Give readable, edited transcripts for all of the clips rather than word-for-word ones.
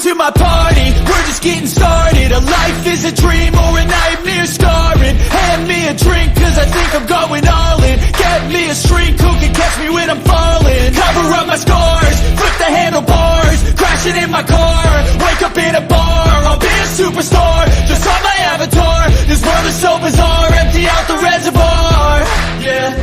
to my party, we're just getting started. A life is a dream or a nightmare scarring. Hand me a drink cause I think I'm going all in. Get me a shrink who can catch me when I'm falling. Cover up my scars, flip the handlebars, crashing in my car, wake up in a bar. I'll be a superstar, just on my avatar. This world is so bizarre, empty out the reservoir. Yeah,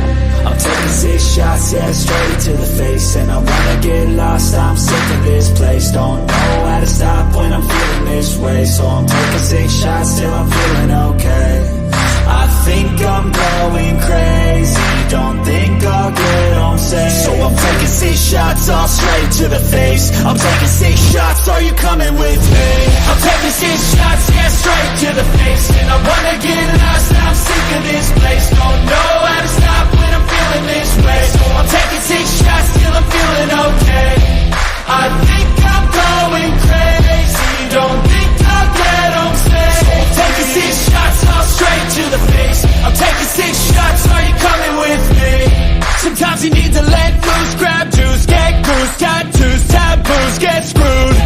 I'm taking 6 shots, yeah, straight to the face. And I wanna get lost, I'm sick of this place. Don't know how to stop when I'm feeling this way. So I'm taking 6 shots till I'm feeling okay. I think I'm going crazy, don't think I'll get home safe. So I'm taking 6 shots, all straight to the face. I'm taking 6 shots, are you coming with me? I'm taking 6 shots, yeah, straight to the face. And I wanna get lost, I'm sick of this place. Don't know how to stop when I'm feeling this way. So I'm taking 6 shots till I'm feeling okay. I think I'm going crazy, don't think I'll get home safe. So I'm taking 6 shots, all straight to the face. I'm taking 6 shots, are you coming with me? Sometimes you need to let loose, grab juice, get goose, tattoos, taboos, get screwed.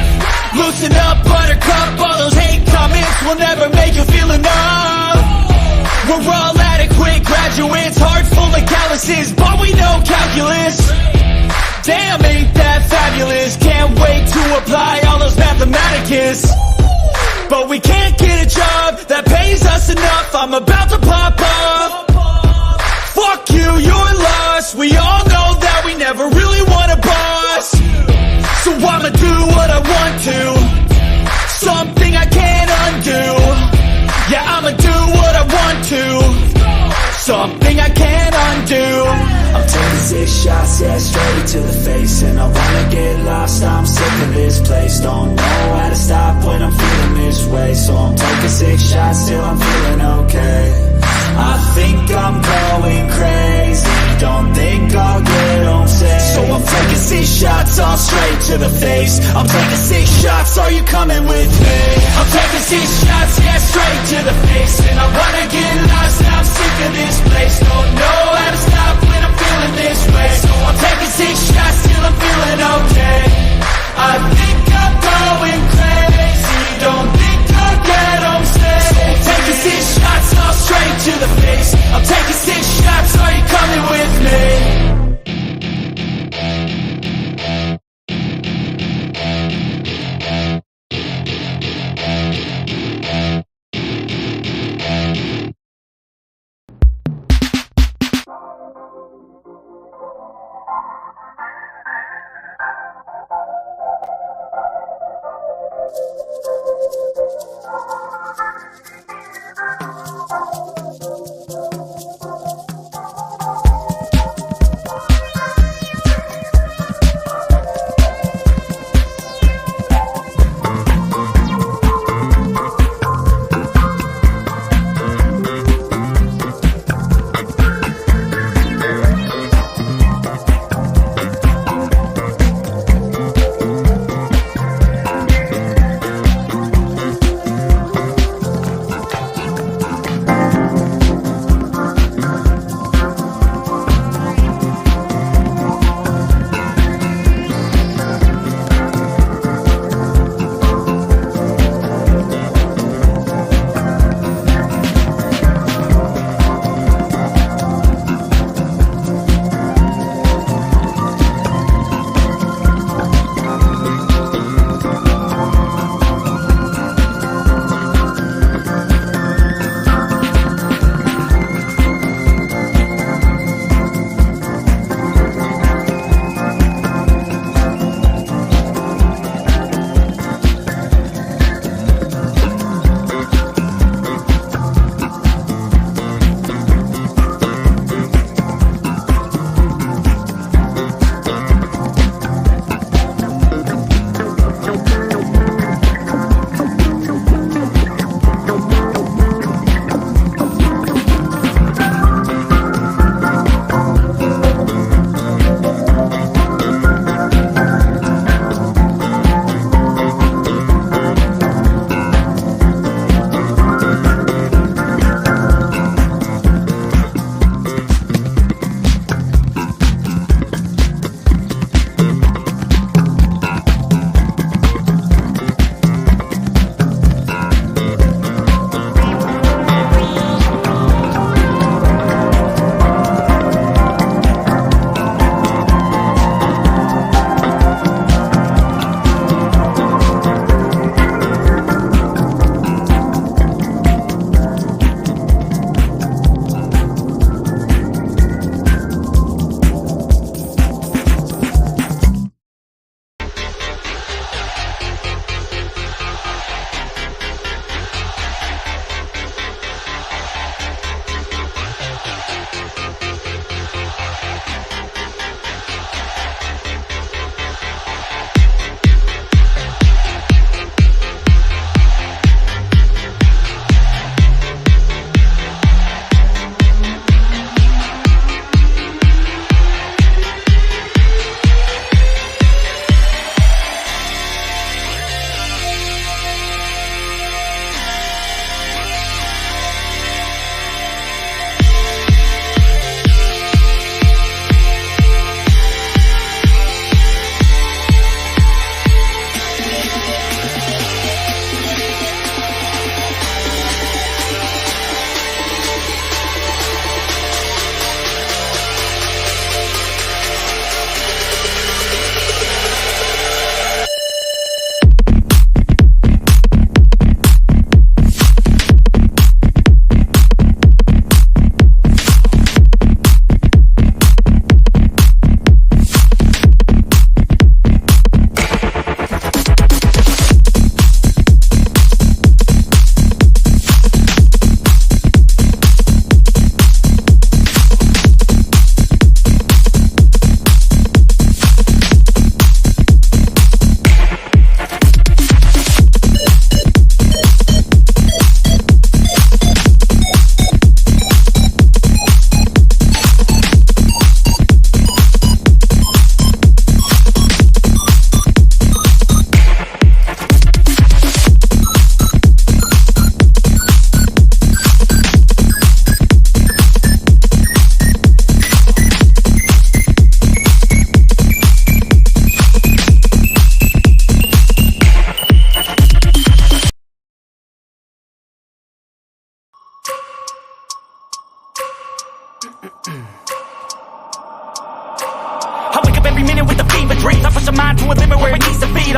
Loosen up, buttercup, all those hate comments will never make you feel enough. We're all adequate graduates, heart full of calluses, but we know calculus. Damn, ain't that fabulous? Can't wait to apply all those mathematicus. But we can't get a job that pays us enough. I'm about to pop off. Fuck you, you're lost. We all know that we never really want a boss. So I'ma do what I want to, something I can't undo. Yeah, I'ma do what I want to, something I can't undo. I'm taking 6 shots, yeah, straight to the face. And I wanna get lost, I'm sick of this place. Don't know how to stop when I'm feeling this way. So I'm taking 6 shots till I'm feeling okay. I think I'm going crazy, don't think I'll get home safe. So I'm taking 6 shots, all straight to the face. I'm taking 6 shots, are you coming with me? I'm taking 6 shots, yeah, straight to the face. And I wanna get lost, I'm sick of this place. Don't know how to stop when I'm feeling this way. So I'm taking 6 shots till I'm feeling okay. I think I'm going crazy, don't think I'll get home safe. So I'm taking 6 shots, all straight to the face. I'm taking 6 shots, are you coming with me?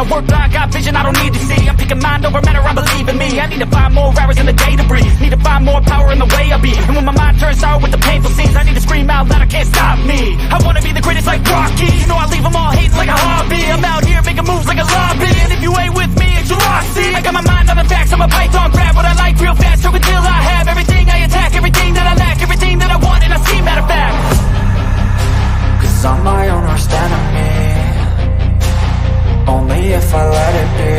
I work blind, got vision I don't need to see. I'm picking mind over matter, I believe in me. I need to find more hours in the day to breathe. Need to find more power in the way I be. And when my mind turns sour with the painful scenes, I need to scream out loud, I can't stop me. I wanna be the greatest like Rocky. You know I leave them all hating like a hobby. I'm out here making moves like a lobby. And if you ain't with me, it's your loss. See, I got my mind on the facts, I'm a python, grab what I like real fast. So until I have everything I attack, everything that I lack, everything that I want, and I see matter of fact. Cause I'm my own worst enemy. Only if I let it be.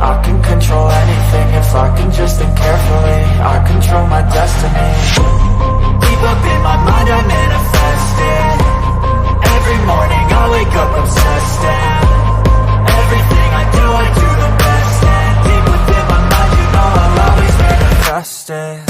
I can control anything if I can just think carefully. I control my destiny. Deep up in my mind I manifest it. Every morning I wake up obsessed, and everything I do the best. And deep within my mind, you know I'll always manifest it.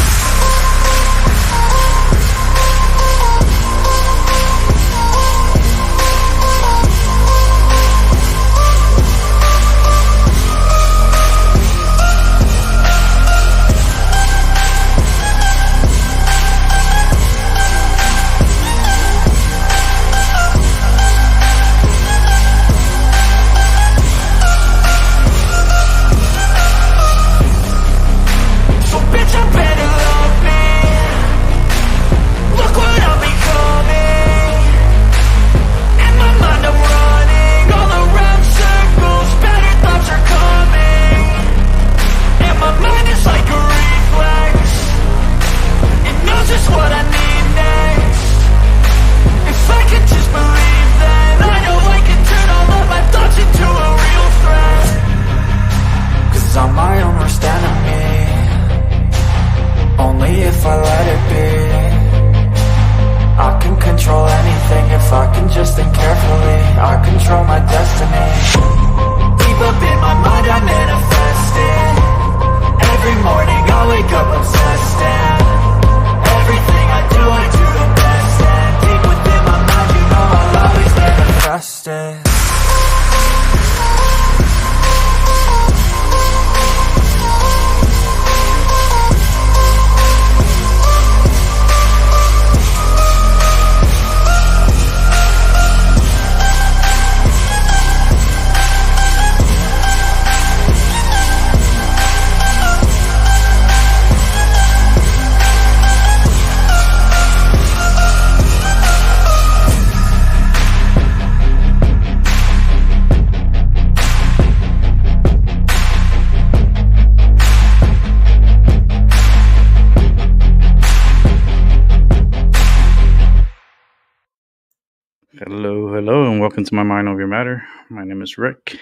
Hello, and welcome to my Mind Over Your Matter. My name is Rick.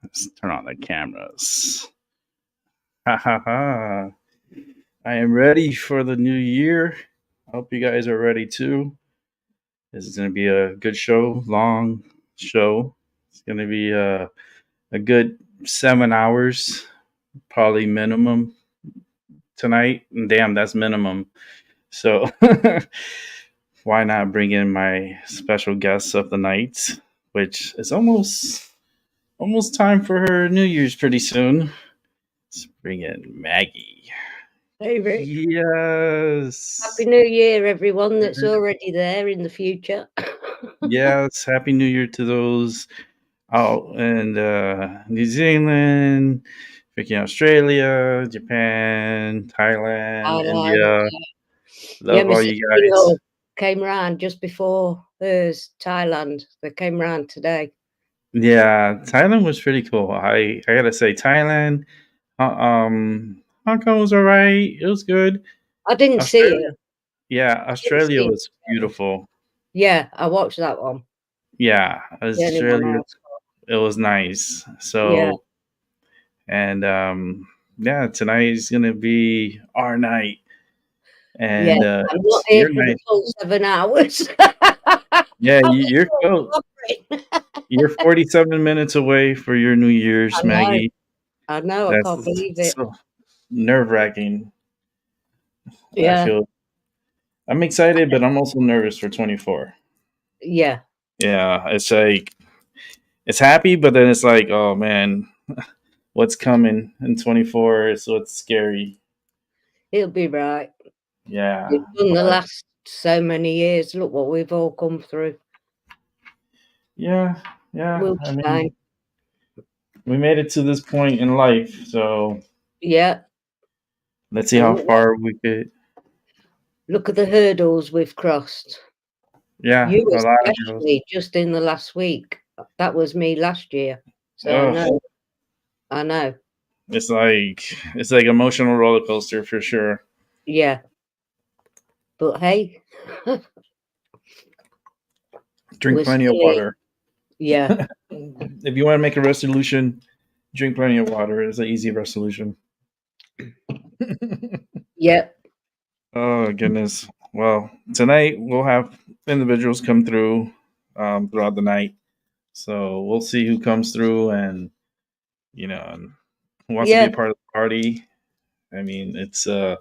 Let's turn on the cameras. Ha ha ha. I am ready for the new year. I hope you guys are ready too. This is going to be a good show, long show. It's going to be a good 7 hours, probably minimum tonight. And damn, that's minimum. So why not bring in my special guest of the night, which is almost time for her New Year's pretty soon. Let's bring in Maggie. Hey, Rick. Yes. Happy New Year, everyone that's already there in the future. Yes, Happy New Year to those out in New Zealand, freaking Australia, Japan, Thailand, India. Love all you guys. Came round just before hers, Thailand. They came round today. Yeah, Thailand was pretty cool. I gotta say, Thailand, Hong Kong was alright. It was good. I didn't see it. Yeah, Australia was beautiful. Yeah, I watched that one. Yeah, Australia, it was nice. So, yeah. And yeah, tonight is gonna be our night. And yeah, I'm not here for the full 7 hours. Yeah, you're close. You're 47 minutes away for your New Year's, Maggie. I know. I can't believe it. So nerve-wracking. Yeah. I'm excited, but I'm also nervous for 24. Yeah. Yeah, it's like it's happy, but then it's like, oh man, what's coming in 24 is what's scary. It'll be right. Yeah. It's been the last so many years. Look what we've all come through. Yeah. We'll be fine. we made it to this point in life, so Yeah. let's see how Oh, far we could. look at the hurdles we've crossed. Yeah, You a lot of girls. especially, just in the last week. That was me last year. So I Ugh, know. I know. it's like emotional roller coaster for sure. Yeah. But hey, Drink we're plenty of still here. water. Yeah. If you want to make a resolution, drink plenty of water. It's an easy resolution. Yeah. Oh goodness. Well, tonight we'll have individuals come through throughout the night. So we'll see who comes through and who wants to be a Yeah. part of the party. I mean, it's an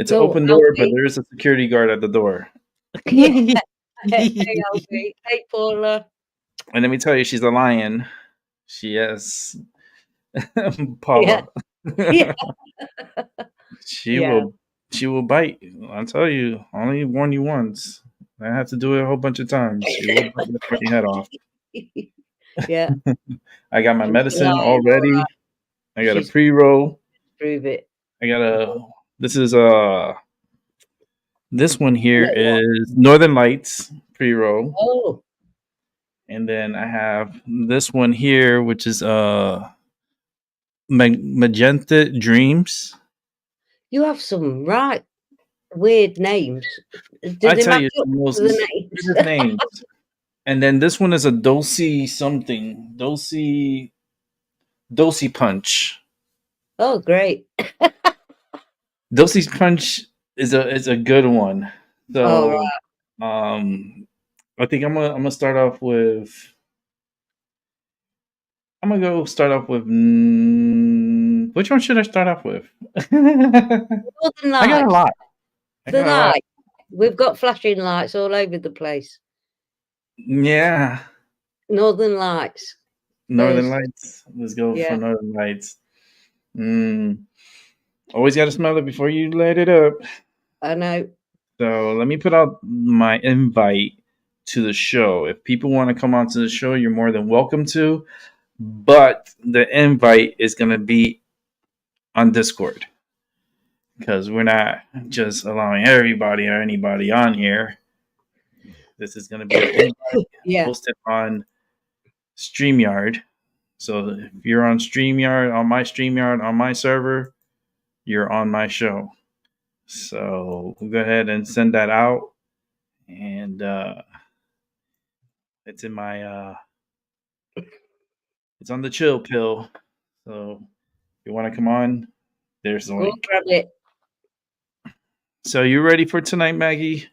So, open door, but Alfie. there is a security guard at the door. Yeah. And Hey, Alfie. Hey, Paula. let me tell you, she's a lion. She has Yeah. Paula. Yeah. she Yeah. will she will bite. I'll tell you, I only warn you once. I have to do it a whole bunch of times. She will bite your fucking head off. Yeah. I got my She's medicine lying. all All right. ready. I got a She's pre-roll. prove it. I got a this is this one here What? is Northern Lights pre-roll. Oh, And then I have this one here, which is Magenta Dreams. you have some right weird names. Do I they tell match you, it's up the to most the names? weirdest names. And then this one is a Dosey something. Dosey Punch. Oh, great. Dosey Punch is a good one. All So right. I think I'm gonna start off with I'm gonna go start off with which one should I start off with? Northern I got a Lights. lot. I The got a lot. light. We've got flashing lights all over the place. Yeah. Northern Lights. Northern There's Lights. Let's go for yeah. Northern Lights. Mm. Always got to smell it before you light it up. I know. So let me put out my invite to the show. If people want to come onto the show, you're more than welcome to. But the invite is going to be on Discord because we're not just allowing everybody or anybody on here. This is going to be an invite Yeah. posted on StreamYard. So if you're on StreamYard, on my server, you're on my show. So we'll go ahead and send that out. And it's in my it's on the chill pill. So if you want to come on, there's the Go link. grab it. So you ready for tonight, Maggie?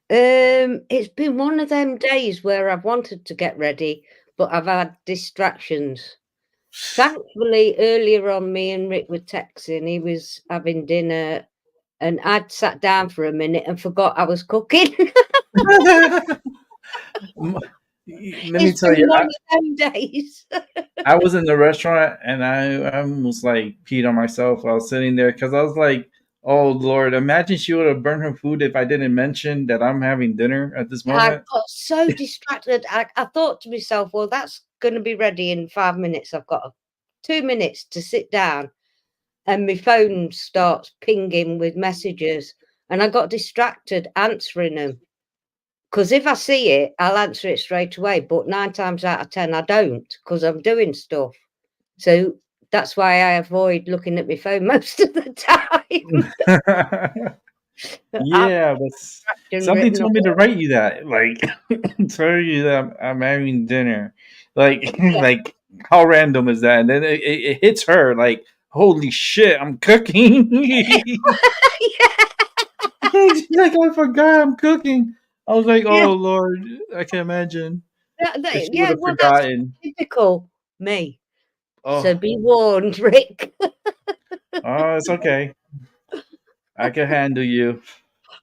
It's been one of them days where I've wanted to get ready, but I've had distractions. Thankfully, earlier on, me and Rick were texting. He was having dinner, and I'd sat down for a minute and forgot I was cooking. Let me It's tell been you, one of them days. I was in the restaurant and I almost like peed on myself. I was sitting there because I was like, "Oh Lord, imagine she would have burned her food if I didn't mention that I'm having dinner at this I moment." got so distracted. I thought to myself, well, that's going to be ready in 5 minutes. I've got 2 minutes to sit down, and my phone starts pinging with messages, and I got distracted answering them. Because if I see it, I'll answer it straight away. But 9 times out of 10, I don't because I'm doing stuff. So that's why I avoid looking at my phone most of the time. I've Yeah, but something written told me to write you that, like, tell you that I'm having dinner. Like, yeah, like how random is that? And then it hits her like, holy shit, I'm cooking. She's like, I forgot I'm cooking. I was like, yeah, oh Lord, I can imagine if she would yeah. have Well, that's forgotten. typical me. So Oh, be warned, Rick. oh, it's okay. I can handle you.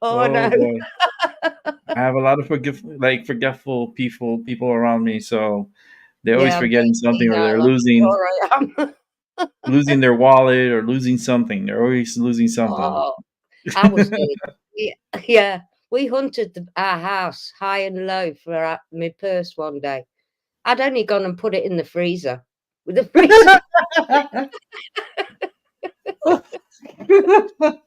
Oh Oh no. boy, I have a lot of forgetful people around me, so they're always Yeah, I'm forgetting something, or 89, they're I'm losing sure I am. their wallet or losing something. They're always losing something. Oh, I was doing yeah. We hunted our house high and low for my purse one day. I'd only gone and put it in the freezer with a freezer.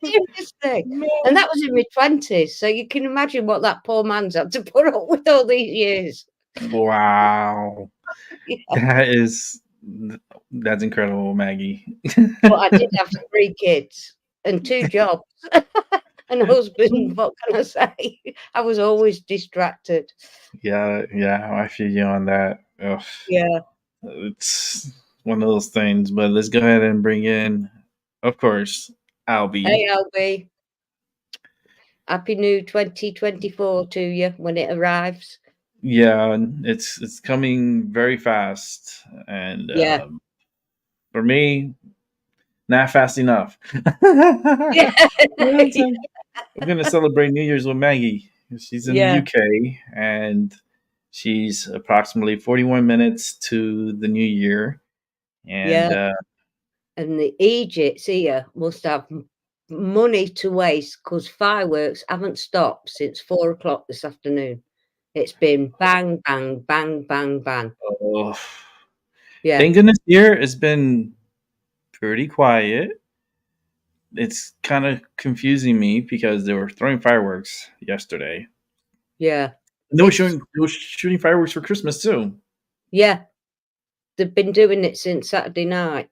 Seriously. And that was in my 20s. So you can imagine what that poor man's had to put up with all these years. Wow. Yeah. That's incredible, Maggie. But I did have 3 kids and 2 jobs and a husband. What can I say? I was always distracted. Yeah, I feel you on that. Ugh, Yeah. it's one of those things, but let's go ahead and bring in, of course, Albie. Hey, Albie. Happy new 2024 to you when it arrives. Yeah, it's coming very fast, and Yeah. for me, not fast enough. Yeah. We're gonna celebrate New Year's with Maggie. She's in the Yeah. UK, and she's approximately 41 minutes to the new year. And Yeah. And the Egypts here must have money to waste because fireworks haven't stopped since 4 o'clock this afternoon. It's been bang, bang, bang, bang, bang. oh, Yeah. thank goodness here it's been pretty quiet. It's kind of confusing me because they were throwing fireworks yesterday. Yeah. And they were shooting fireworks for Christmas too. Yeah. They've been doing it since Saturday night.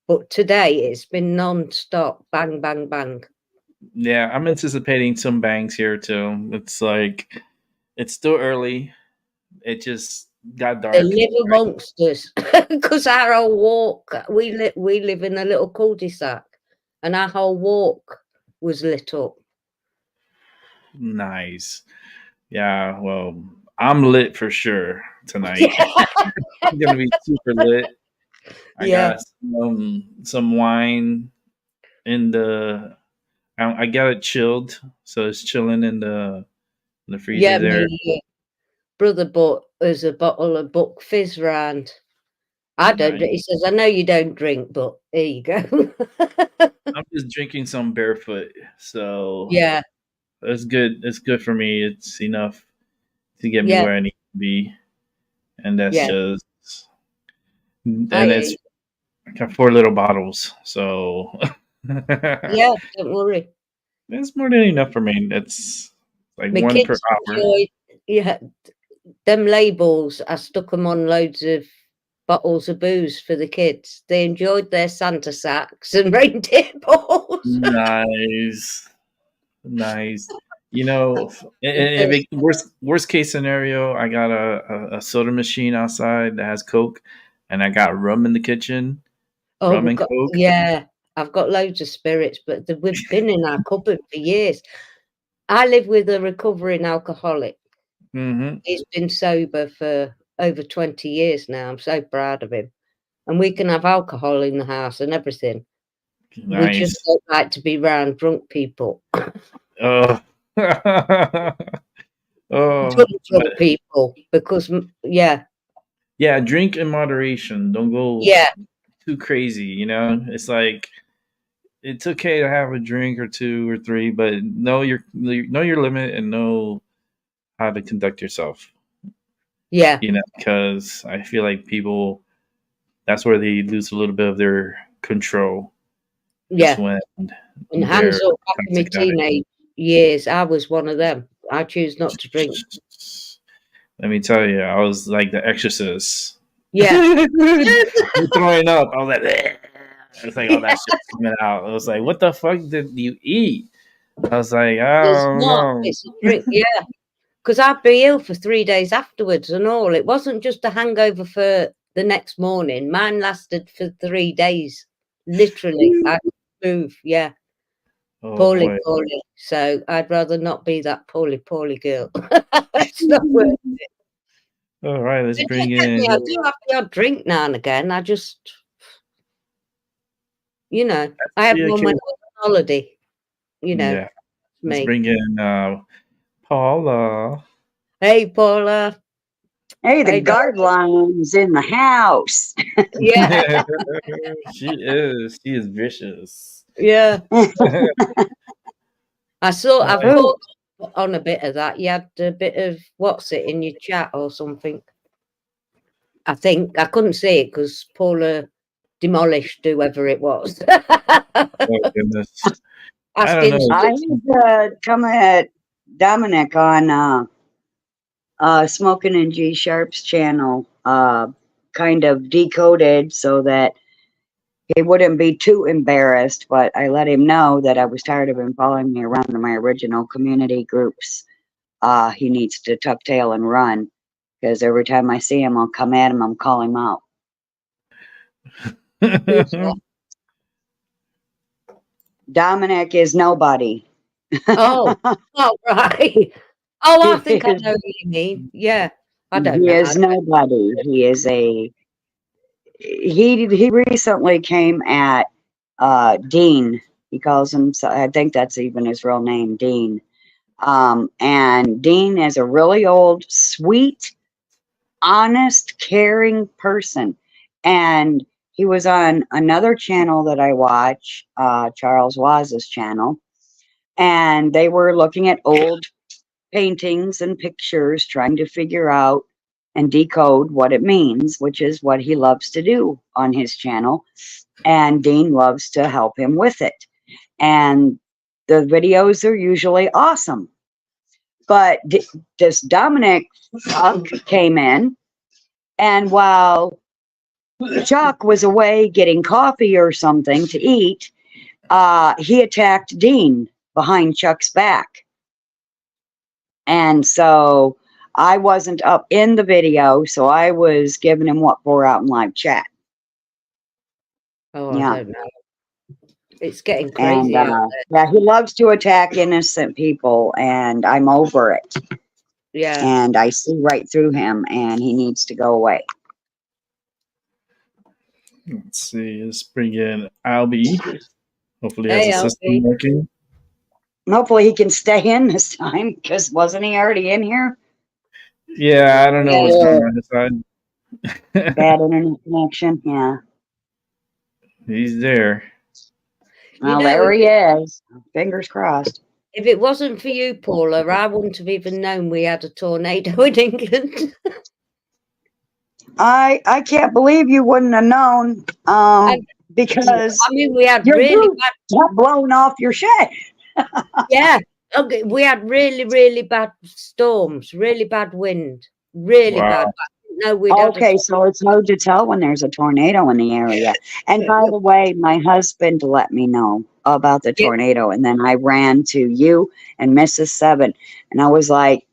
But today it's been non-stop bang, bang, bang. Yeah, I'm anticipating some bangs here too. It's like it's still early. It just got The dark. little monsters, because our whole walk, we live in a little cul-de-sac, and our whole walk was lit up. Nice. Yeah, well, I'm lit for sure tonight. I'm gonna be super lit. I Yeah, got some wine in the. I got it chilled, so it's chilling in the freezer yeah. there. My brother bought us a bottle of Buck Fizz round. I don't. Nice. He says, "I know you don't drink, but here you go." I'm just drinking some barefoot, so Yeah, it's good. It's good for me. It's enough to get me yeah, where I need to be, and that's yeah. just. And I it's I got 4 little bottles, so yeah. Don't worry. it's more than enough for me. That's like My one per kids hour. enjoy. Yeah, them labels. I stuck them on loads of bottles of booze for the kids. They enjoyed their Santa sacks and reindeer balls. Nice, nice. You know, if Because, worst case scenario, I got a soda machine outside that has Coke, and I got rum in the kitchen, rum oh, and God, Coke. yeah, I've got loads of spirits, but we've been in our cupboard for years. I live with a recovering alcoholic. Hmm. He's been sober for over 20 years now. I'm so proud of him. And we can have alcohol in the house and everything. We just Nice. don't like to be around drunk people. Oh, oh, Drunk but people, because, yeah, yeah, drink in moderation. Don't go yeah, too crazy. It's like it's okay to have a drink or two or three, but know your limit and know how to conduct yourself. yeah, Because I feel like people that's where they lose a little bit of their control. Is yeah. when And hands they're up, back in my intoxicated. teenage years, I was one of them. I choose not to drink. Let me tell you, I was like the Exorcist. Yeah. You're throwing up. I was like, "Bleh." It's like all that shit coming out. I was like, what the fuck did you eat? I was like, I It's don't not, know. it's a drink, yeah. Because I'd be ill for 3 days afterwards and all. It wasn't just a hangover for the next morning. Mine lasted for 3 days. Literally. I couldn't move, yeah. Oh Poorly, boy. poorly. So I'd rather not be that poorly, poorly girl. It's not worth it. All right, let's But bring don't get me, I in. do have the odd drink now and again. I just, I had Yeah, one okay. when I was on holiday, Yeah, let's me. bring in Paula. Hey, Paula. Hey, the Hey, guard darling. line's in the house. Yeah, She is vicious. yeah. I've Oh, caught on a bit of that. You had a bit of what's it in your chat or something. I think I couldn't see it because Paula demolished whoever it was. Oh goodness. I don't Asking know. I was coming at Dominic on Smoking and G Sharp's channel, kind of decoded so that he wouldn't be too embarrassed, but I let him know that I was tired of him following me around in my original community groups. He needs to tuck tail and run, because every time I see him, I'll come at him, I'm calling him out. Dominic is nobody. Oh, oh, right. Oh, I He think I is, know what you mean. Yeah, I don't he know. is nobody. He is he recently came at Dean. He calls him, I think that's even his real name, Dean. And Dean is a really old, sweet, honest, caring person. And he was on another channel that I watch, Charles Waz's channel, and they were looking at old paintings and pictures, trying to figure out and decode what it means, which is what he loves to do on his channel. And Dean loves to help him with it. And the videos are usually awesome. But this Dominic came in, and while Chuck was away getting coffee or something to eat, he attacked Dean behind Chuck's back. And so I wasn't up in the video, so I was giving him what for out in live chat. Oh, Yeah. I don't know. It's getting And crazy out there. yeah, he loves to attack innocent people, and I'm over it. Yeah. And I see right through him, and he needs to go away. Let's see. Let's bring in Albie. Hopefully, he has Hey, a system Albie. working. And hopefully he can stay in this time, because wasn't he already in here? Yeah, I don't know what's going on his side. Bad internet connection. Yeah. He's there. You Well, know, there he is. Fingers crossed. if it wasn't for you, Paula, I wouldn't have even known we had a tornado in England. I can't believe you wouldn't have known, because I mean, we had your really roof bad. got blown off your shed. Yeah. Okay, we had really, really bad storms, really bad wind, really bad. Wow. No, we'd had Okay, so it's hard to tell when there's a tornado in the area. And by the way, my husband let me know about the Yeah. tornado, and then I ran to you and Mrs. Seven, and I was like,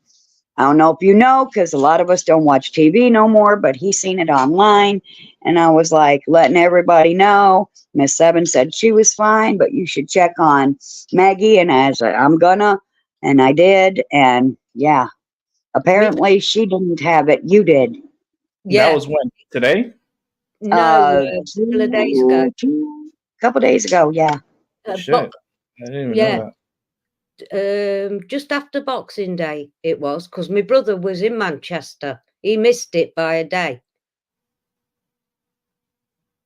I don't know if you know, because a lot of us don't watch TV no more, but he seen it online, and I was like letting everybody know. Miss Seven said she was fine, but you should check on Maggie, and I said I'm gonna, and I did, and yeah, apparently she didn't have it. You did. That Yeah. was when? Today? No, a couple of days ago. Couple days ago, yeah. Shit. I didn't even yeah, know that. just after Boxing Day it was, because my brother was in Manchester. He missed it by a day.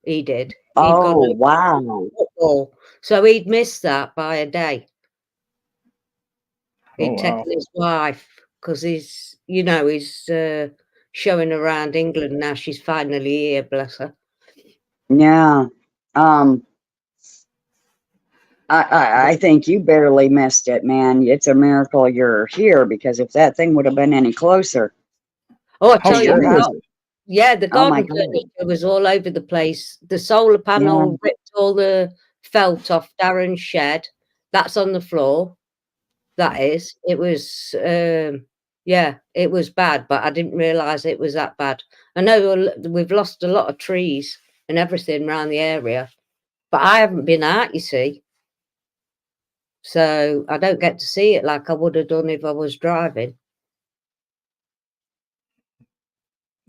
He did. He'd gone Oh, to wow. football, so he'd missed that by a day. Oh, He'd taken wow. his wife, because he's showing around England now. She's finally here, bless her. Yeah. I think you barely missed it, man. It's a miracle you're here, because if that thing would have been any closer. Oh, I How tell you strong what, is strong? yeah, the Oh my garden God. furniture was all over the place. The solar panel ripped all the felt off Darren's shed. That's on the floor. That is. It was, yeah, it was bad, but I didn't realise it was that bad. I know we've lost a lot of trees and everything around the area, but I haven't been out, you see. So I don't get to see it like I would have done if I was driving.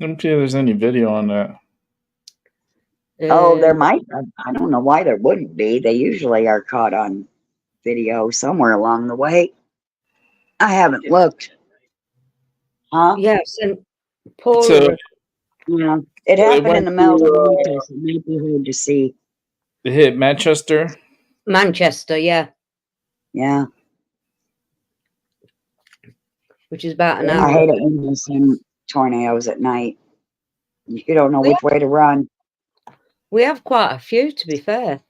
Let me see if there's any video on that. Oh, there might. I don't know why there wouldn't be. They usually are caught on video somewhere along the way. I haven't looked. Huh? Yes, and Paula. So Yeah. It it happened in went the middle of to, the week, so it might be hard to see. it hit Manchester. Manchester, yeah, Yeah. which is about an I hour. hate it when there's some tornadoes at night. You don't know We which way to run. We have quite a few, to be fair.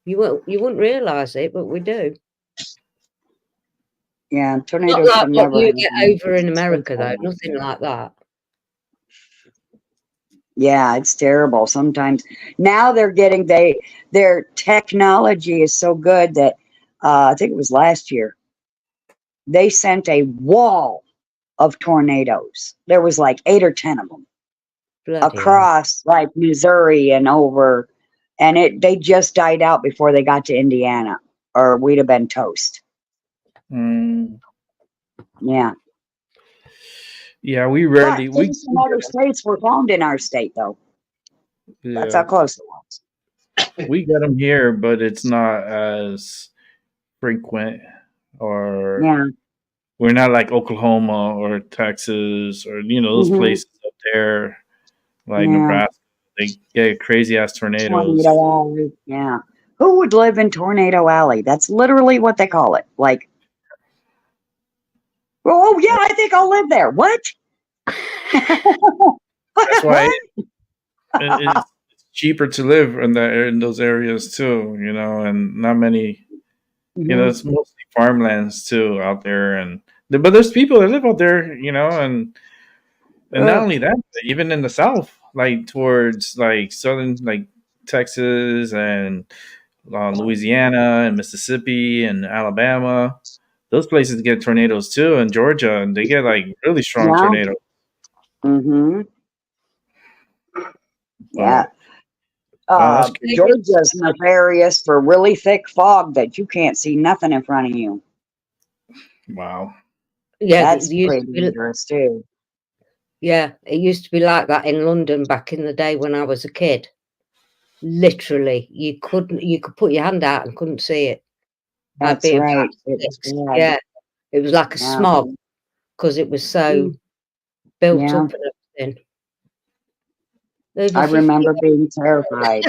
You wouldn't realise it, but we do. Yeah, Not tornadoes like should what never you happen. get over in It's America, though. like Nothing that. like that. Yeah, it's terrible sometimes. Now their technology is so good that I think it was last year they sent a wall of tornadoes. There was like 8 or 10 of them Bloody hell. across like Missouri and over, and they just died out before they got to Indiana, or we'd have been toast. Mm, Yeah, yeah, we but rarely we things from other states were found in our state, though. That's yeah how close it was. we get them here, but it's not as frequent, or Yeah. we're not like Oklahoma or Texas or those Hmm. places up there like Yeah. Nebraska. They get crazy ass tornadoes. Tornado Alley. Yeah. Who would live in Tornado Alley? That's literally what they call it. Like, oh yeah, I think I'll live there. What? That's why What? it's cheaper to live in those areas too. And not many. Mhm. It's mostly farmlands too out there, but there's people that live out there. And not Oh, only that, but even in the South, like towards like southern, like Texas and Louisiana and Mississippi and Alabama, those places get tornadoes too. And Georgia, and they get like really strong Yeah. tornadoes. Hmm. Yeah. But wow, that's Georgia's nefarious for really thick fog that you can't see nothing in front of you. wow. yeah, That's it used pretty to be, dangerous too. yeah, it used to be like that in London back in the day when I was a kid. Literally, you could put your hand out and couldn't see it. I'd That's be about right. It was 6. bad. Yeah, it was like a Yeah. smog because it was so Mm. built Yeah. up and everything. Over I 50. remember being terrified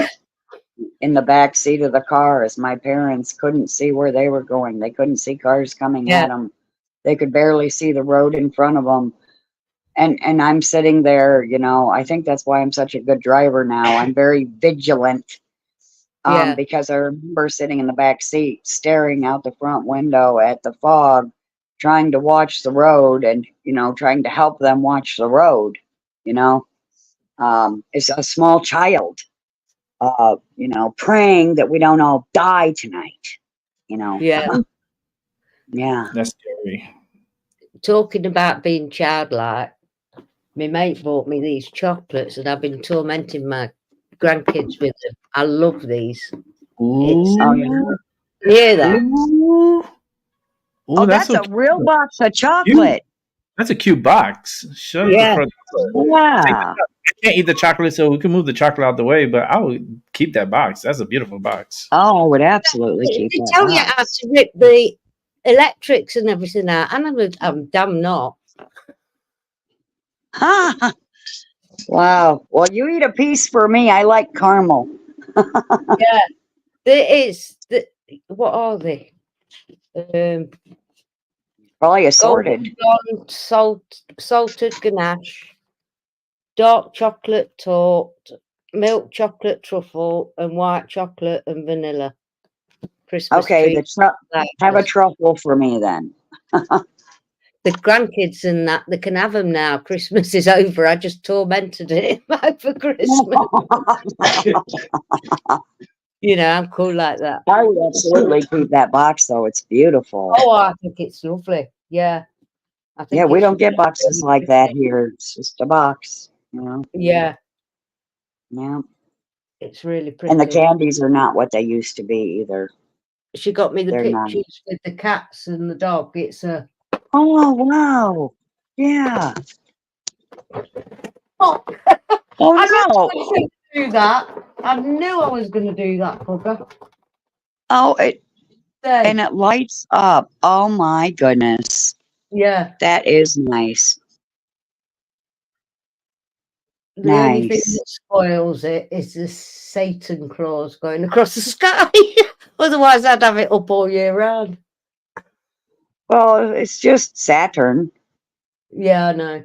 in the back seat of the car as my parents couldn't see where they were going. They couldn't see cars coming Yeah, at them. They could barely see the road in front of them. And I'm sitting there, I think that's why I'm such a good driver now. I'm very vigilant, yeah, because I remember sitting in the back seat, staring out the front window at the fog, trying to watch the road and, trying to help them watch the road, you know, as a small child, praying that we don't all die tonight, you know. yeah. Yeah. That's scary. Talking about being childlike, my mate bought me these chocolates and I've been tormenting my grandkids with them. I love these. It's Oh, Ooh, yeah. you hear that? ooh, Oh, ooh. That's that's so a real cute. box of Cute. chocolate. That's a cute box. Shut the Yeah. front door. Take the Yeah. I can't eat the chocolate, so we can move the chocolate out the way. But I would keep that box. That's a beautiful box. Oh, I would absolutely They keep that tell you how box. to rip the electrics and everything out, and I'm damn not. Huh. Wow. Well, you eat a piece for me. I like caramel. Yeah, there is. What are they? Probably Golden assorted. blonde, salted ganache, dark chocolate tart, milk chocolate truffle, and white chocolate and vanilla. Christmas Okay, tree. have a flowers. truffle for me then. The grandkids and that they can have them now. Christmas is over. I just tormented it for Christmas. I'm cool like that. I would absolutely keep that box though. It's beautiful. Oh, I think it's lovely. Yeah, I Yeah, think we it's don't get really, boxes really like that pretty. here. It's just a box, Yeah, Yeah. it's really And the pretty. candies are not what they used to be either. She got me the They're not. pictures with the cats and the dog. It's a Oh wow. Yeah. oh, Oh I knew I no. was going to do that. I knew I was going to do that, bugger. Oh, and There. it lights up. Oh my goodness. Yeah. That is nice. The only thing Nice. that spoils it is the Satan claws going across the sky. Otherwise, I'd have it up all year round. Well, it's just Saturn. Yeah, I know.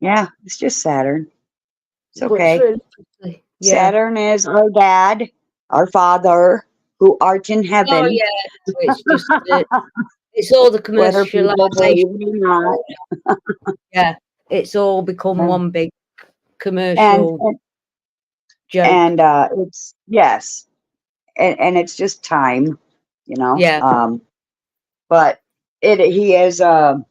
Yeah, it's just Saturn. It's But it's okay. really pretty. Yeah. Saturn is our dad, our father, who art in Oh heaven. yeah. So it's just it's all the Whether people believe commercialization. it or not. Yeah. It's all become Yeah. one big And commercial joke. it's yes, and it's just time, you know. Yeah. But he is a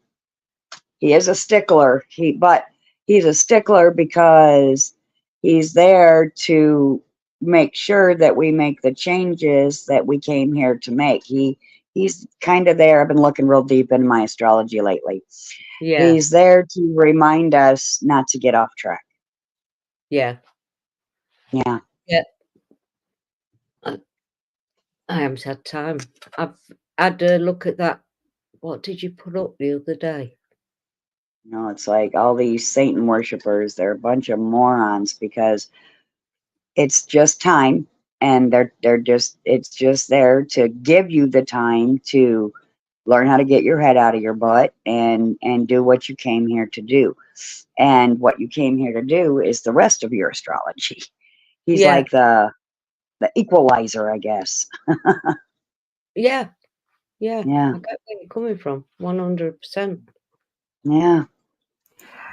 stickler. But he's a stickler because he's there to make sure that we make the changes that we came here to make. He's kind of there. I've been looking real deep in my astrology lately. Yeah. He's there to remind us not to get off track. Yeah. Yeah. Yeah. I haven't had time. I've had a look at that. What did you put up the other day? You know, it's like all these Satan worshipers, they're a bunch of morons because it's just time, and it's just there to give you the time to learn how to get your head out of your butt and do what you came here to do. And what you came here to do is the rest of your astrology. He's Yeah. like the equalizer, I guess. Yeah. Yeah. Yeah. I get where you're coming from. 100%. Yeah.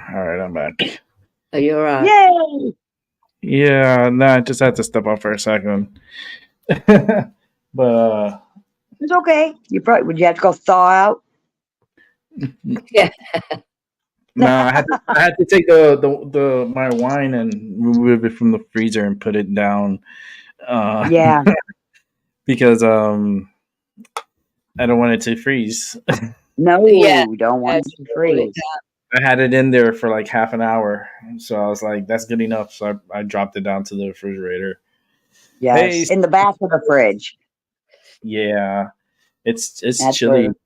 All right, I'm back. Are you alright? Yay! Yeah, no, I just had to step off for a second. But It's okay. Would you have to go thaw out? Yeah. no, I had to take the my wine and remove it from the freezer and put it down. Yeah. Because I don't want it to freeze. No, Yeah. don't want it to freeze. I had it in there for like half an hour, so I was like, "That's good enough." So I dropped it down to the refrigerator. Yes, Hey, in the back of the fridge. yeah, it's That's chilly. where.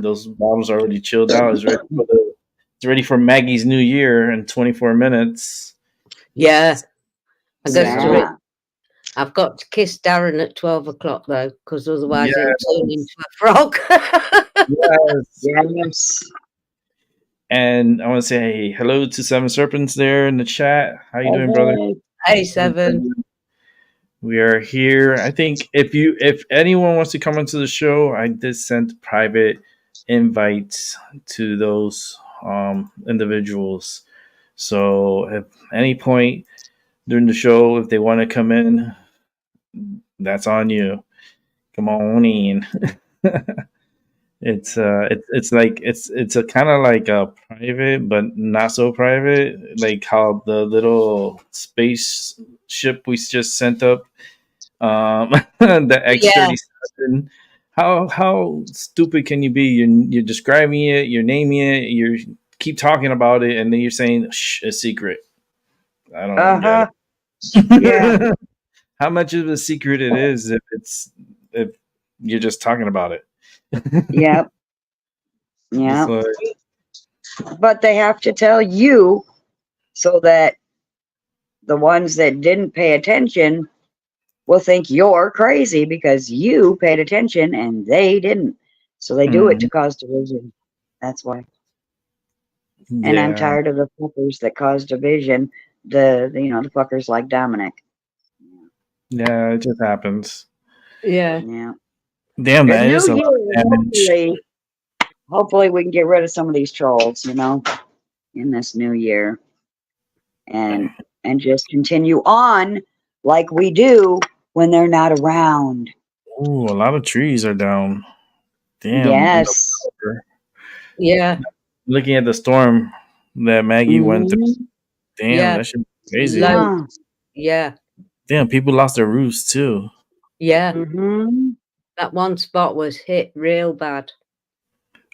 Those bottles are already chilled out. It's ready for Maggie's New Year in 24 minutes. Yeah. I So, got to it. Yeah. I've got to kiss Darren at 12 o'clock though, because otherwise Yeah. he'll turn into a frog. yes. Yes. And I want to say hello to Seven Serpents there in the chat. How you doing, brother? Okay. Hey, Seven. We are here. I think if anyone wants to come into the show, I did send private invites to those individuals. So at any point during the show, if they want to come in, that's on you. Come on in. It's like it's a kind of like a private but not so private, like how the little space ship we just sent up, the Yeah. X-37. How stupid can you be? You're describing it, you're naming it, you keep talking about it, and then you're saying shh, a secret. I don't get Yeah. it. How much of a secret it is if you're just talking about it? Yep. It's Yeah. like, But they have to tell you so that the ones that didn't pay attention will think you're crazy because you paid attention and they didn't. So they do it to cause division. That's why. And I'm yeah. tired of the fuckers that cause division. The fuckers like Dominic. Yeah, it just happens. Yeah. Yeah. Damn, The that is new a lot year, of damage. hopefully we can get rid of some of these trolls, in this new year. And just continue on like we do when they're not around. Ooh, a lot of trees are down. Damn. In the Yes. Yeah. looking at the storm that Maggie went through. Mhm. Damn, Yeah. that should be crazy. Loads. Yeah. Damn, people lost their roofs too. Yeah. Mm-hmm. That one spot was hit real bad.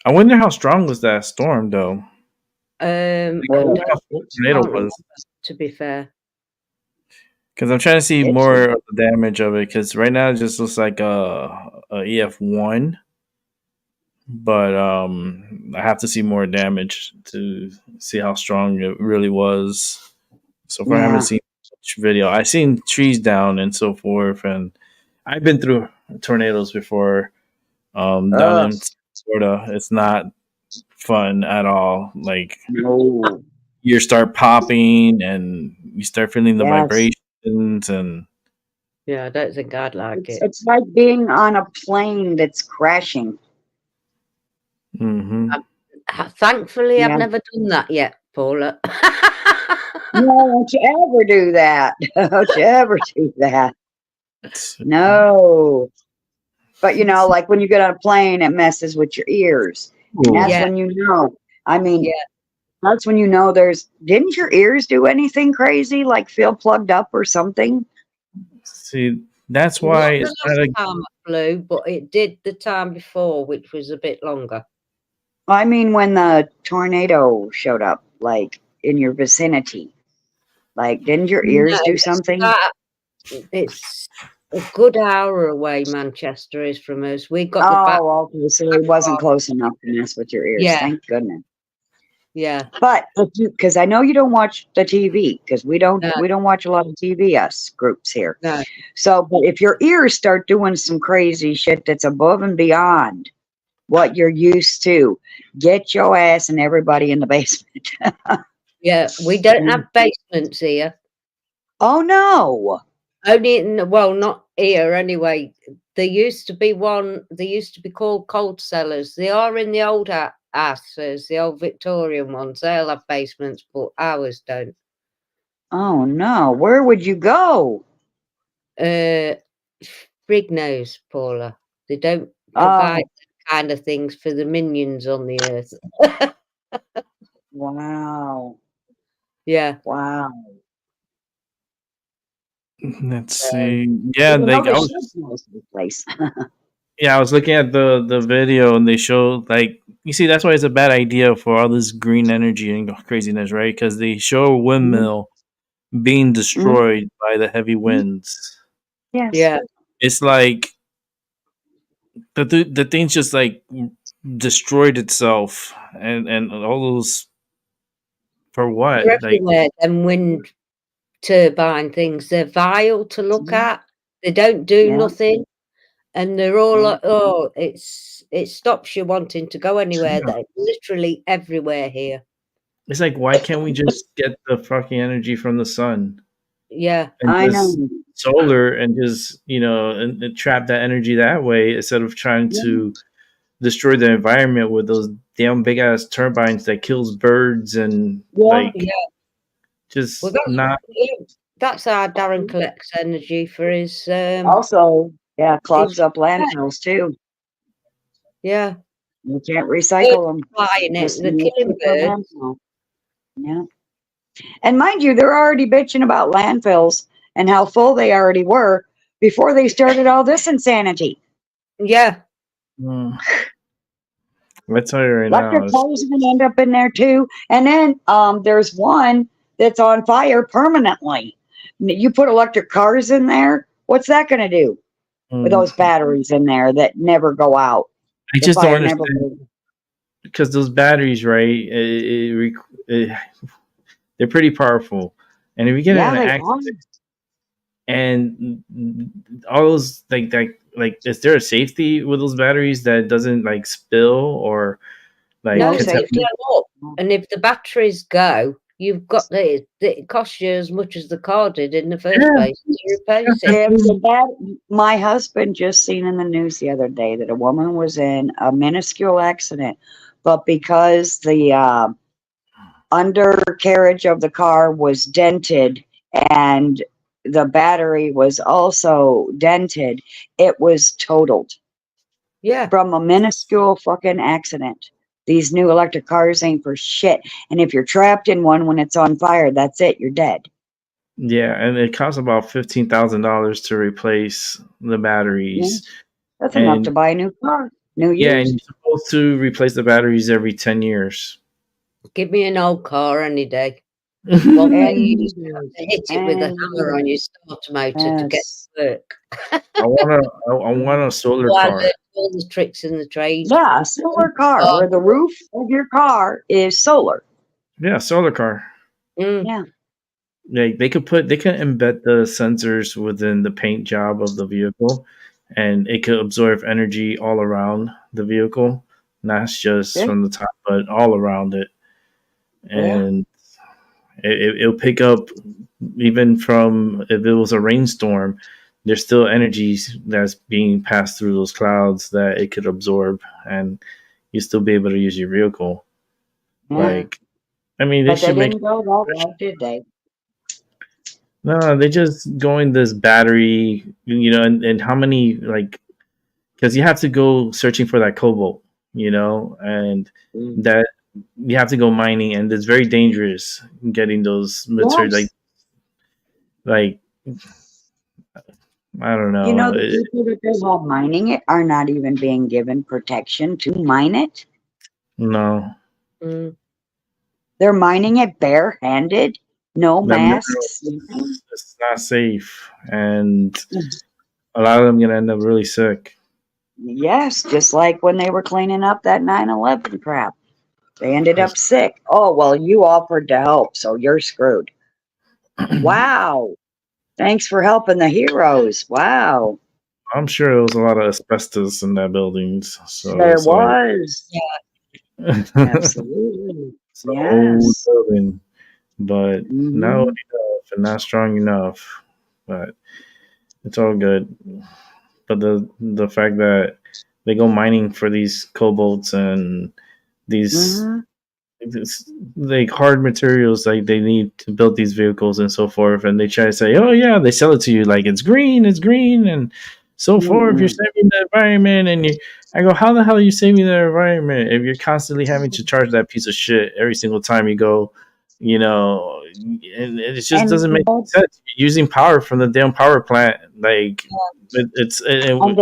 I wonder how strong was that storm though. I Well, don't How strong the tornado can't remember, was. to be fair. Because I'm trying to see it's more of the damage of it. Because right now it just looks like a EF1, but I have to see more damage to see how strong it really was. So far, I haven't yeah. seen much video. I've seen trees down and so forth, and I've been through tornadoes before. Down Ugh. in Florida, it's not fun at all. Like No. ears start popping and you start feeling the Yes. vibrations and Yeah, I don't think I'd like it. It's like being on a plane that's crashing. hmm Thankfully, I've Yeah. never done that yet, Paula. No, don't you ever do that. Don't you ever do that. No. But like when you get on a plane, it messes with your ears. And that's Yeah, when you know. I mean, yeah. that's when didn't your ears do anything crazy, like feel plugged up or something? See, that's why Not it's the not last a time I flew, but it did the time before, which was a bit longer. I mean, when the tornado showed up, like in your vicinity, like didn't your No, ears do something? it's a good hour away, Manchester is from us. We got the back. Oh, okay. So it wasn't close enough to mess with your ears. Yeah, Thank goodness. yeah. But because I know you don't watch the TV, because we don't No, watch a lot of TV us groups here. no. So, but if your ears start doing some crazy shit that's above and beyond what you're used to, get your ass and everybody in the basement. Yeah, we don't have basements here. Oh no! Only well, not here anyway. There used to be one. They used to be called cold cellars. They are in the old houses, the old Victorian ones. They'll have basements, but ours don't. Oh no! Where would you go? Uh, frig knows, Paula. They don't provide Oh that kind of things for the minions on the earth. wow! Yeah. Wow! let's So, see. Yeah, You know like the shit's most of the place. I was looking at the video and they show like you see that's why it's a bad idea for all this green energy and craziness, right? Because they show a Mhm, windmill being mhm. destroyed by the heavy winds. Yes. yeah. It's like the thing's just like destroyed itself and all those for They're what? Like everywhere. Them wind turbine things. They're vile to look Mhm. at. They don't do Yeah. nothing. And they're all Yeah. like, oh, it stops you wanting to go anywhere. They're literally everywhere here. it's like why can't we just get the fucking energy from the sun Yeah, and I know. just solar and just and trap that energy that way instead of trying Yeah. to destroy the environment with those damn big ass turbines that kills birds and Yeah. like yeah. Well, just not that's how Darren collects energy for his. Also, yeah, His clogs up landfills too. yeah, You can't birds recycle them. flying it. Just They're in the killing paper birds. landfill. Yeah. And mind you, they're already bitching about landfills and how full they already were before they started all this insanity. Yeah, mm, I tell you right now Electric it's, cars are going to end up in there too. And then there's one that's on fire permanently. You put electric cars in there, what's that going to do with mm, those batteries in there that never go out? I The just don't fire never understand goes. because those batteries, right? They're pretty powerful, and if you get in Yeah, an they accident are. and all those like is there a safety with those batteries that doesn't like spill or like No no, they safety. blow up. And if the batteries go, you've got it costs you as much as the car did in the first yeah, place to replace it. If the my husband just seen in the news the other day that a woman was in a minuscule accident, but because the undercarriage of the car was dented and the battery was also dented, it was totaled Yeah, from a minuscule fucking accident. These new electric cars ain't for shit. And if you're trapped in one when it's on fire, that's it, you're dead. yeah, and it costs about $15,000 to replace the Yeah. batteries, That's enough to and buy a new car, new yeah, and you're used. supposed to replace the batteries every 10 years. give me an old car any day. One where you And used to have to hit it with a hammer on your starter motor to get yes. to work. I want a solar So I learned car. all the tricks in the trade. Yeah, a solar car where the roof of your car is solar. Yeah, solar car. Mm, Yeah. Like they can embed the sensors within the paint job of the vehicle, and it could absorb energy all around the vehicle, not just Yeah. from the top, but all around it. Yeah. And It'll pick up even from if it was a rainstorm. There's still energies that's being passed through those clouds that it could absorb, and you still be able to use your vehicle. Yeah. Yeah. Like, I mean, they But they should make didn't go that route, did they? no. They just going this battery, and how many like because you have to go searching for that cobalt, and Mm. that you have to go mining, and it's very dangerous getting those materials. Yes. Like I don't You know, know. the people that they have mining it are not even being given protection to mine it. No, Mm. They're mining it barehanded, no that mineral masks. Nothing. is not safe, and a lot of them gonna end up really sick. Yes, just like when they were cleaning up that 9/11 crap. They ended up 'Cause sick. Oh, well, you offered to help, so you're screwed. Wow. Thanks for helping the heroes. Wow. I'm sure there was a lot of asbestos in that buildings, so There it's like was. it's an Absolutely. old Yes. building, but not old Hmm. enough and not strong enough. But it's all good. But the fact that they go mining for these cobalts and these Hmm. it's like hard materials like they need to build these vehicles and so forth, and they try to say, oh yeah, they sell it to you like it's green and so forth, you're Mm-mm. saving the environment, and you I go, how the hell are you saving the environment if you're constantly having to charge that piece of shit every single time you go, and it just And doesn't make sense. You're using power from the damn power plant, like and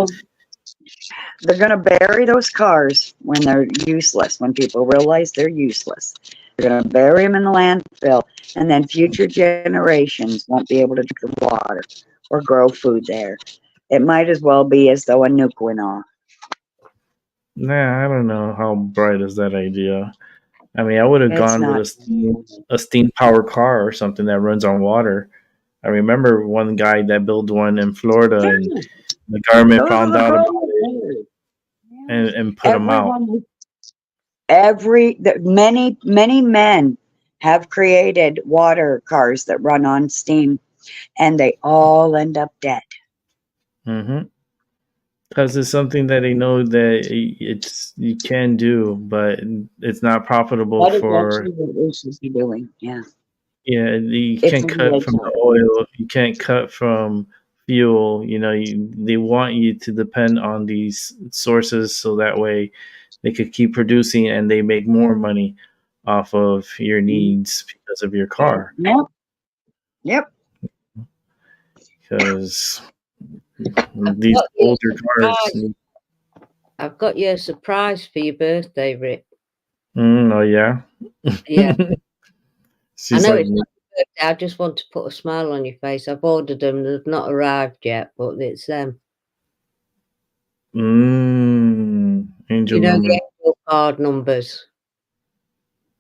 they're going to bury those cars when they're useless, when people realize they're useless. They're going to bury them in the landfill, and then future generations won't be able to drink the water or grow food there. It might as well be as though a nuke went off. nah, I don't know how bright is that idea. I mean, I would have It's gone with not. a steam powered car or something that runs on water. I remember one guy that built one in Florida, and Yeah, the government those are found the out about pros. it Yes. and put him out. Everyone, many men have created water cars that run on steam, and they all end up dead. Because it's something that they know that it's you can do, but it's not profitable That is for. actually what we should be doing. Yeah, Yeah, you it's can't cut really from tough. the oil. You can't cut from fuel. They want you to depend on these sources so that way they could keep producing and they make more money off of your needs because of your car. Yep, yep. Because I've these got you older a cars. surprise. I've got you a surprise for your birthday, Rick. Oh yeah. Yeah. I She's know like, it's not your birthday. I just want to put a smile on your face. I've ordered them. They've not arrived yet, but it's them. angel You know number. the Angel card numbers.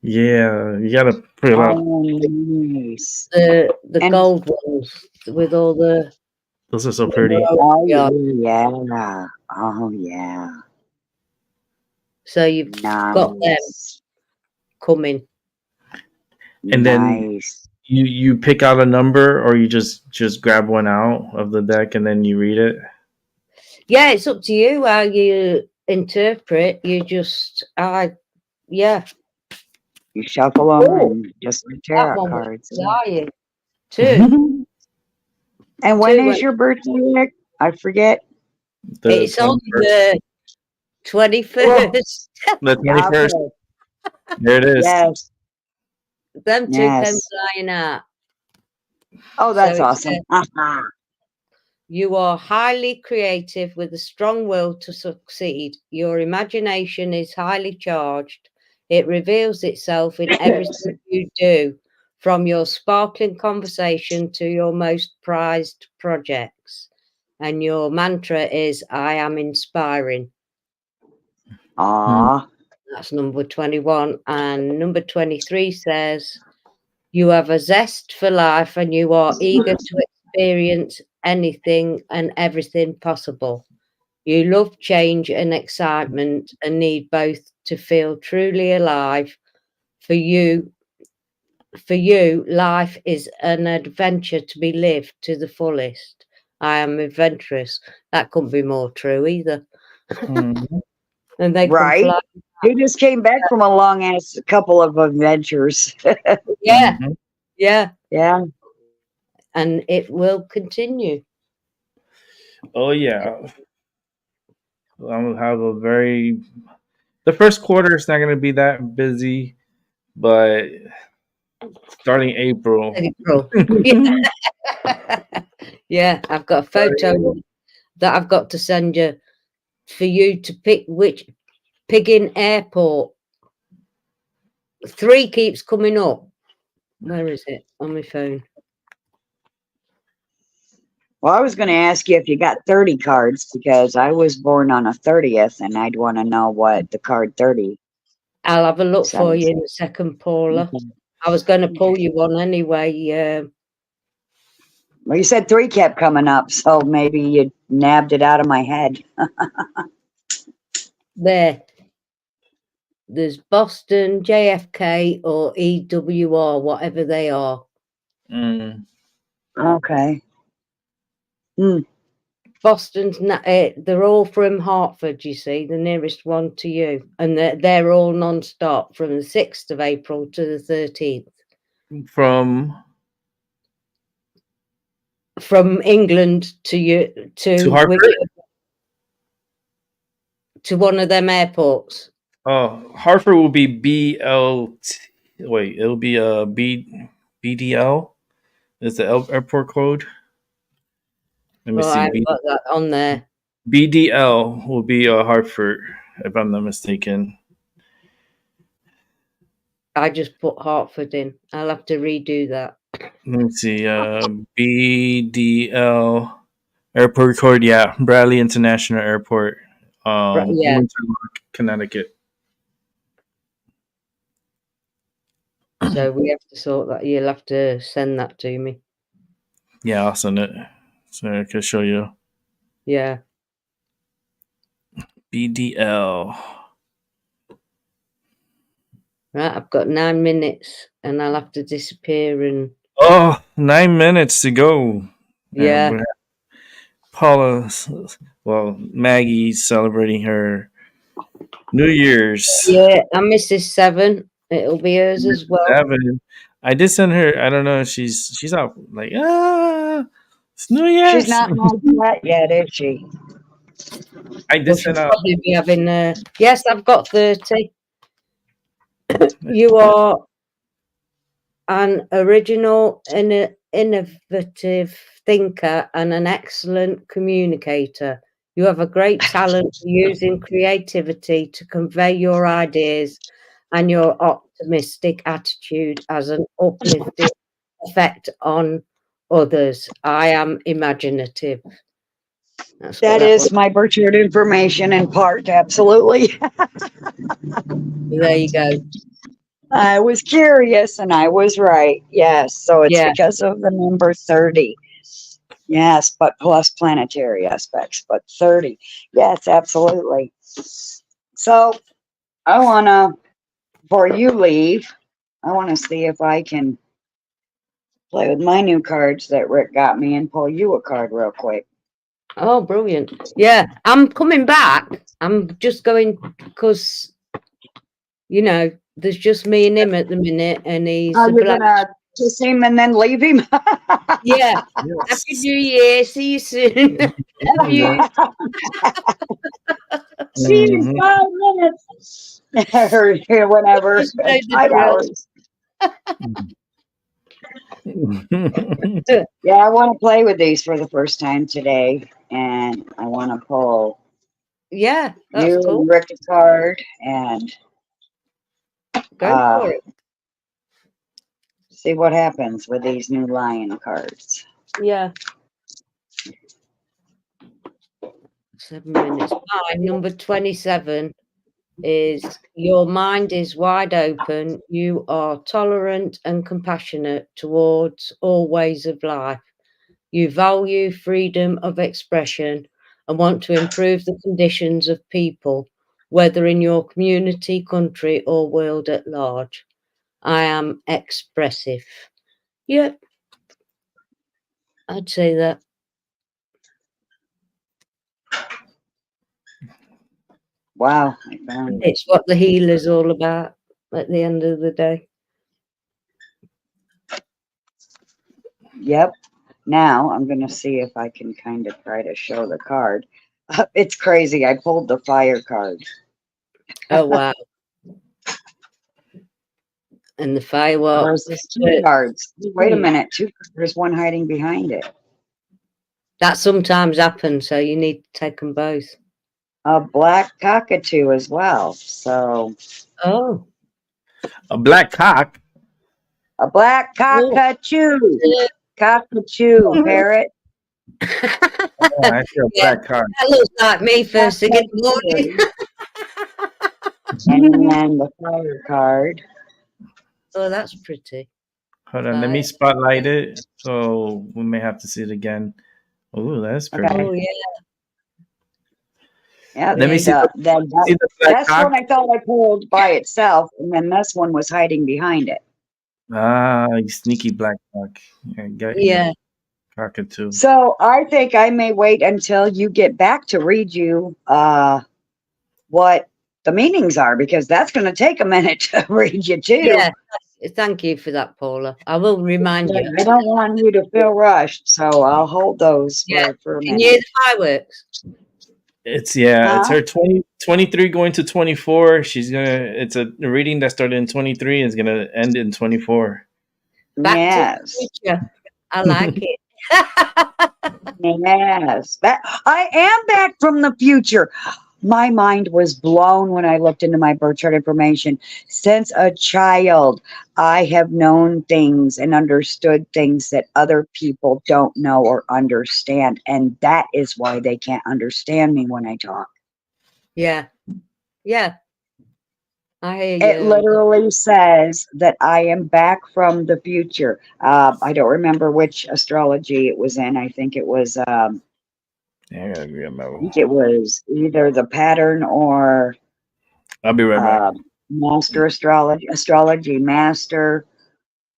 Yeah, you gotta fill out. Oh, nice. The And gold ones with all the Those are so pretty. numerology on. oh yeah, oh yeah, So you've got them nice, coming. And then nice. you pick out a number, or you just grab one out of the deck and then you read it. Yeah, it's up to you how you interpret. Yeah. You shuffle them Oh, and just like that tarot one was cards. flying. Two. And when Two is went. your birthday, Rick? I forget. The It's on 21st. the Oh, 21st. The 21st. okay. There it is. Yes, Them two came yes. flying out. Oh, So that's it awesome. says, you are highly creative with a strong will to succeed. Your imagination is highly charged. It reveals itself in everything you do, from your sparkling conversation to your most prized projects. And your mantra is, I am inspiring. Aw, That's number 21. And number 23 says, you have a zest for life and you are eager to experience anything and everything possible. You love change and excitement and need both to feel truly alive. For you, for you, life is an adventure to be lived to the fullest. I am adventurous. That couldn't be more true either. Mhm. And they come Right. fly. He just came back from a long ass couple of adventures. Yeah, Mhm. yeah. Yeah. And it will continue. Oh yeah, I'm gonna have a very. The first quarter is not going to be that busy, but starting April. April. Yeah. Yeah, I've got a photo that I've got to send you for you to pick which Piggin Airport. 3 keeps coming up. Where is it? On my phone. Well, I was going to ask you if you got 30 cards because I was born on a 30th and I'd want to know what the card 30 I'll have a look for you says. in a second, Paula. Okay. I was going to pull Okay. you one anyway. Well, you said 3 kept coming up, so maybe you nabbed it out of my head. There. There's Boston, JFK, or EWR, whatever they are. Mm. Okay. Hmm. Boston's they're all from Hartford, you see, the nearest one to you, and they're all non-stop from the 6th of April to the 13th. From From England to you to to Hartford. to one of them airports. Oh, Hartford will be BLT. Wait, it'll be BDL. Is the airport code? Let me Well, I see. haven't got that on there. BDL will be Hartford, if I'm not mistaken. I just put Hartford in. I'll have to redo that. Let me see. BDL airport code. Yeah, Bradley International Airport. Yeah, Winterlock, Connecticut. so we have to sort that. You'll have to send that to me. Yeah, I'll send it so I can show you. Yeah. BDL. Right, I've got 9 minutes and I'll have to disappear and Oh, 9 minutes to go. And yeah. we Paula, well, Maggie's celebrating her New Year's. Yeah, and Mrs. 7. It'll be hers as well. 7. I did send her. I don't know. She's out like it's New She's Year's. not on that yet, is she? I did Well, she'll send out. probably be having yes, I've got 30. You are an original and innovative thinker and an excellent communicator. You have a great talent for using creativity to convey your ideas, and your optimistic attitude has an uplifting effect on others. I am imaginative. That's what That that was. is my birth chart information in part, absolutely. There you go. I was curious and I was right. Yes. So it's Yeah, because of the number 30. Yes, but plus planetary aspects, but 30. Yes, absolutely. So I want to, before you leave, I want to see if I can play with my new cards that Rick got me and pull you a card real quick. oh, brilliant. Yeah, I'm coming back. I'm just going because, there's just me and him at the minute, and he's Are a you black. going to kiss him and then leave him? Yeah. Yes. Happy New Year. See you soon. Love you. See you in Mhm. 5 minutes. Or whenever, Just know the 5 drill. hours. Yeah, I want to play with these for the first time today. And I want to pull Yeah, that's you cool. and Rick a card and Go for it. see what happens with these new lion cards. Yeah. 7 minutes. Mine, number 27, is your mind is wide open. You are tolerant and compassionate towards all ways of life. You value freedom of expression and want to improve the conditions of people, whether in your community, country, or world at large. I am expressive. Yep, I'd say that. Wow, I found it. It's what the healer's all about at the end of the day. Yep. Now I'm going to see if I can kind of try to show the card. It's crazy. I pulled the fire card. Oh, wow. And the fireworks. There's two cards. Wait a minute. There's one hiding behind it. That sometimes happens, so you need to take them both. A black cockatoo as well. So Oh. A black cock. a black cockatoo. Cockatoo, parrot. Oh, I see a Yeah, black cock. that looks like me first thing in the morning. And then the fire card. Oh, that's pretty. Hold on, let me spotlight it. So we may have to see it again. Oh, that's pretty. Okay. Oh, yeah. Yeah, Let me see. See the black that's cock. one I thought I pulled by itself, and then this one was hiding behind it. Ah, you sneaky black cock. Yeah. Cockatoo. So I think I may wait until you get back to read you what the meanings are, because that's going to take a minute to read you too. Yeah. Thank you for that, Paula. I will remind you. I don't want you to feel rushed, so I'll hold those for a Can minute. you hear the fireworks? It's it's her 23 going to 24. It's a reading that started in 23 and is gonna end in 24. Back to the future. I like it. Yes. I am back from the future. My mind was blown when I looked into my birth chart information. Since a child, I have known things and understood things that other people don't know or understand. And that is why they can't understand me when I talk. Yeah. Yeah. I hear you. It literally says that I am back from the future. I don't remember which astrology it was in. I think it was I gotta remember. I think it was either the pattern or I'll be right back. Master astrology master.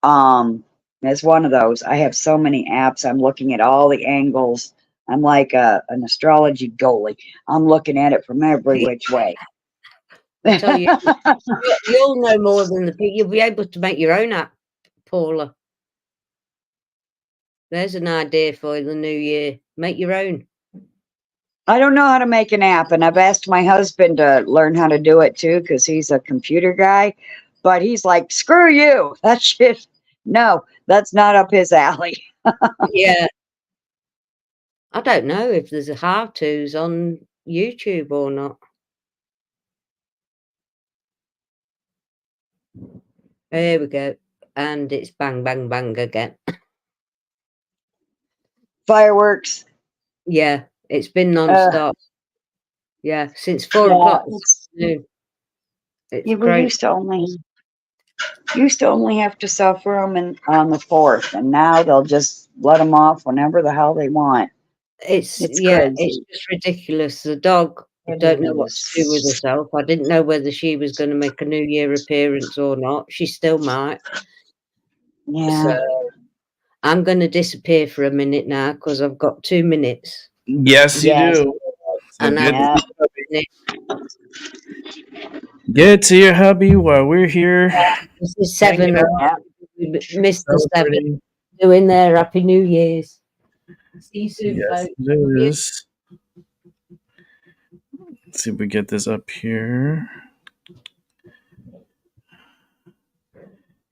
It's one of those. I have so many apps. I'm looking at all the angles. I'm like an astrology goalie. I'm looking at it from every which way. I tell you, you'll know more than the people. You'll be able to make your own app, Paula. There's an idea for the new year. Make your own. I don't know how to make an app, and I've asked my husband to learn how to do it too, because he's a computer guy. But he's like, screw you. That shit. No, that's not up his alley. Yeah. I don't know if there's a how-tos on YouTube or not. There we go. And it's bang, bang, bang again. Fireworks. Yeah, it's been non-stop. Yeah, since 4 o'clock this afternoon. It's great. Used to only have to suffer them on the 4th, and now they'll just let them off whenever the hell they want. It's crazy. it's just ridiculous. The dog, I don't know what to do with herself. I didn't know whether she was going to make a New Year appearance or not. She still might. Yeah. So I'm going to disappear for a minute now because I've got 2 minutes. Yes, you do. So And get to your hubby while we're here. This is 7. Mr. 7 doing their Happy New Year's. See you soon, Yes, folks. it is. Let's see if we get this up here.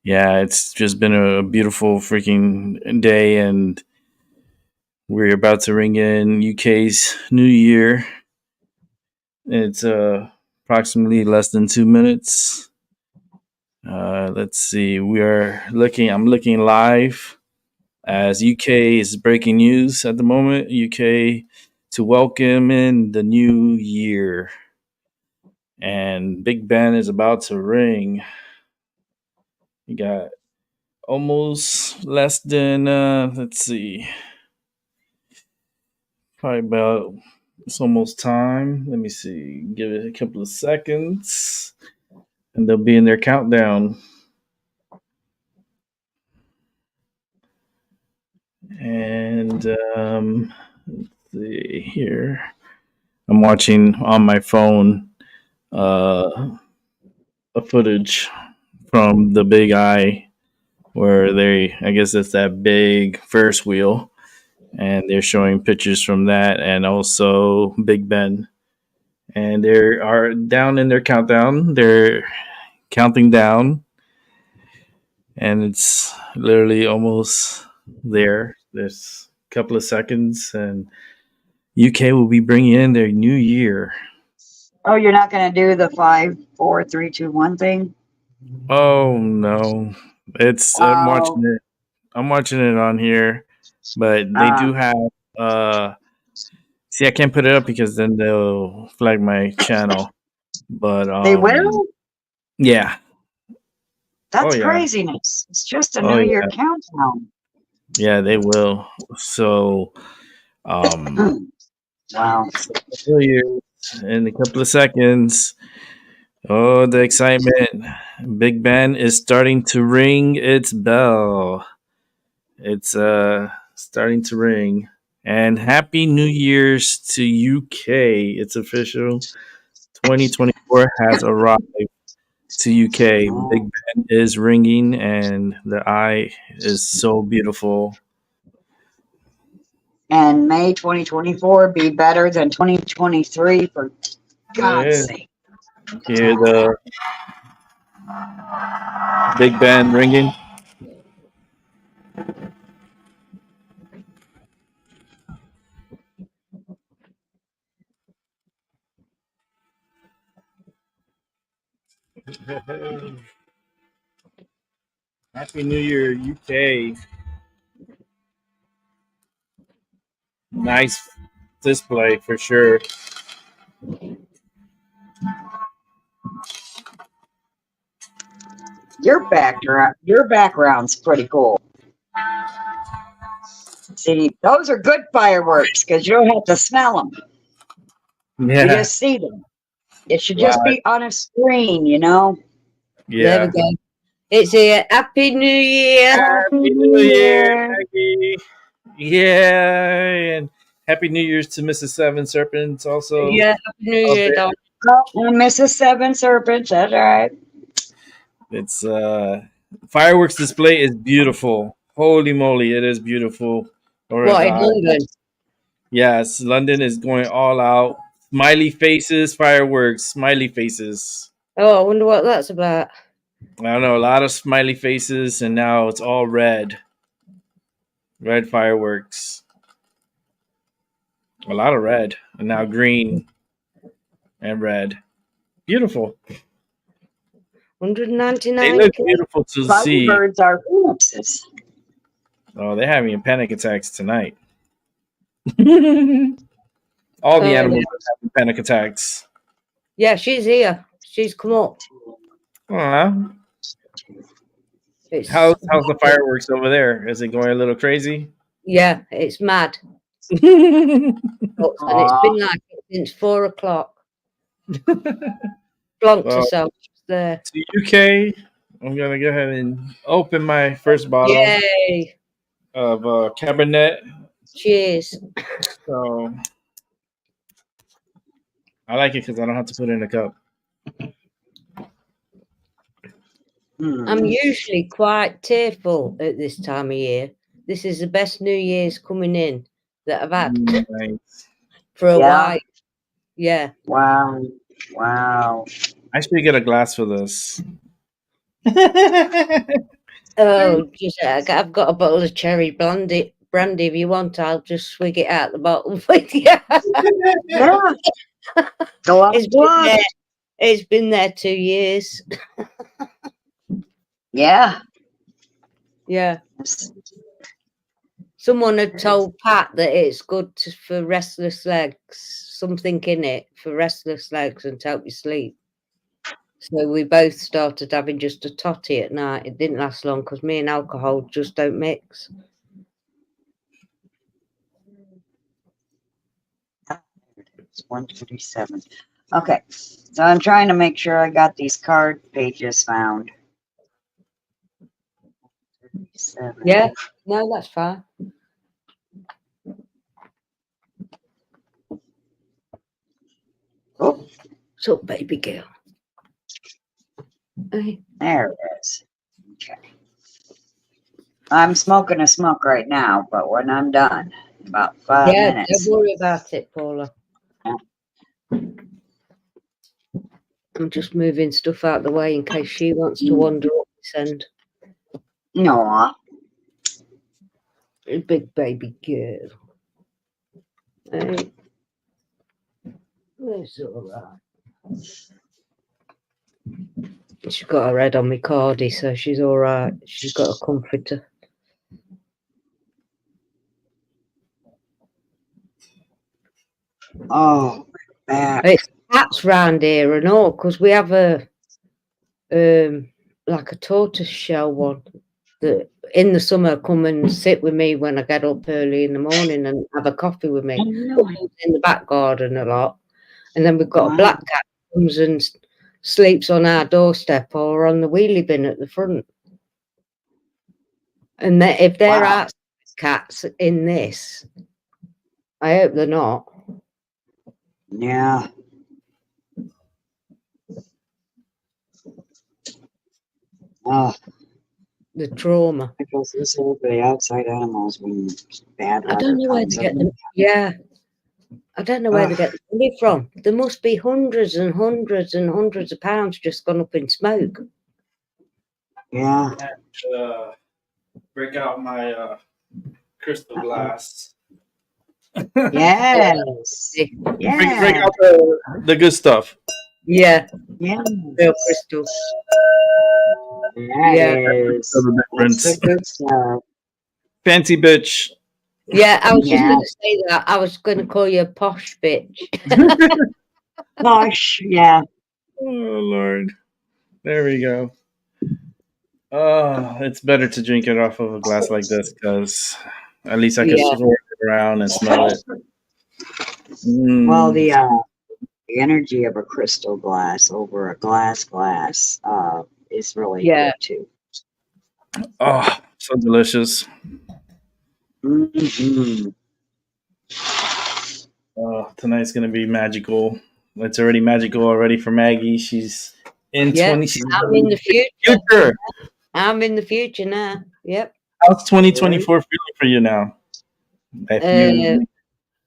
Yeah, it's just been a beautiful freaking day, and we're about to ring in UK's New Year. It's approximately less than 2 minutes. Let's see. I'm looking live as UK is breaking news at the moment. UK to welcome in the new year. And Big Ben is about to ring. You got almost less than, let's see, probably about, it's almost time. Let me see, give it a couple of seconds and they'll be in their countdown. And let's see here. I'm watching on my phone a footage from the Big Eye where I guess it's that big Ferris wheel, and they're showing pictures from that, and also Big Ben, and they are down in their countdown. They're counting down, and it's literally almost there. There's a couple of seconds, and UK will be bringing in their new year. Oh, you're not going to do the 5, 4, 3, 2, 1 thing? Oh no, it's Oh, I'm watching it on here, but they uh, do have. Uh, See, I can't put it up because then they'll flag my channel. But they will? yeah. Oh That's yeah. craziness. It's just a Oh New Year yeah. countdown. Yeah, they will. So um, Wow. so New Year's in a couple of seconds. Oh, the excitement! Big Ben is starting to ring its bell. It's starting to ring. And Happy New Year's to UK. It's official. 2024 has arrived to UK. Big Oh. Ben is ringing, and the eye is so beautiful. And May 2024 be better than 2023 for God's Yeah. sake. Hear the Big Ben ringing. Happy New Year, UK. Nice display for sure. Your background's pretty cool. See, those are good fireworks because you don't have to smell them. You Yeah. just see them. It should Wow. just be on a screen, you know. There we Yeah. go. It's here. Happy New Year. Happy Happy New New Year, Year. Maggie. Yeah. And Happy New Year's to Mrs. Seven Serpents also Yeah, Happy New out Year, there. Don. Oh, and Mrs. Seven Serpents, that's all right. It's fireworks display is beautiful. Holy moly, it is beautiful. Or What, in London? yes, London is going all out. Smiley faces, fireworks, smiley faces. Oh, I wonder what that's about. I don't know, a lot of smiley faces, and now it's all red. Red fireworks. A lot of red, and now green and red. Beautiful. They 199 look beautiful to see. Birds are phoenixes. Oh, they're having panic attacks tonight. All the Oh, animals yeah. are having panic attacks. Yeah, she's here. She's come up. Aw. It's How's the fireworks over there? Is it going a little crazy? yeah, it's mad. And it's Aw. been like it since 4 o'clock. Plonked Well, herself there. to UK, I'm gonna go ahead and open my first bottle Yay! of Cabernet. Cheers. So I like it because I don't have to put it in a cup. I'm usually quite tearful at this time of year. This is the best New Year's coming in that I've had Nice. for a Yeah. while. Yeah. Wow. Wow. I should get a glass for this. Oh, just I've got a bottle of cherry brandy. Brandy, if you want, I'll just swig it out the bottle with you. Yeah. Go up It's been blood. there. It's been there 2 years. Yeah. Yeah. Someone had told Pat that it's good for restless legs, something in it for restless legs and to help you sleep. So we both started having just a totty at night. It didn't last long because me and alcohol just don't mix. It's 137. Okay. So I'm trying to make sure I got these card pages found. 37. Yeah, no, that's fine. So, baby girl. Hey. There it is. Okay. I'm smoking a smoke right now, but when I'm done, in about 5 Yeah, minutes. don't worry about it, Paula. Yeah. I'm just moving stuff out the way in case she wants to wander up this end. No. Big baby girl. Hey. It's all right. She's got her head on me cardy, so she's all right. She's got a comforter. Oh, my back. It's cats round here and all, because we have a like a tortoise shell one that in the summer come and sit with me when I get up early in the morning and have a coffee with me. In the back garden a lot. And then we've got a black cat that comes and sleeps on our doorstep or on the wheelie bin at the front. And if there are cats in this, I hope they're not. Yeah. Oh, The trauma. I feel so sorry for the outside animals when bad weather I don't know where comes they get in. them. Yeah. I don't know where they get the money from. There must be hundreds and hundreds and hundreds of pounds just gone up in smoke. Yeah. Break out my crystal glass. Yes. Yeah. Break out the good stuff. Yeah. Yeah. Real crystal. That's the good stuff. Fancy bitch. Yeah, I was just going to say that. I was going to call you a posh bitch. Posh, yeah. Oh, Lord. There we go. Oh, it's better to drink it off of a glass like this because at least I can swirl it around and smell it. Well, the energy of a crystal glass over a glass is really good too. Oh, so delicious. Mm-hmm. Oh, tonight's gonna be magical. It's already magical already for Maggie. She's in 20. I'm in the future. I'm in the future now. Yep. How's 2024 feeling for you now?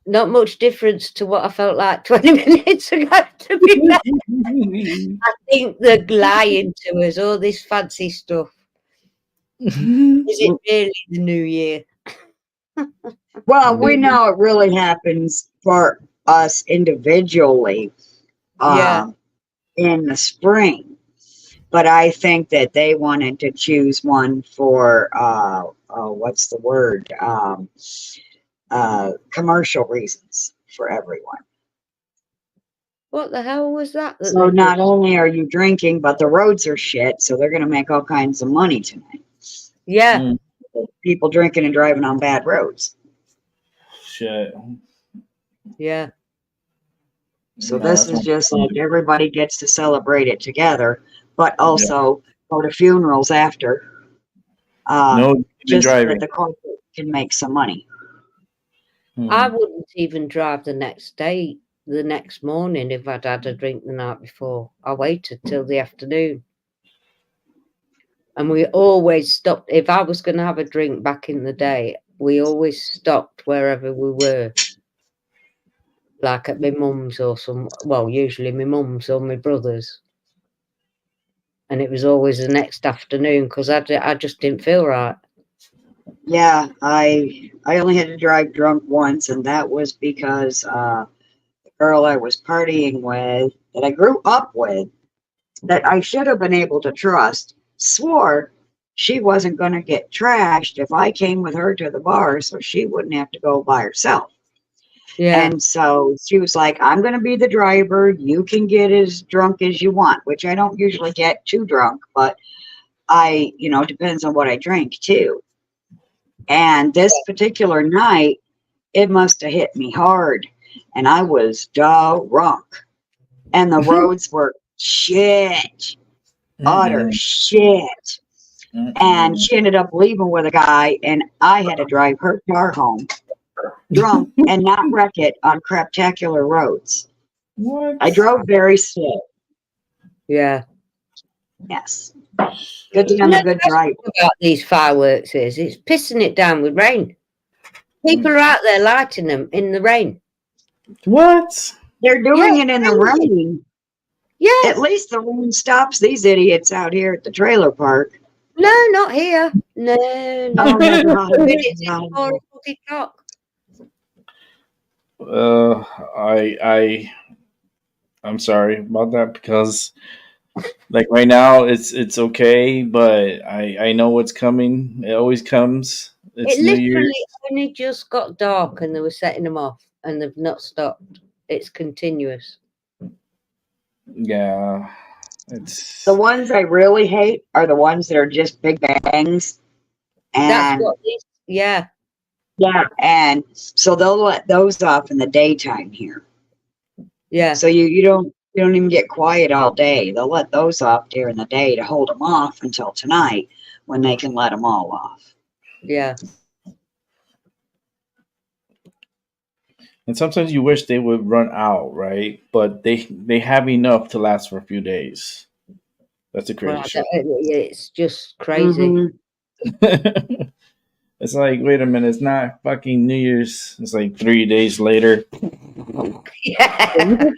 Not much difference to what I felt like 20 minutes ago, to be fair. I think they're lying to us, all this fancy stuff. Is it really the new year? Well, we know it really happens for us individually in the spring. But I think that they wanted to choose one for, what's the word? Commercial reasons for everyone. What the hell was that? So not only are you drinking, but the roads are shit. So they're going to make all kinds of money tonight. Yeah. People drinking and driving on bad roads. Shit. Yeah. So this is just like everybody gets to celebrate it together, but also go to funerals after. Just so that the corporate can make some money. I wouldn't even drive the next day, the next morning, if I'd had a drink the night before. I waited till the afternoon. And we always stopped. If I was going to have a drink back in the day, we always stopped wherever we were. Like at my mum's or usually my mum's or my brother's. And it was always the next afternoon because I just didn't feel right. Yeah, I only had to drive drunk once, and that was because the girl I was partying with, that I grew up with, that I should have been able to trust, swore she wasn't going to get trashed if I came with her to the bar, so she wouldn't have to go by herself. Yeah. And so she was like, I'm going to be the driver. You can get as drunk as you want, which I don't usually get too drunk, but depends on what I drink too. And this particular night, it must have hit me hard. And I was drunk. And the roads were shit. Utter shit. And she ended up leaving with a guy, and I had to drive her car home drunk and not wreck it on craptacular roads. What? I drove very slow. Yeah. Yes. Good to be You on know, the the good best drive. thing about these fireworks is it's pissing it down with rain. People are out there lighting them in the rain. What? They're Yeah, doing it in the rain. yeah. At least the rain stops these idiots out here at the trailer park. No, not here. No, Oh, no. no, It's no, in 4 no. o'clock. uh, I'm sorry about that because like right now it's okay, but I know what's coming. It always comes. It It's New Year's. literally only just got dark and they were setting them off and they've not stopped. It's continuous. Yeah, The it's ones I really hate are the ones that are just big bangs. That's And what these, yeah, yeah, and so they'll let those off in the daytime here. yeah, So you don't even get quiet all day. They'll let those off during the day to hold them off until tonight when they can let them all off. yeah. and sometimes you wish they would run out, right? But they have enough to last for a few days. That's a Well, crazy shit. it's just crazy. Hmm. It's like, wait a minute, it's not fucking New Year's. It's like 3 days later. Yeah. It's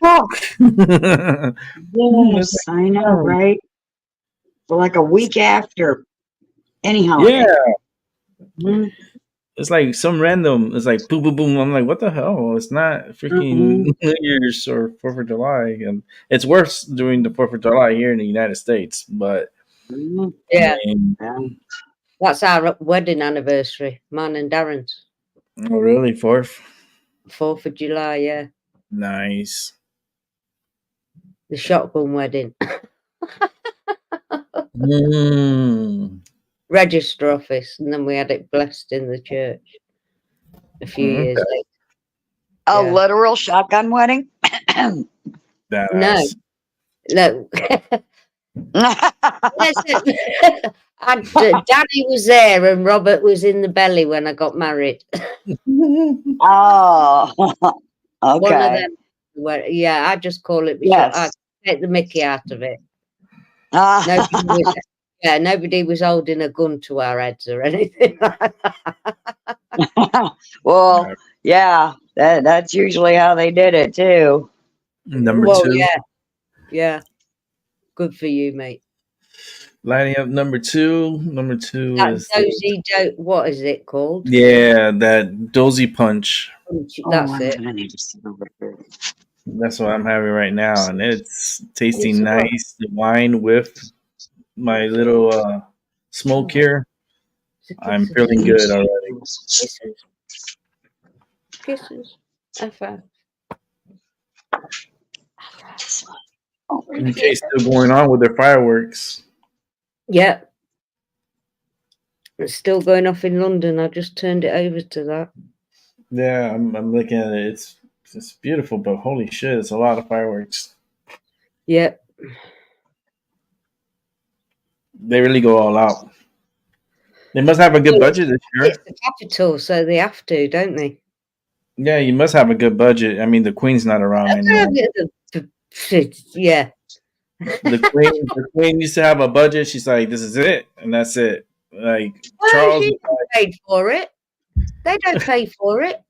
Yes, I like, know, oh. right? For like a week after any Yeah, holiday. Hmm. it's like some random. It's like boom, boom, boom. I'm like, what the hell? It's not freaking Hmm. New Year's or Fourth of July, and it's worse during the Fourth of July here in the United States. But Hmm. I Yeah. mean, Yeah. That's our wedding anniversary, mine and Darren's. oh really, Fourth? 4th of July, yeah. Nice. The shotgun wedding. Mm. Register office, and then we had it blessed in the church a few Okay. years later. A Yeah. literal shotgun wedding? No, Badass. look. Daddy was there and Robert was in the belly when I got married. Oh, One of okay. them. Yeah, I just call it the shot. I Yes. take the mickey out of it. Ah, Nobody was, yeah, nobody was holding a gun to our heads or anything like that. well, yeah, that's usually how they did it too. Number Well, two, yeah, yeah. Good for you, mate. lining up number two. Number two That is what is it called? yeah, that dozy punch. Oh, That's I'm it. gonna need to see over here. That's what I'm having right now, and it's It's tasting a what? nice. The wine with my little smoke here. It's a I'm kisses. feeling good already. Kisses. Kisses. FF. Over UK here. still going on with their fireworks. Yeah. It's still going off in London. I just turned it over to that. Yeah, I'm looking at it. It's beautiful, but holy shit, it's a lot of fireworks. Yeah. They really go all out. They must have a good Well, budget this it's year. the capital, so they have to, don't they? Yeah, you must have a good budget. I mean, the Queen's not around anymore. Yeah. The Queen used to have a budget. She's like, this is it, and that's it. Like Well, Charles, she paid for it. They don't pay for it.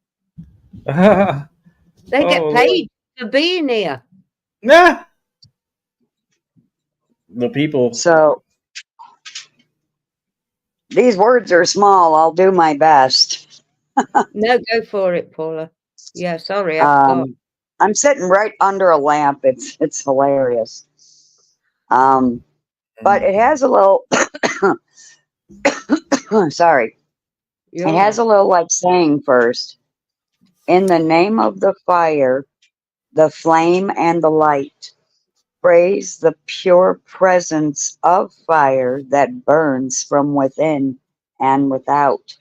oh They get Lord, paid for being here. nah. The people. So these words are small. I'll do my best. No, go for it, Paula. Yeah, sorry, I forgot. I'm sitting right under a lamp. It's hilarious. But it has a little. Sorry, You're it all has right. a little like saying first. In the name of the fire, the flame, and the light. Praise the pure presence of fire that burns from within and without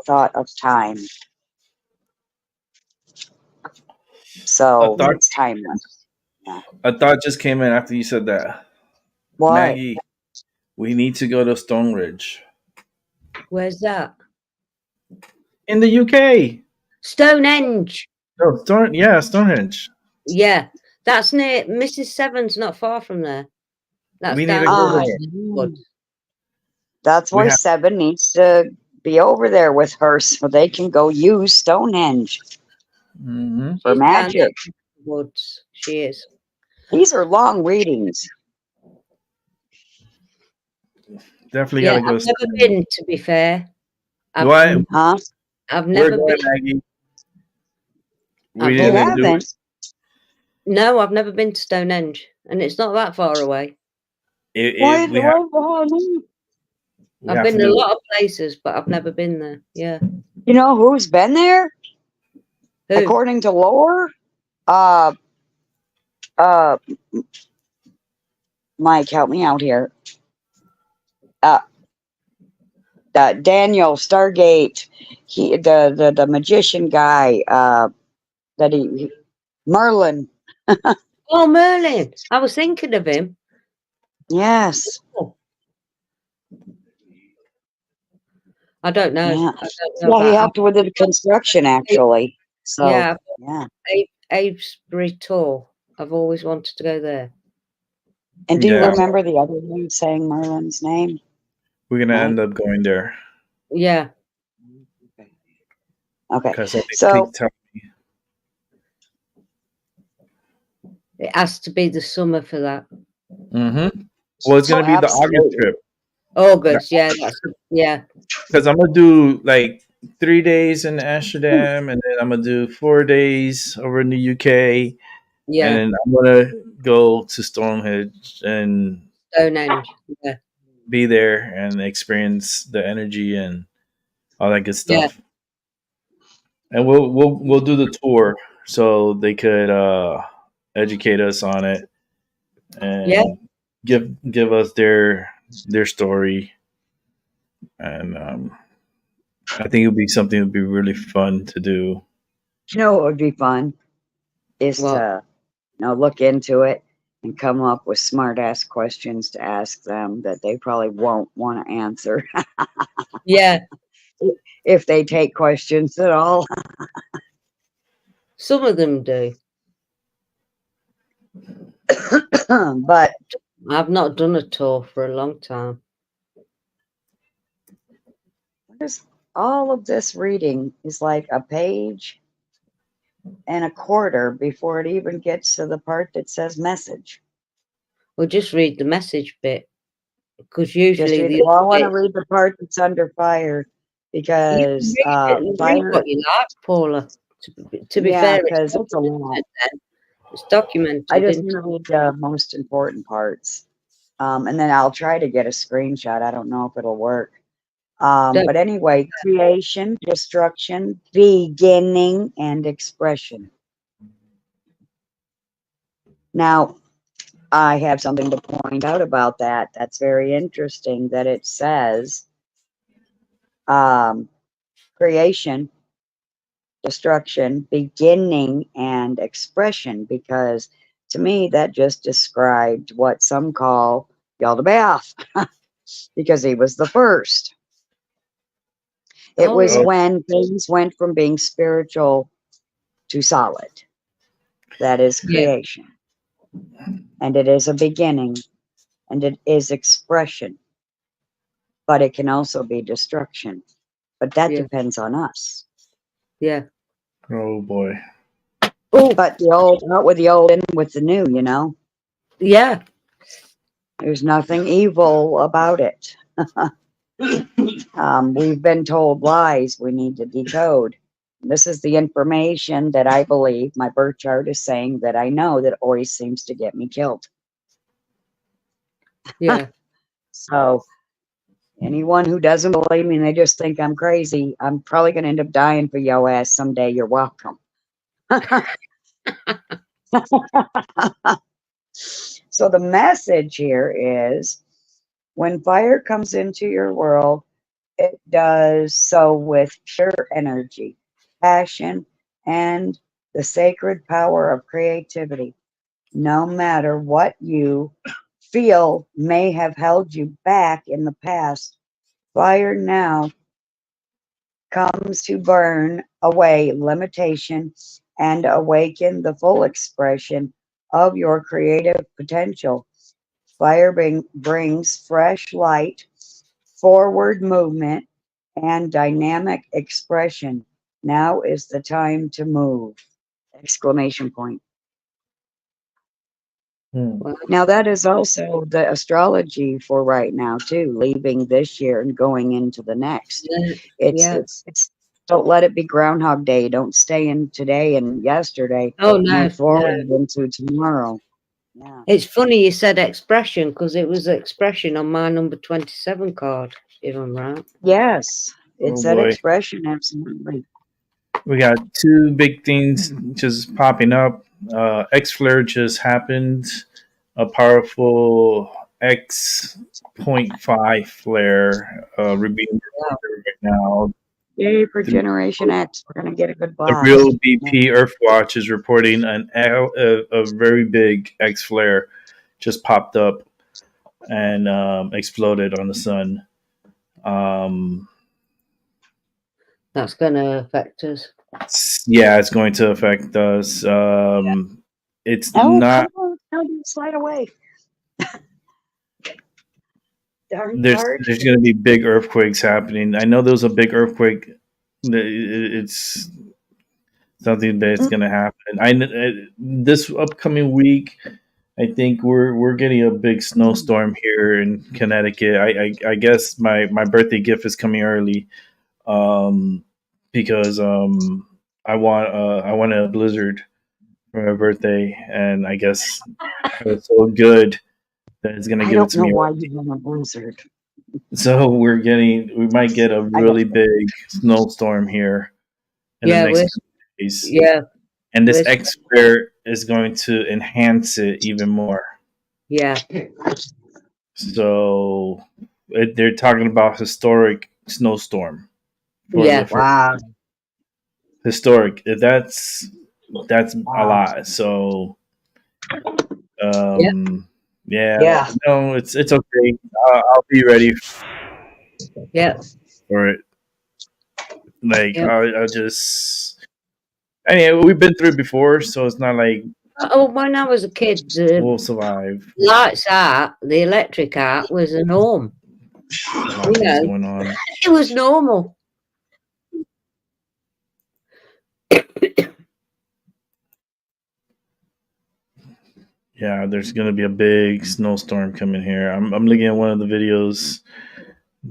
thought of time. A So thought, it's timeless. Yeah. a thought just came in after you said that. What? Maggie, we need to go to Stone Ridge Where's that? in the UK. Stonehenge. No, Stonehenge. Yeah, that's near Mrs. Seven's. Not far from there. That's We need to down go in Ah, there. Wood. that's We why have. Seven needs to be over there with her so they can go use Stonehenge Hmm. for She's down there magic. in the woods. She is. These are long readings. Definitely got Yeah, to I've go. never Stonehenge. been. To be fair, I've Why? Huh? I've We're never going, been. Maggie. We I've You didn't always do. haven't? no. I've never been to Stonehenge, and it's not that far away. Why, We have. why the hell not? We I've have been to to a do it. lot of places, but I've never been there. Yeah. You know who's been there? Who? According to lore, uh, uh, Mike, help me out here. Uh, Daniel Stargate, the magician guy, that Merlin. Oh, Merlin. I was thinking of him. Yes, Oh, I don't know. yeah, I don't know yeah. He about. helped with the construction actually. So Yeah, yeah. Avebury Tour. I've always wanted to go there. And do you Yeah, remember the other one saying Merlin's name, we're gonna Mike? end up going there Yeah, Okay, because I so think tell it has to be the summer for that. Mm-hmm. Well, it's oh, gonna be the August absolutely. trip. August. Yeah, that's yeah, Because I'm gonna do like 3 days in Amsterdam, and then I'm gonna do 4 days over in the UK, and yeah. then I'm gonna go to Stonehenge and Stonehenge. Yeah, be there and experience the energy and all that good yeah, stuff. And we'll do the tour so they could educate us on it yeah. and give us their story. And I think it would be something that would be really fun to do. You know what would be fun is What? to look into it and come up with smart ass questions to ask them that they probably won't want to answer Yeah. if they take questions at all. Some of them do. But I've not done a tour for a long time. just all of this reading is like a page and a quarter before it even gets to the part that says message. We'll just read the message bit because Just usually read it. the Well, I other want to bit read the part that's under fire you can because read it and read fire, what you like, Paula. To be yeah, fair, it's because it's a lot. documented then. It's I documented, just isn't want it? to read the most important parts. And then I'll try to get a screenshot. I don't know if it'll work. Don't- But anyway, creation, destruction, beginning, and expression. Now, I have something to point out about that. That's very interesting that it says creation, destruction, beginning, and expression, because to me, that just described what some call Yaldabaoth, because he was the first. It Oh, was yeah. Oh, when things went from being spiritual to solid. That is Yeah. creation. And it is a beginning and it is expression, but it can also be destruction. But that Yeah. depends on us. Yeah. oh boy. Oh, But the old, out with the old, in with the new, yeah. there's nothing evil about it. We've been told lies we need to decode. This is the information that I believe my birth chart is saying that I know that always seems to get me killed. Yeah. So anyone who doesn't believe me and they just think I'm crazy, I'm probably going to end up dying for your ass someday. You're welcome. So the message here is when fire comes into your world, it does so with pure energy, passion, and the sacred power of creativity. No matter what you feel may have held you back in the past, fire now comes to burn away limitation and awaken the full expression of your creative potential. Fire brings fresh light, forward movement, and dynamic expression. Now is the time to move! Exclamation point. Hmm. Well, Now that is also the astrology for right now too, leaving this year and going into the next. yeah, It's yeah. it's don't let it be Groundhog Day. Don't stay in today and yesterday. Oh no, Move no. forward into tomorrow. Yeah. It's funny you said expression because it was expression on my number 27 card, if I'm right. Yes. Oh It's that boy. expression, absolutely. We got two big things just popping up. X Flare just happened. A powerful X.5 flare being Wow. reported right now. Yay for The, Generation X. We're gonna get a good the real blast. Yeah. BP Earthwatch is reporting a very big X flare just popped up and exploded on the sun. Um, That's going to affect us. yeah, it's going to affect us. It's Oh, not. come on. How do you slide away? Darn There's card. there's going to be big earthquakes happening. I know there was a big earthquake. It's something that's Mm. going to happen. This upcoming week, I think we're getting a big snowstorm here in Connecticut. I guess my birthday gift is coming early, because I want a blizzard for my birthday, and I guess it was so good that it's gonna I give it don't to know me. why you want a blizzard. So we might get a I don't really big snowstorm here in the Yeah, next couple of days, yeah, and this we're, X flare is going to enhance it even more. yeah, So they're talking about historic snowstorm yeah, for Wow. historic. That's a Wow. lot. So yeah, yeah, Yeah. no, it's okay. I'll be ready yeah, for it. Like yeah. I'll just. Anyway, we've been through it before, so it's not like Oh, when I was a kid, the we'll survive. lights out, the electric out was a norm. A lot of You things know, going on. it was normal. Yeah, there's gonna be a big snowstorm coming here. I'm looking at one of the videos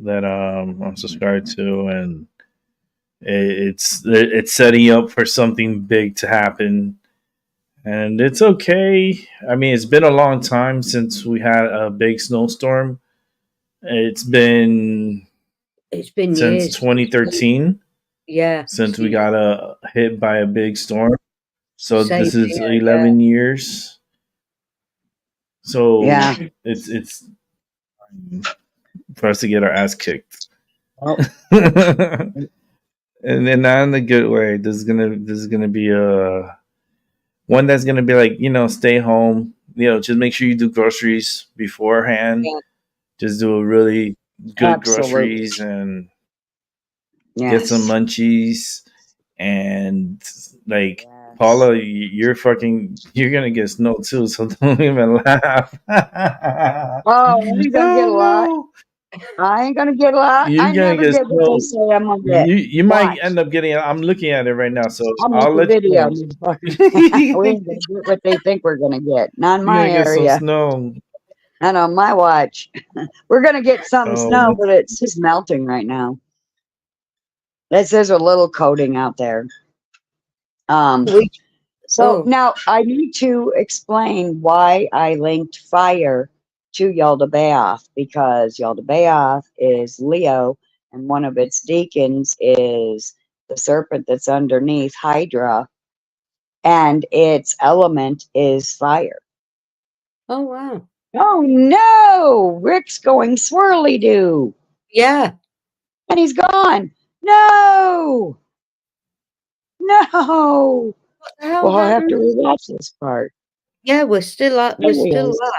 that I'm subscribed to, and it's setting up for something big to happen, and it's okay. I mean, it's been a long time since we had a big snowstorm. It's been It's been since years. 2013 Yeah, since we got hit by a big storm. So same this is here. Yeah, 11 years. So Yeah. it's for us to get our ass kicked. Well, And then not in a good way. This is gonna be a one that's gonna be like, stay home. Just make sure you do groceries beforehand. yeah, Just do a really good absolutely. groceries and get some Yes. munchies, and like Yes. Paula, you're gonna get snow too, so don't even laugh. Oh, I ain't gonna get a Oh lot. no, I ain't gonna get a lot. you're I gonna never get get what they snow. say I'm gonna get. You might Watch. end up getting. I'm looking at it right now, so I'll make I'll a let you video, know. motherfucker. We ain't gonna get what they think we're gonna get. Not in You're my gonna get some area. snow. Not on my watch. We're gonna get some Oh, snow, but it's just melting right now. There's a little coating out there. we. So Oh, now I need to explain why I linked fire to Yaldabaoth, because Yaldabaoth is Leo, and one of its deacons is the serpent that's underneath Hydra, and its element is fire. oh wow. Oh no! Rick's going swirly doo, Yeah. and he's gone. No, no. What the hell Well, I'll have to happened? rewatch this part. Yeah, we're still at. There We're he still is. alive.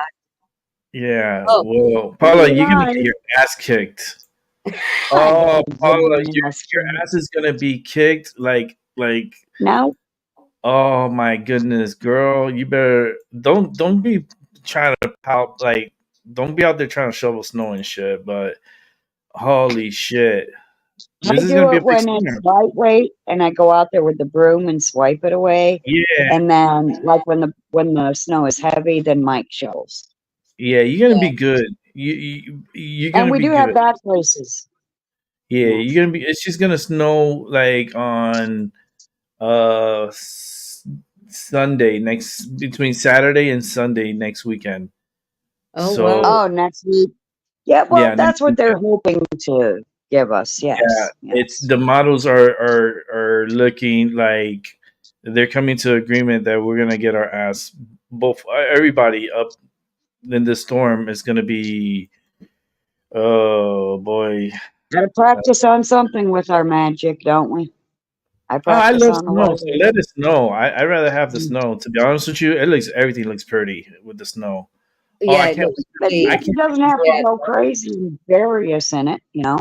yeah. Oh, Well, He's Paula, you're gonna get alive. your ass kicked. I'm Oh, gonna get Paula, my your ass your kicked. ass is gonna be kicked like No, Oh my goodness, girl! You better don't be trying to pop like don't be out there trying to shovel snow and shit. But holy shit, I this is gonna do be a it big when it's storm. lightweight and I go out there with the broom and swipe it away. Yeah, And then like when the snow is heavy, then Mike shovels. yeah, you're gonna Yeah. be good. You're And gonna we be do have good. bad places. Yeah, Yes. you're gonna be. It's just gonna snow like on uh s- Sunday next between Saturday and Sunday next weekend. Oh wow. So Oh, next week. Yeah, well, yeah, next that's what they're weekend. hoping to give us. Yeah, Yes. it's Yes. the models are looking like they're coming to agreement that we're gonna get our ass both everybody up in the storm is gonna be oh boy. Gotta practice on something with our magic, don't we? I Oh, I practice love on the snow, so weather. let it snow. I'd rather have the snow. To be honest with you, everything looks pretty with the snow. Oh, Yeah, it looks But I pretty. it can't doesn't have to Yeah, go crazy and bury us in it, you know?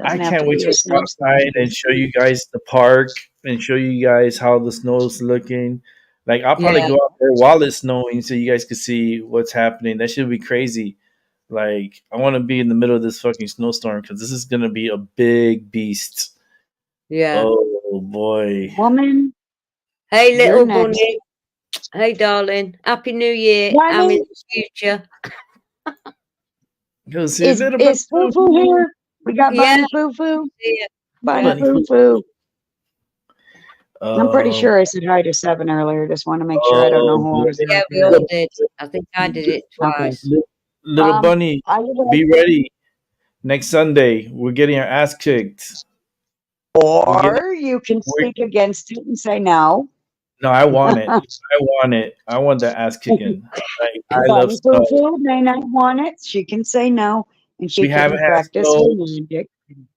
I Doesn't have to can't wait be a to go snowstorm. outside and show you guys the park and show you guys how the snow's looking. Like I'll probably yeah, go out there while it's snowing so you guys can see what's happening. That should be crazy. Like I want to be in the middle of this fucking snowstorm because this is gonna be a big beast. yeah. Oh boy. Woman, Hey, you're little next. bunny. Hey, darling. Happy New Year. I'm in Bunny, the future. Go see a little bit is Foo Foo here? We got Yeah, Bunny Foo Foo. yeah, Bunny yeah. bunny Foo food. Foo. I'm pretty Um sure I said hi to Seven earlier. Just want to make sure I don't know oh who I boy. was Yeah, we after. all did. I think I did it Okay. twice. Little bunny, I would like be ready. Next Sunday, we're getting our ass kicked. We're getting or you can we're speak against it and say no. no, I want it. I want it. I want the ass kicking. Like I love Bunny Foo snow. Foo may not want it. She can say no and she We haven't can had practice her snow. magic.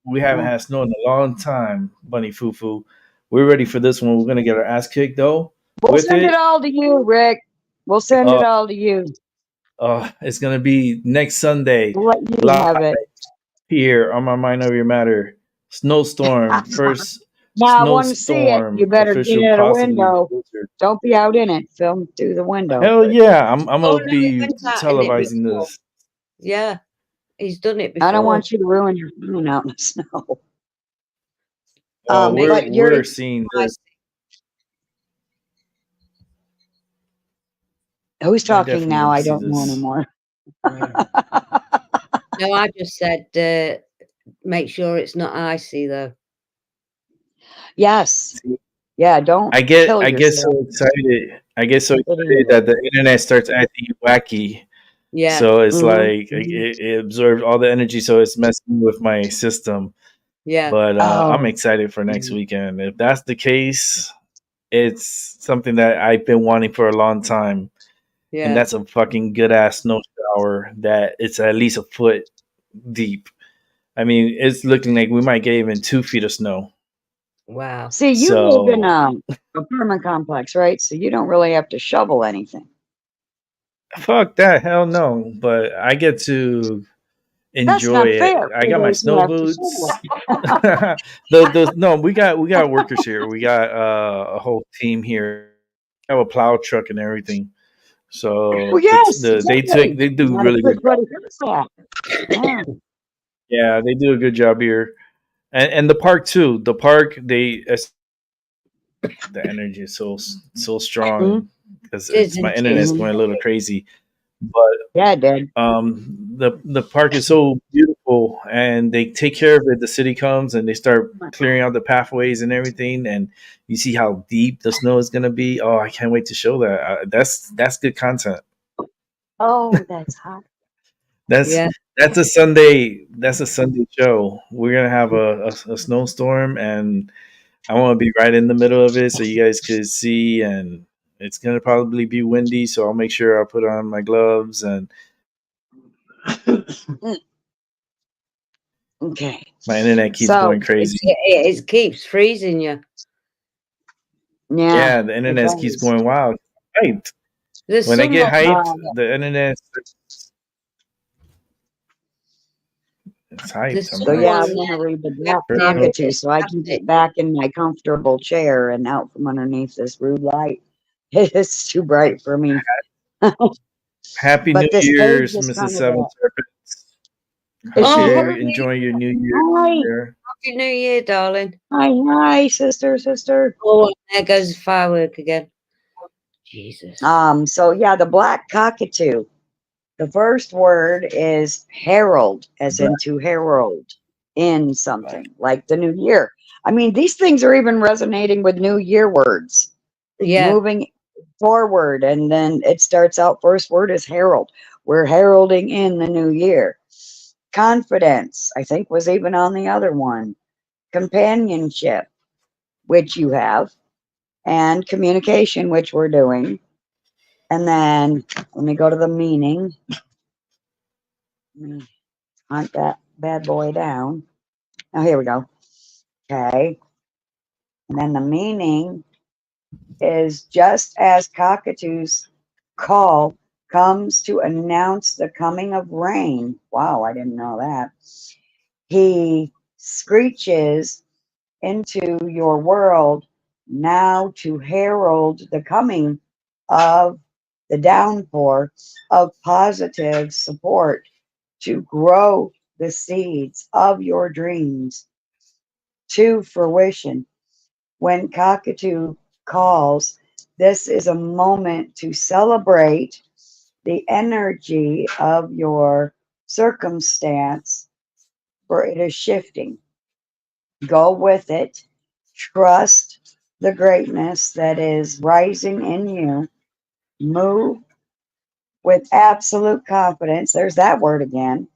We haven't Yeah. had snow in a long time, Bunny Foo Foo. We're ready for this one. We're gonna get our ass kicked though. We'll With send it it, all to you, Rick. We'll send uh, it all to you. it's gonna be next Sunday, We'll let you live have it. here on my Mind Over Your Matter. Snowstorm, first Now I want to see it. You snowstorm, better get official, at a possibly window. blizzard. Don't be out in it. Film through the window. Hell yeah, I'm Oh gonna no, he be went out in it televising before. this. Yeah, he's done it I don't before. want you to ruin your phone out in the snow. Oh, Make But sure you're we're it's seeing this. nice. who's We're talking definitely now? gonna I see don't know this. anymore. No, I just said make sure it's not icy though. Yes. See, Yeah, don't kill I get so yourself. excited. I get so Sitting excited that the internet starts acting wacky. Yeah, So it's Mhm, like mhm. it absorbs all the energy, so it's messing with my system. yeah, But I'm Oh, excited for next mhm. weekend. If that's the case, it's something that I've been wanting for a long time, and yeah. that's a fucking good ass snow shower that it's at least a foot deep. I mean, it's looking like we might get even 2 feet of snow. Wow. See, you live in So a apartment complex, right? So you don't really have to shovel anything. fuck that, hell no. But I get to That's enjoy not it. fair I for got my those who snow have to shovel boots. it. The no, we got workers here. We got a whole team here. We have a plow truck and everything. Well, So yes, exactly. they do Not really good job. everybody does that. Yeah. Yeah, they do a good job here, and the park too. The park the energy is so Mhm, strong because it's my Isn't internet's it? mhm. going a little crazy. But Yeah, it did. the park is so beautiful, and they take care of it. The city comes and they start clearing out the pathways and everything, and you see how deep the snow is going to be. Oh, I can't wait to show that. That's good content. Oh, that's hot. That's Yeah, that's a Sunday. That's a Sunday show. We're gonna have a snowstorm, and I want to be right in the middle of it so you guys could see. And it's gonna probably be windy, so I'll make sure I put on my gloves. And Okay. my internet keeps So, going crazy. it keeps freezing you. yeah, Yeah, the it internet keeps does. going wild. Hyped. There's When I some get more. hyped, the internet It's hyped. There's I'm So hyped. yeah, I'm someone gonna read the back Black near it Cockatoo, that's so I had can it. get back in my comfortable chair and out from underneath this rude light. It's too bright for me. Happy New But this page Year's, is Mrs. kind of Seven a. Serpents. Is Hope she Oh, here? you're happy, enjoying your New Hi, Year. happy New Year, darling. hi, sister. Oh, there goes the firework again. Jesus. So yeah, the Black Cockatoo. The first word is herald, as in to herald in something like the new year. I mean, these things are even resonating with new year words, Yeah, moving forward. And then it starts out, first word is herald. We're heralding in the new year. Confidence, I think, was even on the other one. Companionship, which you have, and communication, which we're doing. And then let me go to the meaning. Let me hunt that bad boy down. Oh, here we go. Okay. And then the meaning is just as cockatoos call comes to announce the coming of rain. Wow, I didn't know that. He screeches into your world now to herald the coming of the downpour of positive support to grow the seeds of your dreams to fruition. When Cockatoo calls, this is a moment to celebrate the energy of your circumstance, for it is shifting. Go with it. Trust the greatness that is rising in you. Move with absolute confidence. There's that word again.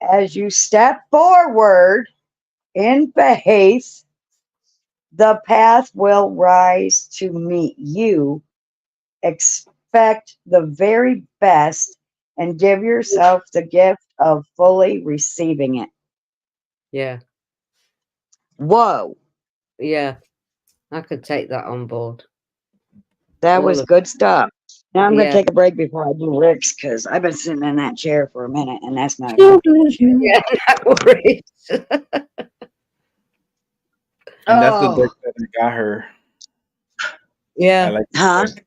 As you step forward in faith, the path will rise to meet you. Expect the very best and give yourself the gift of fully receiving it. yeah, Whoa, yeah. I could take that on board. that All was of good stuff. Now I'm going to yeah. take a break before I do Rick's because I've been sitting in that chair for a minute and that's not a comfortable chair. Yeah, no worries. And that's the deck Oh, that I got her. I Yeah, like huh? the deck.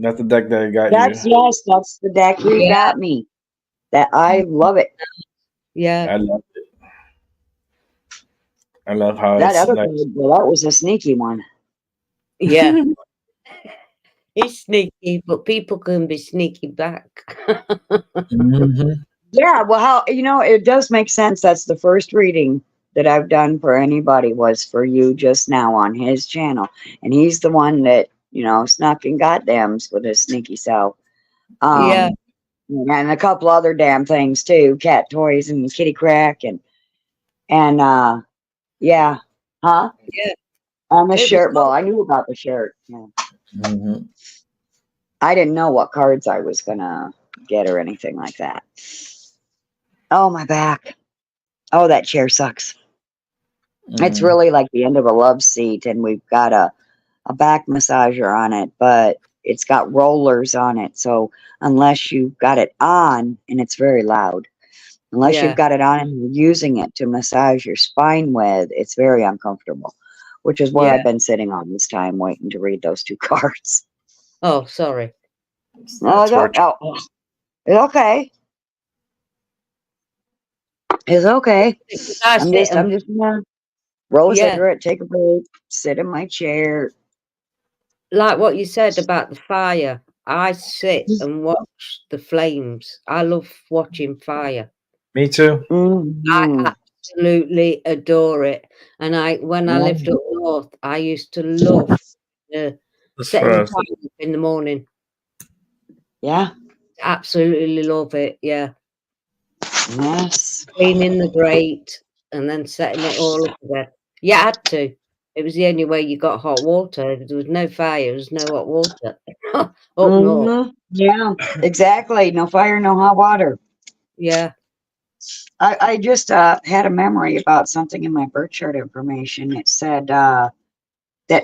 That's the deck that I got you. That's yes, that's the deck you yeah, got me. That I love it. yeah, I love it. I love how That it's other like. card, well, that was a sneaky one. yeah. He's sneaky, but people can be sneaky back. Mhm. Yeah, well, how it does make sense. That's the first reading that I've done for anybody was for you just now on his channel, and he's the one that snuck in goddams with his sneaky self. Yeah, Um, and a couple other damn things too, cat toys and kitty crack and yeah, huh? yeah. On the It was shirt. Well, I knew about the shirt. Yeah. Mhm. I didn't know what cards I was gonna get or anything like that. Oh, my back. Oh, that chair sucks. It's Mhm. really like the end of a love seat, and we've got a back massager on it, but it's got rollers on it. So unless you've got it on, and it's very loud, unless you've yeah. got it on and you're using it to massage your spine with, it's very uncomfortable, which is where Yeah. I've been sitting on this time waiting to read those two cards. Oh, sorry. Oh, Torture. it's okay. It's okay. Because I I'm sit just, and I'm just gonna roll a yeah, cigarette, take a break, sit in my chair. like what you said about the fire. I sit and watch the flames. I love watching fire. Me too. I Mhm. absolutely adore it. And when I lived Yeah. up north, I used to love That's for setting the us. fire up in the morning. Yeah. Absolutely love it. Yeah. Yes. Cleaning the grate and then setting it all up again. You had to. It was the only way you got hot water. If there was no fire, there was no hot water up north. Yeah, exactly. No fire, no hot water. Yeah. I just had a memory about something in my birth chart information. It said that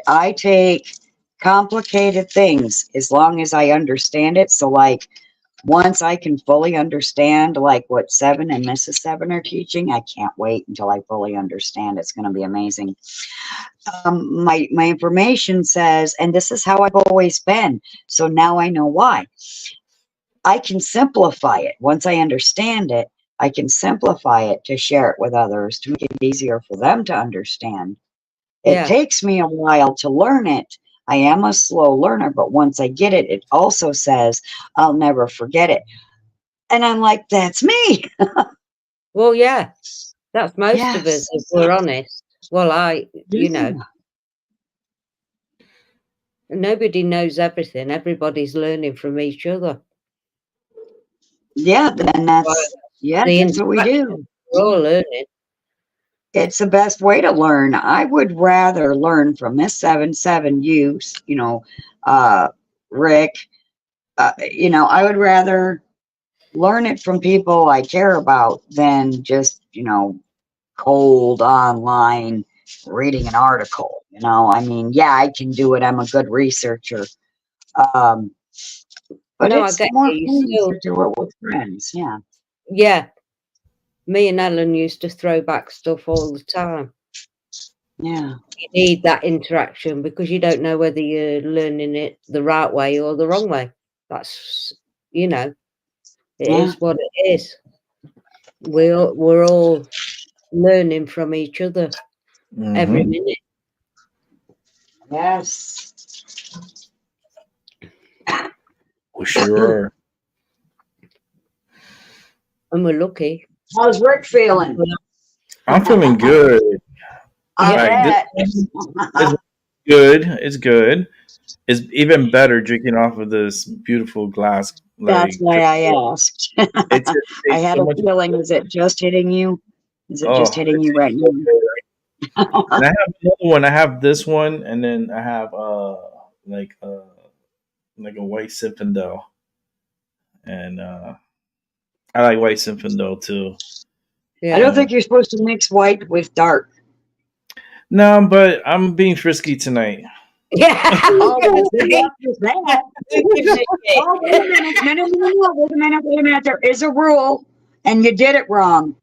I take complicated things as long as I understand it. So, like, once I can fully understand like what Seven and Mrs. Seven are teaching, I can't wait until I fully understand. It's going to be amazing. My information says, and this is how I've always been. So now I know why. I can simplify it. Once I understand it, I can simplify it to share it with others to make it easier for them to understand. It Yeah. takes me a while to learn it. I am a slow learner, but once I get it, it also says I'll never forget it. And I'm like, that's me. Well, yeah, that's most of us, Yes. if we're honest. Well, you know, nobody knows everything. Everybody's learning from each other. Yeah, then that's, The that's what we do. We're all learning. It's the best way to learn. I would rather learn from Miss 7, you, Rick, I would rather learn it from people I care about than just, cold online reading an article. I mean, yeah, I can do it. I'm a good researcher. But No, I it's get more you. fun Still, to do it with friends. Yeah. yeah. Me and Ellen used to throw back stuff all the time. Yeah. You need that interaction because you don't know whether you're learning it the right way or the wrong way. That's, it is what it is. We're all learning from each other every minute. Yes. We sure are. And we're lucky. How's Rick feeling? I'm feeling good. I Like, bet. It's good. It's even better drinking off of this beautiful glass. That's why I asked. It's I had so a much. feeling. Is it just hitting you? Is it just Oh, hitting you right so now? good. And I have another one. I have this one, and then I have like a white Zinfandel, and I like white Zinfandel too. Yeah. I don't think you're supposed to mix white with dark. No, but I'm being frisky tonight. Yeah. Oh, good luck with that. Oh, wait a minute. There is a rule, and you did it wrong.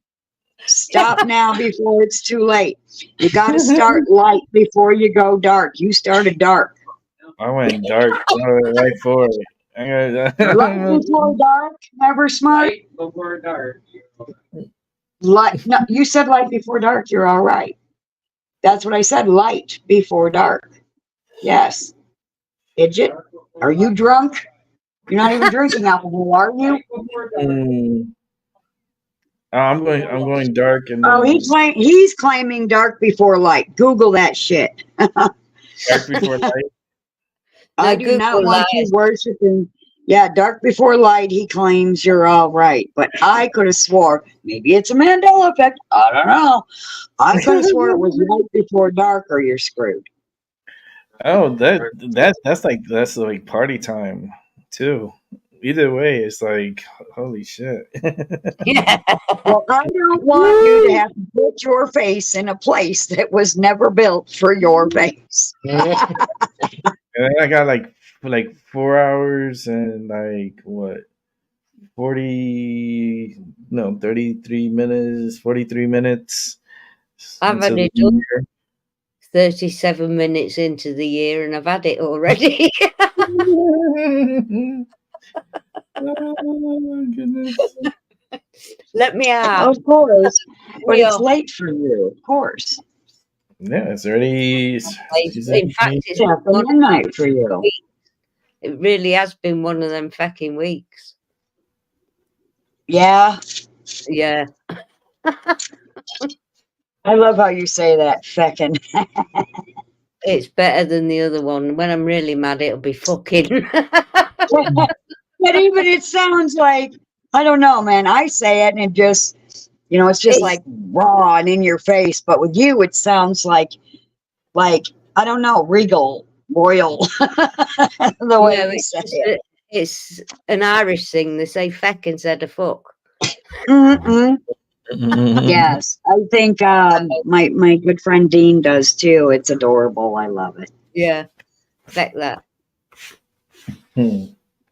Stop now before it's too late. You got to start light before you go dark. You started dark. I went dark right for it. Light before dark, never smart. Light before dark. Light. No, you said light before dark. You're all right. That's what I said. Light before dark. Yes. Idiot. Are you drunk? You're not even drinking alcohol, are you? I'm going dark and Oh, he's claiming dark before light. Google that shit. dark before light. I do not want you worshiping. Yeah, dark before light. He claims you're all right, but I could have swore maybe it's a Mandela effect. I don't know. I could have swore it was light before dark, or you're screwed. Oh, that's like party time too. Either way, it's like holy shit. Yeah. Well, I don't want you to have to put your face in a place that was never built for your face. And then I got like 4 hours and like what 33 minutes 43 minutes I've had it 37 minutes into the year and I've had it already. Oh goodness. Let me out. Of course, but it's late for you, of course. Yeah, it's already. In fact, it's after midnight for you. It really has been one of them fecking weeks. Yeah. Yeah. I love how you say that, feckin'. It's better than the other one. When I'm really mad, it'll be fucking. But even it sounds like, I don't know, man. I say it and it just, it's just like raw and in your face. But with you, it sounds like I don't know, regal, royal. The way we say it. It's an Irish thing. They say feck instead of fuck. Mm-mm. Yes, I think my good friend Dean does too. It's adorable. I love it. Yeah, feck that.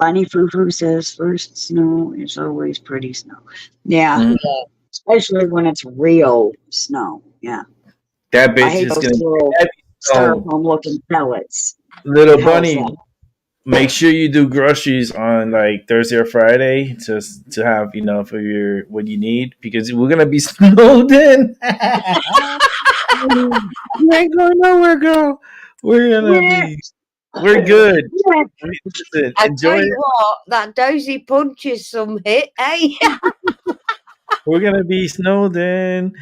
Bunny Foo Foo says first snow is always pretty snow. Yeah, Mhm. Yeah. especially when it's real snow. Yeah, That I bitch hate is those gonna be little heavy. So, styrofoam looking pellets. little Hell's that? bunny, make sure you do groceries on like Thursday or Friday just to have for your what you need because we're gonna be snowed in. You ain't going nowhere, girl. We're gonna Yeah, be. We're good. yeah. Listen, I enjoy tell it. you what, that dozy punch is some hit, eh? We're gonna be snowed in.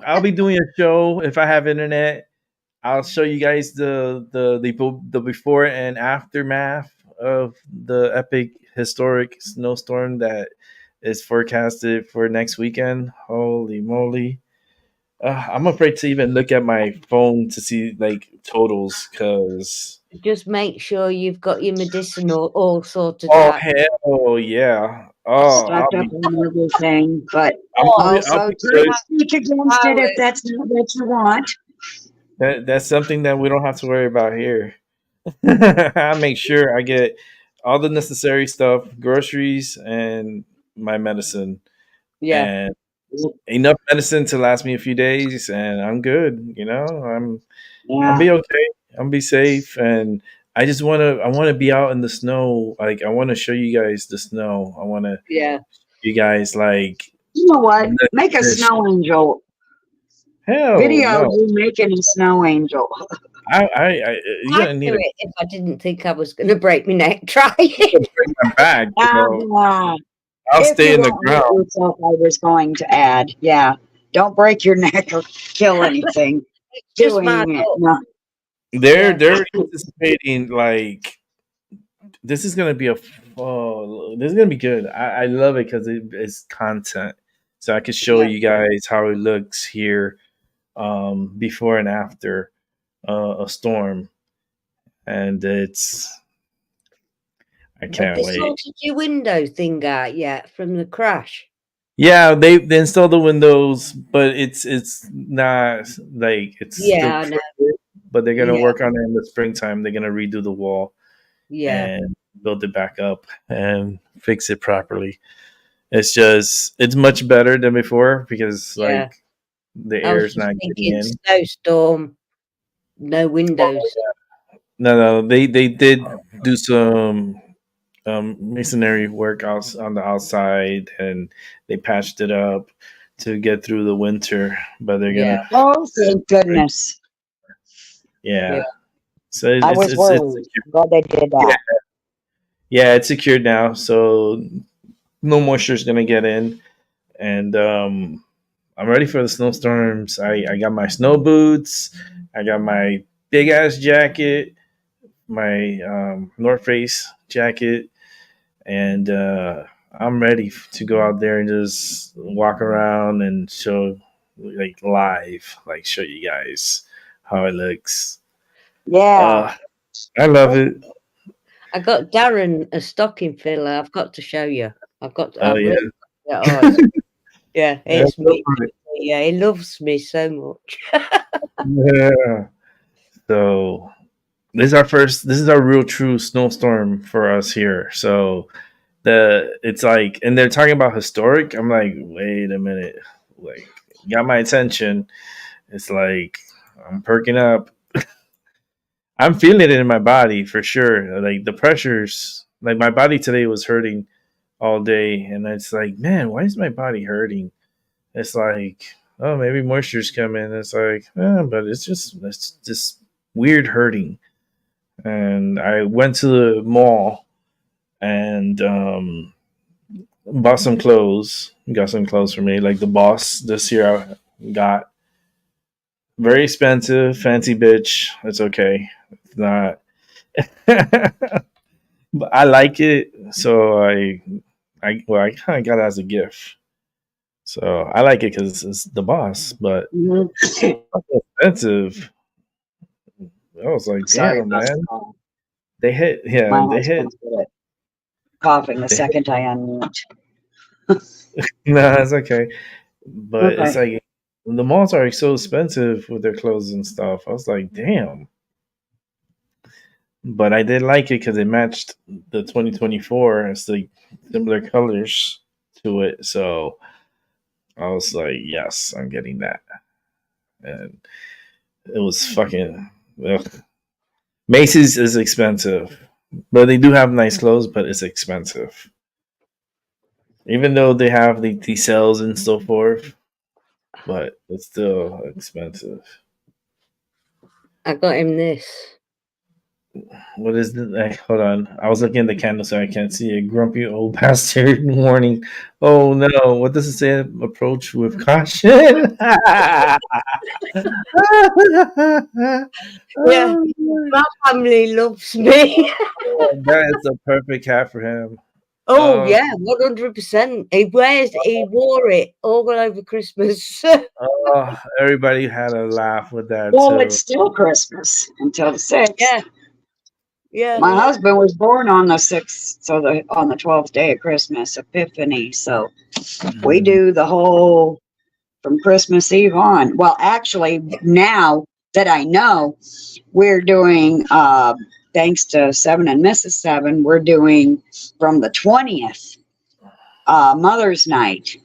I'll be doing a show if I have internet. I'll show you guys the before and aftermath of the epic historic snowstorm that is forecasted for next weekend. Holy moly! I'm afraid to even look at my phone to see like totals because Just make sure you've got your medicinal all sorted oh out. hell yeah! Oh, Stocked up on everything, but I'll also be try good. to speak against it if Pilot. that's not what you want. That's something that we don't have to worry about here. I make sure I get all the necessary stuff, groceries, and my medicine, Yeah, and enough medicine to last me a few days, and I'm good. I'll Yeah, be okay. I'll be safe, and I wanna be out in the snow. Like I want to show you guys the snow. I want to yeah. you guys like you know what? look Make at a this. snow angel Hell video. no. You making a snow angel? I you're I'd gonna need do a it if I didn't think I was going to break my neck. Try it. break my back, bro. Uh, I'll if stay you in the won't hurt ground. yourself, I was going to add. Yeah, don't break your neck or kill anything Just my doing it. luck. No. They're Yeah, they're anticipating like this is gonna be good. I love it because it's content, so I can show Yeah. you guys how it looks here before and after a storm, and I have can't they wait. sorted your window thing out yet from the crash? Yeah, they installed the windows, but it's not like it's still Yeah, I know. crooked. But they're gonna Yeah, work on it in the springtime. They're gonna redo the wall yeah, and build it back up and fix it properly. It's much better than before because yeah. like the I air was is just not getting thinking in. snowstorm, no windows. No, they did do some masonry work out on the outside and they patched it up to get through the winter, but they're Yeah, gonna Oh, thank goodness. yeah, yeah. So I was it's worried. secure. Glad they did Yeah, that. yeah, it's secured now, so no moisture is gonna get in, and I'm ready for the snowstorms. I got my snow boots. I got my big ass jacket, my North Face jacket, and I'm ready to go out there and just walk around and show like live, like show you guys how it looks. Yeah. Uh, I love it. I got Darren a stocking filler. I've got to show you. Oh I've yeah. really, yeah, yeah, Yeah, it's go me. for it. Yeah, he loves me so much. Yeah. So this is our real true snowstorm for us here. So it's like and they're talking about historic. I'm like, wait a minute. Like got my attention. It's like I'm perking up. I'm feeling it in my body for sure. Like the pressures like my body today was hurting all day and it's like, man, why is my body hurting? It's like, oh, maybe moisture's coming. It's like, but it's just weird hurting. And I went to the mall and bought some clothes. Got some clothes for me. Like the boss this year I got very expensive, fancy bitch. It's okay. It's not. But I like it, so I kind of got it as a gift. So I like it because it's the boss, but Mhm. it's expensive. I was like, Sorry damn, about man. that. Yeah, My they hit. husband's good at coughing the They hit. second I unmute. No, it's okay. But it's Okay. like the malls are so expensive with their clothes and stuff. I was like, damn. but I did like it because it matched the 2024. It's like similar colors to it, so I was like, yes, I'm getting that, and it was fucking. Ugh. Macy's is expensive, but they do have nice clothes, but it's expensive. Even though they have the sales and so forth, but it's still expensive. I got him this. What is the hold on? I was looking at the candle so I can't see it. Grumpy old bastard warning. Oh no, what does it say? Approach with caution. Yeah, Oh, my family loves me. that is the perfect hat for him. Oh Um, yeah, 100%. He wore it all over Christmas. everybody had a laugh with that Well, too. it's still Christmas until the 6th. Yeah, yeah. My husband was born on the 6th, so on the 12th day of Christmas, Epiphany. So we Mm. do the whole from Christmas Eve on. Well, actually, now that I know, we're doing, thanks to Seven and Mrs. Seven, we're doing from the 20th, Mother's Night,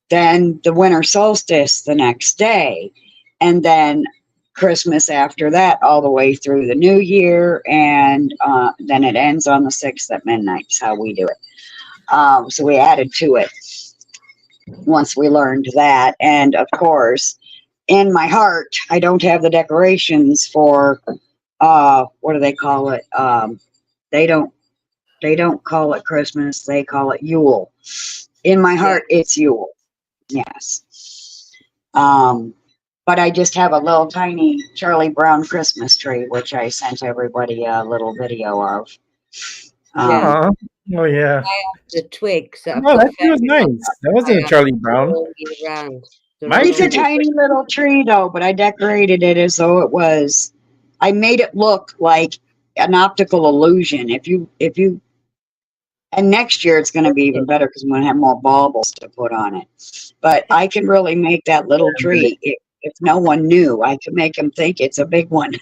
then the winter solstice the next day, and then Christmas after that, all the way through the new year, and then it ends on the 6th at midnight. Is how we do it. So we added to it once we learned that. And of course, in my heart, I don't have the decorations for what do they call it? They don't call it Christmas, they call it Yule. In my heart, it's Yule. Yes. But I just have a little tiny Charlie Brown Christmas tree, which I sent everybody a little video of. Yeah. Aw. Oh yeah. The twigs that I Oh, put that tree was fairy lights nice. That wasn't a out Charlie Brown. all year round. They're My all It's a tree. over. tiny little tree though, but I decorated it as though it was, I made it look like an optical illusion. And next year it's going to be even better because I'm going to have more baubles to put on it. But I can really make that little tree. If no one knew, I can make them think it's a big one.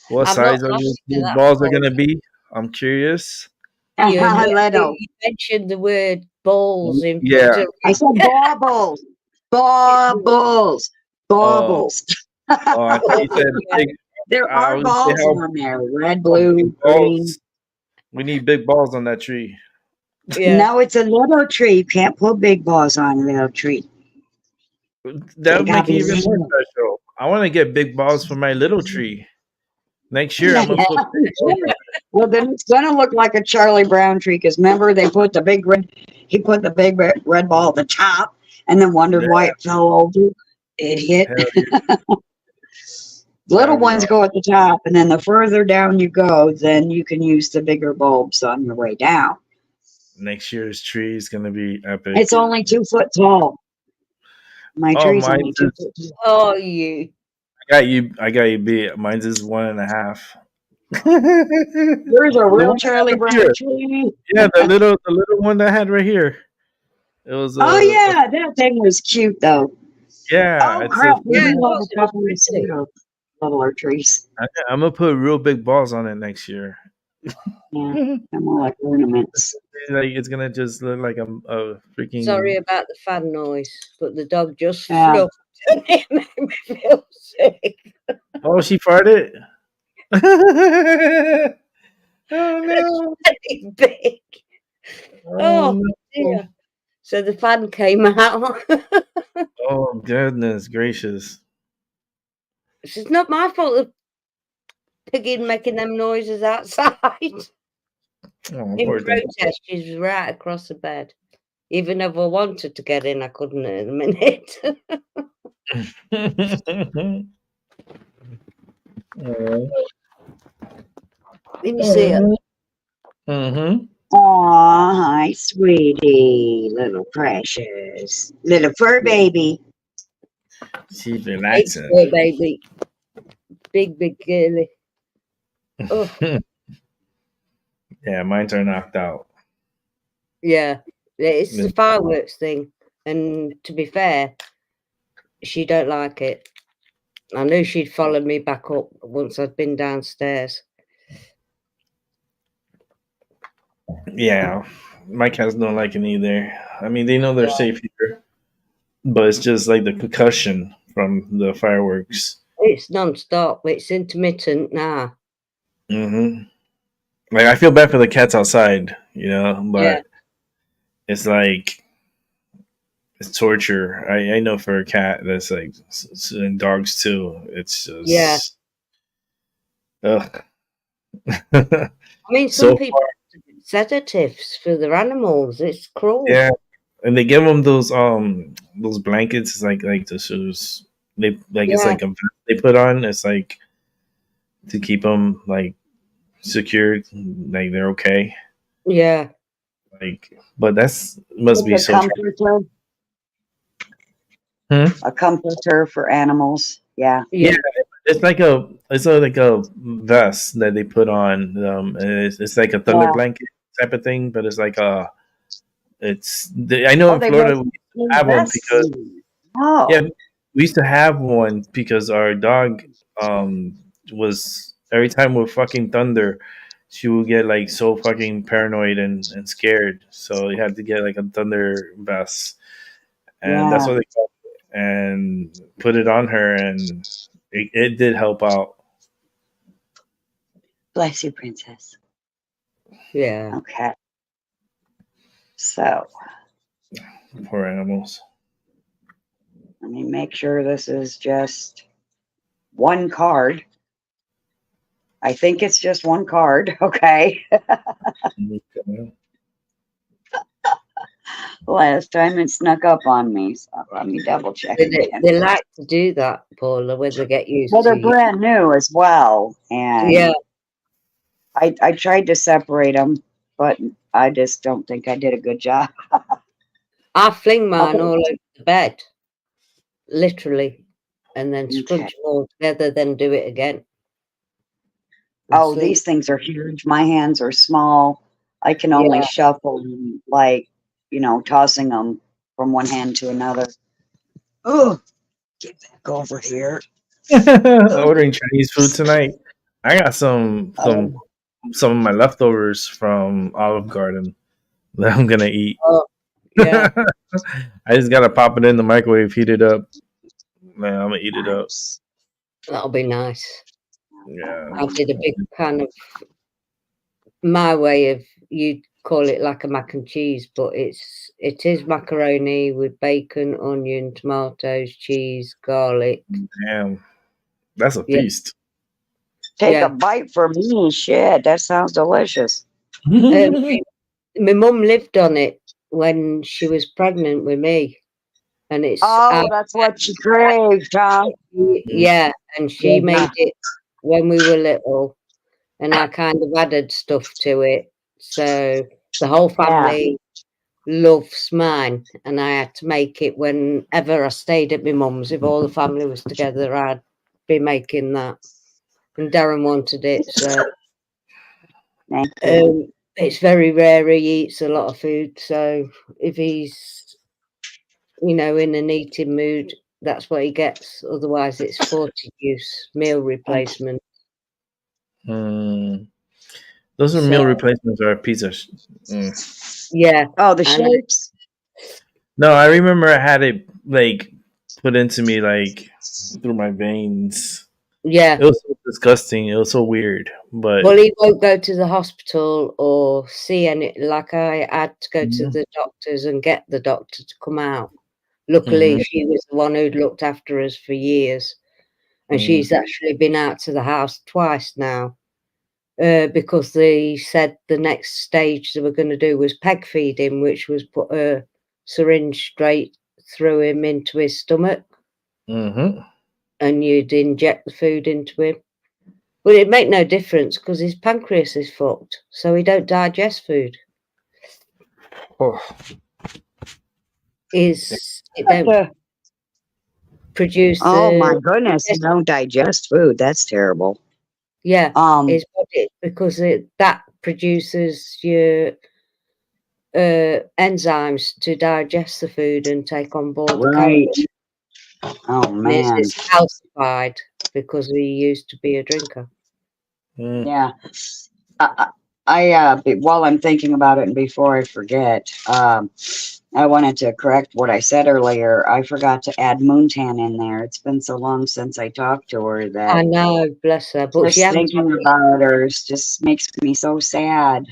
What I'm not size are lost to these that balls are ball. gonna be? I'm curious. Little. You mentioned the word balls in Yeah. Puerto I said baubles, baubles, Oh, baubles. oh, I thought you said big. There I are was gonna say balls how on there, red, big blue, green. balls. We need big balls on that tree. Yeah. No, it's a little tree. You can't put big balls on a little tree. That They would gotta make it be even more little. special. I want to get big balls for my little tree. Next year, I'm gonna put big balls on Well, then it's gonna look like a Charlie Brown tree. Because remember, they put the big red. He put the big red ball at the top, and then wondered it. why it fell over. It hit. Hell yeah, Little that'd be ones awesome. go at the top, and then the further down you go, then you can use the bigger bulbs on your way down. Next year's tree is gonna be epic. It's only 2 foot tall. My Oh, tree's mine only is. 2 foot tall. Oh, you. I got you. I got you beat. Mine's is 1.5. There's a The real one I have Charlie right Brown here. tree. Yeah, the little one that I had right here. It was Oh yeah, that thing was cute though. yeah. Oh It's a crap, we Yeah, do it have was. a It was couple of pretty. littler trees. I'm gonna put real big balls on it next year. Yeah, like they're more like ornaments. it's gonna just look like a freaking. Sorry about the fan noise, but the dog just Yeah. fluffed and it made me feel sick. Oh, she farted. Oh no! It's big. Oh Oh no! dear. So the fan came out. Oh goodness gracious! It's not my fault the piggy making them noises outside. Oh, In poor thing. protest, she's right across the bed. Even if I wanted to get in, I couldn't in a minute. Oh. Let me see it. Mm-hmm. Aw, hi, sweetie, little precious, little fur baby. She's Big relaxing. boy, baby. Big girly. Oh, Yeah, mines are knocked out. yeah. It's the fireworks thing. And to be fair, she don't like it. I knew she'd follow me back up once I'd been downstairs. Yeah, my cats don't like it either. I mean, they know they're safe here, but it's just like the concussion from the fireworks. It's non-stop. It's intermittent now. Hmm. Like I feel bad for the cats outside, Yeah, but it's like it's torture. I know for a cat that's like and dogs too. It's yeah. just ugh. I mean, some So people have sedatives for their animals. It's cruel. yeah, and they give them those blankets. It's like the shoes. They like it's Yeah, like a vest they put on. It's like to keep them like secured, like they're okay. yeah, Like, but that's must It's be a so. comforter, Hmm? a comforter for animals. Yeah. yeah, Yeah, like a vest that they put on. And it's like a thunder Yeah. blanket type of thing, but it's like I know Oh, in they Florida make we used to have one vests. because yeah, Oh, we used to have one because our dog was every time with fucking thunder, she would get like so fucking paranoid and scared. So you had to get like a thunder vest, and that's yeah. what they called it, and put it on her, and it did help out. Bless you, princess. yeah. Okay. So Poor animals. let me make sure this is just one card. I think it's just one card. Okay. Last time it snuck up on me. So let me double check again. They like to do that, Paula, when they get used Well, to they're you. brand new as well. Yeah, And I tried to separate them, but I just don't think I did a good job. I fling mine Okay. all over the bed, literally, and then Okay. scrunch them all together, then do it again and Oh, sleep. these things are huge. My hands are small. I can only Yeah. shuffle them, like, tossing them from one hand to another. Oh, get back over here. Ordering Chinese food tonight. I got Oh, some of my leftovers from Olive Garden that I'm gonna eat. Oh, yeah. I just gotta pop it in the microwave, heat it up. Man, I'm gonna eat it up. nice. That'll be nice. Yeah. I did a big kind of my way of you'd call it like a mac and cheese, but it is macaroni with bacon, onion, tomatoes, cheese, garlic. Damn. That's a Yeah, feast. Take a yeah. bite for me. Shit, that sounds delicious. Um, my mum lived on it when she was pregnant with me, and Oh, that's what you craved, huh? yeah, and she Yeah. made it when we were little, and I kind of added stuff to it, so the whole Yeah. family loves mine, and I had to make it whenever I stayed at my mum's. If all the family was together, I'd be making that, and Darren wanted it, so Thank you. it's very rare he eats a lot of food, so if he's in an eating mood, that's what he gets. Otherwise, it's 40 use meal Thank you. replacement. Mm. Those are So meal replacements or pizza. yeah, Oh, the and shapes? No, I remember I had it like put into me like through my veins. yeah. It was so disgusting. It was so weird. But Well, he won't go to the hospital or see any. Like I had to go to Mhm. the doctors and get the doctor to come out. Luckily, Mhm. she was the one who'd looked after us for years, and Mm. she's actually been out to the house twice now. Because they said the next stage they were going to do was peg feed him, which was put a syringe straight through him into his stomach, Mhm. and you'd inject the food into him. But it'd make no difference because his pancreas is fucked, so he don't digest food. Oh. It What don't the- produce Oh my the goodness, you don't digest food. That's terrible. yeah, Um, his body because that produces your enzymes to digest the food and take on board the right. calories. Oh And man. it's calcified because he used to be a drinker. Mm. Yeah. While I'm thinking about it and before I forget, I wanted to correct what I said earlier. I forgot to add Moontan in there. It's been so long since I talked to her that I know, bless her, but she just hasn't. thinking about her just makes me so sad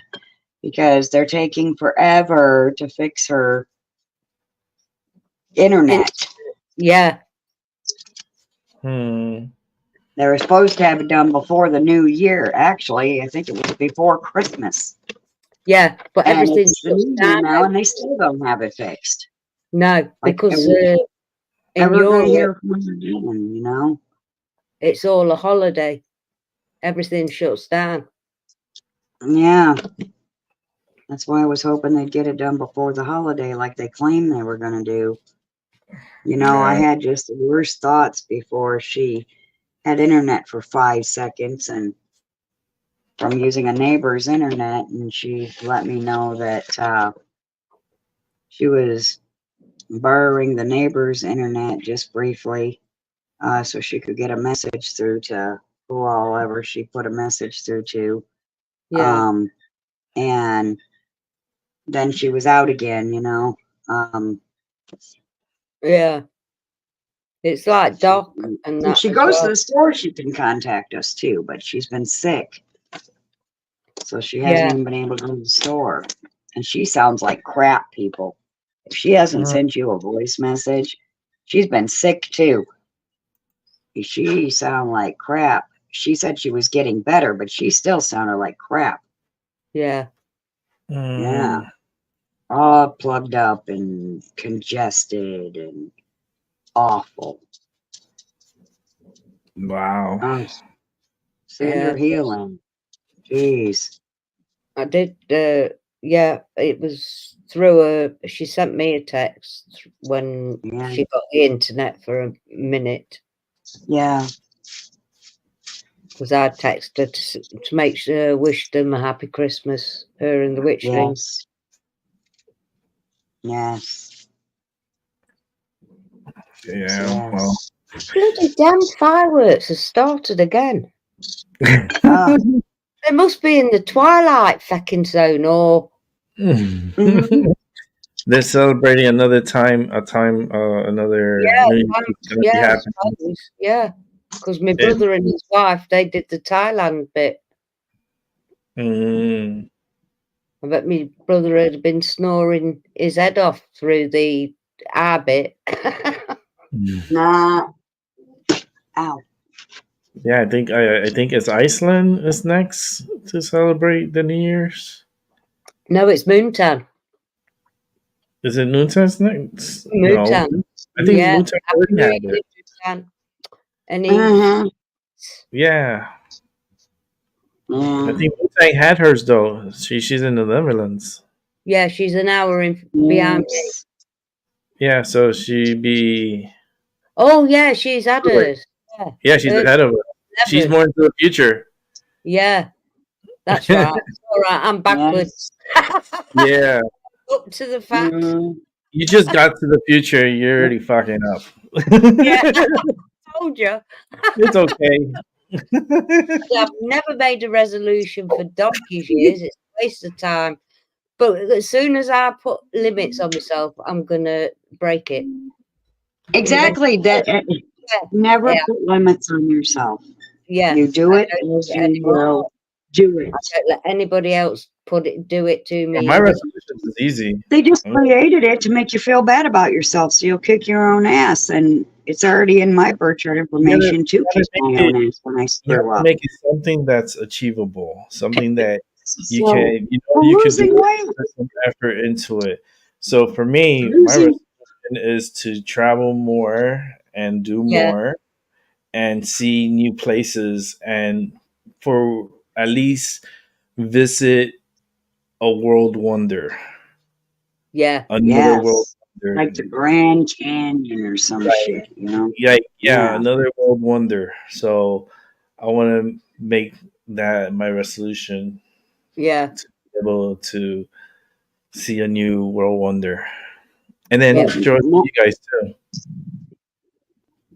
because they're taking forever to fix her internet. Yeah, Hmm. They were supposed to have it done before the new year. Actually, I think it was before Christmas. yeah, but And everything it's the shuts new year down. now, and they still don't have it fixed. No, Like, because in ever going to Europe hear from them again, you know? it's all a holiday. Everything shuts down. Yeah. That's why I was hoping they'd get it done before the holiday, like they claimed they were going to do. You know, I Yeah. had just the worst thoughts before she had internet for 5 seconds and from using a neighbor's internet, and she let me know that she was borrowing the neighbor's internet just briefly so she could get a message through to whoever she put a message through to. Yeah, And then she was out again, you know. yeah. It's like Doc and If that she as goes to well. the store, she can contact us too, but she's been sick. So she hasn't Yeah, even been able to go to the store. And she sounds like crap, people. If she hasn't Mm. sent you a voice message, she's been sick too. She sounded like crap. She said she was getting better, but she still sounded like crap. yeah, Yeah. Mm. All plugged up and congested and awful. Wow. Oh, send yeah. her healing. Jeez. I did. Yeah, it was through a. She sent me a text when Yeah. she got the internet for a minute Yeah. because I texted her to make sure wish them a happy Christmas. Her and the witchling. Yes. Yes. Yeah. Well. Yes. Bloody damn fireworks have started again. Ah. They must be in the twilight fecking zone, or Mhm. They're celebrating another time. Another yeah, New Year's gonna be yeah, I happening. suppose, yeah. Because my And, brother and his wife, they did the Thailand bit. mm, I bet my brother had been snoring his head off through the R bit. Nah. Ow. yeah, I think it's Iceland is next to celebrate the New Year's. No, it's Moontan. Is it Noontan's next? No, Moontan. I think Yeah, Noontan Happy already New had Year, it. Moontan. And he, Uh-huh. Yeah, I Yeah. think Noontan had hers though. She's in the Netherlands. yeah, she's an hour behind me. Yes. Yeah, so she be Oh, yeah, she's had hers. Yeah, yeah, she's hers ahead of us. She's 11. more into the future. Yeah, that's right. All right, I'm backwards. Yes. Yeah, Up to the fact. Mm. you just got to the future. You're already fucking up. Yeah, told you. It's okay. I've never made a resolution for donkey's years. It's a waste of time. But as soon as I put limits on myself, I'm gonna break it. Exactly. That never Yeah, put limits on yourself. yeah. You do I it don't as do it you anymore. will do it. I don't let anybody else do it to Yeah, me my either. resolutions is easy. They just created it to make you feel bad about yourself, so you'll kick your own ass. And it's already in my birth chart information to You kick gotta make my it. own ass when I You have screw to up. make it something that's achievable, something that you So, can, you can do losing it, weight, put some effort into it. So for me, my losing, resolution is to travel more and do Yeah, more and see new places and for at least visit a world wonder, yeah, another world yes, wonder. like the Grand Canyon or some shit, you know? Yeah, Yeah, another world wonder. So I want to make that my resolution yeah, to be able to see a new world wonder, and then yeah, enjoy Mo- you guys too.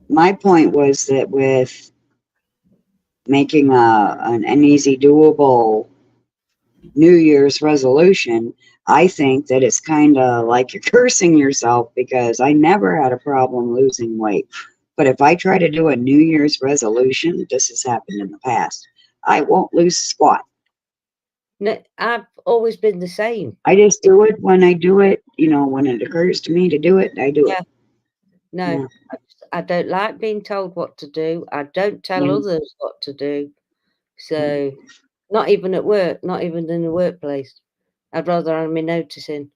my point was that with making an easy doable New Year's resolution, I think that it's kind of like you're cursing yourself, because I never had a problem losing weight. But if I try to do a New Year's resolution, this has happened in the past, I won't lose squat. No, I've always been the same. I just do it when I do it, when it occurs to me to do it, I do it. Yeah. No, Yeah. I don't like being told what to do. I don't tell Yeah. others what to do. So, not even at work, not even in the workplace. I'd rather have me noticing.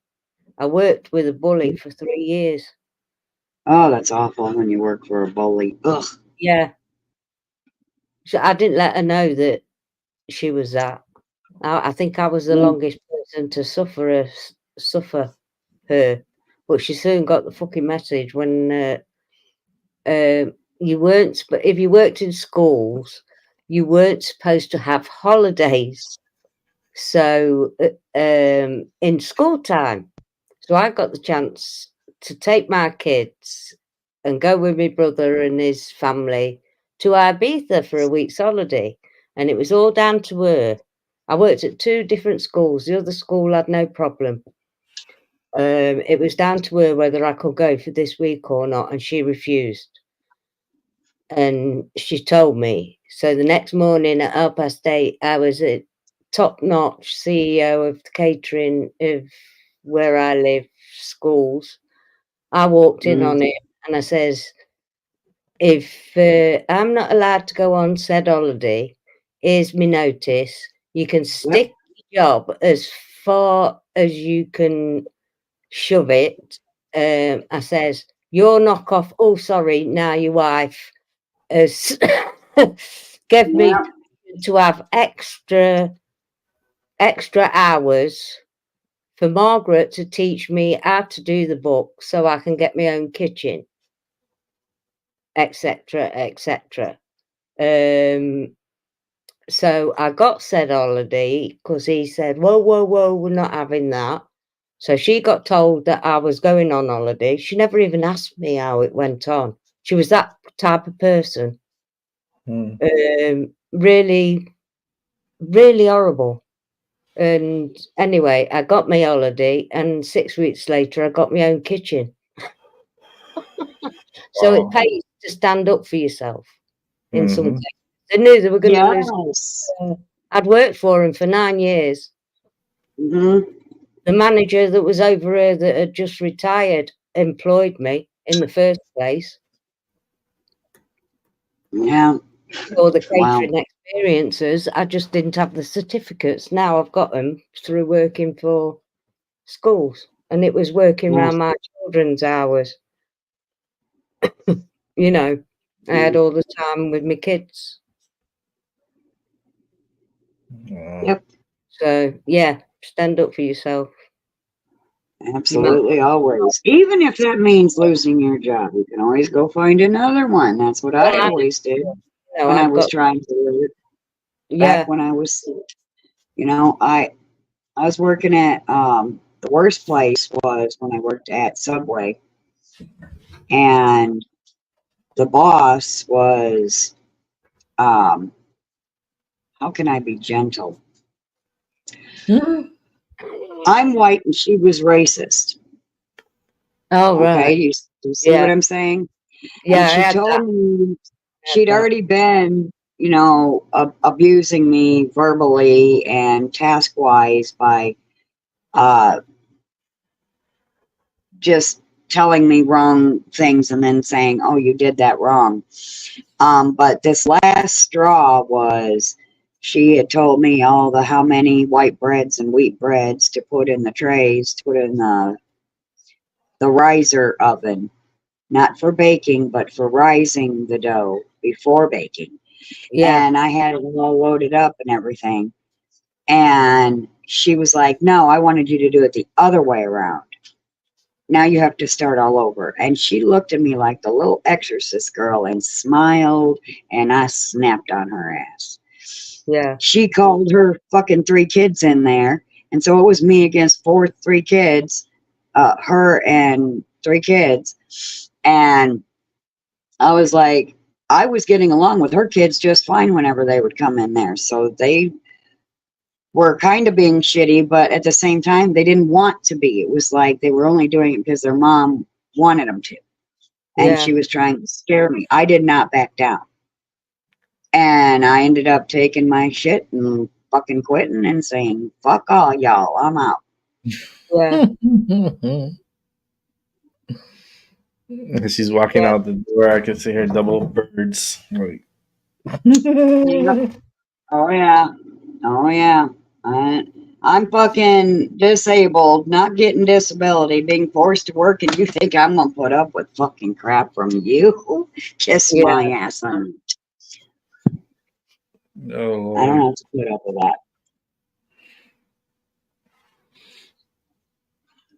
I worked with a bully for 3 years. Oh, that's awful when you work for a bully. Ugh. Yeah. So I didn't let her know that she was that. I think I was the Mm. longest person to suffer her, but she soon got the fucking message when you weren't. But if you worked in schools, you weren't supposed to have holidays. So in school time, so I got the chance to take my kids and go with my brother and his family to Ibiza for a week's holiday, and it was all down to her. I worked at 2 different schools. The other school had no problem. It was down to her whether I could go for this week or not, and she refused. And she told me. So the next morning at 8:30, I was at top-notch CEO of the catering of where I live, schools. I walked in Mm. on it and I says, if I'm not allowed to go on said holiday, here's me notice. You can Yep. stick your job as far as you can shove it. I says, your knock off, oh, sorry, now your wife has gave me Yeah. to have extra hours for Margaret to teach me how to do the book so I can get my own kitchen, etc., etc. So I got said holiday because he said, whoa, whoa, whoa, we're not having that. So she got told that I was going on holiday. She never even asked me how it went on. She was that type of person. Really, really horrible. And anyway, I got my holiday, and 6 weeks later, I got my own kitchen. So it Wow. pays to stand up for yourself in some Mhm. cases. They knew they were going to lose. Yes. I'd worked for him for 9 years. Hmm. The manager that was over her that had just retired employed me in the first place Yeah. for the Wow. catering experiences. I just didn't have the certificates. Now I've got them through working for schools, and it was working Yes. around my children's hours. You know, I had Mm. all the time with my kids. Wow. Yep. So yeah, stand up for yourself. You might. Absolutely, always. Even if that means losing your job, you can always go find another one. That's what Well, I always did when I I've was got. trying to work back Yeah, when I was sick. I was working at the worst place was when I worked at Subway, and the boss was um how can I be gentle? I'm white and she was racist. oh Okay, right. you see what Yeah, I'm saying? yeah. And I she had that. told me I had she'd that. already been, abusing me verbally and task wise by uh, just telling me wrong things and then saying, "Oh, you did that wrong." But this last straw was she had told me all the how many white breads and wheat breads to put in the trays, to put in the riser oven, not for baking, but for rising the dough before baking. Yeah, And I had it all loaded up and everything. And she was like, "No, I wanted you to do it the other way around. Now you have to start all over." And she looked at me like the little exorcist girl and smiled, and I snapped on her ass. yeah, She called her fucking 3 kids in there. And so it was me against 3 kids, her and 3 kids. And I was like, I was getting along with her kids just fine whenever they would come in there. So they were kind of being shitty, but at the same time, they didn't want to be. It was like they were only doing it because their mom wanted them to. And Yeah. she was trying to scare me. I did not back down. And I ended up taking my shit and fucking quitting and saying, fuck all y'all, I'm out. Yeah. As she's walking Yeah. out the door, I can see her double birds. Like, Oh, yeah. Oh, yeah. I'm fucking disabled, not getting disability, being forced to work, and you think I'm gonna put up with fucking crap from you? Kiss Yeah. my ass. oh I don't Lord. have to put up with that.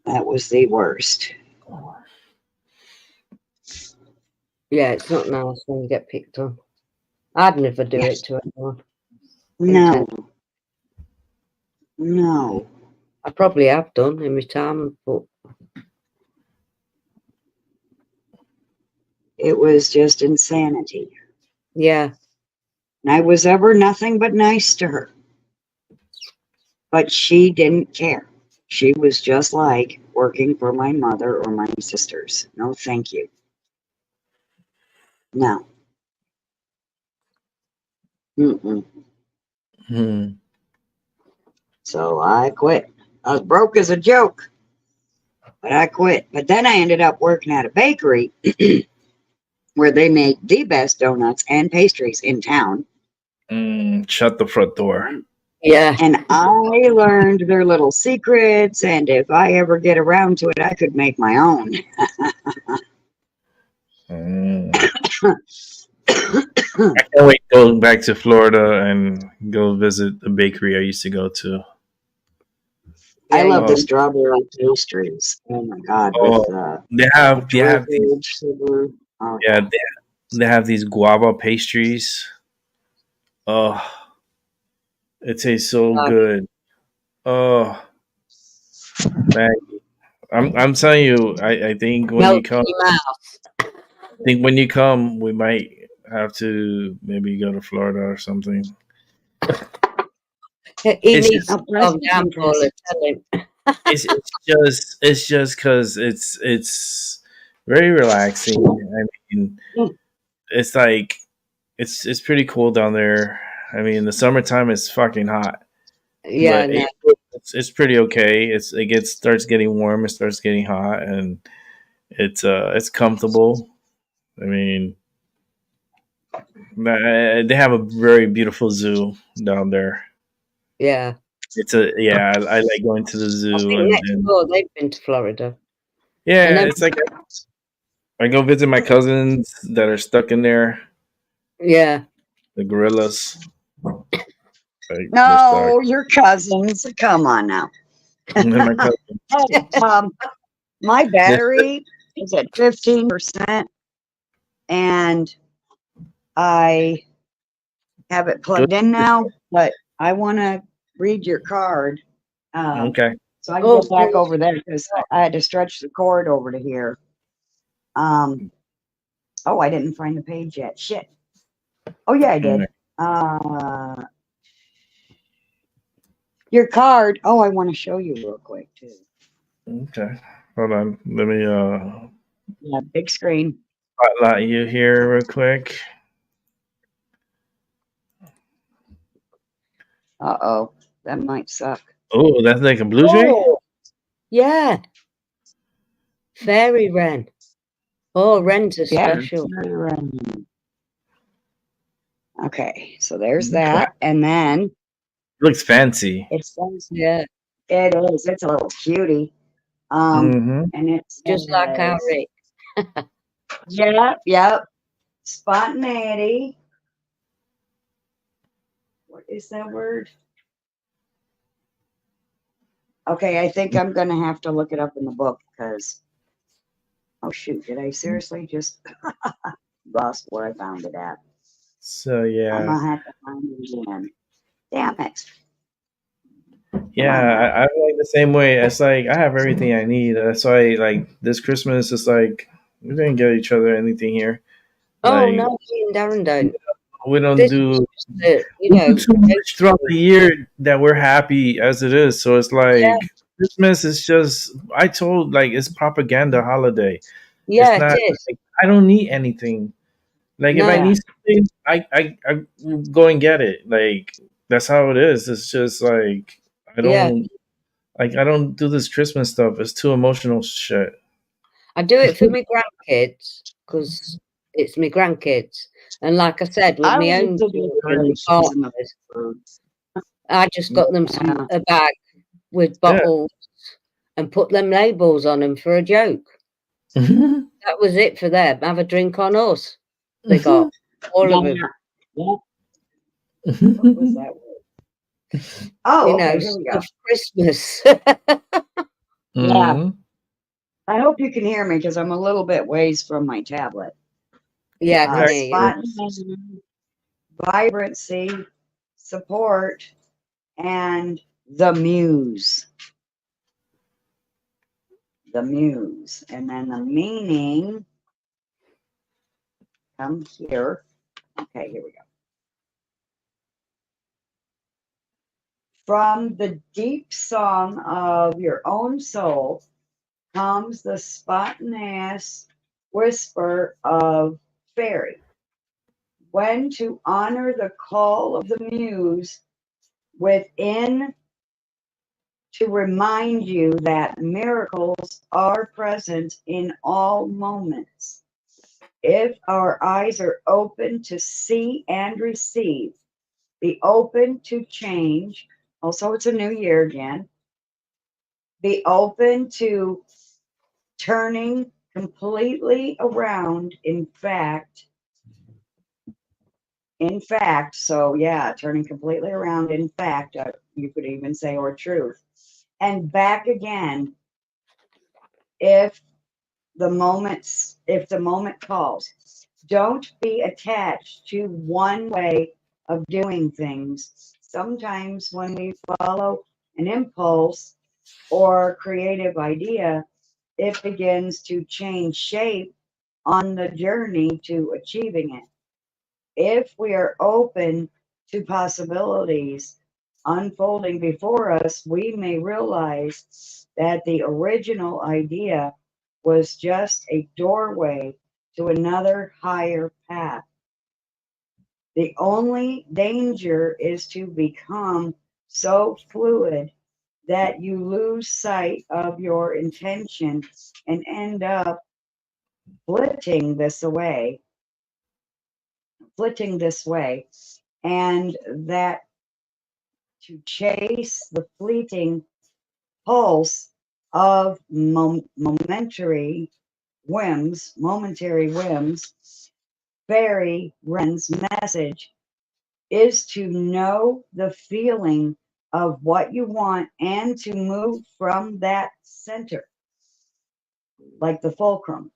That was the worst. Yeah, it's not nice when you get picked on. I'd never do Yes. it to anyone. No. No. I probably have done in retirement, but It was just insanity. yeah. And I was ever nothing but nice to her. But she didn't care. She was just like working for my mother or my sisters. No, thank you. No. Mm-mm. Hmm. So I quit. I was broke as a joke, but I quit. But then I ended up working at a bakery where they make the best donuts and pastries in town. Shut the front door. Yeah. And I learned their little secrets. And if I ever get around to it, I could make my own. I can't wait to go back to Florida and go visit the bakery I used to go to. I love the Oh. strawberry pastries. Oh my god, Oh, with they have these sugar. Oh, yeah they have these guava pastries. Oh, it tastes so good. Oh man, I'm telling you, I think when you Melt come, your mouth. I think when you come, we might have to maybe go to Florida or something. He It's needs just to calm down, Paula. Tell him. it's just because it's very relaxing. I mean, it's like it's pretty cool down there. I mean, the summertime is fucking hot, Yeah, but no. it's pretty okay. It starts getting warm, it starts getting hot, and it's comfortable. I mean, they have a very beautiful zoo down there. Yeah. I like going to the I zoo think next and door they've been to Florida. And yeah, then it's like I go visit my cousins that are stuck in there, yeah. the gorillas. Like, they're stuck. no, your cousins. Come on now. And then my cousin, My they're battery is at 15%, and I have it plugged in now, but I want to read your card. okay. So I can Oh, get back over there because I had to stretch the cord over to here. Oh, I didn't find the page yet. Shit. Oh yeah, I did. Your card. Oh, I want to show you real quick too. Okay. Hold on. Let me Yeah, big screen. spotlight you here real quick. Uh-oh, that might suck. Oh, that's like a blue jay? Oh, yeah. Fairy wren. Oh, wrens are Yeah. special. Okay, so there's that, and then It looks fancy. it says Yeah. it is. It's a little cutie. Mm-hmm. And it's Just like our Rick. Yep. Spontaneity. What is that word? Okay, I think I'm gonna have to look it up in the book because oh shoot, did I seriously just lost where I found it at? So I'm yeah. gonna have to find it again. Damn it. Yeah, I like the same way. It's like I have everything I need. That's why like this Christmas it's like we didn't get each other anything here. Oh Like no, me and Darren don't. We don't This do. is just the, We do too much throughout the year that we're happy as it is. So it's yeah, like Christmas is just. I told like it's propaganda holiday. It's yeah, it not. is. Like, I don't need anything. Like if I No, Yeah. need something, I go and get it. Like that's how it is. It's just like I yeah, don't like I don't do this Christmas stuff. It's too emotional shit. I do it for my grandkids because it's my grandkids. And like I said, with I my like own the children and decorations and the partners, food. I just got them Yeah. a bag with Yeah. bottles and put them labels on them for a joke. That was it for them. Have a drink on us. They got all of them. Yeah. Yeah. What was that word? Oh, You know, okay. Here we go. stuffed Christmas. Yeah. Mhm. I hope you can hear me because I'm a little bit ways from my tablet. Yeah, I can hear you. Spontaneity, vibrancy, support, and the muse. The muse. And then the meaning comes here. Okay, here we go. From the deep song of your own soul comes the spontaneous whisper of fairy. When to honor the call of the muse within, to remind you that miracles are present in all moments. If our eyes are open to see and receive, be open to change. Also, it's a new year again. Be open to turning completely around. In fact, so yeah, turning completely around. In fact, you could even say, or truth, and back again if the moment calls. Don't be attached to one way of doing things. Sometimes when we follow an impulse or creative idea, it begins to change shape on the journey to achieving it. If we are open to possibilities unfolding before us, we may realize that the original idea was just a doorway to another higher path. The only danger is to become so fluid that you lose sight of your intention and end up flitting this way, flitting this way, and that to chase the fleeting pulse of momentary whims, Fairy Wren's message is to know the feeling of what you want and to move from that center, like the fulcrum,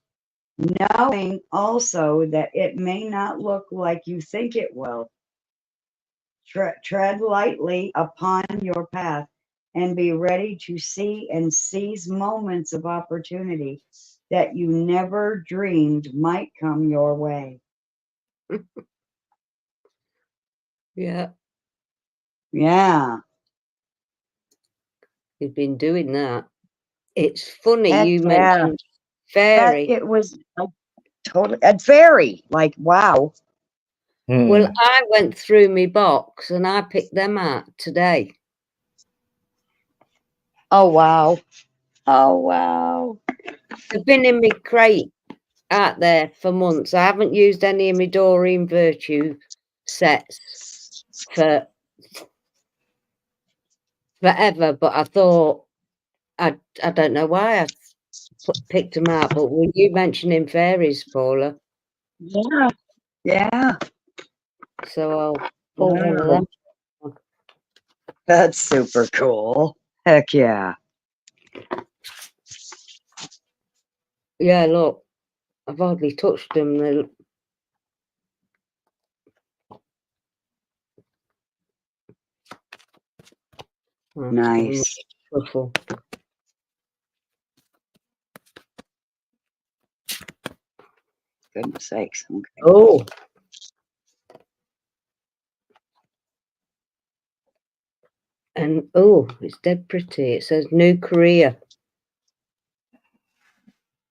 knowing also that it may not look like you think it will. Tread lightly upon your path and be ready to see and seize moments of opportunity that you never dreamed might come your way. Yeah, Yeah. you've been doing that. It's funny Heck you yeah. mentioned That fairy. it was like totally a fairy. Like, wow. Well, Hmm. I went through my box and I picked them out today. Oh, wow. Oh, wow. They've been in my crate out there for months. I haven't used any of my Doreen Virtue sets for forever, but I thought I don't know why I picked them out. But were you mentioning fairies, Paula? Yeah. Yeah. So I'll pull one of Wow. them. That's super cool. Heck yeah. Yeah, look, I've hardly touched them. I'll have to give them a Nice. shuffle. Goodness sakes. Okay. Oh, And oh, it's dead pretty. It says new career.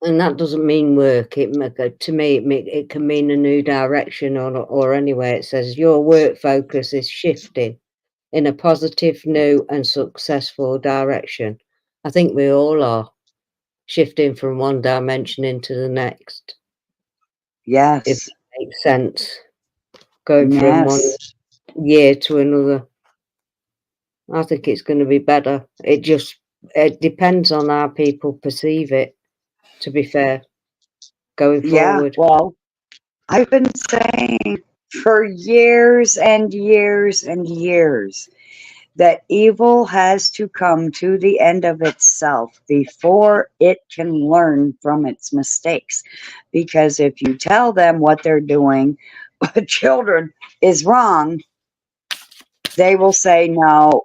And that doesn't mean work. To me, it can mean a new direction, or anyway, it says your work focus is shifting in a positive, new, and successful direction. I think we all are shifting from one dimension into the next, if Yes. that makes sense. Going from one Yes. year to another. I think it's going to be better. It depends on how people perceive it, to be fair, going Yeah. forward. Well, I've been saying for years and years and years that evil has to come to the end of itself before it can learn from its mistakes. Because if you tell them what they're doing, children, is wrong, they will say, no,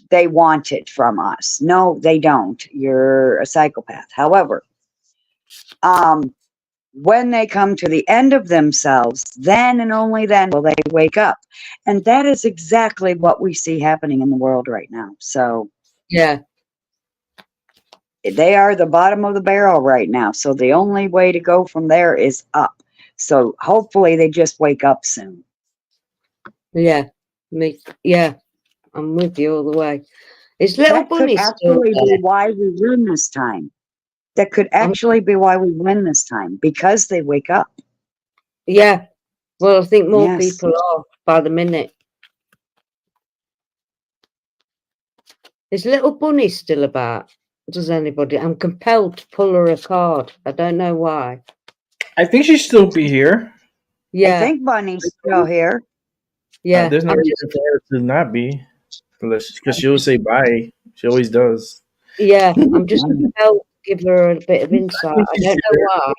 they want it from us. No, they don't. You're a psychopath. However, when they come to the end of themselves, then and only then will they wake up. And that is exactly what we see happening in the world right now. So Yeah, they are the bottom of the barrel right now. So the only way to go from there is up. So hopefully they just wake up soon. yeah, yeah. I'm with you all the way. Is little That could bunny still actually be there? why we win this time. That could actually be why we win this time, because they wake up. Yeah. Well, I think more Yes. people are by the minute. Is little bunny still about? Does anybody? I'm compelled to pull her a card. I don't know why. I think she still be here. I Yeah, think Bunny's still here. yeah. There's no I'm just reason for her to not be, because she'll say bye. She always does. Yeah, I'm just compelled to give her a bit of I insight. think I she's don't know here. why.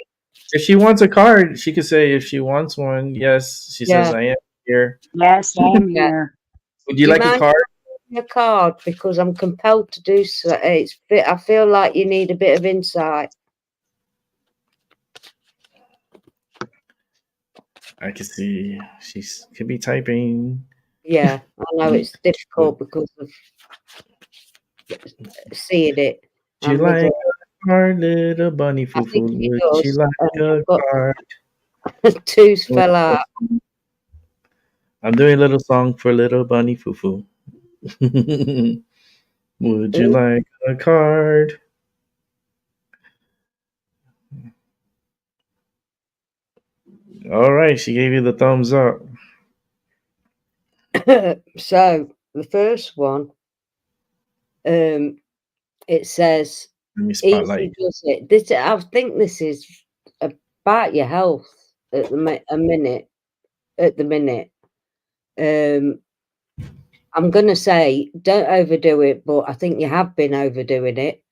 If she wants a card, she could say if she wants one. Yes, she says Yeah, I am here. Yes, I'm yeah. here. Would you Do you like a mind card? giving me a card, because I'm compelled to do so? I feel like you need a bit of insight. I can see she's could be typing. Yeah, I know it's difficult Would because of seeing it. you I'm with her. like a card, little bunny I foo think foo? she Would you does. like a I've got card? two's fell out. I'm doing a little song for little bunny foo foo. Would you Ooh. like a card? All right, she gave you the thumbs up. So the first one, it says Let me easy spotlight. does it. I think this is about your health at a minute. At the minute, um, I'm gonna say don't overdo it, but I think you have been overdoing it.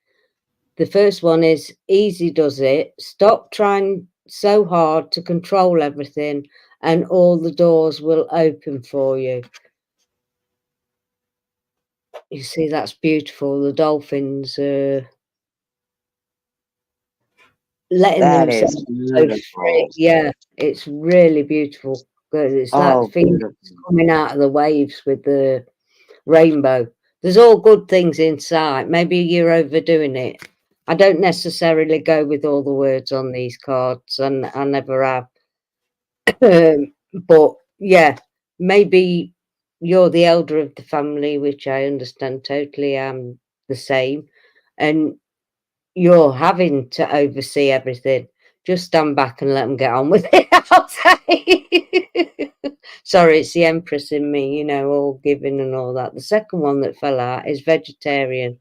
The first one is easy does it. Stop trying so hard to control everything, and all the doors will open for you. You see, that's beautiful. The dolphins letting That is themselves go free. beautiful. Yeah, it's really beautiful. It's like the Oh, phoenix beautiful. coming out of the waves with the rainbow. There's all good things inside. Maybe you're overdoing it. I don't necessarily go with all the words on these cards, and I never have. But yeah, maybe you're the elder of the family, which I understand totally. I'm the same, and you're having to oversee everything. Just stand back and let them get on with it, I'll say. Sorry, it's the Empress in me, all giving and all that. The second one that fell out is vegetarian.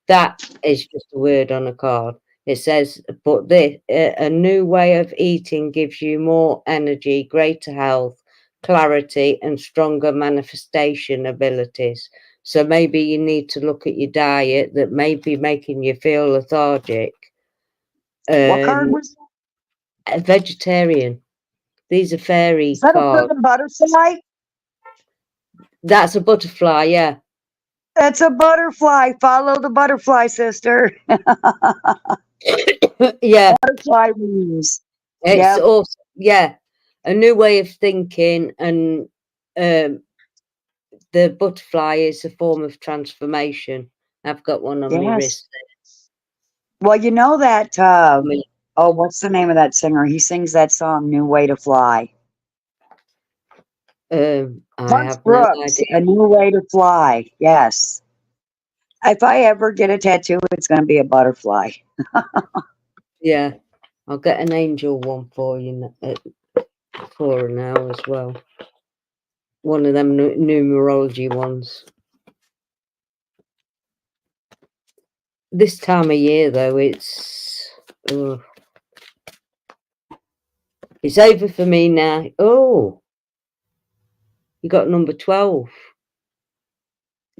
That is just a word on a card. It says, but a new way of eating gives you more energy, greater health, clarity, and stronger manifestation abilities. So maybe you need to look at your diet that may be making you feel lethargic. What card Um, was a vegetarian. These are Is fairy that a cards. friggin' butterfly? That's a butterfly, yeah. It's a butterfly. Follow the butterfly, sister. Yeah, Butterfly wings. it's Yep. awesome. Yeah, a new way of thinking and um, the butterfly is a form of transformation. I've got one on my Yes. wrist Well, you know that, there. oh, what's the name of that singer? He sings that song, New Way to Fly. I Punch have no Brooks, idea. A New Way to Fly. Yes. If I ever get a tattoo, it's going to be a butterfly. Yeah, I'll get an angel one for you for her now as well. One of them numerology ones. This time of year, though, it's over for me now. Oh, you got number 12.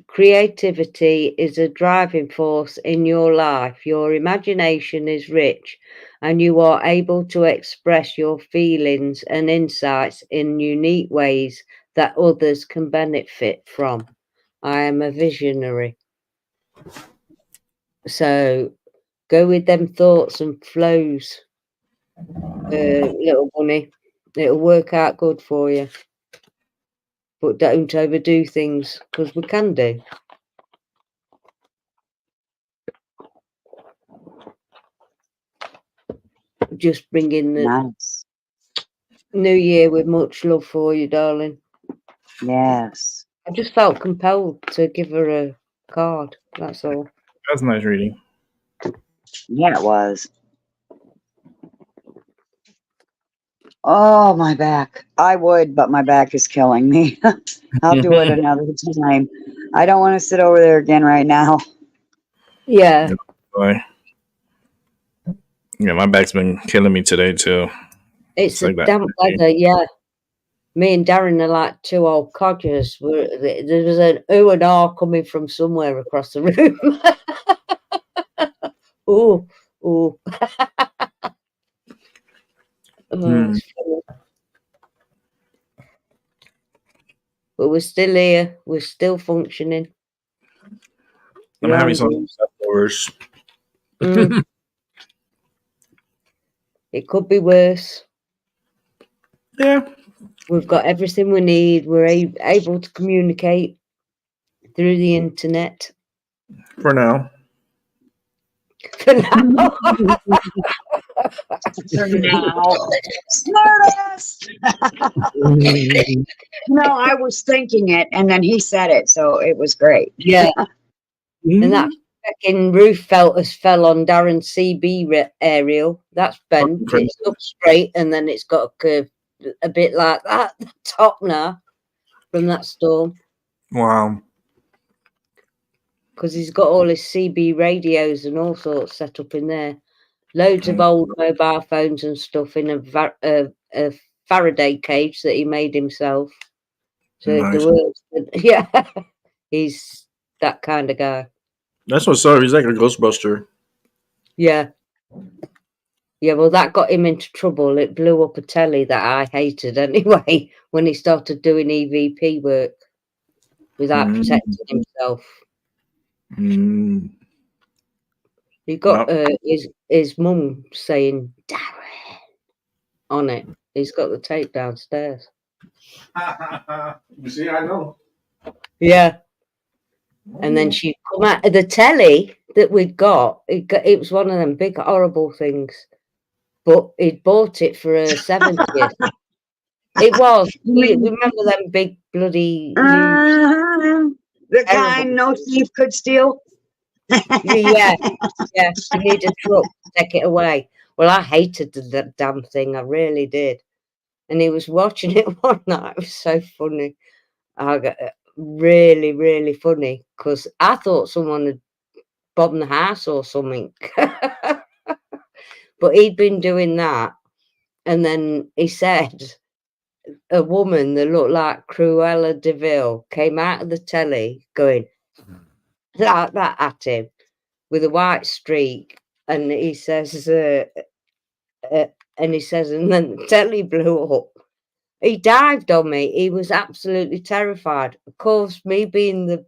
Creativity is a driving force in your life. Your imagination is rich, and you are able to express your feelings and insights in unique ways that others can benefit from. I am a visionary. So go with them thoughts and flows, little bunny. It'll work out good for you. But don't overdo things, because we can do. Just bring in the Nice. new year with much love for you, darling. Yes. I just felt compelled to give her a card. That's all. That's nice reading. Yeah, it was. Oh, my back. I would, but my back is killing me. I'll do it another time. I don't want to sit over there again right now. Yeah. Boy. Yeah, my back's been killing me today too. It's like a that. damp weather, yeah. Me and Darren are like two old codgers. There was an ooh and ah coming from somewhere across the room. Ooh, ooh. It's funny. But we're still here. We're still functioning. I'm having some Round leftovers. It could be worse. Yeah, We've got everything we need. We're able to communicate through the internet. for now. For now. For now. Smartest! No, I was thinking it, and then he said it, so it was great. Yeah. And that fucking roof fell on Darren's CB aerial. That's bent. Crazy. It's up straight, and then it's got a curve a bit like that. The top now from that storm. Wow. Because he's got all his CB radios and all sorts set up in there. Loads of old mobile phones and stuff in a Faraday cage that he made himself. So if the Nice. world's yeah, he's that kind of guy. That's what's up. He's like a Ghostbuster. Yeah. Yeah, well, that got him into trouble. It blew up a telly that I hated anyway when he started doing EVP work without protecting himself. He got his mum saying Darren on it. He's got the tape downstairs. You see, I know. Yeah. And then she come out of the telly that we'd got. It was one of them big horrible things. But he'd bought it for her 70th. It was. You remember them big bloody huge, the kind no thief could steal. yeah. You need a truck to take it away. Well, I hated the damn thing. I really did. And he was watching it one night. It was so funny. I got really, really funny because I thought someone had bombed the house or something. But he'd been doing that. And then he said a woman that looked like Cruella de Vil came out of the telly going like that at him with a white streak. And he says, and then the telly blew up. He dived on me. He was absolutely terrified. Of course, me being the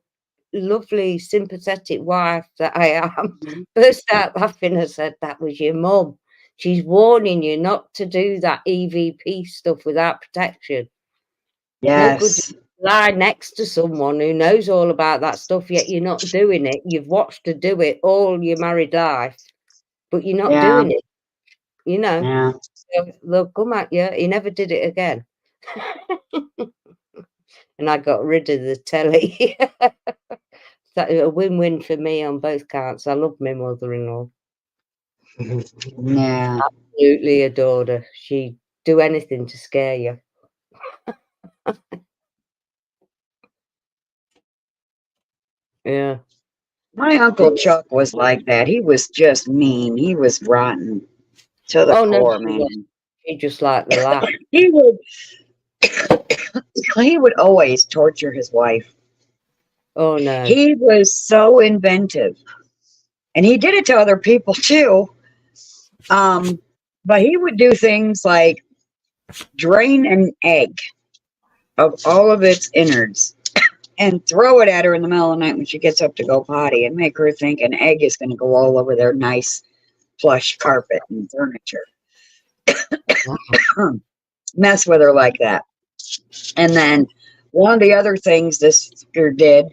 lovely, sympathetic wife that I am, burst out laughing and said, that was your mum. She's warning you not to do that EVP stuff without protection. Yes. No good lie next to someone who knows all about that stuff, yet you're not doing it. You've watched her do it all your married life, but you're not Yeah. doing it. You know, Yeah. they'll come at you. He never did it again. And I got rid of the telly. That a win-win for me on both counts. I love my mother-in-law. Yeah. Absolutely adored her. She'd do anything to scare you. Yeah. My Uncle Chuck was like that. He was just mean. He was rotten to the Oh no, core, she was. man. She just liked the laugh. He would he would always torture his wife. Oh no. He was so inventive. And he did it to other people too. But he would do things like drain an egg of all of its innards and throw it at her in the middle of the night when she gets up to go potty and make her think an egg is going to go all over their nice plush carpet and furniture. Mess with her like that. And then one of the other things this fucker did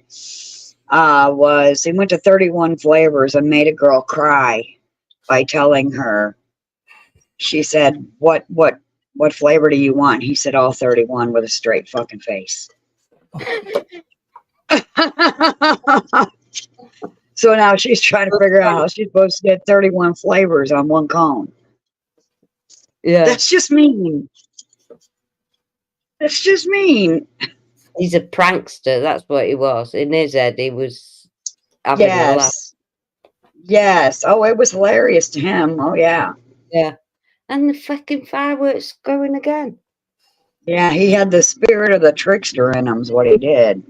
was he went to 31 flavors and made a girl cry by telling her, she said, what flavor do you want? He said, all 31 with a straight fucking face. So now she's trying to figure out how she's supposed to get 31 flavors on one cone. Yeah. That's just mean. That's just mean. He's a prankster. That's what he was. In his head, he was having a laugh. Yes. Oh, it was hilarious to him. Oh, yeah. Yeah. And the fucking fireworks going again. Yeah, he had the spirit of the trickster in him, is what he did.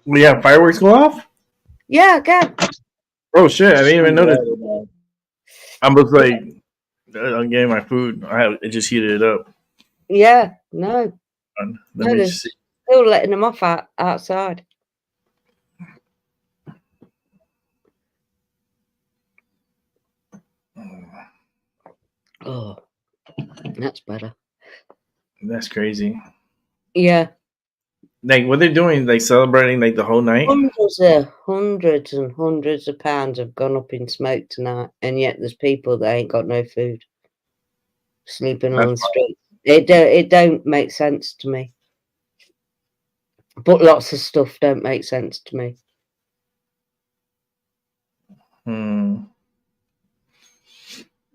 We have fireworks go off? Yeah, again. Oh shit! I didn't even notice. I was like, I'm getting my food. It just heated it up. Yeah, no. Let me see. Still letting them off outside. Oh, that's better. That's crazy. Yeah. Like what they're doing, like celebrating like the whole night. Hundreds and hundreds of pounds have gone up in smoke tonight, and yet there's people that ain't got no food, sleeping on the street. It don't make sense to me. But lots of stuff don't make sense to me.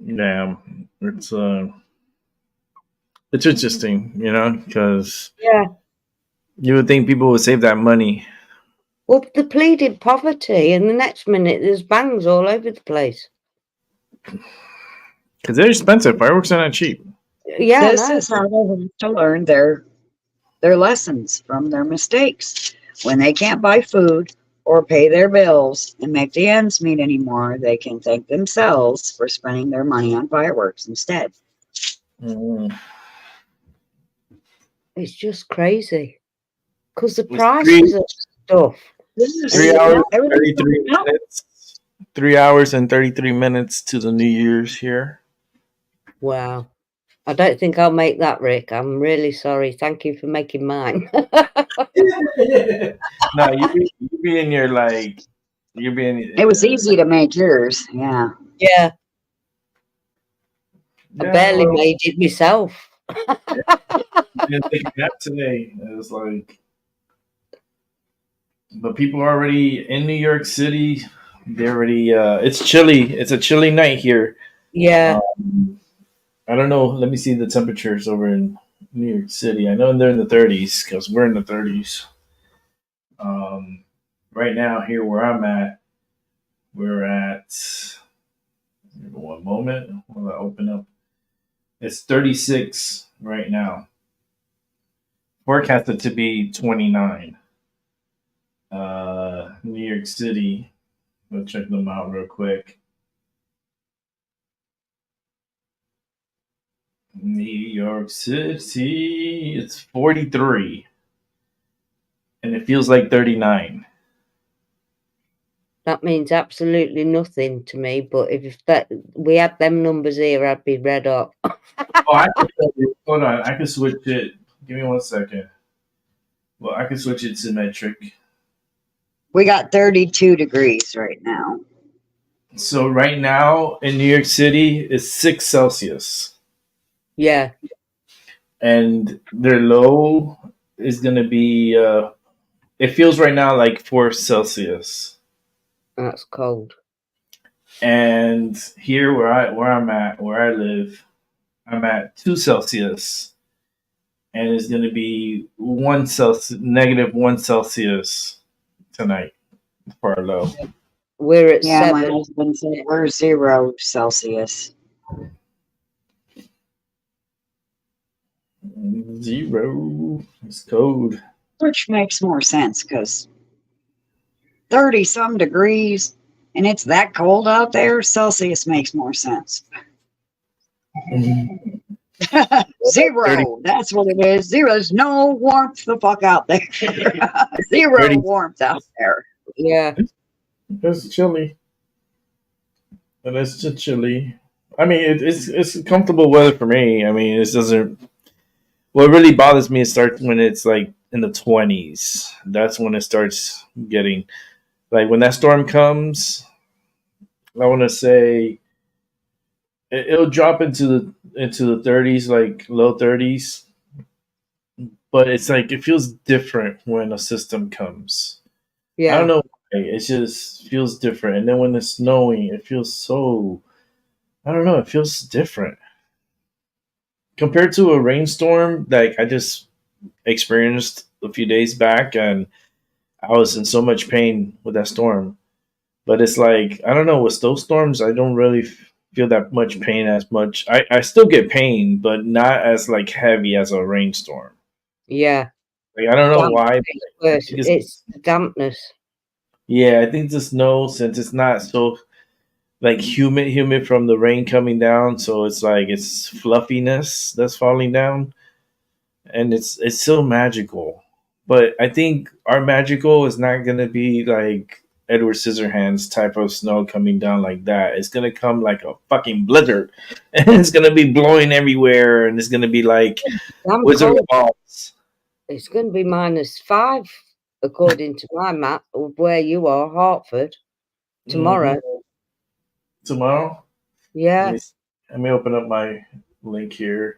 Yeah, it's interesting, you know, because you would think people would save that money. Well, they pleaded poverty, and the next minute there's bangs all over the place. Because they're expensive. Fireworks are not cheap. Yeah, this is how they have to learn their lessons from their mistakes. When they can't buy food or pay their bills and make the ends meet anymore, they can thank themselves for spending their money on fireworks instead. It's just crazy. Because the prices of stuff. 3 hours, 33 minutes. 3 hours and 33 minutes to the New Year's here. Wow. I don't think I'll make that, Rick. I'm really sorry. Thank you for making mine. No, you be in your like, you be in. It was easy to make yours. Yeah. Yeah. I barely made it myself. I didn't take a nap today. It was like, but people are already in New York City. They're already. It's chilly. It's a chilly night here. Yeah. I don't know. Let me see the temperatures over in New York City. I know they're in the 30s because we're in the 30s. Right now, here where I'm at, we're at. One moment. Will I open up? It's 36 right now. Forecasted to be 29. New York City. We'll check them out real quick. New York City, it's 43. And it feels like 39. That means absolutely nothing to me, but if we had them numbers here, I'd be red hot. Oh, I can tell you. Hold on, I can switch it. Give me 1 second. Well, I can switch it to metric. We got 32 degrees right now. So right now in New York City it's 6 Celsius, Yeah, and their low is gonna be. It feels right now like 4 Celsius, that's cold. and here where I live, I'm at 2 Celsius, and it's gonna be 1 Celsius, -1 Celsius tonight for our low. We're at Yeah, my 7. husband said we're 0 Celsius. 0. It's cold. Which makes more sense because 30 some degrees and it's that cold out there. Celsius makes more sense. 30, 0. That's what it is. 0. There's no warmth the fuck out there. 0 30. warmth out there. Yeah, It's chilly. And it's just chilly. I mean, it's comfortable weather for me. I mean, it doesn't. What really bothers me is start when it's like in the 20s. That's when it starts getting like when that storm comes. I want to say it'll drop into the 30s, like low 30s. But it's like it feels different when a system comes. I don't yeah, know why. It just feels different. And then when it's snowing, it feels so. I don't know. It feels different compared to a rainstorm like I just experienced a few days back, and I was in so much pain with that storm. But it's like I don't know, with those storms, I don't really feel that much pain as much. I still get pain, but not as like heavy as a rainstorm. yeah. Like I don't know Damp why. is worse. Because, It's the dampness. yeah, I think the snow, since it's not so like humid from the rain coming down, so it's like it's fluffiness that's falling down, and it's so magical. But I think our magical is not gonna be like Edward Scissorhands type of snow coming down like that. It's gonna come like a fucking blizzard, and it's gonna be blowing everywhere, and it's gonna be like Damn Wizard cold. of Oz. It's going to be -5, according to my map of where you are, Hartford, Hmm. tomorrow. Tomorrow, let Yeah, me let me open up my link here.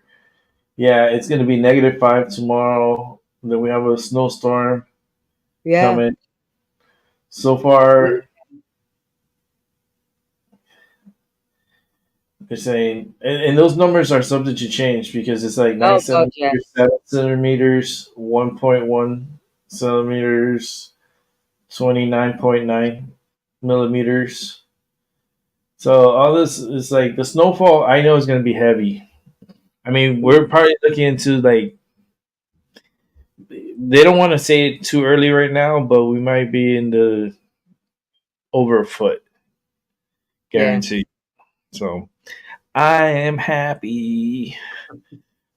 Yeah, it's gonna be -5 tomorrow. Then we have a snowstorm yeah. coming. So far, they're saying, and those numbers are subject to change because it's like nine Oh, God, yeah. centimeters, 7 centimeters, 1.1 centimeters, 29.9 millimeters. So all this is like the snowfall. I know is going to be heavy. I mean, we're probably looking into like they don't want to say it too early right now, but we might be in the over a foot Yeah. guaranteed. So I am happy.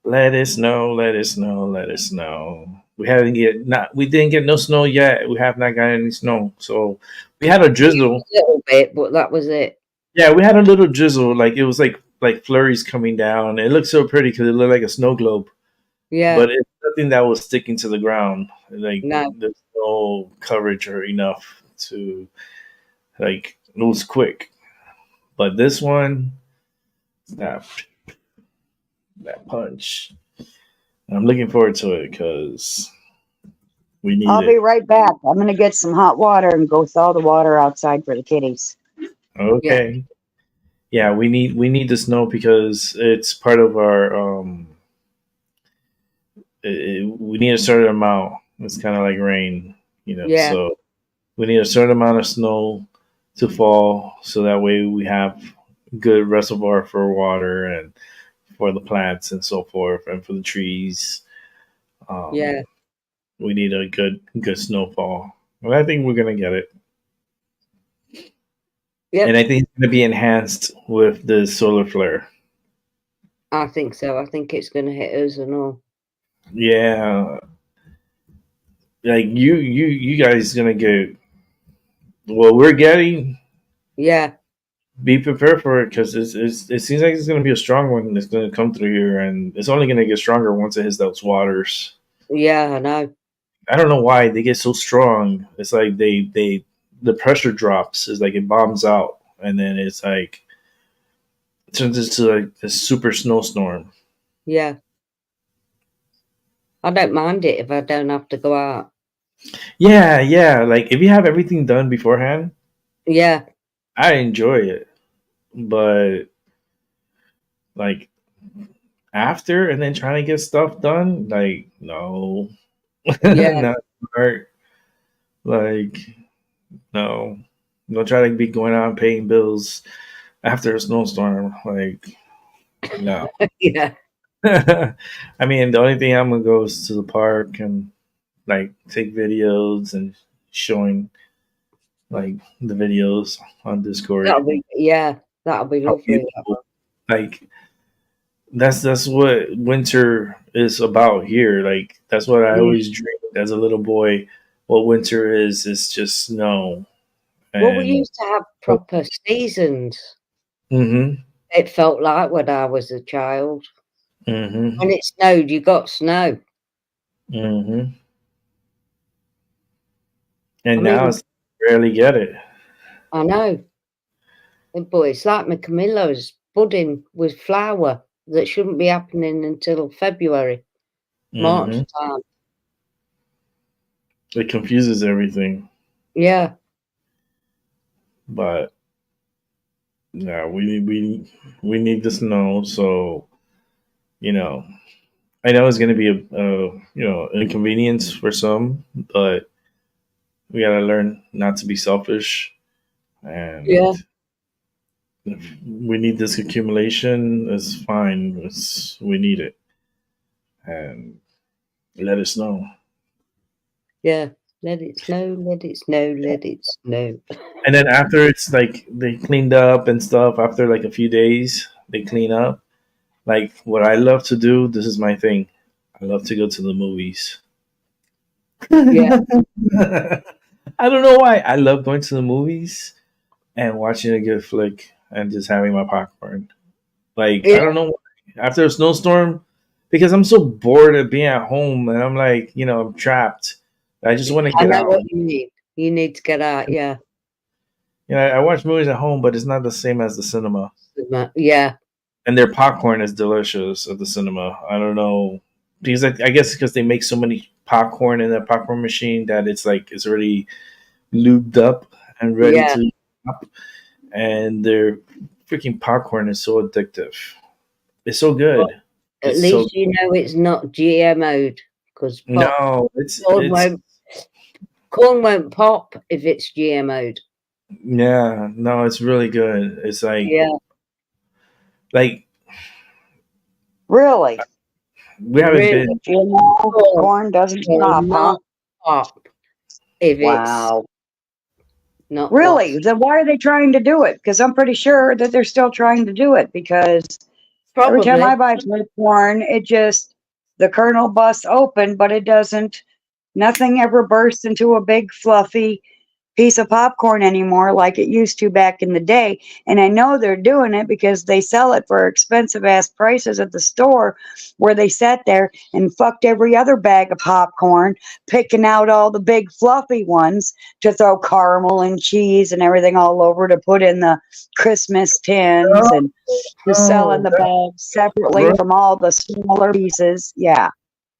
Let us know. Let us know. Let us know. We haven't get not. We didn't get no snow yet. We have not got any snow. So we had a drizzle. A little bit, but that was it. Yeah, we had a little drizzle. Like it was like flurries coming down. It looked so pretty because it looked like a snow globe. Yeah. But it's nothing that was sticking to the ground. Like No. there's no coverage or enough to like it was quick. But this one, that that punch. I'm looking forward to it because we need I'll it. be right back. I'm going to get some hot water and go thaw the water outside for the kitties. Yeah. Okay. Yeah, we need the snow because it's part of our we need a certain amount. It's kind of like rain, Yeah. so we need a certain amount of snow to fall so that way we have good reservoir for water and for the plants and so forth and for the trees. Um Yeah. we need a good snowfall. And I think we're going to get it. And Yep. I think it's going to be enhanced with the solar flare. I think so. I think it's going to hit us and all. Yeah, like you guys gonna get what we're getting. Yeah. Be prepared for it because it seems like it's gonna be a strong one that's gonna come through here, and it's only gonna get stronger once it hits those waters. Yeah, I know. I don't know why they get so strong. It's like the pressure drops. It's like it bombs out, and then it's like it turns into like a super snowstorm. Yeah. I don't mind it if I don't have to go out. Yeah, yeah. Like if you have everything done beforehand, Yeah. I enjoy it. But like after and then trying to get stuff done, like no, Yeah. not smart. Like no, don't try to be going out and paying bills after a snowstorm. Like no. Yeah. I mean, the only thing I'm gonna go is to the park and like take videos and showing like the videos on Discord. That'll be How lovely. beautiful! Like that's what winter is about here. Like that's what I Mm. always dreamed as a little boy. What winter is just snow Well, we and. used to have proper seasons. Mm-hmm. It felt like when I was a child. Mm-hmm. When it snowed, you got snow. Mm-hmm. I And now mean, it's rarely get it. I know. But it's like my Camilla's budding with flower that shouldn't be happening until February, March Mm-hmm. time. It confuses everything, Yeah. but yeah, we need the snow. So you know, I know it's going to be inconvenience for some, but we got to learn not to be selfish, and Yeah. if we need this accumulation. It's fine. We need it, and let us know. Yeah. Let it snow, let it snow, let it snow. And then after it's like they cleaned up and stuff, after like a few days, they clean up. Like what I love to do, this is my thing. I love to go to the movies. Yeah. I don't know why. I love going to the movies and watching a good flick and just having my popcorn. Like I Yeah. don't know why. After a snowstorm, because I'm so bored of being at home and I'm like, I'm trapped. I just want to I get know out. what you need. You need to get out. Yeah. I watch movies at home, but it's not the same as the cinema. Yeah. And their popcorn is delicious at the cinema. I don't know because I guess because they make so many popcorn in that popcorn machine that it's like it's already lubed up and ready Yeah. to pop. And their freaking popcorn is so addictive. It's so Well, good. at It's so least you know it's not GMO'd because no, it's corn it's won't corn won't pop if it's GMO'd. yeah, no, it's really good. It's Yeah. like Really? we haven't Really, been. corn Corn doesn't will pop, huh? not pop if it's Wow. not Really? what's Then why are they trying to do it? Because I'm pretty sure that they're still trying to do it because every time I probably. buy corn, it just, the kernel busts open, but it doesn't, nothing ever bursts into a big fluffy piece of popcorn anymore like it used to back in the day. And I know they're doing it because they sell it for expensive ass prices at the store where they sat there and fucked every other bag of popcorn, picking out all the big fluffy ones to throw caramel and cheese and everything all over to put in the Christmas tins and to sell in Oh, the bags separately no, from all the smaller pieces. Yeah.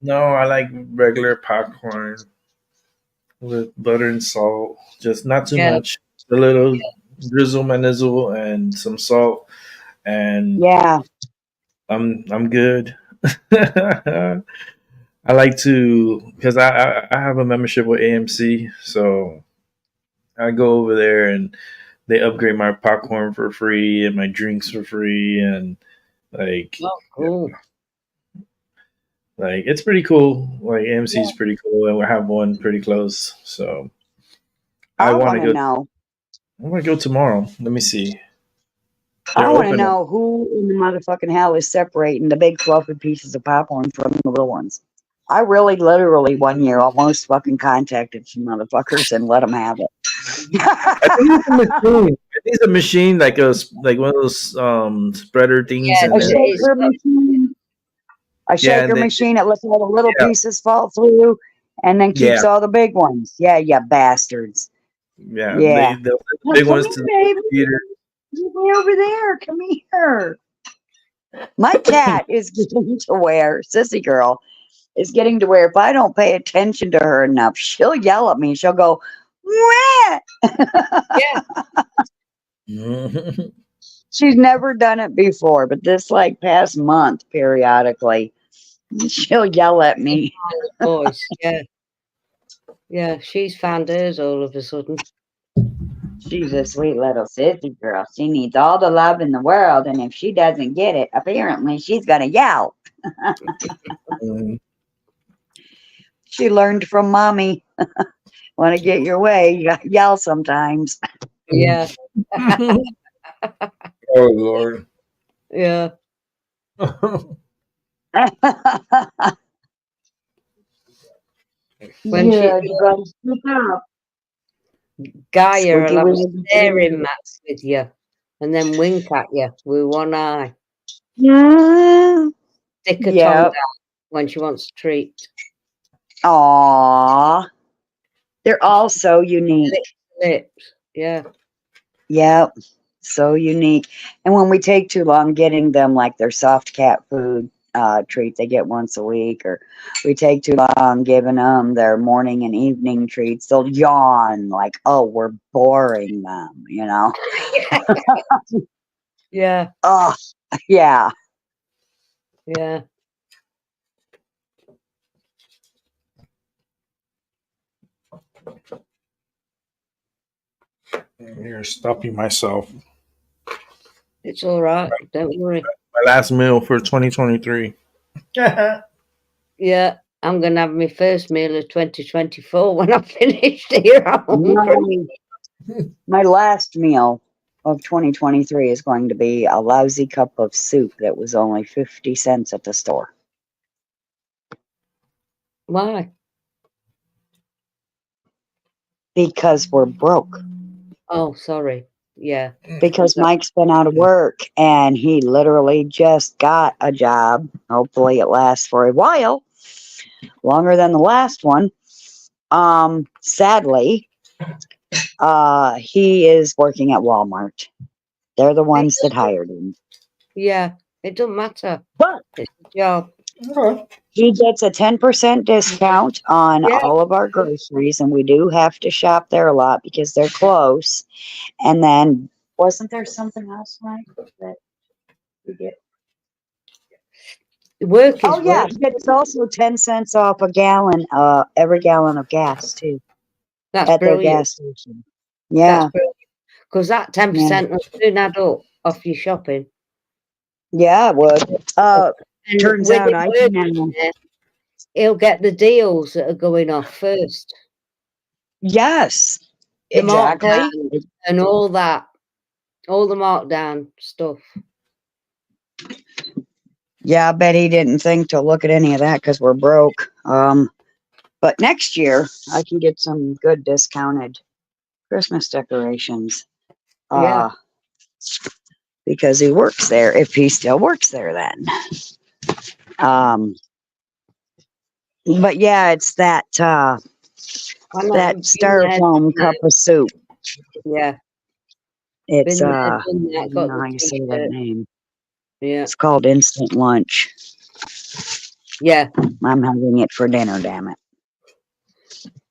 no, I like regular popcorn with butter and salt. Just not too Yeah. much. A little drizzle, manizzle, and some salt, and Yeah. I'm good. I like to because I have a membership with AMC, so I go over there and they upgrade my popcorn for free and my drinks for free and like Oh, cool. it's pretty cool. Like AMC Yeah. is pretty cool, and we have one pretty close. So I I want want to to go. know. I want to go tomorrow. Let me see. I They're want to open. know who in the motherfucking hell is separating the big fluffy pieces of popcorn from the little ones. I really, literally, one year almost fucking contacted some motherfuckers and let them have it. I think it's a machine. I think it's a machine like one of those spreader things, Yeah, A and then it's shaker got machine. A yeah, shaker and then machine. It lets all the little yeah, pieces fall through. and then Yeah, keeps all the big ones. Yeah, yeah, bastards. yeah. Yeah. The Well, big come ones to here, the baby. theater. Get way over there. Come here. My cat is getting to where, Sissy girl, is getting to where if I don't pay attention to her enough, she'll yell at me. She'll go, "Wah!" Yeah. She's never done it before, but this like past month, periodically, she'll yell at me. Voice. Yeah. Yeah. She's found hers all of a sudden. She's a sweet little sissy girl. She needs all the love in the world, and if she doesn't get it, apparently she's gonna yell. Mm. She learned from mommy. Want to get your way, you gotta yell sometimes. Yeah. Oh Lord. Yeah. When she Yeah, you gotta speak up. Gaia Squeaky will have a wheel. staring match with you and then wink at you with one eye. Yeah. Stick her tongue Yep. out when she wants a treat. Aww. They're all so unique. Lips. Yeah. Yep. So unique. And when we take too long getting them like their soft cat food treat they get once a week, or we take too long giving them their morning and evening treats, they'll yawn like, oh, we're boring them, you know? Yeah. Oh, yeah. Yeah. Here, stopping myself. It's all right. Don't worry. My last meal for 2023. Yeah. I'm going to have my first meal of 2024 when I'm finished here. I'm hungry. My last meal of 2023 is going to be a lousy cup of soup that was only 50 cents at the store. Why? Because we're broke. Oh, sorry. Yeah. Because Mike's been out of work and he literally just got a job. Hopefully it lasts for a while, longer than the last one. Sadly, he is working at Walmart. They're the ones that hired him. Yeah. It doesn't matter. But It's a job. he gets a 10% discount on Yeah. all of our groceries, and we do have to shop there a lot because they're close. And then, wasn't there something else, Mike, that we get? Work is Oh yeah, work. it's also 10 cents off a gallon, every gallon of gas too, That's at their brilliant. gas station. Yeah, That's brilliant. Because that 10% will soon add up off your shopping. yeah, it would. And Turns with out him I can working there, he'll get the deals that are going off first. yes, The exactly. markdown and all that. All the markdown stuff. Yeah, I bet he didn't think to look at any of that because we're broke. But next year I can get some good discounted Christmas decorations. Yeah. Because he works there, if he still works there then. But yeah, it's that I'm not that been there, styrofoam done cup that. of soup. Yeah. It's Been there, I done that. don't Got know the how you say that t-shirt. name. Yeah. It's called instant lunch. Yeah. I'm having it for dinner, damn it.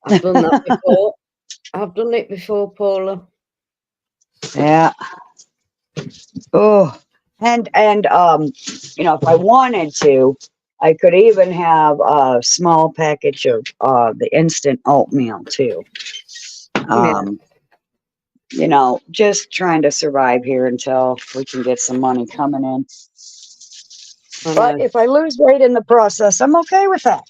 I've done that before. I've done it before, Paula. Yeah. Oh, and you know, if I wanted to, I could even have a small package of the instant oatmeal too. You know, just trying to survive here until we can get some money coming in. But if I lose weight in the process, I'm okay with that.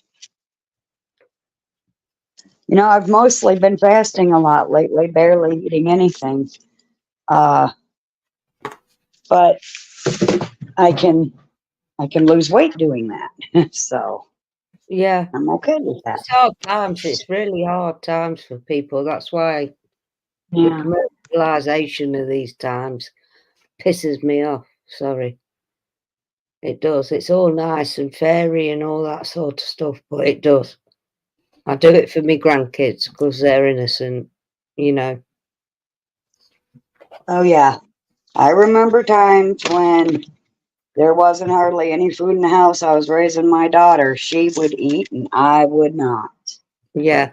You know, I've mostly been fasting a lot lately, barely eating anything. But I can lose weight doing that. So yeah, I'm okay with that. it's hard times. It's really hard times for people. That's why Yeah. the commercialisation of these times pisses me off. Sorry. It does. It's all nice and fairy and all that sort of stuff, but it does. I do it for my grandkids because they're innocent, you know. Oh yeah, I remember times when there wasn't hardly any food in the house. I was raising my daughter. She would eat and I would not. Yeah.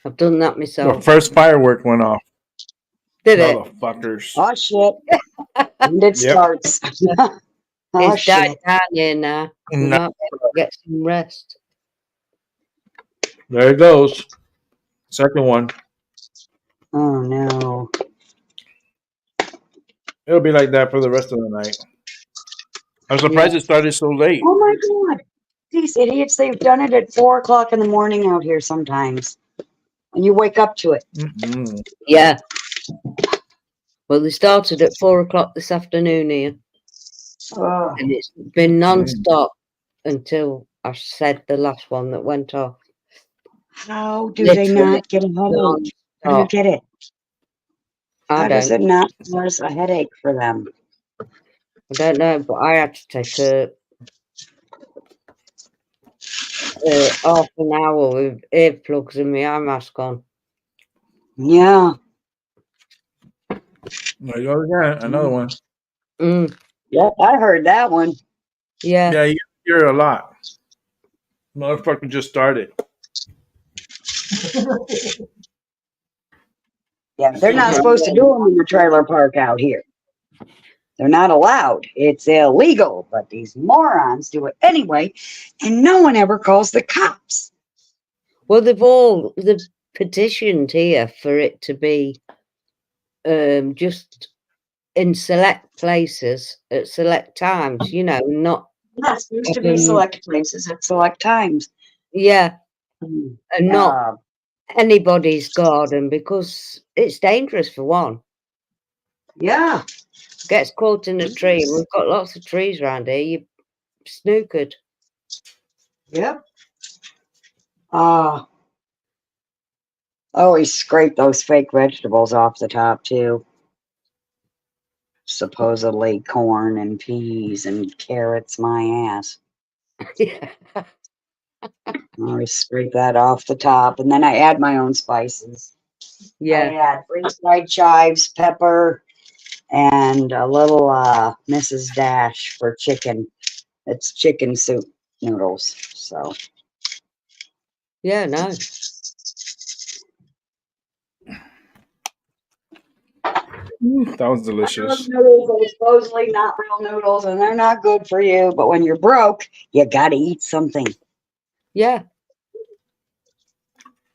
I've done that The myself. first firework went off. Did it? Motherfuckers. Oh shit. And it Yep. starts. Oh It's died shit. down here now. We No. might be able to get some rest. There it goes. Second one. Oh no. It'll be like that for the rest of the night. I'm surprised Yeah. it started so late. Oh my god. These idiots, they've done it at 4 o'clock in the morning out here sometimes. And you wake up to it. Mm-hmm. Yeah. Well, they started at 4 o'clock this afternoon here, Oh, and it's been non-stop until I said the last one that went off. how do they Literally not get a headache? How do you non-stop. get it? I How does don't. it not cause a headache for them? I don't know, but I had to take a half an hour with earplugs and my eye mask on. Yeah. There you go again. Another one. Mm, Yep, I heard that one. yeah. Yeah, you hear a lot. Motherfucker just started. Yeah, they're not supposed to do them in the trailer park out here. They're not allowed. It's illegal, but these morons do it anyway, and no one ever calls the cops. Well, they've petitioned here for it to be just in select places at select times, you know, not Not supposed to be select places at select times. yeah, and not Uh, anybody's garden because it's dangerous for one. yeah. Gets caught in a tree, and we've got lots of trees around here. You snookered. Yep. Always scrape those fake vegetables off the top too. Supposedly corn and peas and carrots, my ass. Yeah. I always scrape that off the top, and then I add my own spices. Yeah. I add freeze-dried chives, pepper, and a little Mrs. Dash for chicken. It's chicken soup noodles. So Yeah, no. That was delicious. noodles are supposedly not real noodles, and they're not good for you. But when you're broke, you gotta eat something. Yeah.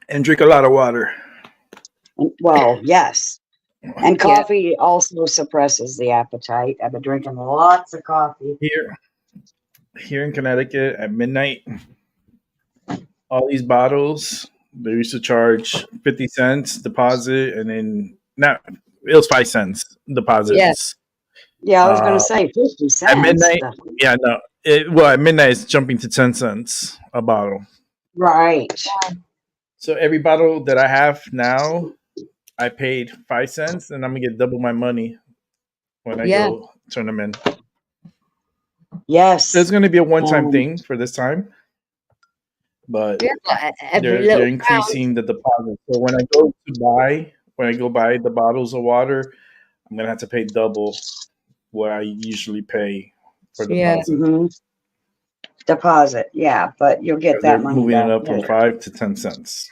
And drink a lot of water. And, well, yes. And coffee also suppresses the appetite. I've been drinking lots of coffee. Here in Connecticut at midnight, all these bottles, they used to charge 50 cents deposit, and then it was 5 cents deposits. Yeah, I was going to say 50 cents. At midnight, at midnight it's jumping to 10 cents a bottle. Right. So every bottle that I have now, I paid 5 cents, and I'm gonna get double my money when I go turn them in. Yes. It's gonna be a one-time thing for this time, but they're increasing the deposit. So when I go buy the bottles of water, I'm gonna have to pay double what I usually pay for deposit. Mm-hmm. Deposit, yeah, but you'll get that money moving back it up later. from 5 to 10 cents.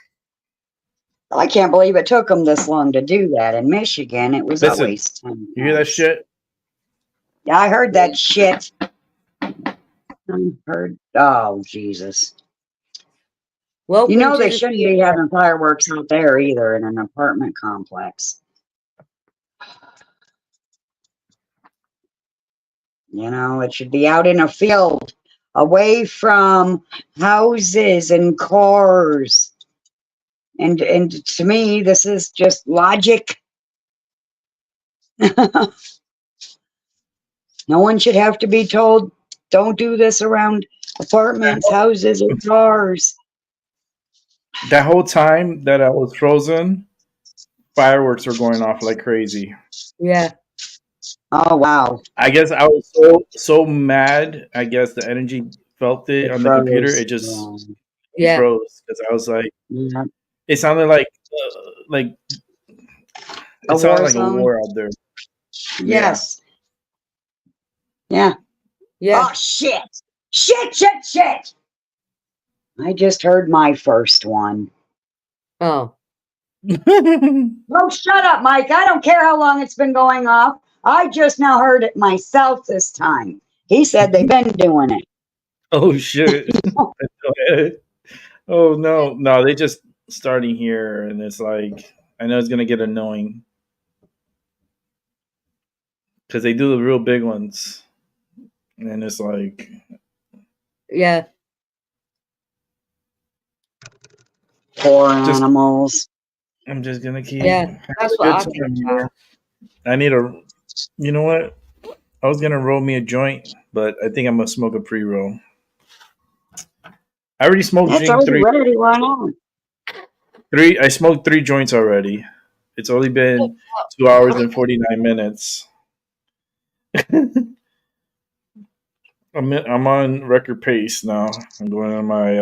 I can't believe it took them this long to do that. In Michigan, it was always 10 cents. You hear that shit? Yeah, I heard that shit. Oh, Jesus. Well, you know they shouldn't be having fireworks out there either in an apartment complex. You know, it should be out in a field, away from houses and cars. And to me, this is just logic. No one should have to be told, don't do this around apartments, houses, or cars. That whole time that I was frozen, fireworks were going off like crazy. Yeah. Oh, wow. I guess I was so mad. I guess the energy felt it on the computer. It just Yeah. froze because I was like, Yeah. it sounded like A it sounded war like a zone. war out there. Yeah. Yes. Yeah. Yeah. Oh shit! Shit! Shit! Shit! I just heard my first one. Oh. Oh, shut up, Mike! I don't care how long it's been going off. I just now heard it myself this time. He said they've been doing it. Oh shit. Oh no, no, they just starting here, and it's like I know it's gonna get annoying because they do the real big ones, and it's like Yeah. Poor just animals. I'm just gonna keep Yeah. having That's a what good I think time about. here. I need a, you know what? I was gonna roll me a joint, but I think I'm gonna smoke a pre roll. I already smoked It's drink already three. ready. Why not? Three. I smoked three joints already. It's only been 2 hours and 49 minutes. I'm on record pace now. I'm going on my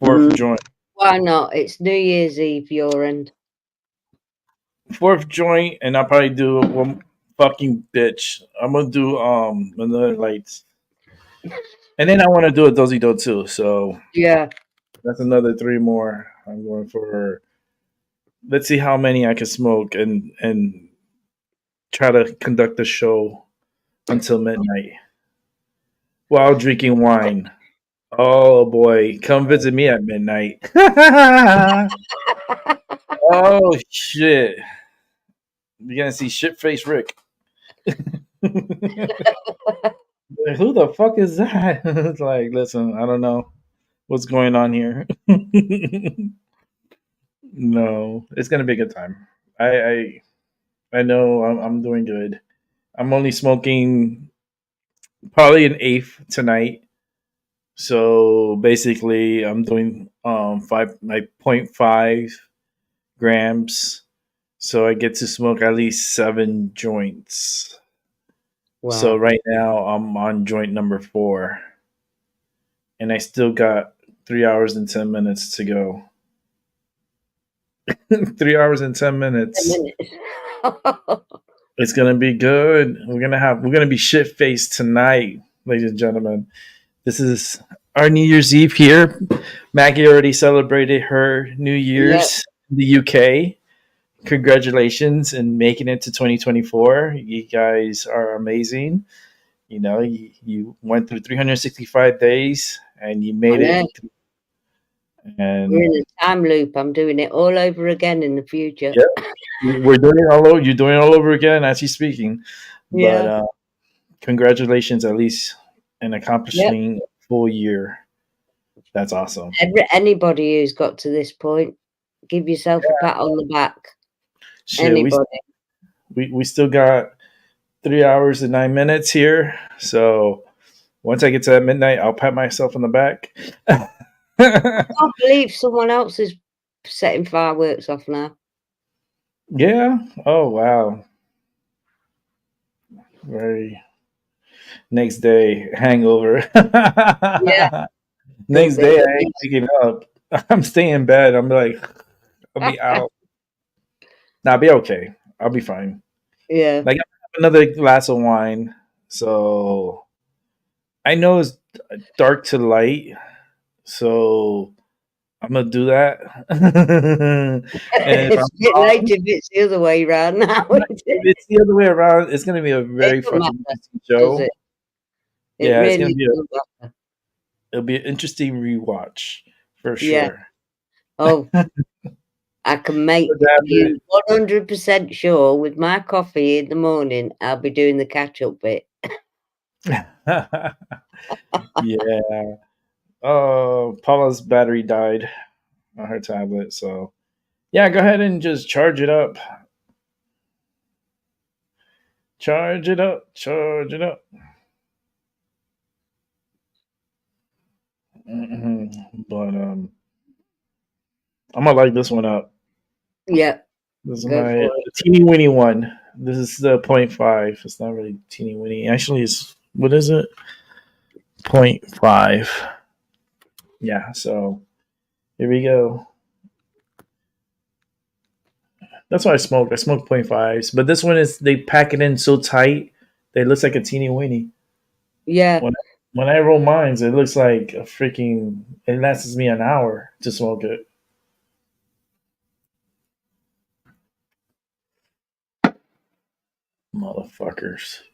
fourth Mm. joint. Why not? It's New Year's Eve, your end. Fourth joint, and I'll probably do one fucking bitch. I'm gonna do another lights, and then I want to do a dozy do too. So Yeah. that's another three more. I'm going for. Let's see how many I can smoke and try to conduct the show until midnight while drinking wine. Oh boy, come visit me at midnight. Oh shit, you're gonna see shit face Rick. Who the fuck is that? It's like, listen, I don't know what's going on here. No, it's gonna be a good time. I know I'm doing good. I'm only smoking probably an eighth tonight. So basically, I'm doing 5.5 grams. So I get to smoke at least 7 joints. So Wow. right now I'm on joint number 4, and I still got 3 hours and 10 minutes to go. 3 hours and 10 minutes. Minutes. It's gonna be good. We're gonna be shit faced tonight, ladies and gentlemen. This is our New Year's Eve here. Maggie already celebrated her New Yeah. Year's in the UK. Congratulations and making it to 2024. You guys are amazing. You know, you went through 365 days and you I made know. it. We're And in a time loop. I'm doing it all over again in the future. yeah, we're doing it all over. You're doing it all over again as you're speaking. But Yeah. congratulations, at least in Yep. accomplishing a full year. That's awesome. Anybody who's got to this point, give yourself a pat on the back. Shit, Anybody. we still got 3 hours and 9 minutes here. So once I get to that midnight, I'll pat myself on the back. I can't believe someone else is setting fireworks off now. Yeah. Oh wow. Very next day hangover. Yeah. Little Next bit. day I ain't waking up. I'm staying in bed. I'm like, I'll be out. Nah, I'll be okay. I'll be fine. Yeah. Like I have another glass of wine, so I know it's dark to light, so I'm gonna do that. And if I'm It's a bit late wrong, if it's the other way around now. Isn't if it? it's the other way around, it's gonna be a It very don't fucking matter, interesting does show. it? It Yeah, it's gonna really be doesn't matter. it'll be an interesting rewatch for Yeah. sure. Oh, I can make you 100% sure with my coffee in the morning, I'll be doing the catch up bit. Yeah. Oh, Paula's battery died on her tablet, so yeah, go ahead and just charge it up. Charge it up. Charge it up. But I'm gonna light this one up. Yeah, This is go my for it. teeny weeny one. This is the point 0.5. It's not really teeny weeny. Actually, it's what is it? 0.5. Yeah, so here we go. That's why I smoke. I smoke point fives, but this one is they pack it in so tight that it looks like a teeny weeny. Yeah, When when I roll mines, it looks like a freaking. It lasts me an hour to smoke it. Motherfuckers.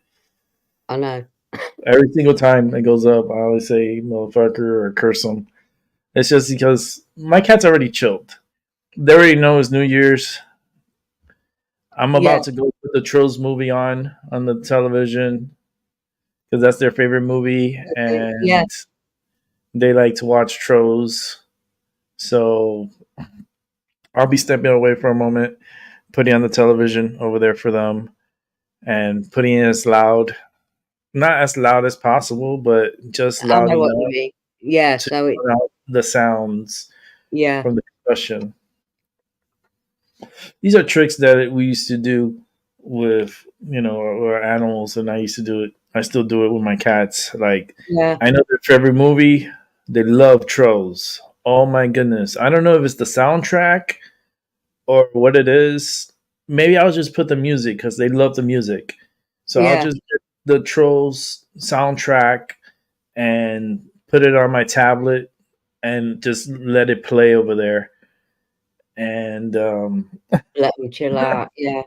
I know. Every single time it goes up, I always say motherfucker or curse them. It's just because my cat's already chilled. They already know it's New Year's. I'm Yeah, about to go put the Trolls movie on the television because that's their favorite movie, yeah, and they like to watch Trolls. So I'll be stepping away for a moment, putting on the television over there for them, and putting it as loud, not as loud as possible, but just I loud know what you enough mean. Yeah, to so it, drown out the sounds yeah, from the concussion. These are tricks that we used to do with our animals, and I used to do it. I still do it with my cats. Like yeah, I know their favorite movie. They love Trolls. Oh my goodness! I don't know if it's the soundtrack or what it is. Maybe I'll just put the music because they love the music. So I'll yeah. just get the Trolls soundtrack and put it on my tablet and just let it play over there. And Let them chill out. Yeah,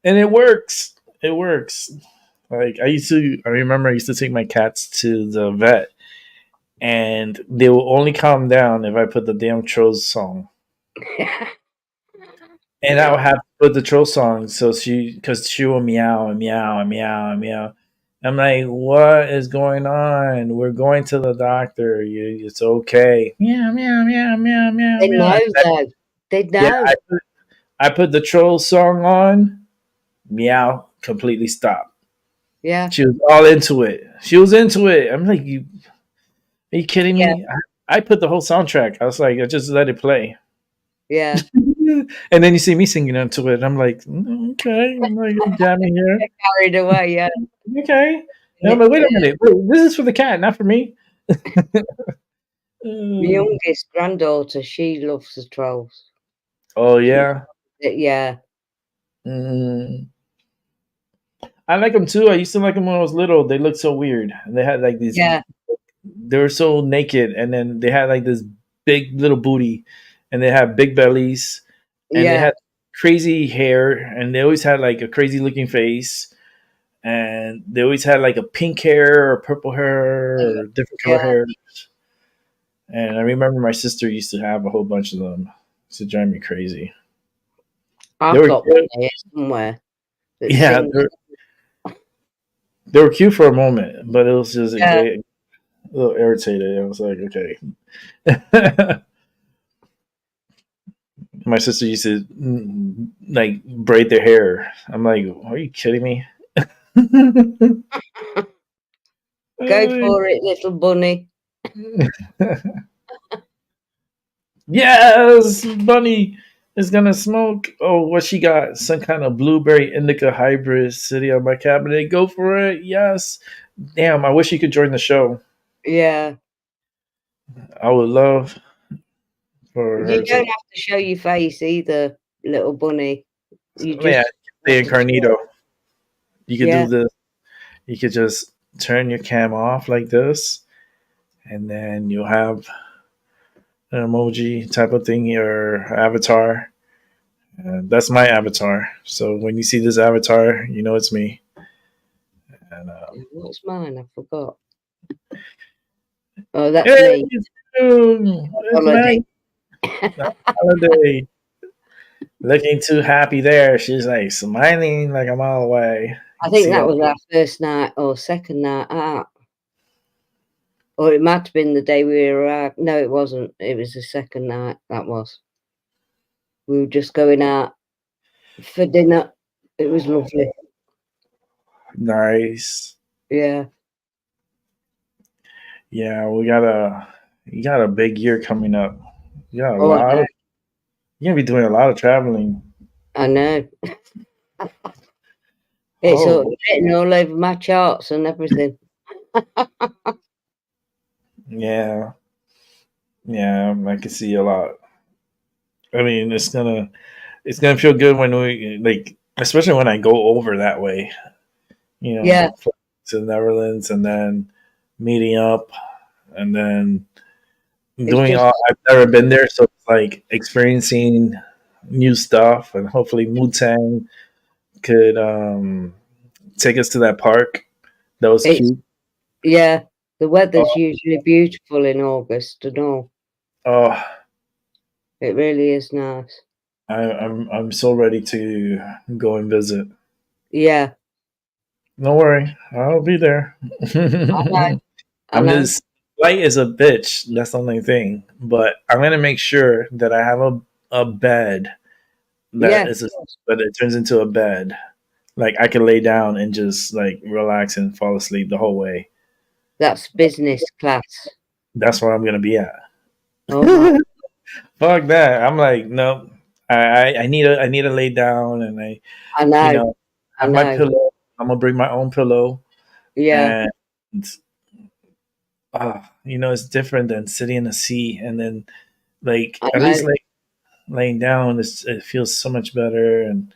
and it works. It works. Like I remember I used to take my cats to the vet, and they will only calm down if I put the damn Trolls song. And I yeah. would have to put the troll song because she will meow and meow and meow and meow. I'm like, what is going on? We're going to the doctor. It's okay. Meow meow meow meow meow They meow. know though. They Yeah, know. I put the troll song on. Meow completely stopped. Yeah, She was all into it. She was into it. I'm like, are you kidding yeah, me? I put the whole soundtrack. I was like, I just let it play. yeah. And then you see me singing into it. I'm like, okay, I'm like jamming here. Carried away. Yeah. Okay. And I'm like, wait a minute. Wait, this is for the cat, not for me. My Uh, youngest granddaughter, she loves the trolls. oh She, yeah. yeah, Mm. I like them too. I used to like them when I was little. They looked so weird. They had like these. yeah, They were so naked, and then they had like this big little booty, and they had big bellies, and they yeah, had crazy hair, and they always had like a crazy looking face, and they always had like a pink hair or purple hair or different color yeah. hair. And I remember my sister used to have a whole bunch of them. It used to drive me crazy. They I've were got one cute. here somewhere that Yeah, sings. they were cute for a moment, but it was just Yeah, a little irritated. I was like, okay. My sister used to like braid their hair. I'm like, are you kidding me? go for it, little bunny. Yes, Bunny is gonna smoke. Oh, what she got? Some kind of blueberry indica hybrid sitting on my cabinet. Go for it. Yes. Damn, I wish you could join the show. Yeah. I would love for You her to. don't have to show your face either, little bunny. You Yeah, just the have to incarnito. talk. You could do Yeah, this. You could just turn your cam off like this, and then you'll have an emoji type of thing, your avatar. That's my avatar. So when you see this avatar, you know it's me. And what's mine? I forgot. Oh, that's hey, me. dude, it's Holiday. Maggie. Holiday. Looking too happy there. She's like smiling like a mile away. I You think see that all was our first night or second night out. Or it might have been the day we arrived. No, it wasn't. It was the second night. That was. We were just going out for dinner. It was lovely. nice. Yeah. Yeah, you got a big year coming up. You got a Oh, lot of you're gonna be doing a lot of traveling. I know. It's all Oh written all over my charts and everything. yeah. Yeah, I can see a lot. I mean, it's gonna feel good when we like, especially when I go over that way. You Yeah, know, to the Netherlands and then meeting up and then it's doing just all. I've never been there, so it's like experiencing new stuff, and hopefully Mutang could take us to that park. That was it's cute. yeah. The weather's Oh, usually beautiful in August and all. oh It really is nice. I'm so ready to go and visit. Yeah, Don't worry, I'll be there. I know. I I'm know. just light is a bitch. That's the only thing. But I'm gonna make sure that I have a bed that Yeah, is a, but it turns into a bed. Like I can lay down and just like relax and fall asleep the whole way. that's business class. That's where I'm gonna be at. Oh my, Fuck that. I'm like, no. I need to lay down and I you know. know I have my know. pillow. I'm gonna bring my own pillow Yeah, and it's different than sitting in the sea and then like I at least know. like laying down it feels so much better and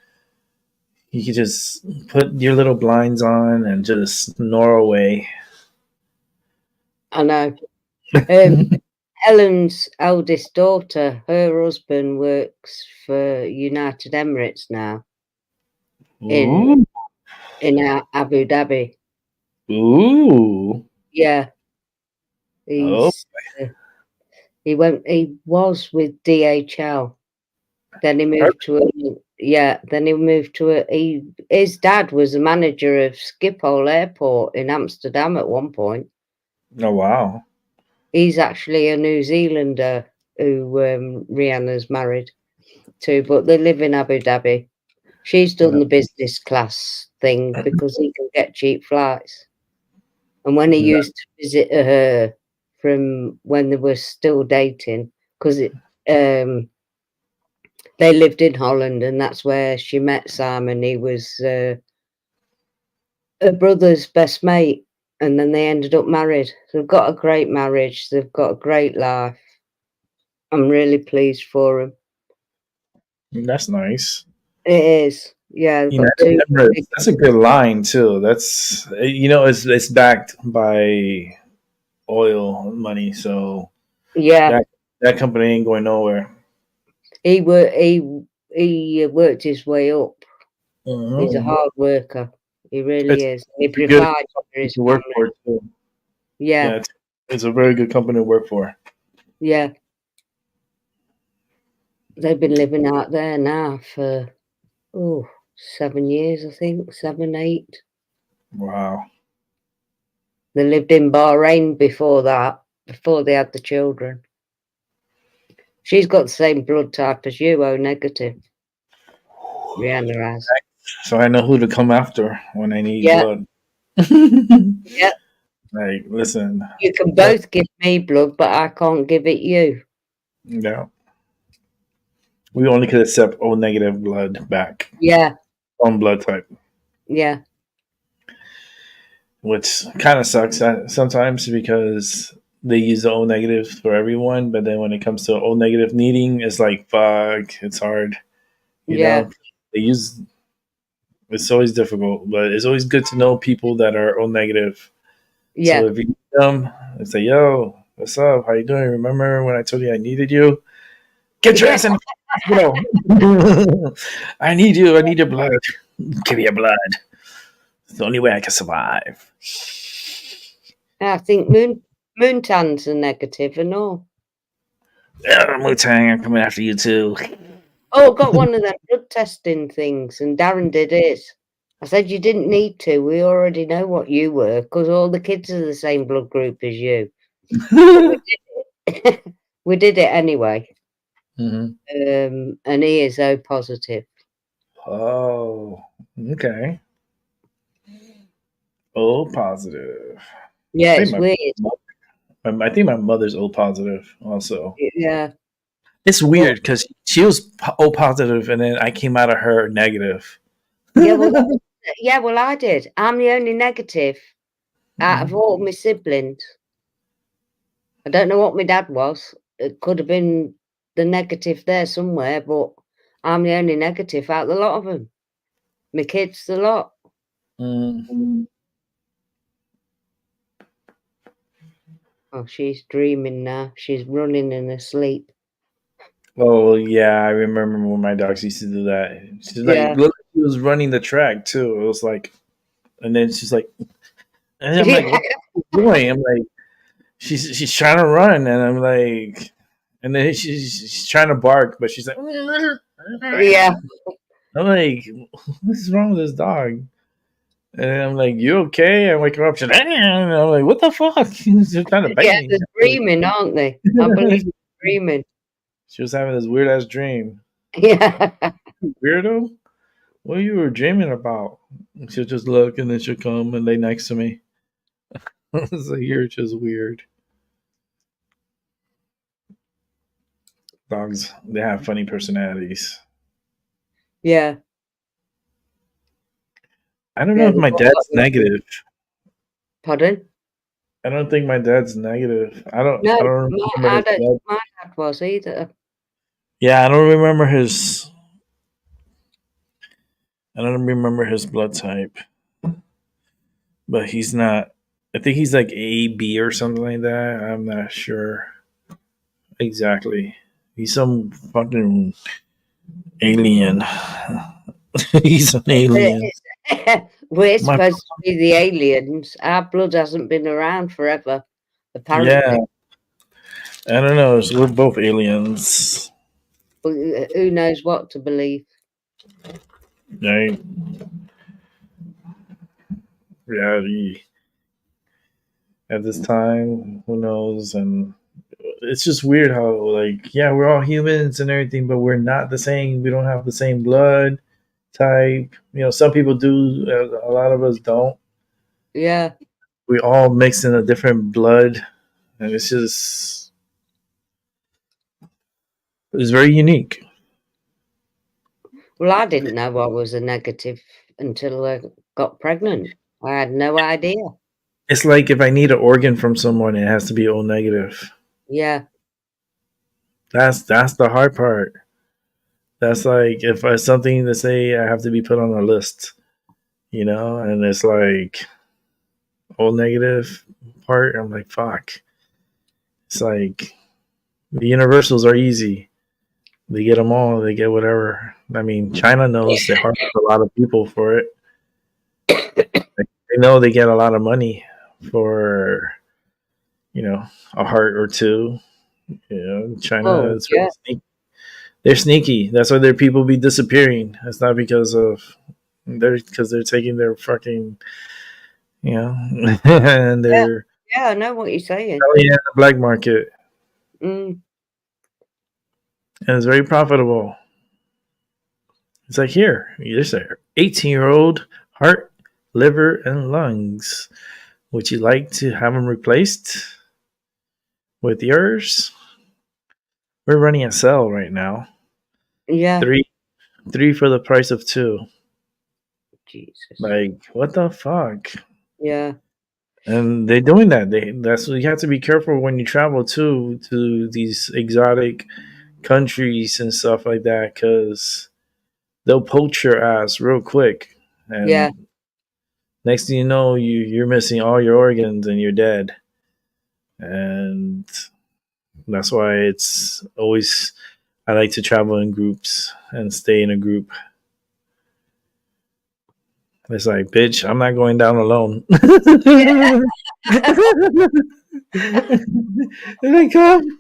you can just put your little blinds on and just snore away. I know. Um, Helen's eldest daughter, her husband works for United Emirates now in Ooh, Abu Dhabi. ooh, Yeah, oh, he's uh, he was with DHL. Then he moved perfect. to then he moved to his dad was the manager of Schiphol Airport in Amsterdam at one point. Oh wow, He's actually a New Zealander who Rihanna's married to, but they live in Abu Dhabi. She's done the business class thing because he can get cheap flights. And when he used to visit her from when they were still dating, because they lived in Holland and that's where she met Simon. He was her brother's best mate, and then they ended up married. They've got a great marriage. They've got a great life. I'm really pleased for them. that's nice. It is. Yeah, they've got United two Emirates, big. that's a good line too. That's it's backed by oil money, so Yeah, that that company ain't going nowhere. he wor he worked his way up. He's a Mhm. hard worker. He really It's, is. He it's a good provides for company his to work family. for too. Yeah, Yeah, it's a very good company to work for. yeah. They've been living out there now for 7 years, I think, 7, 8. Wow. They lived in Bahrain before that, before they had the children. She's got the same blood type as you, O negative. Rihanna has. So I know who to come after when I need Yeah, blood. yeah. Like, listen, You can what? both give me blood, but I can't give it you. No, we only could accept O negative blood back Yeah, on blood type, yeah, which kind of sucks sometimes because they use the O negative for everyone, but then when it comes to O negative needing, it's like fuck, it's hard. You yeah, know, they use it's always difficult, but it's always good to know people that are O negative. So yeah. if you meet them and say, "Yo, what's up? How you doing? Remember when I told you I needed you? Get your Yeah, ass in the hospital. I need you. I need your blood. Give me your blood. It's the only way I can survive." I think Moontans are negative and all. Yeah, Mutang, I'm coming after you too. Oh, got one of them blood testing things, and Darren did his. I said you didn't need to. We already know what you were, because all the kids are the same blood group as you. But we we did it anyway. Mhm. And he is O positive. Oh, okay. O positive. Yeah, I think it's weird. I think my mother's O positive also. Yeah. It's Well, weird because she was O positive, and then I came out of her negative. yeah. Well, yeah. Well, I did. I'm the only negative out of Mhm. all my siblings. I don't know what my dad was. it could have been the negative there somewhere, but I'm the only negative out of the lot of them. My kids, the lot. Mm. Oh, she's dreaming now. She's running in her sleep. Oh yeah, I remember when my dogs used to do that. She's like, Yeah. look, she was running the track too. It was like, and then she's like, and I'm like, Yeah. what are you doing? I'm like, she's trying to run, and I'm like, and then she's trying to bark, but she's like, Yeah. I'm like, what's wrong with this dog? And I'm like, you okay? I wake her up. She's like, and I'm like, what the fuck? She's trying to bite Yeah, me. they're dreaming, aren't they? I believe they're dreaming. She was having this weird ass dream. Yeah. Weirdo? What you were dreaming about? She'll just look and then she'll come and lay next to me. It's like, you're just weird. Dogs, they have funny personalities. Yeah. I don't know Yeah. if my dad's negative. Pardon? I don't think my dad's negative. No, I don't remember I his don't blood. think my dad was either. Yeah, I don't remember his blood type. But he's not, I think he's like A, B or something like that. I'm not sure exactly. He's some fucking alien. He's an alien. We're My supposed to be the aliens. Our blood hasn't been around forever, Yeah, apparently. I don't know. We're both aliens, Who knows what to believe? right? Reality at this time, who knows? And it's just weird how, like, yeah, we're all humans and everything, but we're not the same. We don't have the same blood type. Some people do. A lot of us don't. Yeah. We all mix in a different blood, and it's very unique. Well, I didn't know I was a negative until I got pregnant. I had no idea. It's like if I need an organ from someone, it has to be O negative. Yeah. That's the hard part. That's like if I something to say, I have to be put on a list, and it's like O negative part. I'm like, fuck. It's like the universals are easy. They get them all. They get whatever. I mean, China knows they harvest a lot of people for it. They know they get a lot of money for a heart or two. China Oh, is very yeah. sneaky. They're sneaky. That's why their people be disappearing. It's not because they're taking their fucking and Yeah. they're Yeah, I know what you're saying. selling it in the black market, Mm. and it's very profitable. It's like, here, there's a 18-year-old heart, liver, and lungs. Would you like to have them replaced with yours? We're running a sale right now. Yeah. Three for the price of two. Jesus. Like, what the fuck? Yeah. And they're doing that. That's what you have to be careful when you travel to these exotic countries and stuff like that, because they'll poach your ass real quick. Yeah. And next thing you know, you're missing all your organs and you're dead. And that's why it's always, I like to travel in groups and stay in a group. It's like, bitch, I'm not going down alone. Here they come.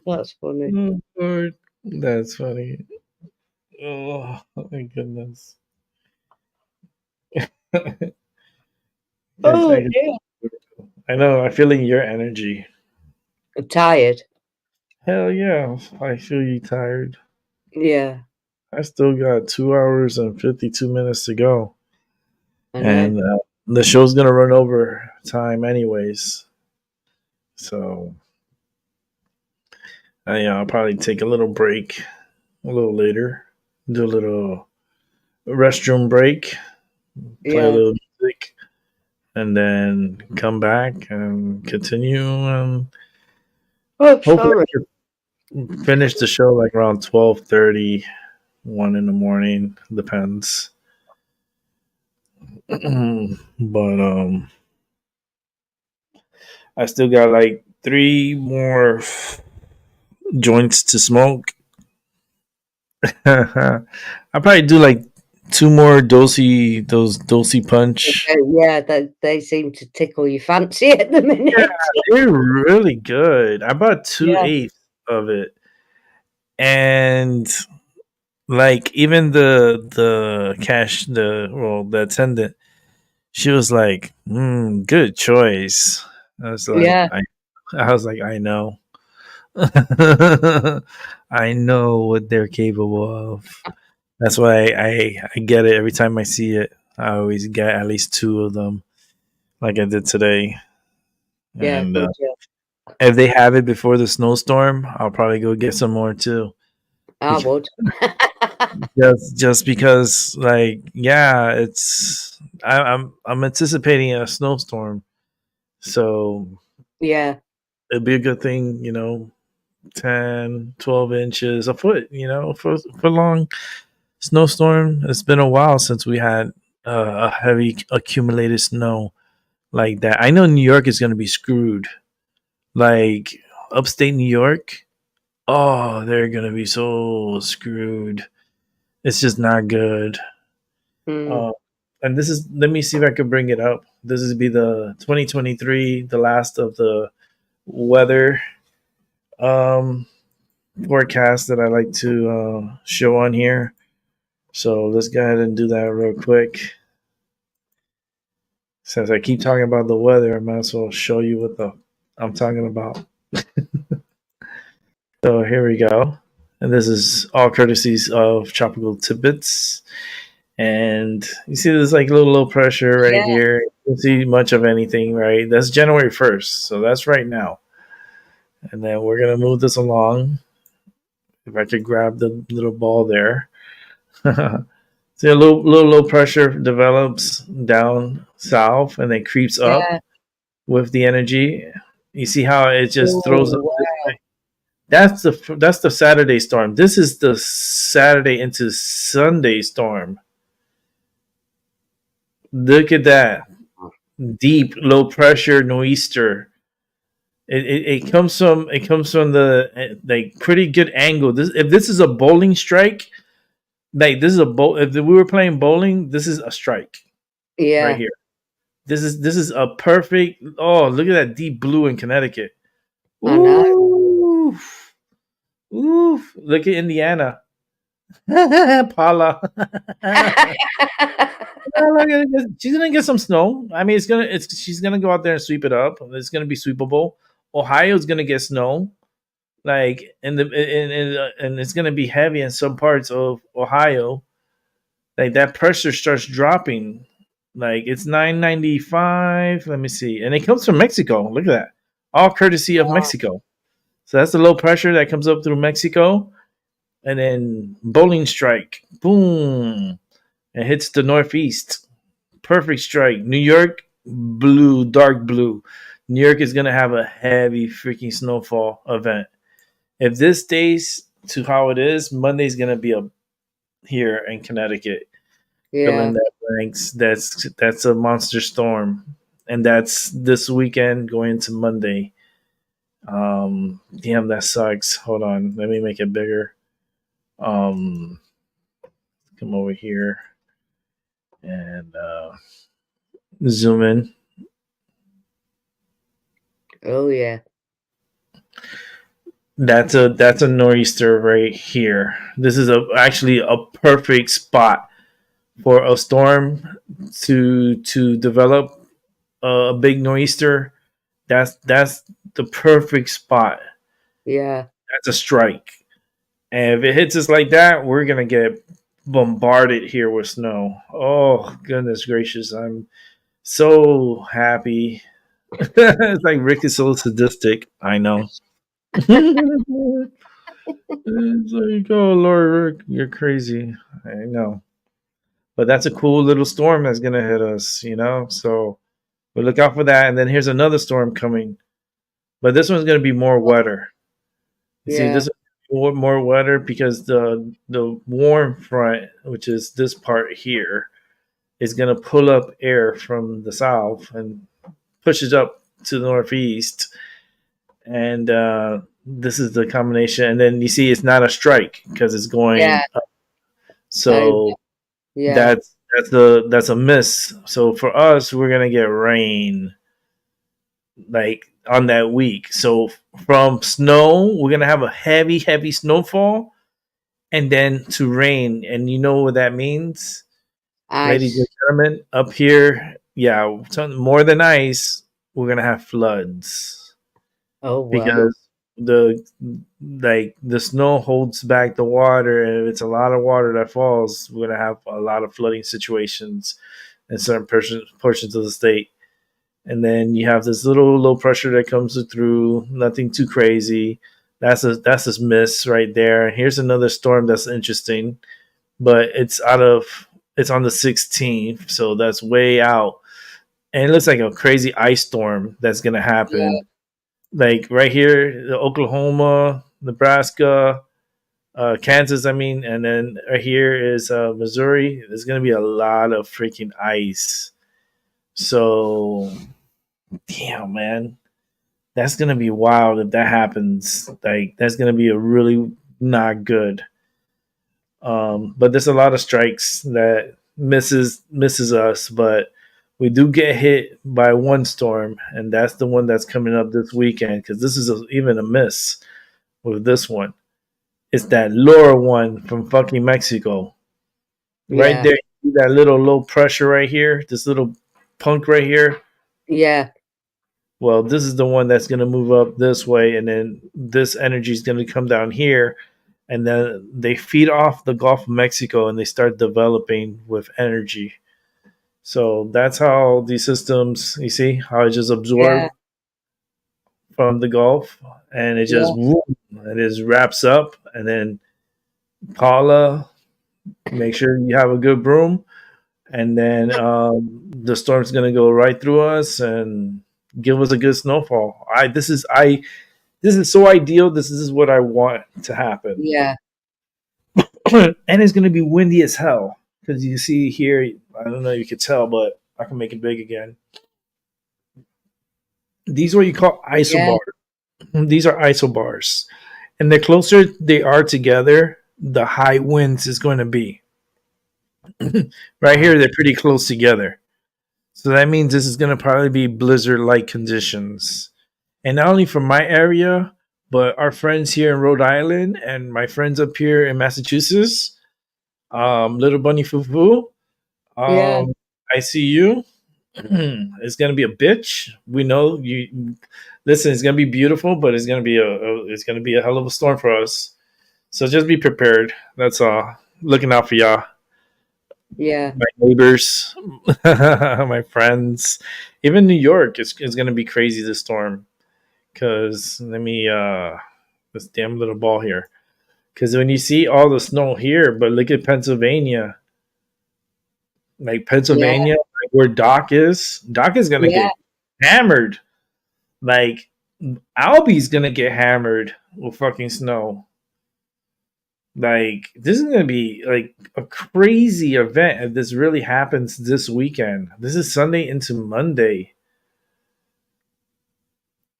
That's funny. Oh, Lord. That's funny. Oh my goodness. Oh, I, dear. I know. I'm feeling your energy. I'm tired. Hell yeah. I feel you tired. Yeah, I still got 2 hours and 52 minutes to go. I know. And the show's going to run over time, anyways. So, I'll probably take a little break a little later, do a little restroom break, play a Yeah. little music, and then come back and continue. And Oh, hopefully, sorry. I could finish the show like around 12:30, 1 in the morning. Depends. But I still got like three more joints to smoke. I probably do like two more those dosey punch. Yeah, they seem to tickle your fancy at the Yeah, minute. they're really good. I bought two Yeah, eighths of it, and like even the attendant, she was like, "Good choice." I was like, yeah, I was like, I know, I know what they're capable of. That's why I get it every time I see it. I always get at least two of them, like I did today. yeah, And good job. if they have it before the snowstorm, I'll probably go get some more too. I would. Just because, like, yeah, I'm anticipating a snowstorm, so Yeah, it'd be a good thing, 10, 12 inches, a foot, for long snowstorm. It's been a while since we had a heavy accumulated snow like that. I know New York is going to be screwed. Like upstate New York, oh, they're going to be so screwed. It's just not good. mm, Uh, and this is, let me see if I can bring it up. This is be the 2023, the last of the weather um, forecast that I like to show on here. So let's go ahead and do that real quick. Since I keep talking about the weather, I might as well show you what I'm talking about. So here we go. And this is all courtesies of Tropical Tidbits. And you see there's like a little low pressure right yeah, here. You don't see much of anything, right? That's January 1st. So that's right now. And then we're going to move this along. If I could grab the little ball there. See a little low pressure develops down south and then creeps up yeah. with the energy. You see how it just throws up Oh, this wow. way? That's the Saturday storm. This is the Saturday into Sunday storm. Look at that deep low pressure nor'easter. It comes from the like pretty good angle. If this is a bowling strike, like this is a bowl. If we were playing bowling, this is a strike right Yeah, here. This is a perfect. Oh, look at that deep blue in Connecticut. I know. Ooh, ooh. Look at Indiana. Paula. She's gonna get some snow. I mean, she's gonna go out there and sweep it up. It's gonna be sweepable. Ohio's gonna get snow, like and it's gonna be heavy in some parts of Ohio. Like that pressure starts dropping. Like it's 995. Let me see, and it comes from Mexico. Look at that, all courtesy of Wow. Mexico. So that's the low pressure that comes up through Mexico, and then bowling strike, boom, it hits the northeast. Perfect strike. New York, blue, dark blue. New York is gonna have a heavy freaking snowfall event. If this stays to how it is, Monday's gonna be a here in Connecticut. Fill in Yeah, that blanks. That's a monster storm, and that's this weekend going into Monday. Damn, that sucks. Hold on, let me make it bigger. Um, come over here and zoom in. oh yeah, That's a nor'easter right here. This is actually a perfect spot for a storm to develop a big nor'easter. That's the perfect spot. yeah. That's a strike. And if it hits us like that, we're gonna get bombarded here with snow. Oh goodness gracious! I'm so happy. It's like Rick is so sadistic. I know. It's like, oh Lord, Rick, you're crazy. I know. But that's a cool little storm that's gonna hit us, So But look out for that. And then here's another storm coming, but this one's going to be more wetter. You see, Yeah. this is more wetter because the warm front, which is this part here, is going to pull up air from the south and push it up to the northeast. And this is the combination. And then you see, it's not a strike because it's Yeah. going up. Oh, So yeah. that's a miss. So for us, we're gonna get rain like on that week. So from snow, we're gonna have a heavy snowfall, and then to rain. And you know what that means, ladies and Ice. gentlemen, up here, yeah, more than ice. We're gonna have floods Oh, wow. because the the snow holds back the water, and if it's a lot of water that falls, we're gonna have a lot of flooding situations in certain portions of the state. And then you have this little low pressure that comes through, nothing too crazy. That's a miss right there. Here's another storm that's interesting, but it's on the 16th, so that's way out, and it looks like a crazy ice storm that's gonna Yeah. happen. Like right here, Oklahoma, Nebraska, Kansas, I mean, and then right here is Missouri. There's gonna be a lot of freaking ice. So, damn, man, that's gonna be wild if that happens. Like, that's gonna be a really not good. But there's a lot of strikes that misses us, but we do get hit by one storm, and that's the one that's coming up this weekend. Because this is even a miss with this one. It's that lower one from fucking Mexico. Right Yeah. there, that little low pressure right here, this little punk right here. Yeah. Well, this is the one that's going to move up this way, and then this energy is going to come down here, and then they feed off the Gulf of Mexico and they start developing with energy. So that's how these systems, you see, how it just Yeah. absorb from the Gulf, and it just Yeah. whoop, it just wraps up, and then Paula, make sure you have a good broom, and then the storm's gonna go right through us and give us a good snowfall. This is so ideal. This is what I want to happen. Yeah. And it's gonna be windy as hell because you see here. I don't know if you could tell, but I can make it big again. These are what you call Yeah. isobars. These are isobars, and the closer they are together, the high winds is going to be. Right here, they're pretty close together. So that means this is going to probably be blizzard like conditions. And not only from my area, but our friends here in Rhode Island and my friends up here in Massachusetts, Little Bunny Foo Foo, Yeah. I see you. It's going to be a bitch. We know you. Listen, it's going to be beautiful, but it's going to be a hell of a storm for us. So just be prepared. That's all. Looking out for y'all, Yeah. my neighbors, my friends. Even New York is going to be crazy this storm. Cause let me this damn little ball here. Cause when you see all the snow here, but look at Pennsylvania, like Yeah. Pennsylvania, like where Doc is gonna Yeah. get hammered. Like Albie's gonna get hammered with fucking snow. Like this is gonna be like a crazy event if this really happens this weekend. This is Sunday into Monday.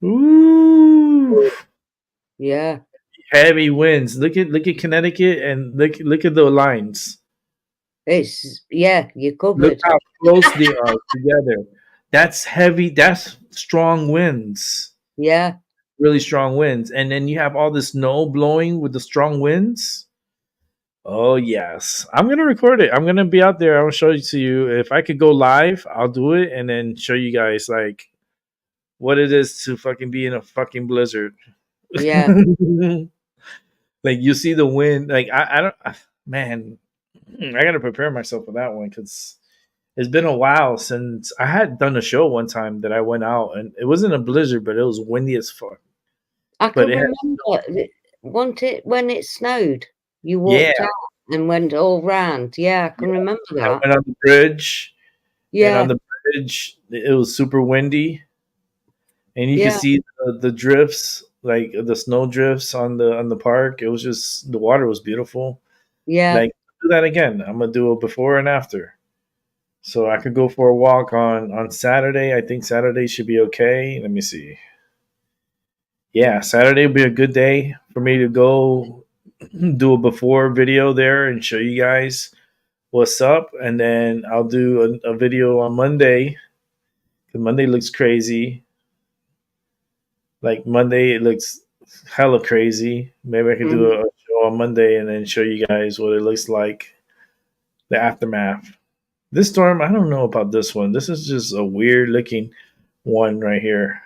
Ooh, Yeah. heavy winds. Look at Connecticut and look at the lines. You're Look covered. how close they are together. That's heavy. That's strong winds. Yeah. Really strong winds. And then you have all the snow blowing with the strong winds. Oh yes, I'm gonna record it. I'm gonna be out there. I'm gonna show it to you. If I could go live, I'll do it and then show you guys like what it is to fucking be in a fucking blizzard. Yeah. Like you see the wind. Like I don't, man. I gotta prepare myself for that one because it's been a while since I had done a show one time that I went out and it wasn't a blizzard, but it was windy as fuck. I But can it had, remember when it snowed, you yeah, walked out and went all round. Yeah, I can remember I that. went on the bridge, and on Yeah. the bridge, it was super windy, and you could Yeah, see the drifts, like the snow drifts on the park. It was just the water was beautiful. yeah, Like do that again. I'm gonna do a before and after. So I could go for a walk on Saturday. I think Saturday should be okay. Let me see. Yeah, Saturday would be a good day for me to go do a before video there and show you guys what's up. And then I'll do a video on Monday. 'Cause Monday looks crazy. Like Monday, it looks hella crazy. Maybe I could do mhm, a show on Monday and then show you guys what it looks like, the aftermath. This storm, I don't know about this one. This is just a weird looking one right here.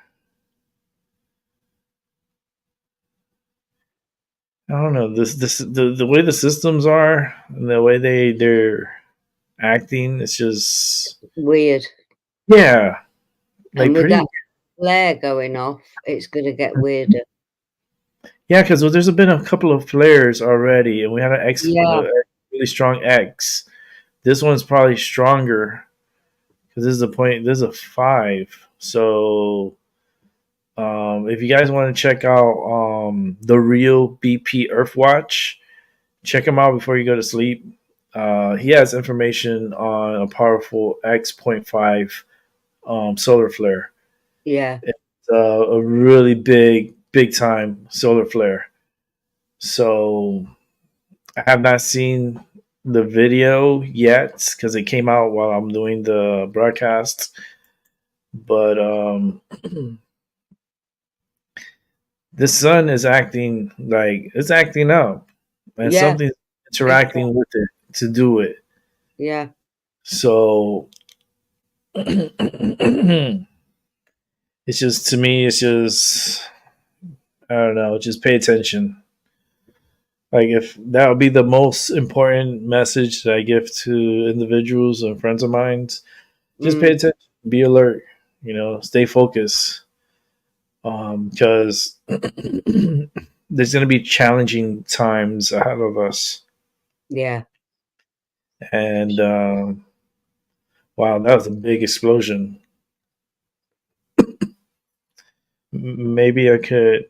I don't know this the way the systems are and the way they're acting. It's just weird. yeah, like And with pretty that flare going off, it's going to get weirder. yeah. Because there's been a couple of flares already, and we had an Yeah, really strong X. This one's probably stronger because this is a point. This is a 5. So if you guys want to check out the real BP Earthwatch, check him out before you go to sleep. He has information on a powerful X.5 solar flare. yeah, It's a really big time solar flare. So I have not seen the video yet because it came out while I'm doing the broadcast. But the sun is acting like it's acting up, and yeah, something's big interacting with it to do it. yeah, So it's just to me, it's just I don't know. Just pay attention. Like if that would be the most important message that I give to individuals and friends of mine, just pay mm, attention, be alert, stay focused. Because there's going to be challenging times ahead of us. yeah, And wow, that was a big explosion. Maybe I could.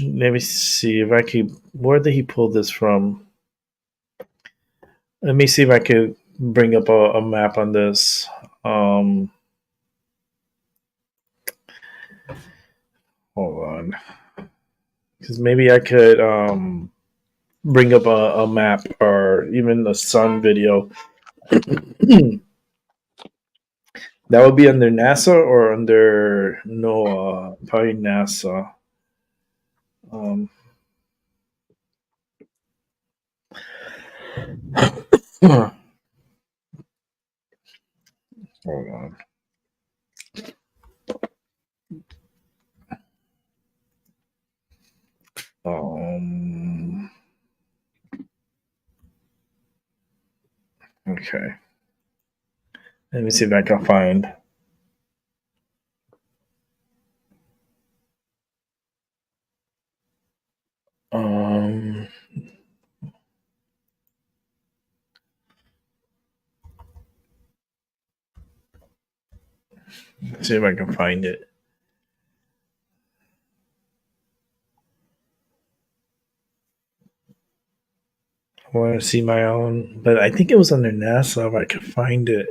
Let me see if I could. Where did he pull this from? Let me see if I could bring up a map on this. Um, Hold on, because maybe I could bring up a map or even a sun video. That would be under NASA or under NOAA? Probably NASA. Um, hold on. Um, okay. Let me see if I can find. Um, See if I can find it. I want to see my own, but I think it was under NASA if I could find it.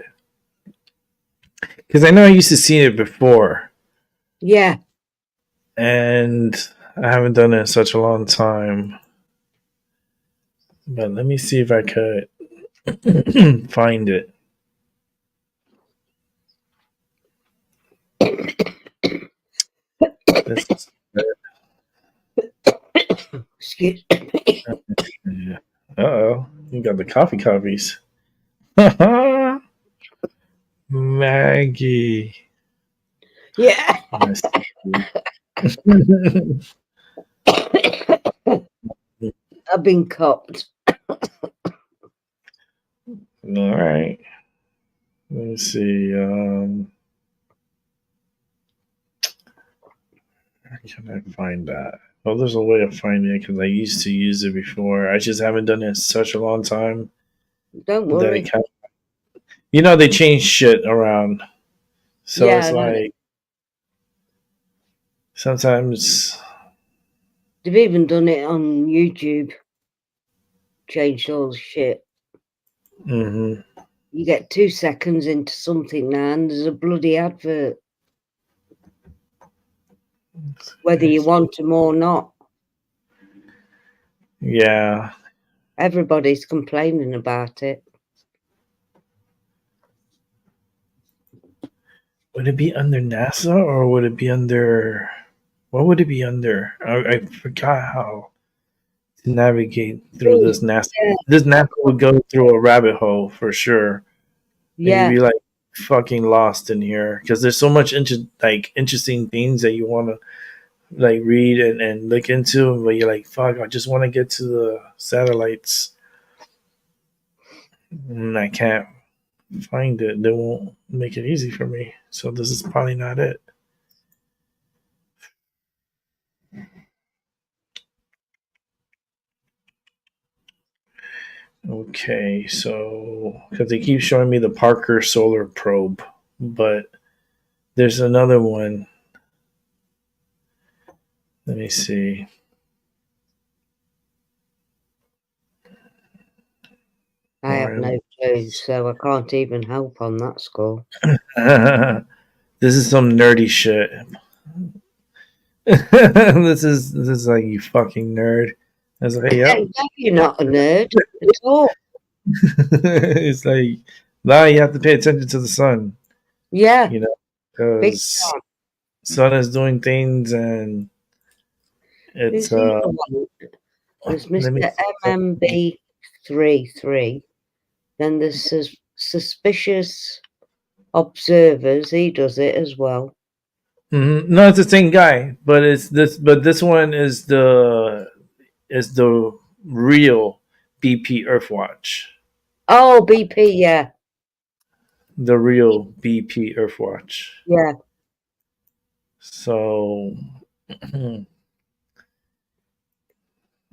Because I know I used to see it before, yeah. and I haven't done it in such a long time. But let me see if I could find it. This is Excuse me. yeah. Uh-oh. You got the coffee copies. Maggie. Yeah. Nice. I've been copped. All right. Let me see. Where can I find that? Well, there's a way of finding it because I used to use it before. I just haven't done it in such a long time Don't that worry. You know, they change shit around. So Yeah, it's I know. like sometimes. They've even done it on YouTube. Changed all the shit. Hmm. You get 2 seconds into something now, and there's a bloody advert, whether you want them or not. Yeah. Everybody's complaining about it. Would it be under NASA or would it be under? What would it be under? I forgot how to navigate through Oh, this NASA. yeah, This NASA would go through a rabbit hole for sure, and you'd yeah, be like fucking lost in here because there's so much interesting things that you want to like read and look into, but you're like, fuck, I just want to get to the satellites, and I can't find it. They won't make it easy for me, so this is probably not it. Okay, so because they keep showing me the Parker Solar Probe, but there's another one. Let me see. I have Or no clue, so I can't even help on that score. this is some nerdy shit. This is like you fucking nerd. I was like, yep. No, you're not a nerd at all. It's like, nah, you have to pay attention to the sun, Yeah, you know, big because time. sun is doing things, and it's Who's the other one? There's let me Mr. MMB33. Then there's suspicious observers. He does it as well. No, it's the same guy, but it's this. But this one is the real BP Earthwatch, Oh, BP, yeah. the real BP Earthwatch. Yeah. So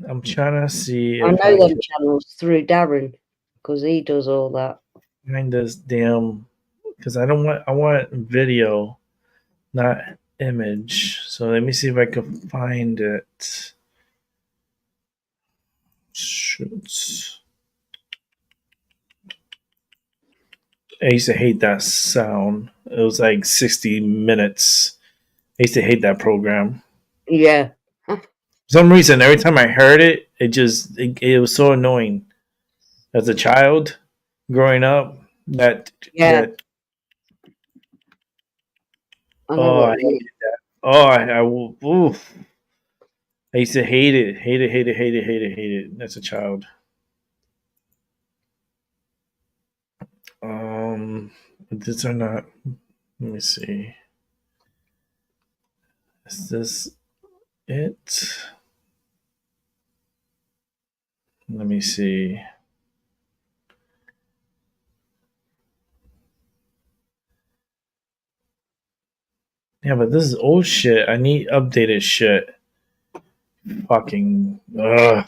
I'm trying to see I if know I them can channels through Darren because he does all that. find this damn because I want video, not image. So let me see if I can find it. Shoots. I used to hate that sound. It was like 60 minutes. I used to hate that program. Yeah. For some reason, every time I heard it, it was so annoying. As a child, growing up, that Yeah. that I know oh what I you mean. oh oof. I used to hate it, hate it, hate it, hate it, hate it, hate it. As a child. But these are not. Let me see. Is this it? Let me see. Yeah, but this is old shit. I need updated shit. Fucking. Ugh.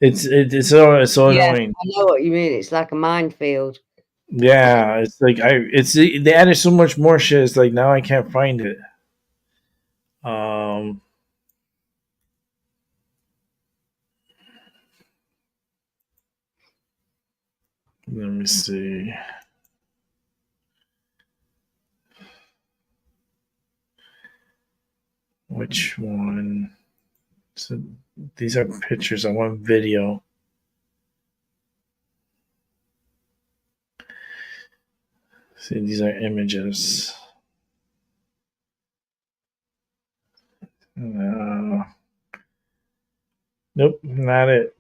It's so Yeah, annoying. I know what you mean. It's like a minefield. Yeah, it's like they added so much more shit. It's like now I can't find it. Um, let me see which one. So these are pictures. I want video. See, these are images. No, nope, not it.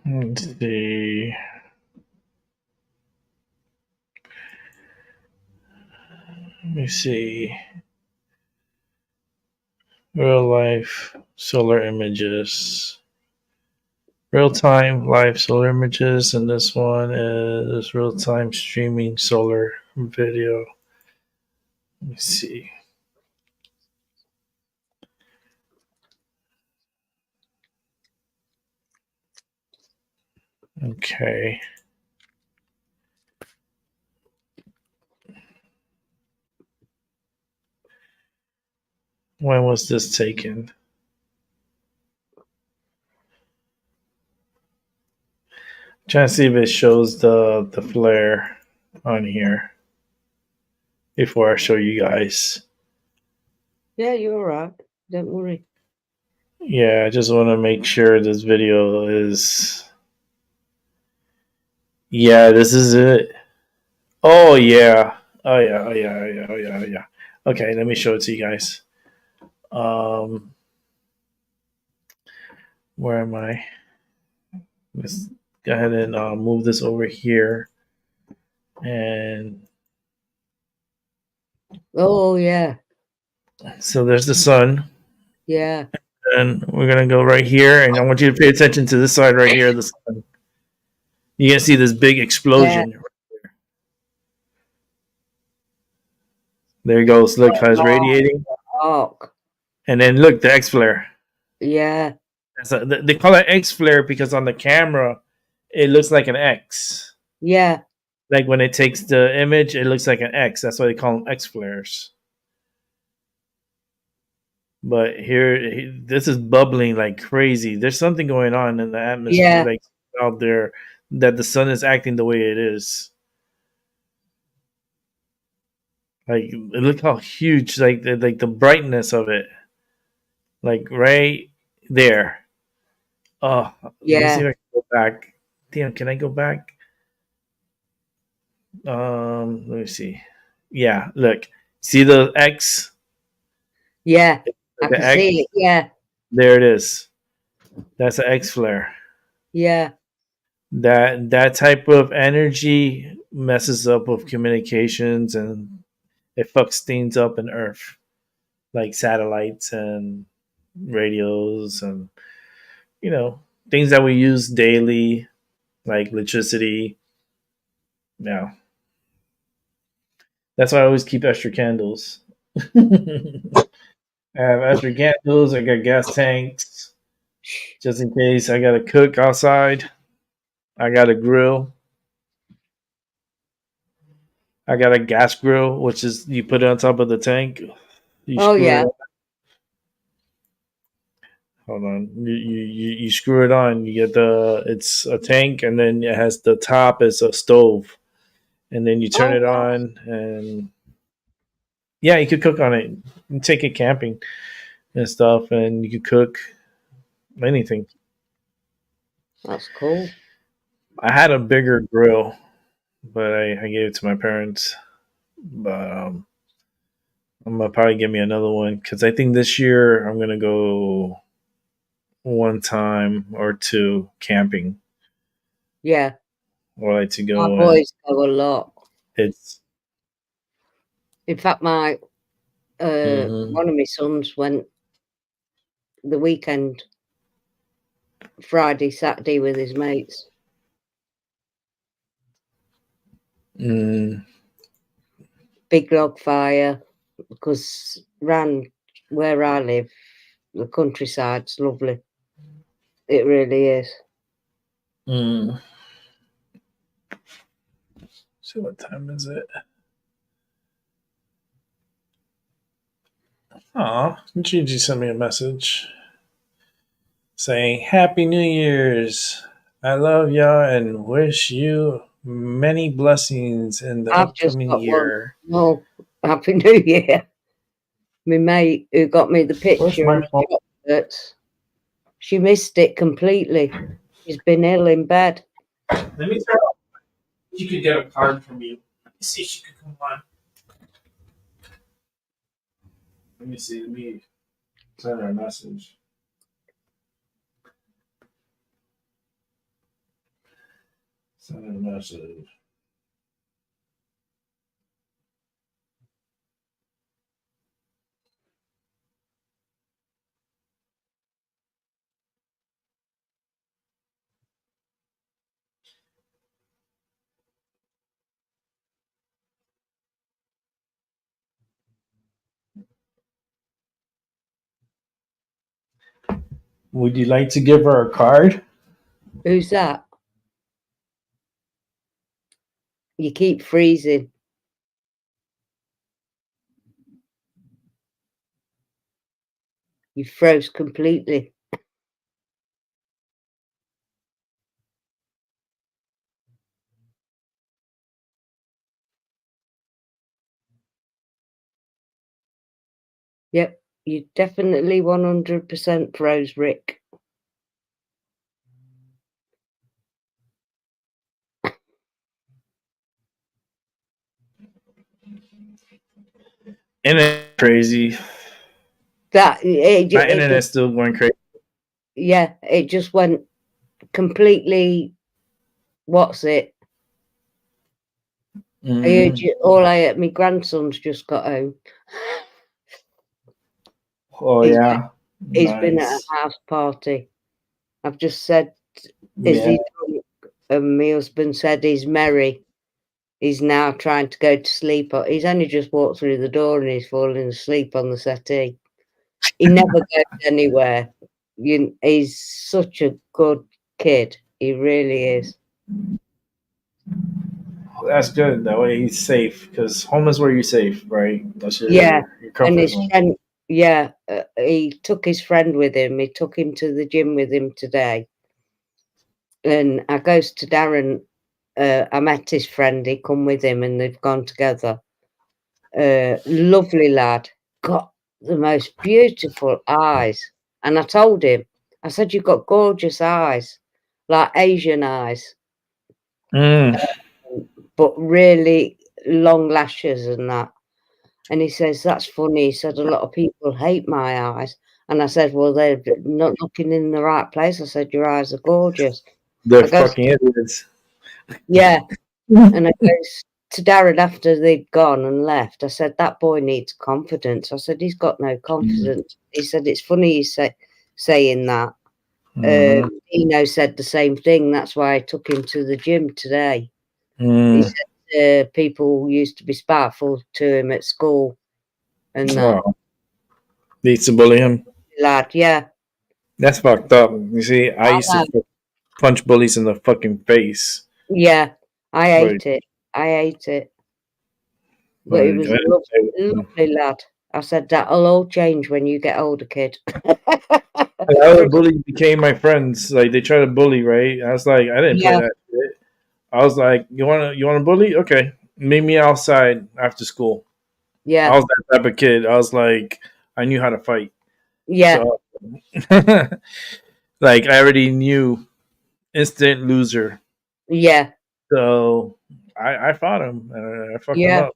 Let's see. Let me see. Real life solar images. Real-time live solar images, and this one is real-time streaming solar video. Let me see. Okay. When was this taken? Trying to see if it shows the flare on here before I show you guys. Yeah, you're all right. Don't worry. Yeah, I just want to make sure this video is. Yeah, this is it. Oh yeah. Oh yeah. Oh yeah. Oh yeah. Oh yeah. Oh yeah. Okay, let me show it to you guys. Um, where am I? Let's go ahead and move this over here. And Oh yeah, so there's the sun. yeah, And we're gonna go right here, and I want you to pay attention to this side right here. The sun. You can see this big yeah. explosion. There it goes. Look how it's Oh, radiating. arc. And then look, the X flare. Yeah, They call it X flare because on the camera, it looks like an X. yeah, Like when it takes the image, it looks like an X. That's why they call them X flares. But here, this is bubbling like crazy. There's something going on in the atmosphere, yeah, like out there, that the sun is acting the way it is. Like, look how huge, like the brightness of it, like right there. Oh, let me see yeah, if I can go back. Damn, can I go back? Let me see. Yeah, look, see the X, yeah. I the can X. see it. Yeah, There it is. That's an X flare. yeah, That type of energy messes up with communications, and it fucks things up in Earth, like satellites and radios, and you know things that we use daily, like electricity. Yeah, that's why I always keep extra candles. I have extra candles. I got gas tanks just in case I gotta cook outside. I got a grill. I got a gas grill, which is you put it on top of the tank. You oh screw yeah, it. Hold on. You screw it on. You get it's a tank, and then it has the top is a stove, and then you turn oh it on, and yeah, you could cook on it. You take it camping and stuff, and you could cook anything. that's cool. I had a bigger grill, but I gave it to my parents. But I'm gonna probably give me another one because I think this year I'm gonna go one time or two camping. Yeah, I like to my go and boys go a lot. it's. In fact, my Mhm. one of my sons went the weekend, Friday, Saturday with his mates. Mm, Big log fire because round where I live, the countryside's lovely. It really is. mm. So what time is it? Aw, Gigi sent me a message saying Happy New Year's. I love y'all and wish you many blessings in the I've just upcoming got one. year. Oh, Happy New Year. My mate who got me the Where's picture my of phone? the chocolates, she missed it completely. She's been ill in bed. Let me try. She could get a card from you. Let me see if she could come on. Let me see. Let me send her a message. Send her a message. Would you like to give her a card? Who's that? You keep freezing. You froze completely. Yep, you definitely 100% froze, Rick. Internet crazy. That My it internet's just, still going crazy. yeah, it just went completely. What's it? I heard Mm. you. All I My grandson's just got home. Oh He's yeah, he's been at nice. a house party. I've just said, "Is Yeah. he drunk?" And my husband said he's merry. He's now trying to go to sleep. He's only just walked through the door and he's falling asleep on the settee. He never goes anywhere. He's such a good kid. He really is. That's good. That way he's safe because home is where you're safe, right? That's Yeah, your and comfort his zone. friend. Yeah, he took his friend with him. He took him to the gym with him today. And I goes to Darren. I met his friend. He come with him, and they've gone together. Lovely lad, got the most beautiful eyes. And I told him, I said, "You've got gorgeous eyes, like Asian eyes, Mm. but really long lashes and that." And he says, "That's funny." He said, "A lot of people hate my eyes." And I said, "Well, they're not looking in the right place." I said, "Your eyes are gorgeous." They're I goes, fucking idiots. "Yeah." And I goes to Darren after they'd gone and left. I said, "That boy needs confidence." I said, "He's got no Mm. confidence." He said, "It's funny you saying that." Mm-hmm. Dino said the same thing. That's why I took him to the gym today. He Mm. said people used to be spiteful to him at school and that. Oh, needs to bully him. Lad, yeah, That's fucked up. You see, I I used to know. punch bullies in the fucking face. Yeah, I Like, ate it. I ate it. But he like was I a didn't play with them. lovely lad. I said, "That'll all change when you get older, kid." And other bullies became my friends. Like they try to bully, right? I was like, I didn't play Yeah, that shit. I was like, you wanna bully? Okay, meet me outside after school. I yeah, was that type of kid. I was like, I knew how to fight. yeah, So, like, I already knew instant loser. yeah, So I fought him and I fucked him yeah, up.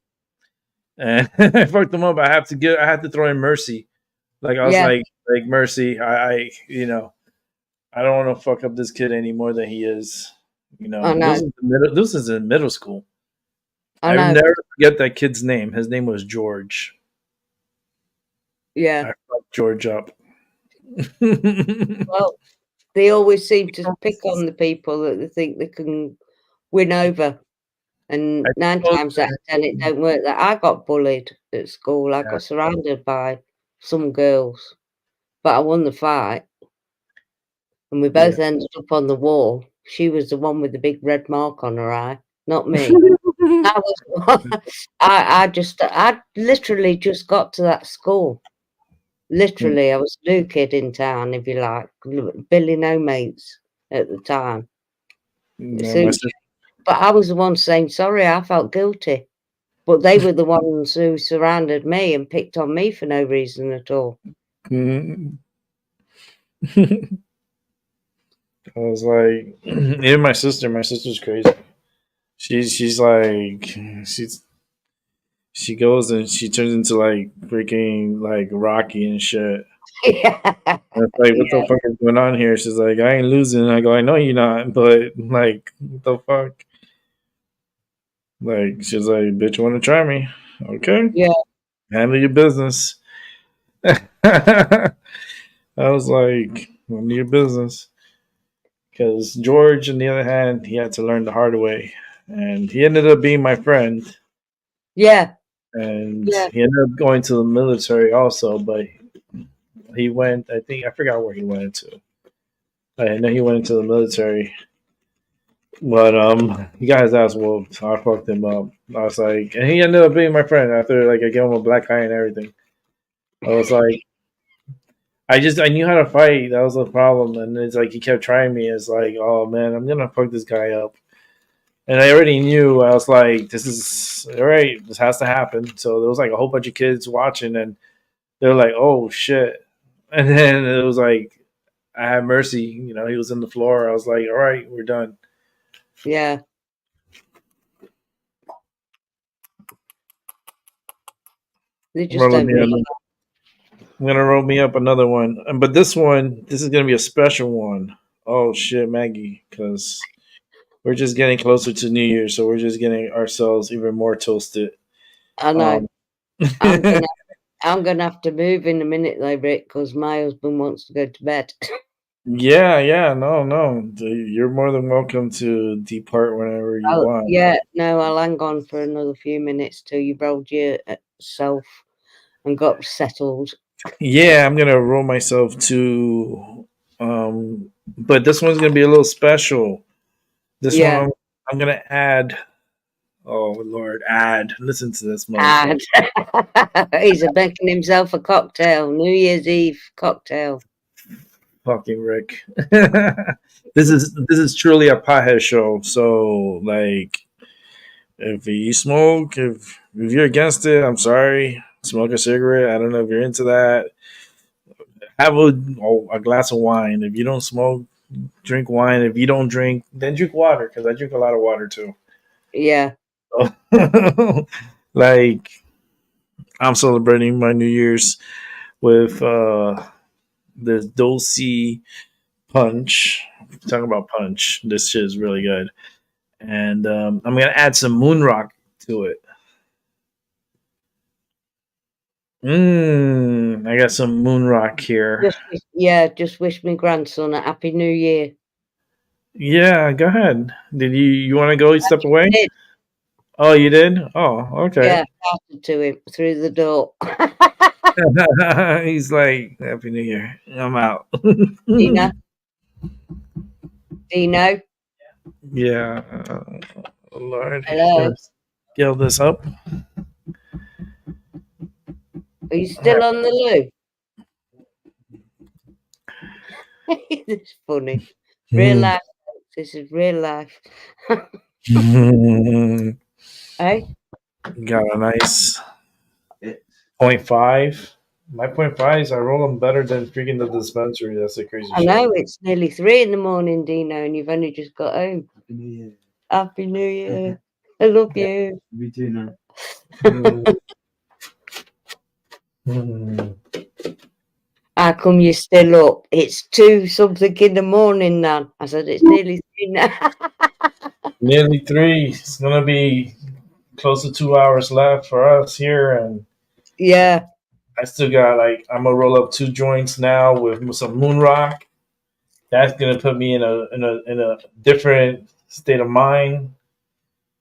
And I fucked him up. I had to throw in mercy. Like I was yeah. like mercy. I don't want to fuck up this kid any more than he is. I know, This is in middle school. I I will know. never forget that kid's name. His name was George. Yeah. I fucked George up. I Well, they always seem to pick on the people that they think they can win over, and 9 suppose times out of 10 it don't work. That I got bullied at school. I yeah, got surrounded by some girls, but I won the fight, and we yeah. both ended up on the wall. She was the one with the big red mark on her eye, not me. I was I literally just got to that school. Literally, I was a new kid in town, if you like, Billy no mates at the time. Yeah, So, but I was the one saying sorry. I felt guilty, but they were the ones who surrounded me and picked on me for no reason at all. Mhm. I was like, even my sister. My sister's crazy. She's like she goes and she turns into like freaking like Rocky and shit. Yeah, And it's like, what the yeah, fuck is going on here? She's like, I ain't losing. I go, I know you're not, but like, what the fuck? Like, she's like, bitch, want to try me? Okay, yeah, handle your business. I was like, handle your business. Because George, on the other hand, he had to learn the hard way. And he ended up being my friend. yeah, And yeah, he ended up going to the military also. But he went. I think I forgot where he went into. I know he went into the military, but he got his ass whooped. So I fucked him up. I was like, and he ended up being my friend after like I gave him a black eye and everything. I was like, I knew how to fight. That was the problem, and it's like he kept trying me. It's like, oh man, I'm gonna fuck this guy up. And I already knew. I was like, this is all right. This has to happen. So there was like a whole bunch of kids watching, and they were like, oh shit. And then it was like, I had mercy. You know, he was in the floor. I was like, all right, we're done. Yeah. They just Rolling don't me need up. I'm gonna roll me up another one, but this is gonna be a special one. Oh shit, Maggie, because we're just getting closer to New Year, so we're just getting ourselves even more toasted. I know. Um, I'm gonna have to move in a minute though, Rick, because my husband wants to go to bed. yeah, no. You're more than welcome to depart whenever you Oh, want. yeah, no, I'll hang on for another few minutes till you've rolled yourself and got settled. Yeah, I'm gonna roll myself to, but this one's gonna be a little special. This Yeah. one I'm gonna add. Oh Lord, add. Listen to this And motherfucker. he's making himself a cocktail, New Year's Eve cocktail. Fucking Rick. This is truly a pothead show. So like, if you smoke, if you're against it, I'm sorry. Smoke a cigarette. I don't know if you're into that. Have a glass of wine. If you don't smoke, drink wine. If you don't drink, then drink water because I drink a lot of water too. Yeah. Like, I'm celebrating my New Year's with the Dulce punch. Talking about punch, this shit is really good. And I'm gonna add some moon rock to it. I got some moon rock here. Just wish my grandson a happy New Year. Yeah, go ahead. Did you want to go step away? Did. Oh, you did? Oh, okay. Yeah, passed it to him through the door. He's like, Happy New Year. I'm out. Dino? Dino? Yeah. Lord. Hello? Scale this up. Are you still on the loo? It's funny. Real life. This is real life. Hey? Got a nice 0.5. My 0.5s, I roll them better than freaking the dispensary. That's the crazy I shit. know it's nearly 3 in the morning, Dino, and you've only just got home. Happy New Year. Happy New Year. I love you. Me too now. How come you're still up? It's 2 something in the morning now. I said it's nearly 3 now. Nearly 3. It's going to be close to 2 hours left for us here. And Yeah. I still got I'm going to roll up 2 joints now with some moon rock. That's going to put me in a different state of mind.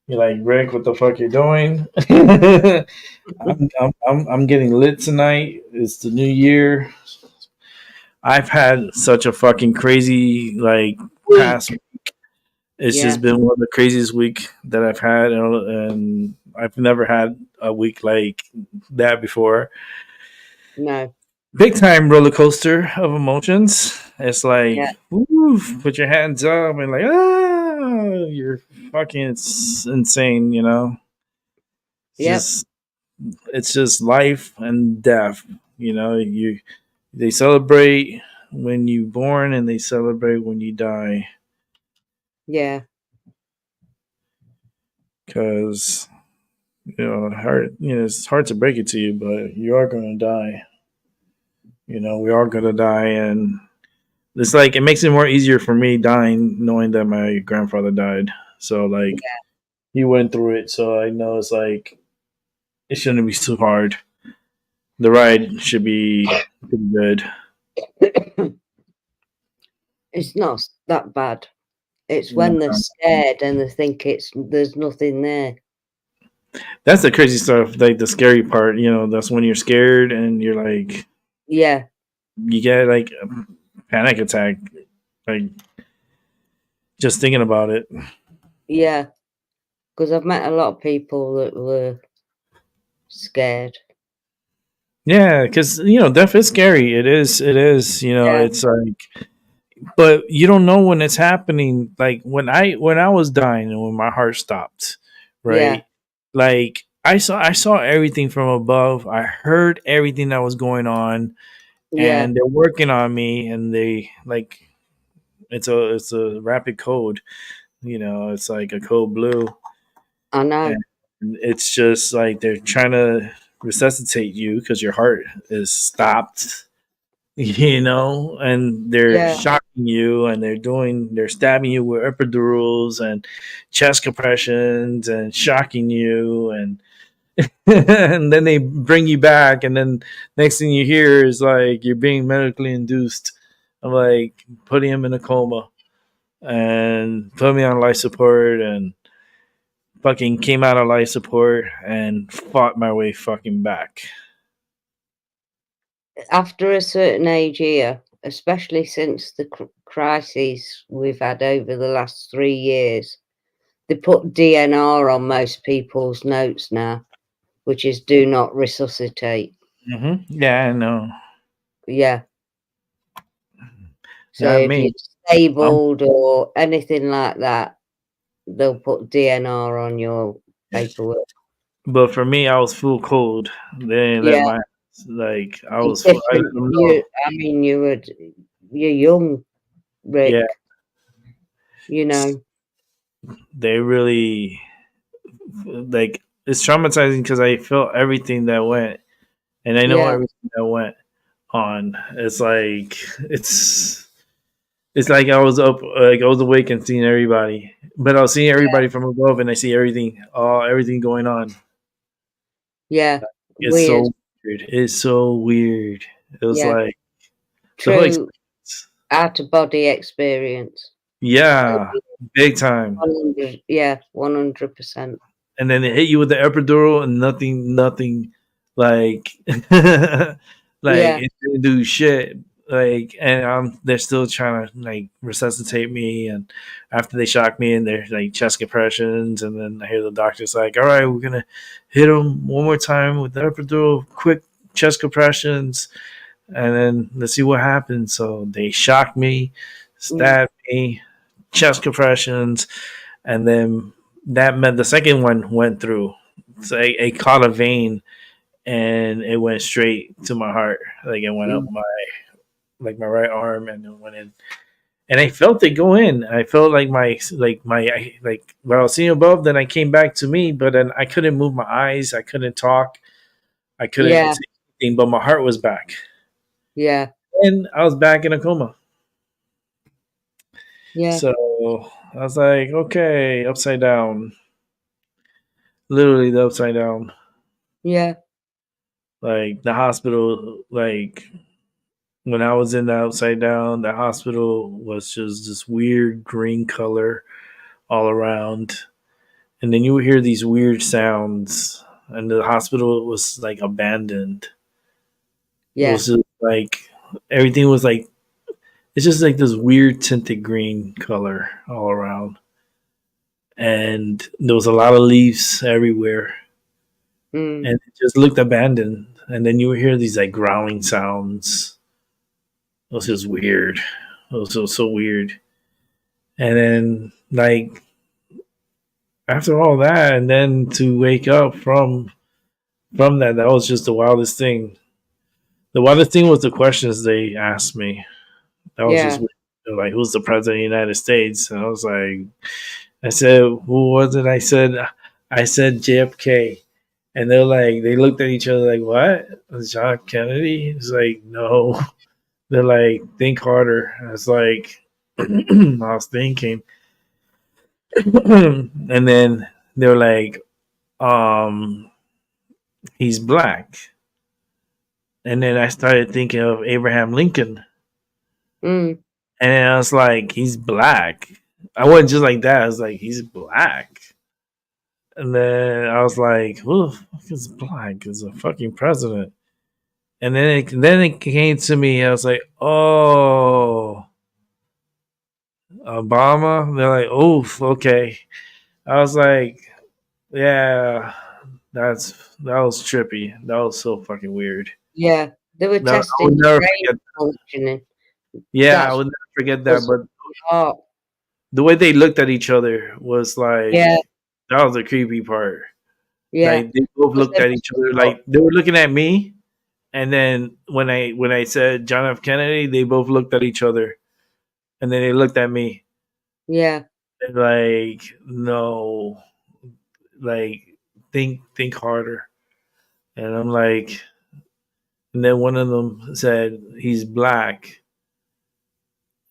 You're like, Rick, what the fuck you doing? I'm getting lit tonight. It's the new year. I've had such a fucking crazy past week. It's just been one of the craziest week that I've had, and I've never had a week like that before. No. Big time roller coaster of emotions. It's like, woo, put your hands up and you're fucking insane, you know. It's just life and death, you know. They celebrate when you're born and they celebrate when you die. Yeah. Because it's hard to break it to you, but you are going to die. You know, we are going to die, and it's like it makes it more easier for me dying knowing that my grandfather died. So he went through it, so I know it's like it shouldn't be too hard. The ride should be pretty good. It's not that bad. It's when they're scared and they think there's nothing there. That's the crazy stuff, like the scary part. You know, that's when you're scared and you're like, yeah, you get like a panic attack, like just thinking about it. Yeah, because I've met a lot of people that were scared. Yeah, because death is scary. It is. It is. Yeah, It's like, but you don't know when it's happening. Like when I was dying and when my heart stopped, yeah, right? Like I saw everything from above. I heard everything that was going on, yeah. and they're working on me, and they like it's a rapid code. It's like a code blue, I and know. it's just like they're trying to resuscitate you because your heart is stopped. And they're Yeah, shocking you, and they're stabbing you with epidurals and chest compressions and shocking you, and and then they bring you back, and then next thing you hear is like you're being medically induced. I'm like putting him in a coma and put me on life support, and fucking came out of life support and fought my way fucking back. after a certain age here, especially since the crises we've had over the last 3 years, they put DNR on most people's notes now, which is do not resuscitate. Yeah, I know. Yeah. So Not if you're me. I'm, disabled or anything like that, they'll put DNR on your paperwork. but for me, I was full cold. They didn't let Yeah, my like I it's was. I let different. them know. I mean, you're young, Yeah, Rick. You know. they really like it's traumatizing because I felt everything that went, and I know Yeah, everything that went on. It's like I was up, like I was awake and seeing everybody, but I was seeing everybody from above, and I see everything going on. yeah. It's Weird. so weird. It's so weird. It was Yeah. like the whole True experience. out of body experience. Yeah, big time. 100, yeah, 100%. And then they hit you with the epidural, and nothing, like, like Yeah, it didn't do shit. Like, and they're still trying to like resuscitate me, and after they shock me, and they're like chest compressions, and then I hear the doctor's like, "All right, we're gonna hit him one more time with the epidural, quick chest compressions, and then let's see what happens." So they shock me, mm, stab me, chest compressions, and then that meant the second one went through. So it caught a vein, and it went straight to my heart. Like it went up mm, my right arm, and it went in. And I felt it go in. I felt like like what I was seeing above. Then I came back to me, but then I couldn't move my eyes. I couldn't talk. I couldn't yeah, say anything. But my heart was back, yeah, and I was back in a coma. yeah, So I was like, okay, upside down, literally the upside down. yeah, Like the hospital, like when I was in the upside down, the hospital was just this weird green color all around. And then you would hear these weird sounds, and the hospital was like abandoned. It yeah, was just like everything was like it's just like this weird tinted green color all around. And there was a lot of leaves everywhere, mm, and it just looked abandoned. And then you would hear these like growling sounds. It was just weird. It was so weird. And then like after all that, and then to wake up from that was just the wildest thing. The wildest thing was the questions they asked me. That was just yeah, weird. They're like, "Who's the president of the United States?" And I was like, I said, "Who was it?" I said JFK. And they're like, they looked at each other like, "What? John Kennedy?" It's like, no. They're like, "Think harder." I was like, I was thinking. And then they're like, um, "He's black." And then I started thinking of Abraham Lincoln. mm, And I was like, "He's black." I wasn't just like that. I was like, "He's black." And then I was like, "Who the fuck is black? Is a fucking president?" And then it came to me. I was like, oh, Obama. They're like, oof, okay. I was like, yeah, that was trippy. That was so fucking weird. Yeah, they were I would testing your never brain forget. functioning. Yeah, I That's would never forget that. was But heart. the way they looked at each other was like Yeah, that was the creepy part. yeah. Like they both Because looked at each other, like they were looking at me, and then when I said John F. Kennedy, they both looked at each other, and then they looked at me, yeah, and like no, like think harder, and I'm like, and then one of them said he's black,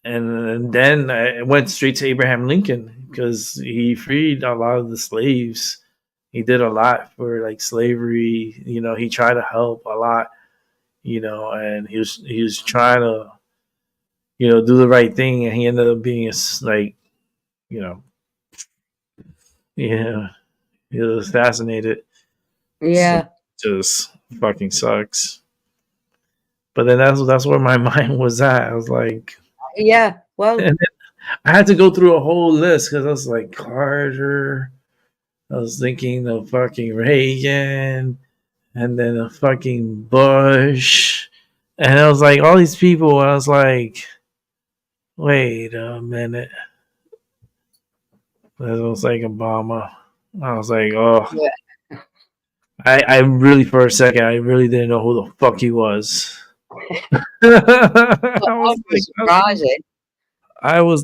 and then I went straight to Abraham Lincoln because he freed a lot of the slaves. He did a lot for like slavery. He tried to help a lot. And he was trying to do the right thing, and he ended up being like you know yeah he was assassinated. So yeah, just fucking sucks. But then that's where my mind was at. I was like, yeah. Well, and I had to go through a whole list because I was like Carter. I was thinking of fucking Reagan, and then a fucking Bush, and I was like all these people. I was like, wait a minute. It was like Obama. I was like, oh, yeah. I really for a second I really didn't know who the fuck he was. But I was that like, was surprising,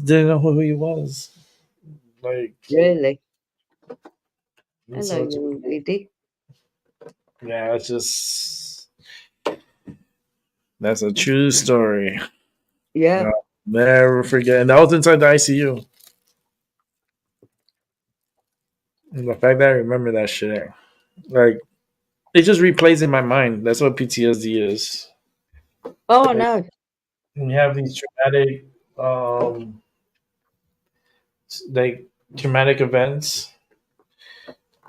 didn't know who he was. Like, really. it's Hello, such young lady. yeah, it's just that's a true story. Yeah, I'll never forget. And that was inside the ICU. And the fact that I remember that shit, like, it just replays in my mind. That's what PTSD is. oh Like, no, when you have these um, like traumatic events,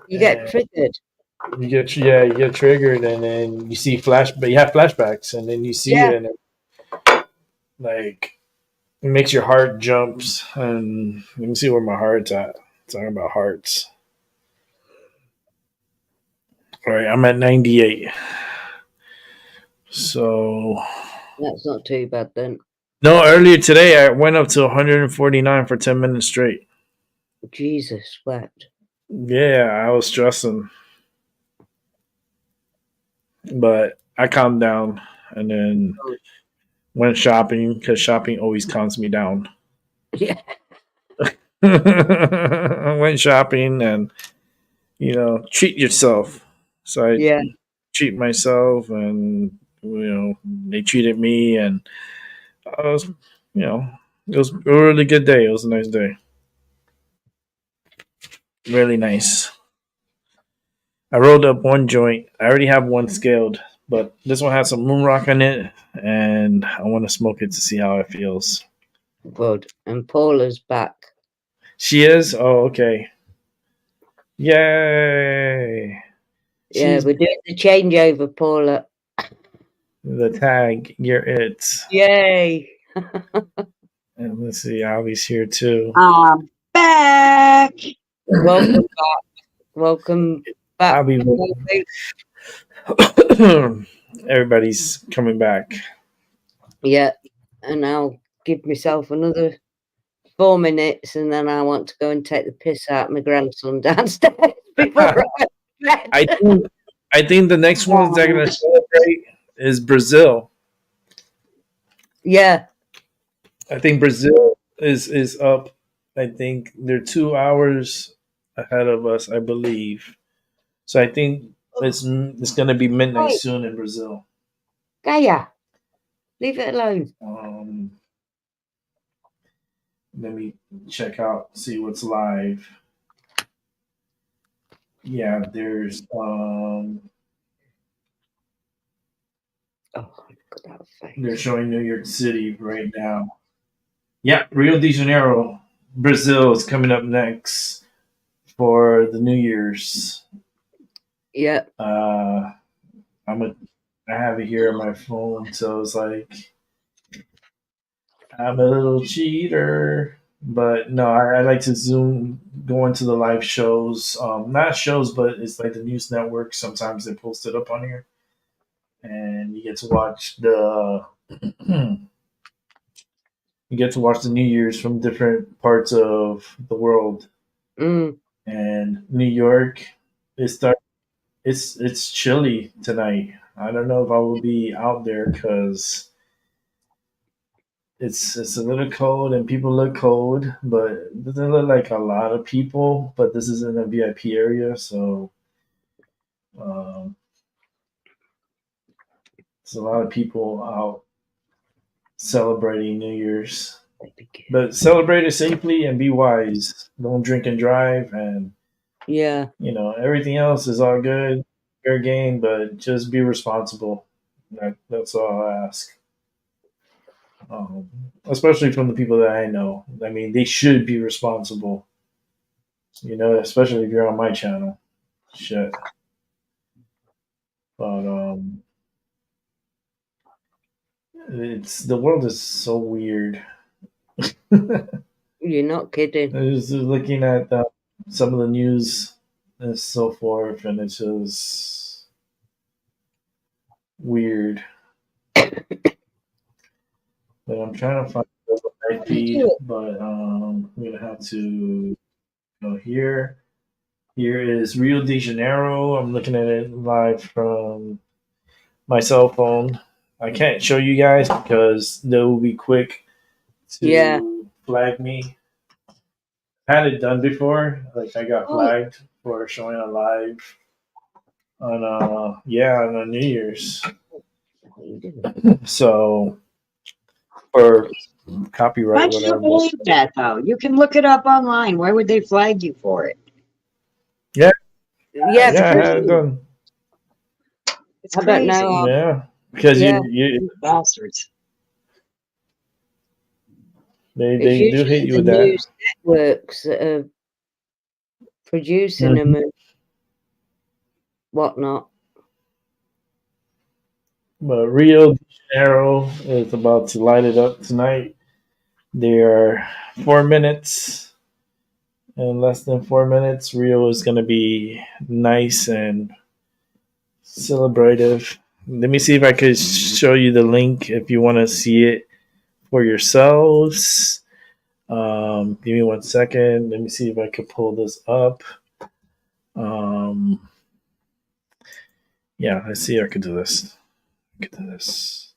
you get and triggered. you get triggered, and then you see but you have flashbacks, and then you see Yeah, it, and like it makes your heart jumps, and you can see where my heart's at. Talking about hearts. All right, I'm at 98. So that's not too bad then. no, earlier today I went up to 149 for 10 minutes straight. Jesus wept. Yeah, I was stressing, but I calmed down and then Oh, went shopping because shopping always calms me down. yeah, I went shopping and treat yourself. So I yeah, treat myself, and they treated me, and I was, it was a really good day. It was a nice day, really nice. I rolled up one joint. I already have one scaled, but this one has some moon rock in it, and I want to smoke it to see how it feels. good. And Paula's back. She is? Oh, okay. Yay! Yeah, She's we're doing the changeover, Paula. the tag. You're it. Yay! And let's see, Ali's here too. I'm back. Welcome back. Welcome back. I'll be. Everybody's coming back. Yeah, and I'll give myself another 4 minutes, and then I want to go and take the piss out of my grandson downstairs before I go to bed. I think the next ones they're gonna celebrate is Brazil. Yeah, I think Brazil is up. I think they're 2 hours ahead of us, I believe. So I think it's gonna be midnight Right. soon in Brazil. Gaia, leave it alone. Let me check out, see what's live. Yeah, there's Oh, look at that face. they're showing New York City right now. Yeah, Rio de Janeiro, Brazil is coming up next for the New Year's. Yeah, I'm a I have it here on my phone, so it's like I'm a little cheater. But no, I like to Zoom, go into the live shows. Not shows, but it's like the news network. Sometimes they post it up on here, and you get to watch the you get to watch the New Year's from different parts of the world. Mm. And New York, it's start it's chilly tonight. I don't know if I will be out there because it's a little cold and people look cold, but it doesn't look like a lot of people. But this is in a VIP area, so um, there's a lot of people out celebrating New Year's. But celebrate it safely and be wise. Don't drink and drive, and Yeah. everything else is all good, fair game, but just be responsible. That's all I ask. Especially from the people that I know. I mean, they should be responsible. Especially if you're on my channel. Shit. But it's the world is so weird. You're not kidding. I was just looking at some of the news and so forth, and it's just weird. But I'm trying to find the right feed, but I'm gonna have to go here. Here is Rio de Janeiro. I'm looking at it live from my cell phone. I can't show you guys because they will be quick Yeah. to flag me. I had it done before. Like I got flagged for showing a live on on New Year's. So for copyright, Why do you whatever. believe that though? You can look it up online. Why would they flag you for it? Yeah. Yeah, I had it done. It's I don't crazy. know. Yeah, because Yeah. you Bastards. they It's do hit usually you the with that. news networks that are producing them and whatnot. But Rio de Janeiro is about to light it up tonight. There are 4 minutes. In less than 4 minutes, Rio is going to be nice and celebrative. Let me see if I could show you the link if you want to see it for yourselves. Give me 1 second. Let me see if I could pull this up. Yeah, let's see if I could do this. Get to this.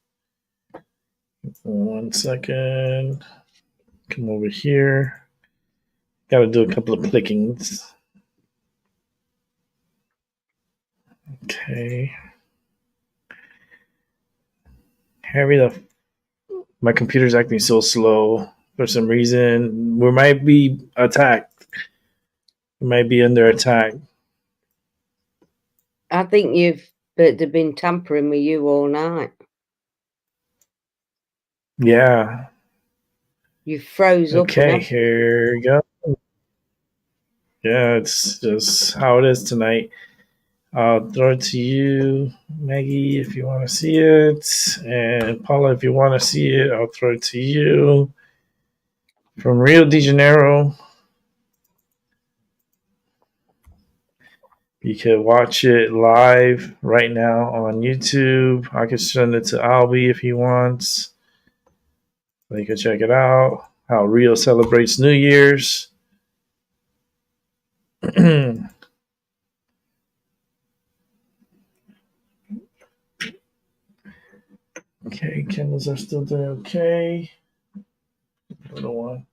1 second. Come over here. Got to do a couple of clickings. Okay. Harry, my computer's acting so slow for some reason. We might be attacked. We might be under attack. I think they've been tampering with you all night. Yeah. You froze up. Okay, here we go. Yeah, it's just how it is tonight. I'll throw it to you, Maggie, if you want to see it. And Paula, if you want to see it, I'll throw it to you. From Rio de Janeiro. You can watch it live right now on YouTube. I can send it to Albie if he wants. So you can check it out. How Rio celebrates New Year's. Okay, candles are still doing okay. Little one.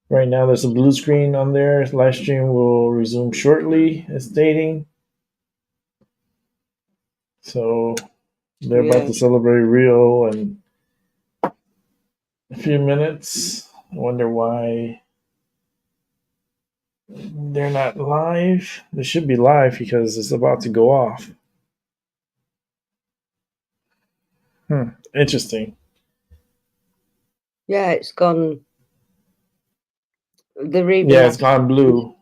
Right now, there's a blue screen on there. Live stream will resume shortly, it's stating. So they're about to celebrate Rio in a few minutes. I wonder why they're not live. They should be live because it's about to go off. Interesting. Yeah, it's gone. Yeah, it's gone blue.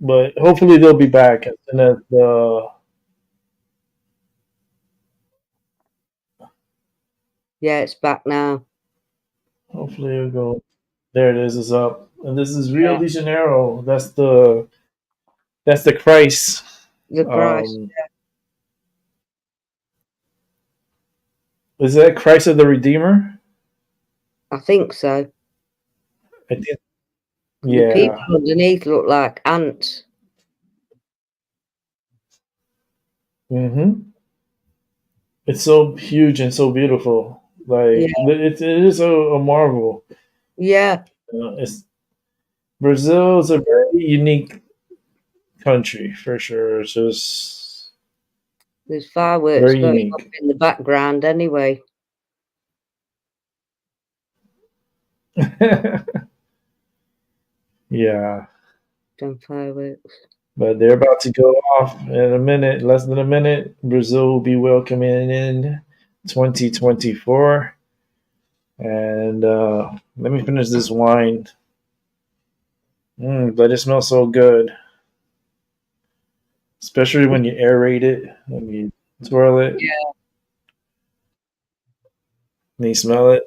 But hopefully they'll be back as soon as Yeah, it's back now. Hopefully it'll go. There it is. It's up. And this is Rio Yeah. de Janeiro. That's the Christ. The Christ. Um, is that Christ of the Redeemer? I think so. I think. The people Yeah. underneath look like ants. Mm-hmm. It's so huge and so beautiful. Yeah. Like it is a marvel. Yeah. It's Brazil is a very unique country for sure. It's just There's fireworks very going off unique. in the background anyway. Yeah, Some fireworks. but they're about to go off in a minute, less than a minute. Brazil will be welcoming in 2024. And let me finish this wine. But it smells so good, especially when you aerate it, when you swirl it, Yeah. and you smell it,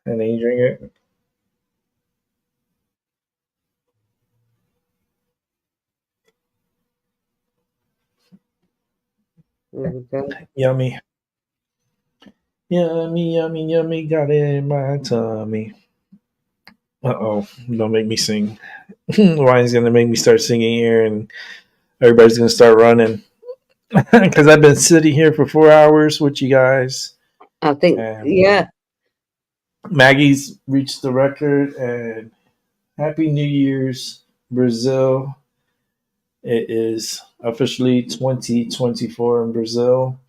and then you drink it. There we go. Yummy. Yummy, yummy, yummy, got it in my tummy. Uh oh, don't make me sing. Wine's gonna make me start singing here, and everybody's gonna start running. Because I've been sitting here for 4 hours with you guys, I think, and yeah. Maggie's reached the record. And Happy New Year's, Brazil. It is officially 2024 in Brazil.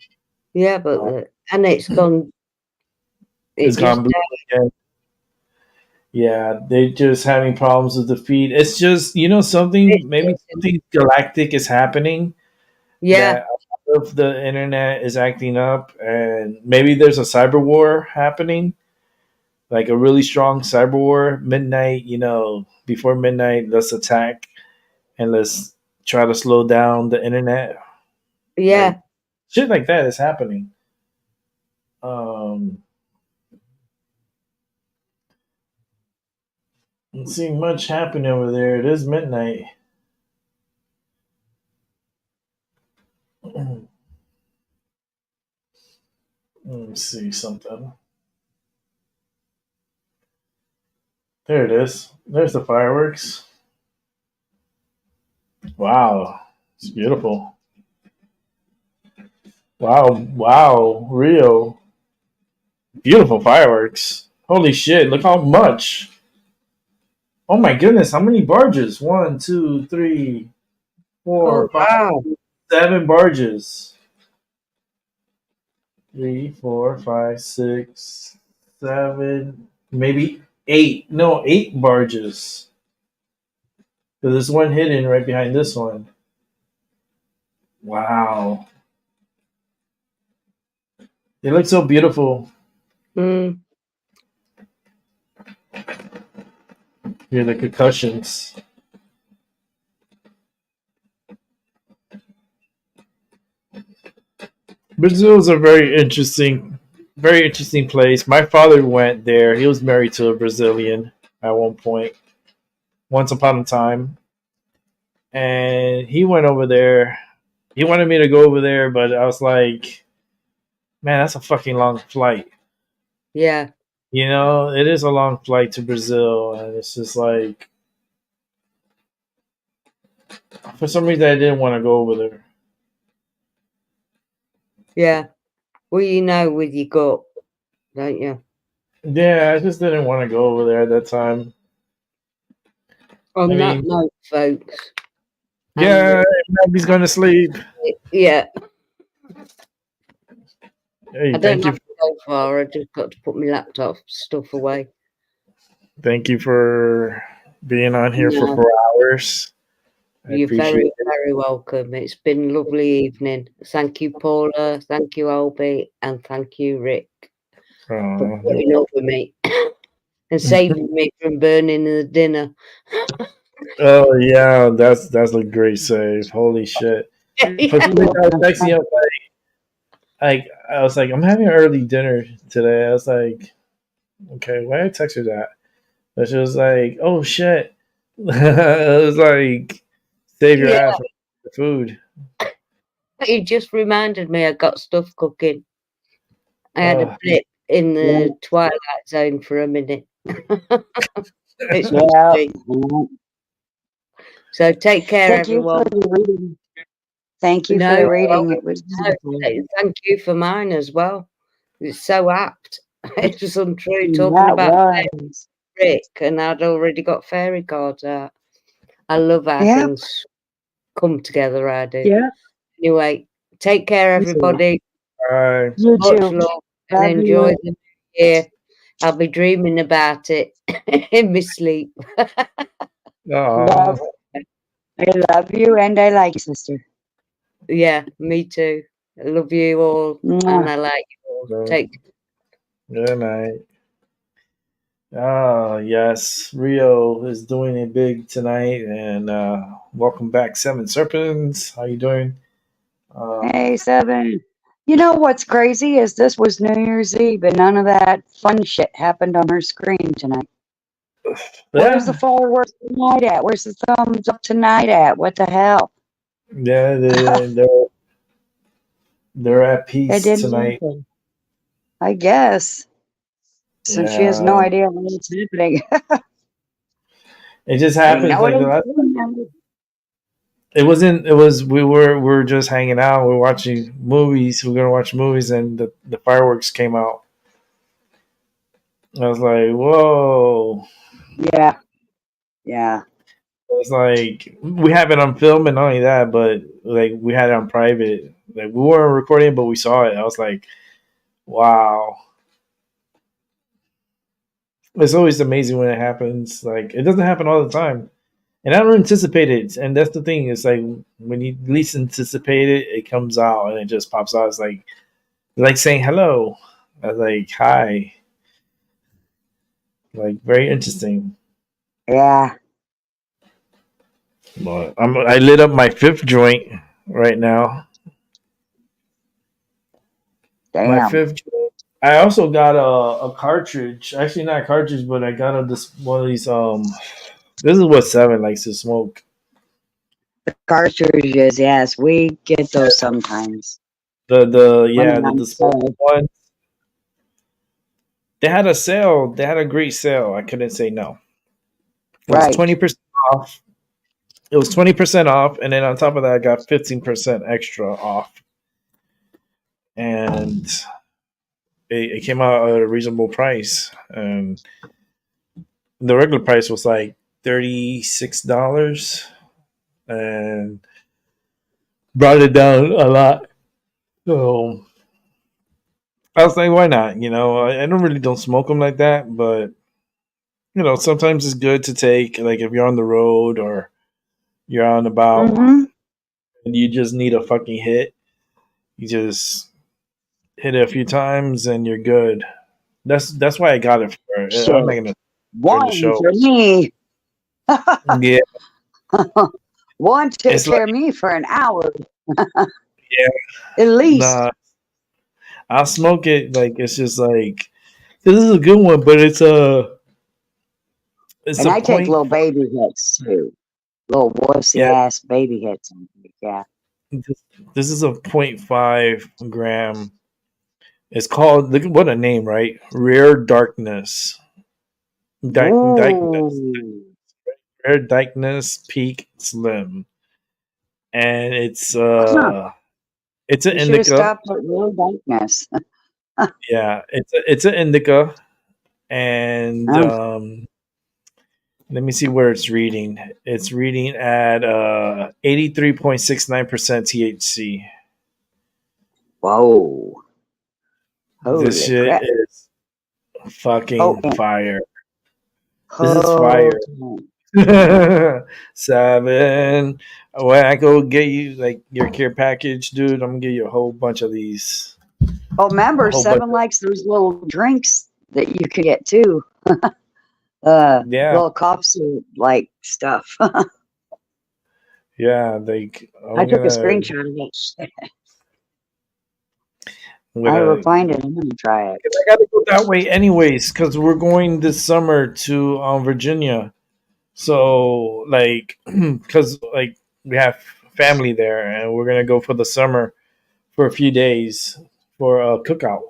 Yeah, but and it's gone. It's It just gone blue again. Yeah, they're just having problems with the feed. It's just, something, maybe something galactic is happening, yeah, that a lot of the internet is acting up, and maybe there's a cyber war happening, like a really strong cyber war. Midnight, before midnight, let's attack and let's try to slow down the internet. yeah. Like shit like that is happening. Um, I'm seeing much happening over there. It is midnight. Let me see something. There it is. There's the fireworks. Wow. It's beautiful. Wow. Wow. Rio. Beautiful fireworks. Holy shit. Look how much. Oh my goodness. How many barges? 1, 2, 3, Oh 4, 5, wow. 7 barges. 3, 4, 5, 6, 7, maybe 8. No, 8 barges. So there's one hidden right behind this one. Wow. They look so beautiful. Mm. Hear the concussions. Brazil is a very interesting place. My father went there. He was married to a Brazilian at one point, once upon a time, and he went over there. He wanted me to go over there, but I was like, man, that's a fucking long flight. Yeah, It is a long flight to Brazil, and it's just like, for some reason, I didn't want to go over there. yeah. Well, with your gut, don't you? Yeah, I just didn't want to go over there at that time. On I that mean, note, folks. yeah, Maggie's going to sleep. Yeah. Hey, I don't have to go far. I just got to put my laptop stuff away. thank you for being on here for No, 4 hours. I you're appreciate very, it. very welcome. It's been a lovely evening. Thank you, Paula. Thank you, Albie. And thank you, Rick, for putting up with me and saving me from burning the dinner. Oh yeah, that's a great save. Holy shit! For Yeah. somebody that was texting up like, like I was like, I'm having an early dinner today. I was like, okay, why did I text her that? But she was like, oh shit. It was like, save your Yeah, ass for the food. it just reminded me I got stuff cooking. I had a Oh, blip in Yeah. the twilight zone for a minute. It's my Yeah. streak. So take care, Thank you for everyone. the reading. Thank you for No, the you're reading. It welcome. was No, beautiful. thank you for mine as well. It's so apt. It was untrue talking That about was. Rick, and I'd already got fairy cards out. I love how Yep. things come together. I do. Yep. Anyway, take care, You too. everybody. all You Much too. love and Love enjoy you. the new year. I'll be dreaming about it in my sleep. right. Love. Oh, I love you and I like you, sister. Yeah, me too. I love you all, and Mwah. I like you all. good Take night. Ah, yes, Rio is doing it big tonight, and welcome back, Seven Serpents. How you doing? Hey, Seven. You know what's crazy is this was New Year's Eve and none of that fun shit happened on her screen tonight. Where's the Yeah, fireworks tonight at? Where's the thumbs up tonight at? What the hell? yeah, they're at It peace didn't tonight. happen. I guess. Since she has no Yeah, idea what's happening. it just I happens know it like the ain't last. true. It wasn't. It was. We were just hanging out. We are watching movies. We're gonna watch movies, and the fireworks came out. I was like, whoa. Yeah. Yeah. It's like we have it on film, and not only that, but like we had it on private. Like we weren't recording, but we saw it. I was like, wow. It's always amazing when it happens. Like it doesn't happen all the time, and I don't anticipate it. And that's the thing. It's like when you least anticipate it, it comes out and it just pops out. It's like saying hello. I was like hi. Like very interesting. Yeah. But I lit up my fifth joint right now. My Damn. fifth joint. I also got a cartridge. Actually, not a cartridge, but I got this one of these. This is what Seven likes to smoke. Cartridges, yes, we get those sometimes The when yeah they're the on disposable sale. one. They had a sale. They had a great sale. I couldn't say no. It was Right. 20% off. It was 20% off, and then on top of that, I got 15% extra off, and it came out at a reasonable price. And the regular price was like $36, and brought it down a lot. So I was like, why not? I don't smoke them like that, but sometimes it's good to take, like if you're on the road or you're on about Mm-hmm. and you just need a fucking hit. You just hit it a few times and you're good. That's why I got it for. I'm not Shit. gonna during the One show. for me. Yeah, One took it's like care of me for an hour yeah, at least. nah. I'll smoke it like it's just like this is a good one, but it's And a I take point. little baby hits too. Little wussy Yeah, ass baby hits. Yeah. this is a point 0.5 gram. It's called, look what a name, right? Rare Darkness. Darkness. Ooh. Rare Darkness Peak Slim. And Huh. it's an You should have indica. stopped at real darkness. Yeah, it's an indica, and Oh, let me see where it's reading. It's reading at 83.69% THC. whoa. This Holy shit crap. is fucking Potent. fire. This is fire. Potent. 7. When I go get you like your care package, dude, I'm gonna get you a whole bunch of these. Oh, A remember, whole bunch Seven of likes those little drinks that you could get too. yeah, Little cough syrup like stuff. yeah. Like I I'm took a gonna screenshot of it. I'm I will gonna. find it. I'm gonna try it. 'Cause I gotta go that way anyways, because we're going this summer to Virginia. So like, because like we have family there, and we're gonna go for the summer for a few days for a cookout,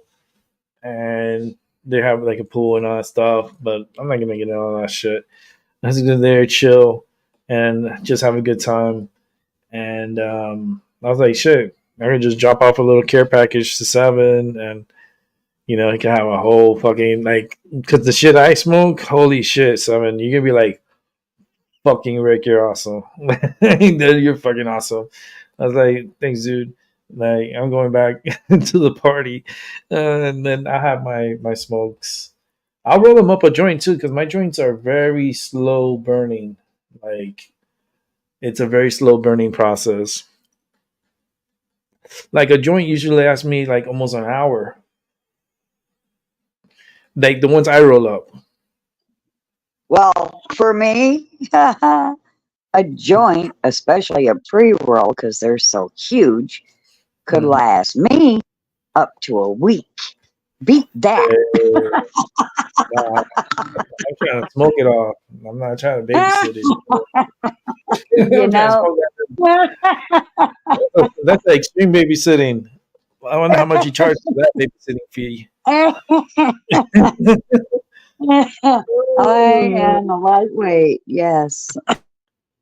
and they have like a pool and all that stuff. But I'm not gonna get into all that shit. I just go there, chill, and just have a good time. And I was like, shit, I could just drop off a little care package to Seven, and he can have a whole fucking like, because the shit I smoke, holy shit, Seven, you can be like, fucking Rick, you're awesome. You're fucking awesome. I was like, thanks, dude. Like, I'm going back to the party, and then I have my smokes. I'll roll them up a joint too, because my joints are very slow burning. Like, it's a very slow burning process. Like a joint usually lasts me like almost an hour. Like the ones I roll up. Well, for me, a joint, especially a pre-roll, because they're so huge, could Mm. last me up to a week. Beat that. Nah, I'm trying to smoke it all. I'm not trying to babysit it. You I'm trying to know. smoke that. That's the extreme babysitting. I wonder how much you charge for that babysitting fee. I am a lightweight. Yes.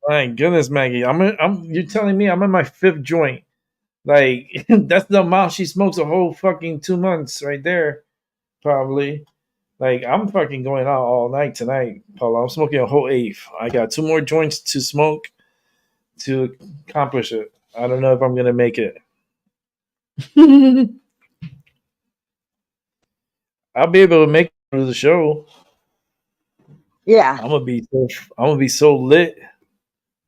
My goodness, Maggie. You're telling me I'm in my fifth joint. Like that's the amount she smokes a whole fucking 2 months right there, probably. Like I'm fucking going out all night tonight, Paula. I'm smoking a whole eighth. I got 2 more joints to smoke to accomplish it. I don't know if I'm gonna make it. I'll be able to make it through the show. Yeah. I'm gonna be so lit.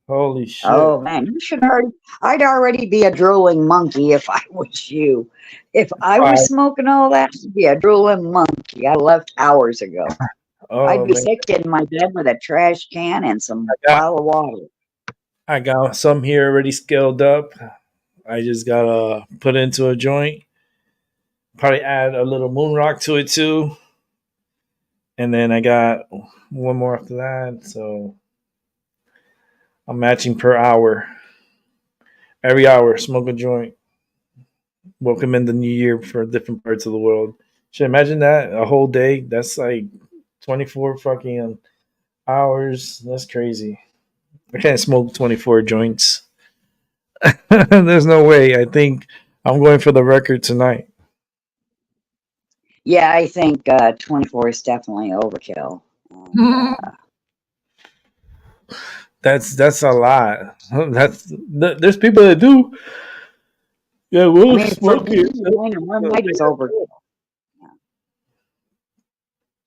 Holy shit! Oh man, you should already. I'd already be a drooling monkey if I was you. If I I, was smoking all that, I'd be a drooling monkey. I left hours ago. I'd oh be man, sick in my bed with a trash can and some I got bottle of water. I got some here already scaled up. I just gotta put into a joint. Probably add a little moon rock to it too, and then I got one more after that. So I'm matching per hour. Every hour, smoke a joint. Welcome in the new year for different parts of the world. Should imagine that a whole day? That's like 24 fucking hours. That's crazy. I can't smoke 24 joints. There's no way. I think I'm going for the record tonight. Yeah, I think 24 is definitely overkill. And, That's a lot. There's people that do. Yeah, I we'll mean, for smoke me, it. going in one night is overkill.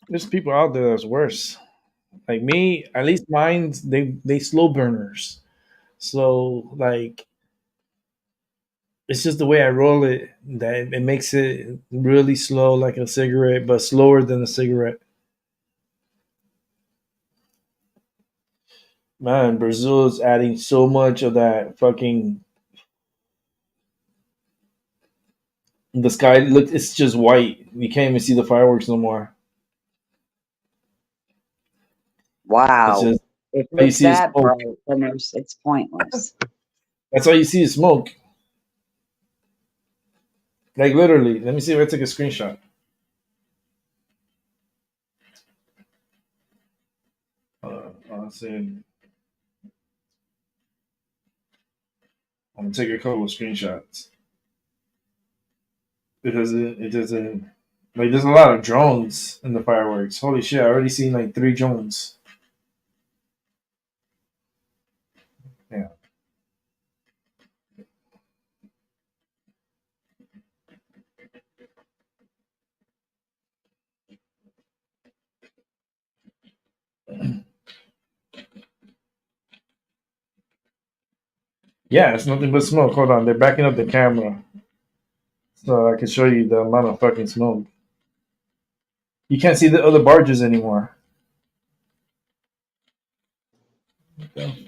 There's people out there that's worse. Like me, at least mine's they slow burners. So like it's just the way I roll it that it makes it really slow like a cigarette, but slower than a cigarette. Man, Brazil is adding so much of that fucking the sky look it's just white. You can't even see the fireworks no more. It's Wow. just If all you it's see is that smoke. bright, then it's pointless. That's all you see is smoke. Like literally. Let me see if I took a screenshot. I'll see. I'm gonna take a couple of screenshots because it doesn't like there's a lot of drones in the fireworks. Holy shit! I already seen like 3 drones. Yeah, yeah. It's nothing but smoke. Hold on, they're backing up the camera so I can show you the amount of fucking smoke. You can't see the other barges anymore.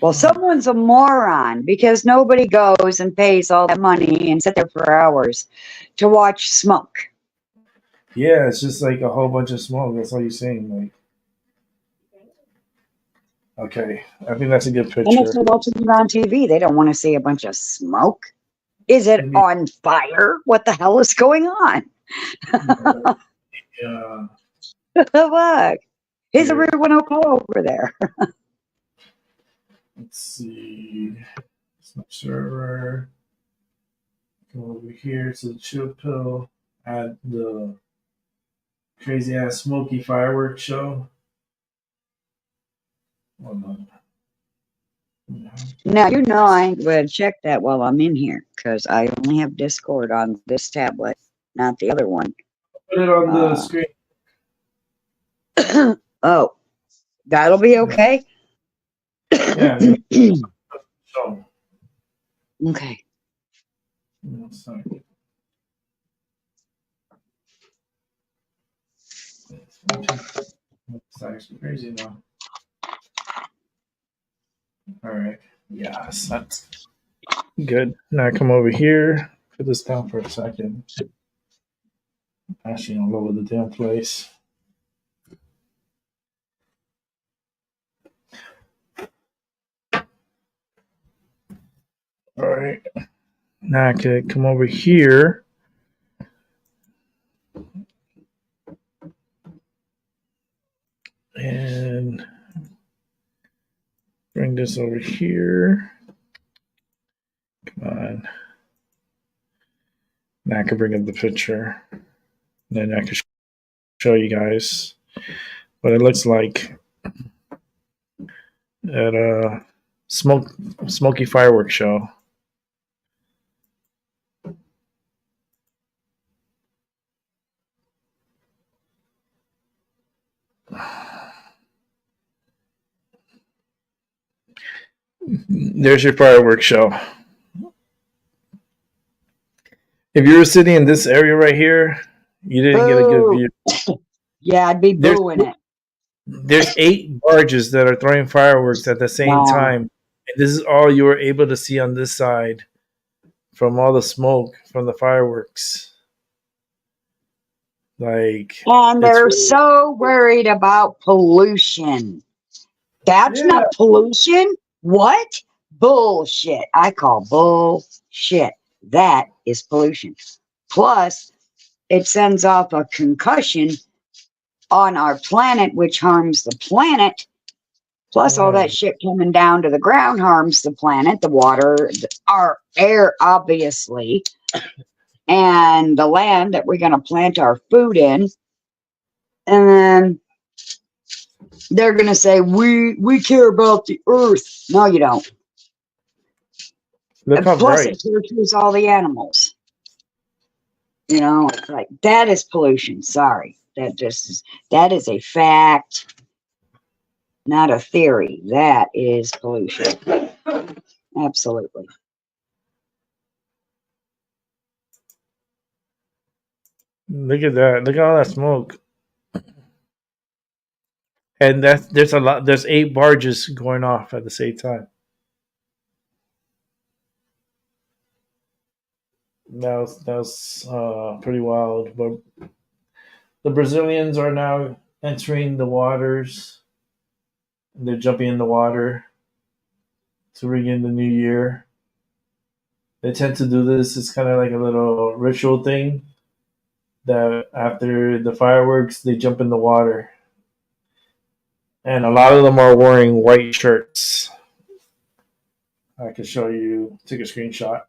Well, someone's a moron because nobody goes and pays all that money and sit there for hours to watch smoke. Yeah, it's just like a whole bunch of smoke. That's all you're saying. Like, okay, I think that's a good And if picture. they're watching it on TV, they don't want to see a bunch of smoke. Is it Maybe, on fire? What the hell is going on? yeah. Look, is Here, everyone okay over there? let's see. It's my server. Go over here to the chill pill. Add the crazy ass smoky fireworks show. Hold on. Now, you know I ain't going to check that while I'm in here because I only have Discord on this tablet, not the other one. Put it on the screen. Oh, that'll be okay. Yeah, the show. Okay. No, sorry. It's actually crazy now. All right. Yes, that's good. Now come over here. Put this down for a second. Actually, all over the damn place. All right. Now I can come over here. And bring this over here. Come on. Now I can bring up the picture. Then I can show you guys what it looks like at a smoky fireworks show. There's your fireworks show. If you were sitting in this area right here, you didn't get a good Boo. view. Yeah, I'd be booing it. There's 8 barges that are throwing fireworks at the same Wow. time. And this is all you were able to see on this side from all the smoke from the fireworks. Like, And it's they're really, so worried about pollution. That's yeah. not pollution. What? Bullshit. I call bullshit. That is pollution. Plus, it sends off a concussion on our planet, which harms the planet. Plus, all that shit coming down to the ground harms the planet, the water, our air, obviously, and the land that we're going to plant our food in. And then they're going to say, we care about the earth. No, you don't. Look And how plus, bright. it tortures all the animals. You know, it's like, that is pollution. Sorry. That is a fact, not a theory. That is pollution. Absolutely. Look at that. Look at all that smoke. And there's a lot. There's 8 barges going off at the same time. That was pretty wild. But the Brazilians are now entering the waters. They're jumping in the water to ring in the new year. They tend to do this. It's kind of like a little ritual thing that after the fireworks, they jump in the water. And a lot of them are wearing white shirts. I can show you, take a screenshot.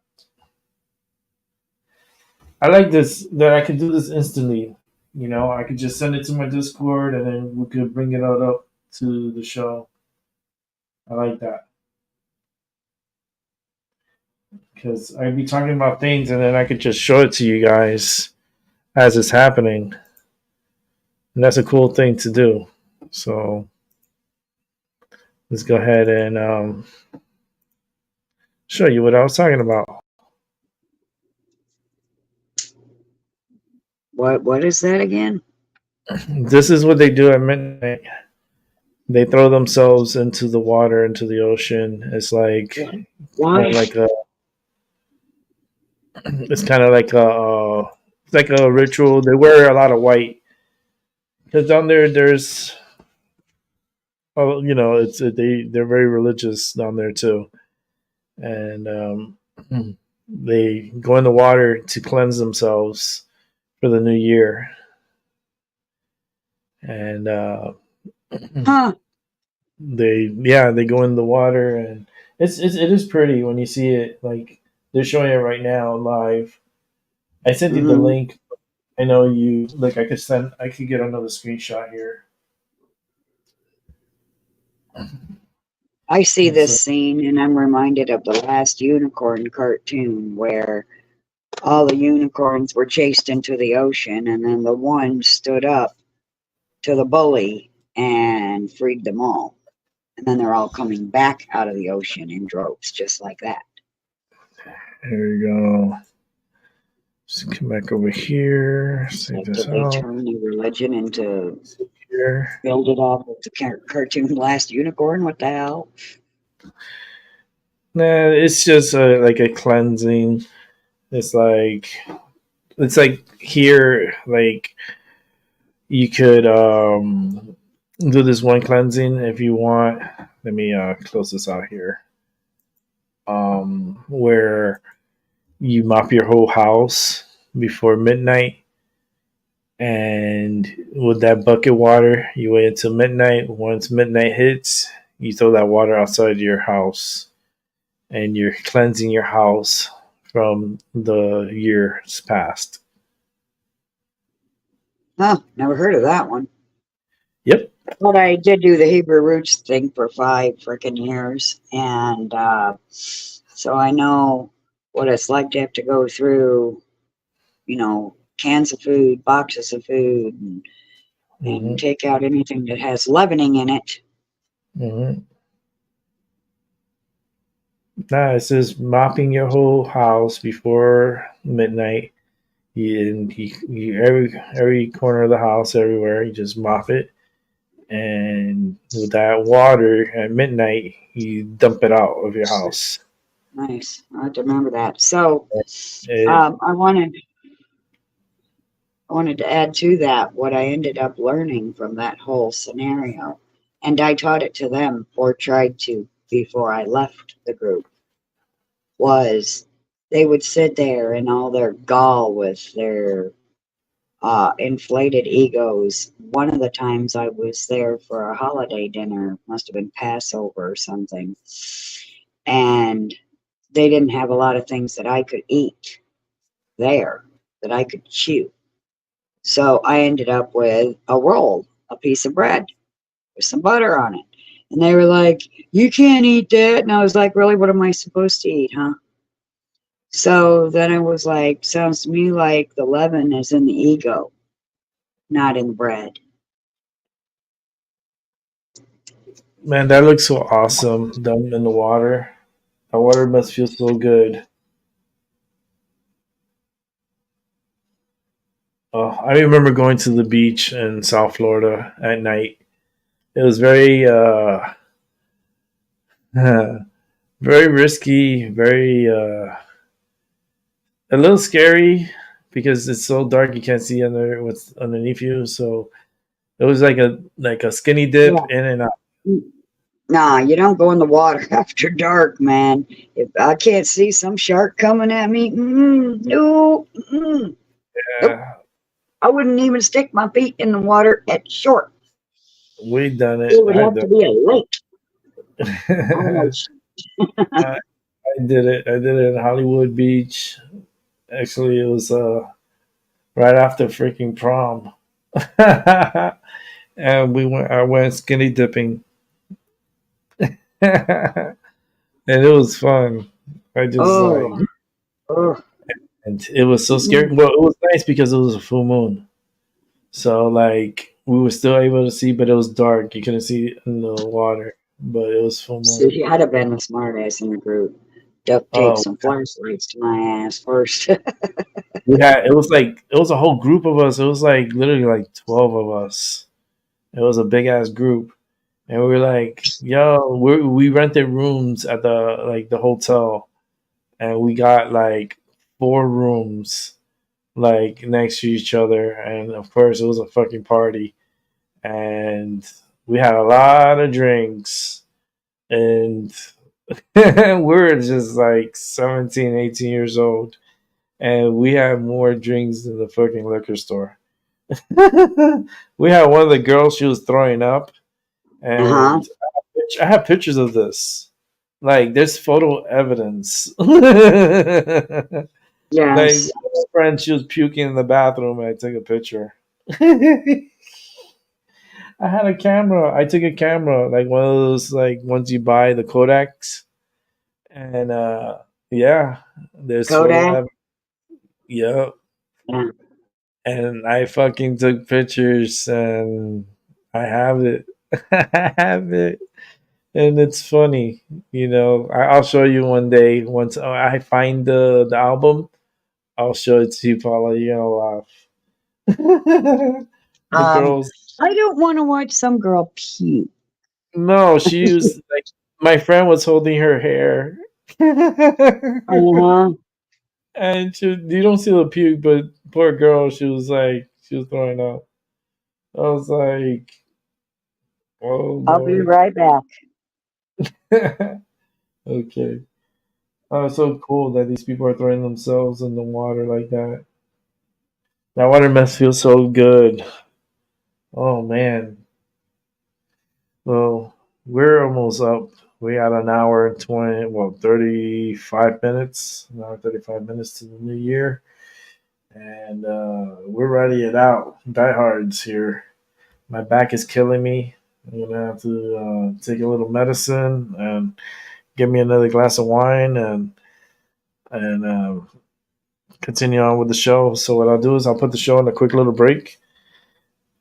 I like this, that I can do this instantly. You know, I could just send it to my Discord and then we could bring it out up to the show. I like that. Because I'd be talking about things and then I could just show it to you guys as it's happening. And that's a cool thing to do. So let's go ahead and show you what I was talking about. What is that again? This is what they do at midnight. They throw themselves into the water, into the ocean. It's like kind Why? of like a. It's kind of like a. It's like a ritual. They wear a lot of white because down there, there's. Oh, it's they're very religious down there too, and they go in the water to cleanse themselves for the new year, and Huh. they go in the water, and it is pretty when you see it. Like they're showing it right now live. I sent you the Hmm. link. I know you like. I could get another screenshot here. I see It's, this scene and I'm reminded of the last unicorn cartoon where all the unicorns were chased into the ocean and then the one stood up to the bully and freed them all. And then they're all coming back out of the ocean in droves, just like that. here we go. Just come back over here. It's Save like, this did they out turn the religion into here. build it off of the cartoon Last Unicorn? What the hell? Nah, it's just like a cleansing. It's like here, like you could do this one cleansing if you want. Let me close this out here. Where you mop your whole house before midnight, and with that bucket water, you wait until midnight. Once midnight hits, you throw that water outside your house, and you're cleansing your house from the years past. Huh, never heard of that one. Yep. But I did do the Hebrew roots thing for 5 freaking years. And so I know what it's like to have to go through, cans of food, boxes of food, and Mm-hmm. take out anything that has leavening in it. Mm-hmm. Nah, it says mopping your whole house before midnight. Every corner of the house, everywhere, you just mop it, and with that water at midnight, you dump it out of your house. Nice. I have to remember that. So It, I wanted to add to that what I ended up learning from that whole scenario. And I taught it to them or tried to before I left the group was they would sit there in all their gall with their inflated egos. One of the times I was there for a holiday dinner, must have been Passover or something, and they didn't have a lot of things that I could eat there that I could chew. So I ended up with a roll, a piece of bread with some butter on it. And they were like, "You can't eat that." And I was like, "Really? What am I supposed to eat, huh?" So then I was like, sounds to me like the leaven is in the ego, not in the bread. Man, that looks so awesome. Them in the water. The water must feel so good. I remember going to the beach in South Florida at night. It was very, very risky, very, a little scary because it's so dark you can't see under what's underneath you. So it was like a skinny dip Yeah. in and out. Nah, you don't go in the water after dark, man. If I can't see some shark coming at me, no, nope. Yeah, I wouldn't even stick my feet in the water at shore. we done it. It would have to be a lake. Almost. I did it. I did it in Hollywood Beach. Actually, it was right after freaking prom, and we went. I went skinny dipping, and it was fun. I just like, Oh, oh. and it was so scary. Well, it was nice because it was a full moon, so like we were still able to see, but it was dark. You couldn't see in the water, but it was full So moon. you had to been a smart ass in the group. Duct tape Oh, some flashlights to my ass first. yeah, it was a whole group of us. It was like literally like 12 of us. It was a big ass group, and we were like, "Yo, we rented rooms at the hotel, and we got like 4 rooms like next to each other, and of course it was a fucking party, and we had a lot of drinks, and we were just like 17, 18 years old, and we had more drinks than the fucking liquor store. We had one of the girls, she was throwing up, Uh-huh. and I have pictures of this. Like, there's photo evidence. Like, Yes. my friend, she was puking in the bathroom, and I took a picture. I had a camera. I took a camera, like one of those, like once you buy the Kodaks, and yeah, there's photo Kodak. evidence. Yep. Yeah. And I fucking took pictures, and I have it. I have it. And it's funny, I'll show you one day once I find the album. I'll show it to you, Paula. You're gonna laugh. The Um, girls, I don't want to watch some girl puke. no, she was like, my friend was holding her hair, Uh-huh. and you don't see the puke, but poor girl, she was throwing up. I was like, oh I'll be Lord. right back. Okay. Oh, it's so cool that these people are throwing themselves in the water like that. That water must feel so good. Oh man. Well, we're almost up. We had an hour and 20, well, 35 minutes, an hour 35 minutes to the new year. And we're ready it out. Diehards here. My back is killing me. I'm going to have to take a little medicine and get me another glass of wine and continue on with the show. So, what I'll do is I'll put the show in a quick little break,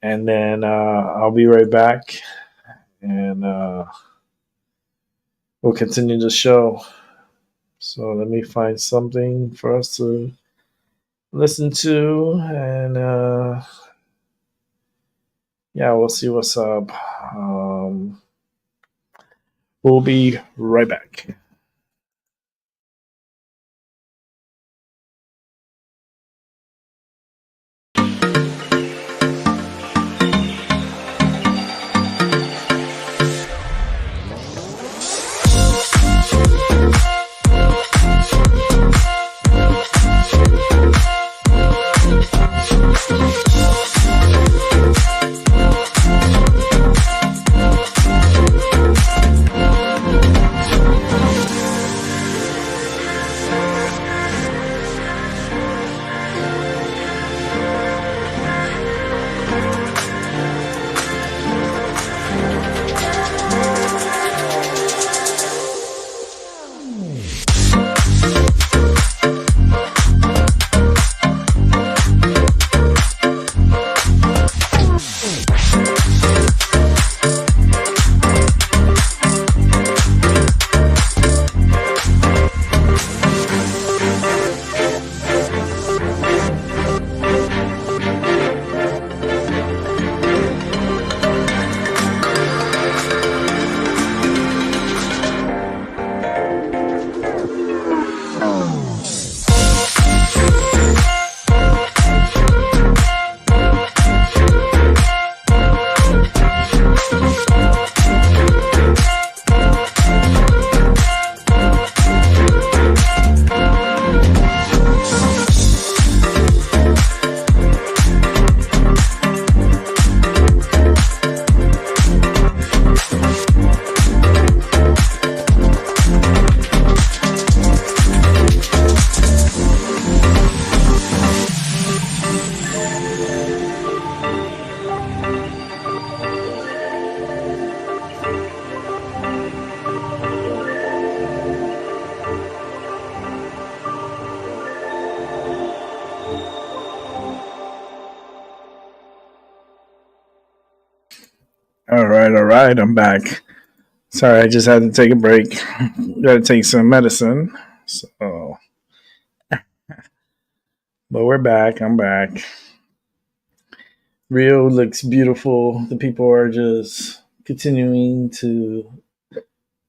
and then I'll be right back, and we'll continue the show. So let me find something for us to listen to, and yeah, we'll see what's up. Um, we'll be right back. All right, I'm back. Sorry, I just had to take a break. Got to take some medicine. So, but we're back. I'm back. Rio looks beautiful. The people are just continuing to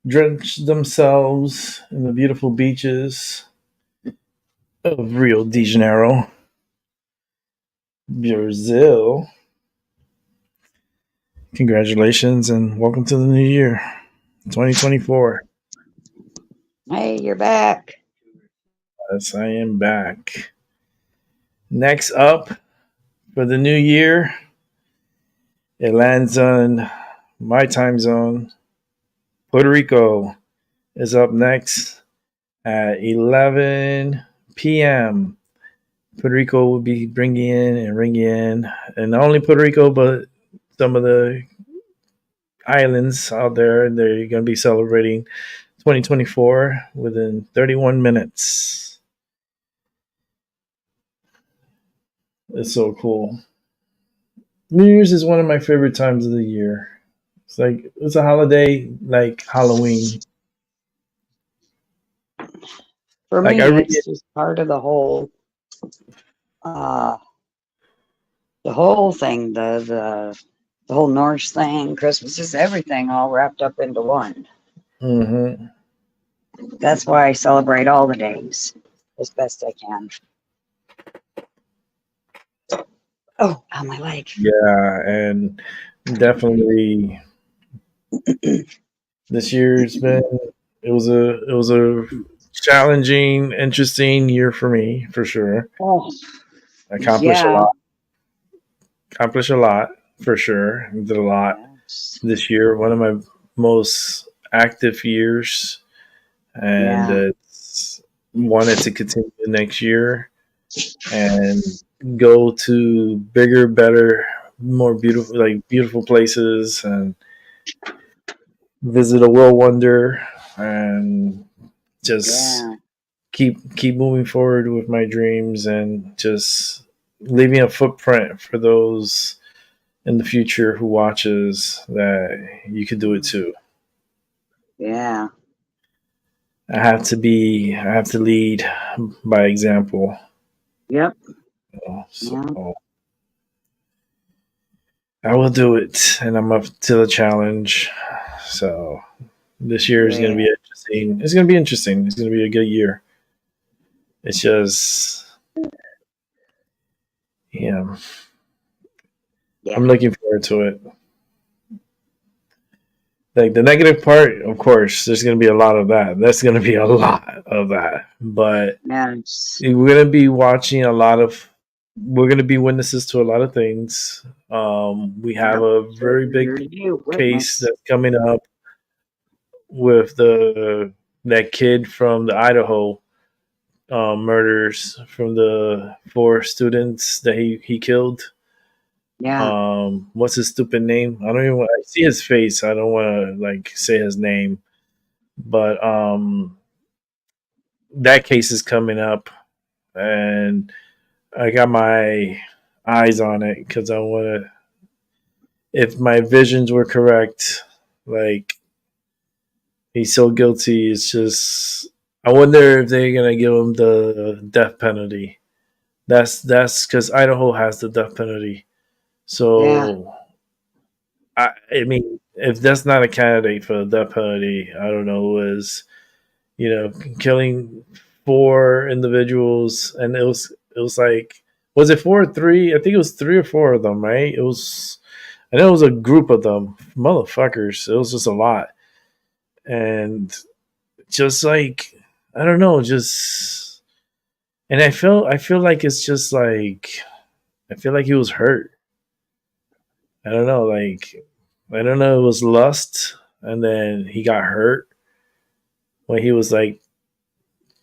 drench themselves in the beautiful beaches of Rio de Janeiro, Brazil. Congratulations and welcome to the new year, 2024. Hey, you're back. Yes, I am back. Next up for the new year, it lands on my time zone. Puerto Rico is up next at 11 p.m. Puerto Rico will be bringing in and ringing in, and not only Puerto Rico, but some of the islands out there. They're going to be celebrating 2024 within 31 minutes. It's so cool. New Year's is one of my favorite times of the year. It's a holiday like Halloween. For Like I me, really it's just part of uh, the whole thing, the whole Norse thing, Christmas, just everything all wrapped up into one. mm-hmm. That's why I celebrate all the days as best I can. Oh, on my leg. Yeah, and definitely this year's been it was a challenging, interesting year for me for sure. Oh, Accomplished a yeah. lot. Accomplished a lot for sure. Did a lot Yes. this year. One of my most active years, and Yeah. wanted to continue next year and go to bigger, better, more beautiful, like beautiful places, and visit a world wonder, and just Yeah. keep moving forward with my dreams, and just leaving a footprint for those in the future who watches that you could do it too. Yeah. I have to lead by example. Yep. So Yeah. I will do it, and I'm up to the challenge. So this year is going to Yeah. be interesting. It's going to be interesting. It's going to be a good year. It's just, yeah, Yeah. I'm looking forward to it. Like the negative part, of course, there's going to be a lot of that. That's going to be a lot of that. But Yes. we're going to be watching a lot of, we're going to be witnesses to a lot of things. We have Yep. a That's what very we're here big to do. case Witness. that's coming up with the that kid from the Idaho murders, from the four students that he killed. Yeah. What's his stupid name? I don't even want. I see his face. I don't want to like say his name, but that case is coming up, and I got my eyes on it because I want to. If my visions were correct, like he's so guilty. It's just I wonder if they're gonna give him the death penalty. That's because Idaho has the death penalty. Yeah. So I mean, if that's not a candidate for the death penalty, I don't know who is. You know, killing four individuals, and it was like, was it four or three? I think it was three or four of them, right? It was. I know it was a group of them, motherfuckers. It was just a lot, and just like I don't know, just and I feel like it's just like I feel like he was hurt. I don't know, like I don't know, it was lust, and then he got hurt when he was like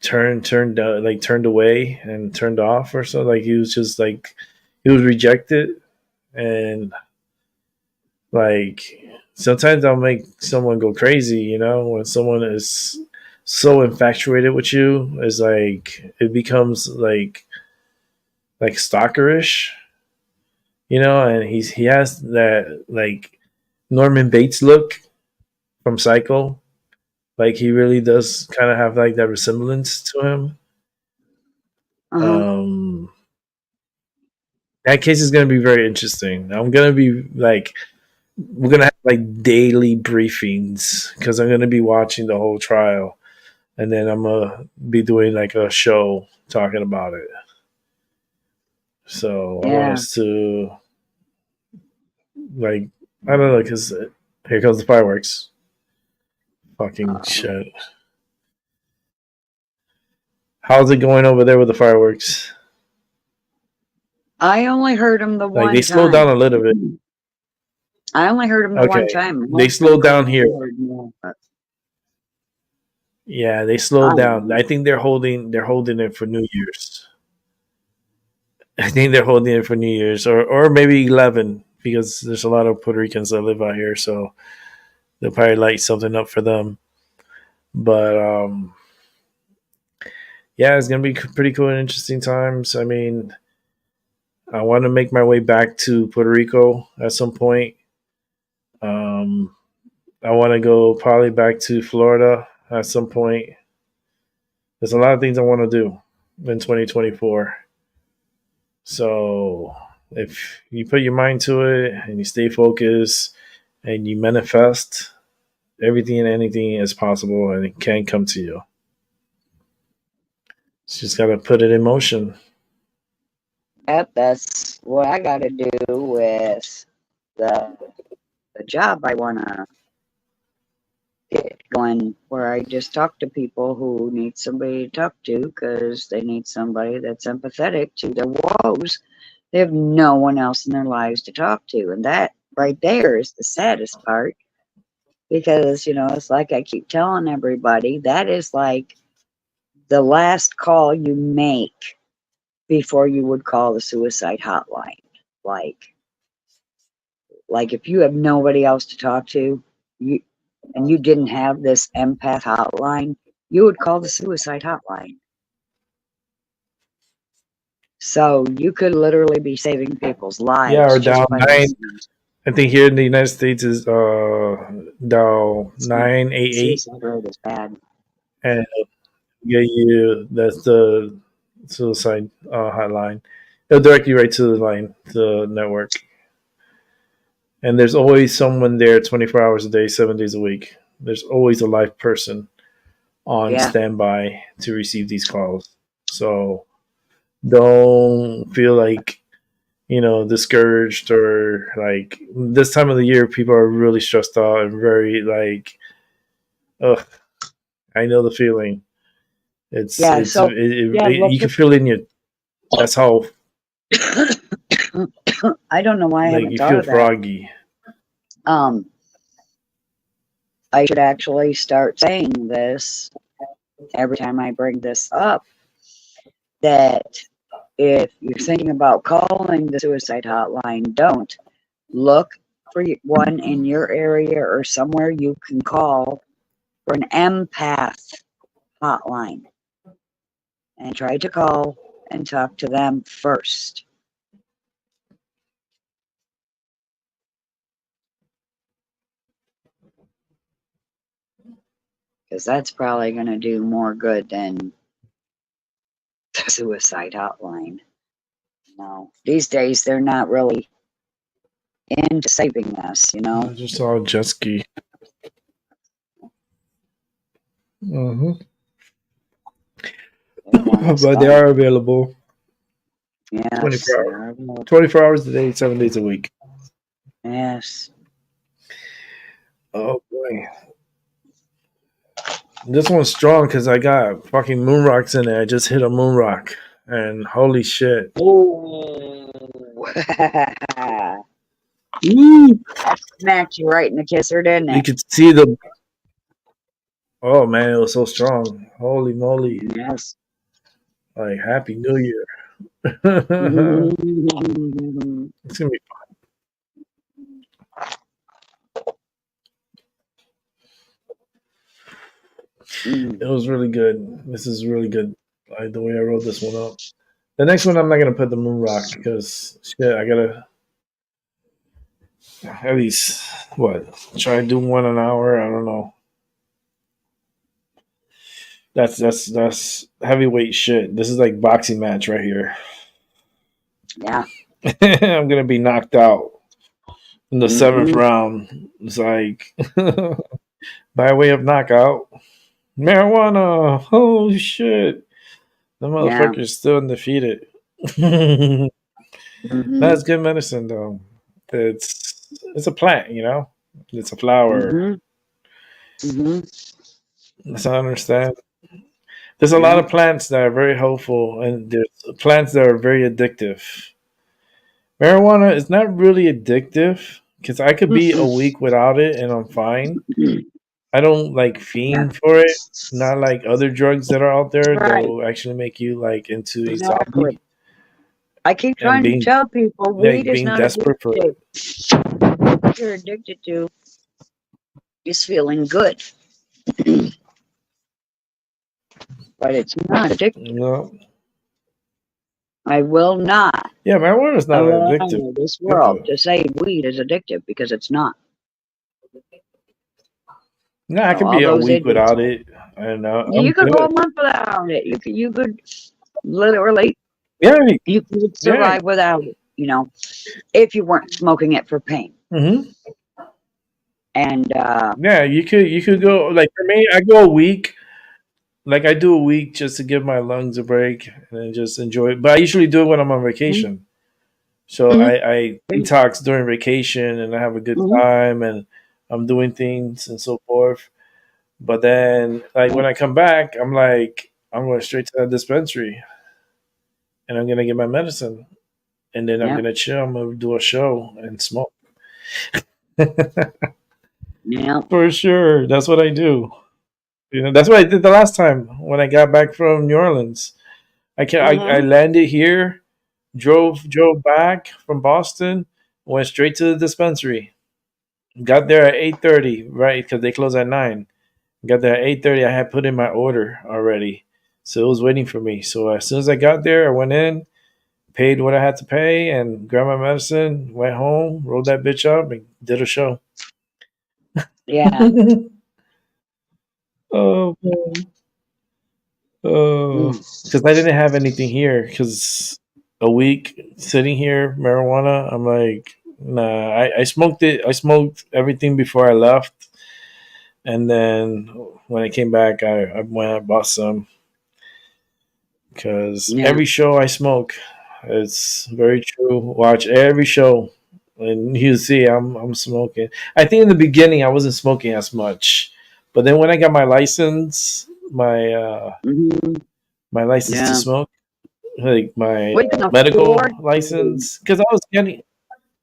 turned away and turned off or so. Like he was just like he was rejected, and like sometimes I'll make someone go crazy. You know, when someone is so infatuated with you, is like it becomes like stalkerish. You know, and he has that like Norman Bates look from Psycho. Like he really does kind of have like that resemblance to him. Uh-huh. Um, that case is going to be very interesting. I'm going to be like we're gonna have like daily briefings because I'm gonna be watching the whole trial, and then I'm gonna be doing like a show talking about it. So I want Yeah. us to like I don't know because here comes the fireworks. Fucking Uh, shit. How's it going over there with the fireworks? I only heard them the Like they one slowed down a time. little bit. I only heard them the one Okay, time. My they husband slowed down claimed here. he heard more, but Yeah, they I slowed don't down. know. I think they're holding it for New Year's. I think they're holding it for New Year's or maybe 11 because there's a lot of Puerto Ricans that live out here, so they'll probably light something up for them. But yeah, it's gonna be pretty cool and interesting times. I mean, I want to make my way back to Puerto Rico at some point. Um, I want to go probably back to Florida at some point. There's a lot of things I want to do in 2024. So if you put your mind to it and you stay focused and you manifest, everything and anything is possible and it can come to you. You just got to put it in motion. Yep, that's what I got to do with the the job I want to get going, where I just talk to people who need somebody to talk to because they need somebody that's empathetic to their woes. They have no one else in their lives to talk to, and that right there is the saddest part because it's like I keep telling everybody that is like the last call you make before you would call the suicide hotline. Like like if you have nobody else to talk to, you and you didn't have this empath hotline, you would call the suicide hotline. So you could literally be saving people's Yeah, lives or down just by nine. listening. I think here in the United States is down Sui- 988, Suicide rate is bad. and yeah, that's the suicide hotline. It'll direct you right to the line, the network. And there's always someone there 24 hours a day, 7 days a week. There's always a live person on Yeah, standby to receive these calls. So don't feel like, discouraged or like this time of the year, people are really stressed out and very like, ugh, I know the feeling. yeah. So yeah, You can feel it in your, that's how, I don't know why I like, haven't you thought feel of that. froggy. Um, I should actually start saying this every time I bring this up. That if you're thinking about calling the suicide hotline, don't look for one in your area or somewhere you can call for an empath hotline and try to call and talk to them first. Because that's probably going to do more good than the suicide hotline. No, these days they're not really into saving us. I just saw a jet ski. Hmm. They want us But they gone. are available Yes, 24 they hours, are. 24 hours a day, 7 days a week. Yes. Oh boy. This one's strong because I got fucking moon rocks in it. I just hit a moon rock. And holy shit. Oh. Ooh. That smacked you right in the kisser, didn't You it? could see the. Oh man, it was so strong. Holy moly. Yes. Like, Happy New Year. It's going to be. It was really good. This is really good. Like the way I wrote this one up. The next one, I'm not going to put the moon rock because shit, I got to at least, what, try to do one an hour. I don't know. That's heavyweight shit. This is like boxing match right here. Yeah. I'm gonna be knocked out. in the seventh Mm-hmm. round. It's like by way of knockout. Marijuana. Holy shit. The Yeah. motherfucker's still undefeated. Mm-hmm. That's good medicine though. It's a plant, you know? It's a flower. Mm-hmm. Mm-hmm. That's I understand. There's a lot Yeah. of plants that are very helpful and there's plants that are very addictive. Marijuana is not really addictive because I could be a Mm-mm. week without it and I'm fine. I don't like Yeah. fiend for it. Not like other drugs that are out there that Right. will actually make you like into a Exactly. zombie I keep and trying to being tell people weed like is being not desperate for addictive. it. What you're addicted to is feeling good, but it's not addictive. No, I will not yeah, marijuana is not allow addictive. this world Addictive. to say weed is addictive because it's not. No, You I know, could all be a those week idiots. without it. I know I'm You could go good. a month without it. You could literally Yeah, you could yeah. survive without it. You know, if you weren't smoking it for pain. Hmm. And Yeah, you could go like for me. I go a week. Like I do a week just to give my lungs a break and then just enjoy it. But I usually do it when I'm on mhm, vacation. So mhm, I detox during vacation and I have a good mhm, time and I'm doing things and so forth. But then like yeah, when I come back, I'm like I'm going straight to the dispensary and I'm gonna get my medicine and then I'm yeah, gonna chill. I'm gonna do a show and smoke. yeah. For sure, that's what I do. You know, that's what I did the last time when I got back from New Orleans. I Mhm, landed here, drove back from Boston, went straight to the dispensary. Got there at 8:30, right? Because they close at 9. Got there at 8:30. I had put in my order already, so it was waiting for me. So as soon as I got there, I went in, paid what I had to pay, and grabbed my medicine. Went home, rolled that bitch up, and did a show. yeah. Oh, Mm, because I didn't have anything here. Because a week sitting here, marijuana. I'm like, nah. I smoked it. I smoked everything before I left, and then when I came back, I went and bought some. Because yeah. every show I smoke, it's very true. Watch every show, and you see I'm smoking. I think in the beginning I wasn't smoking as much, but then when I got my license, Mhm, my license to yeah. smoke, like my We can medical afford to. license, because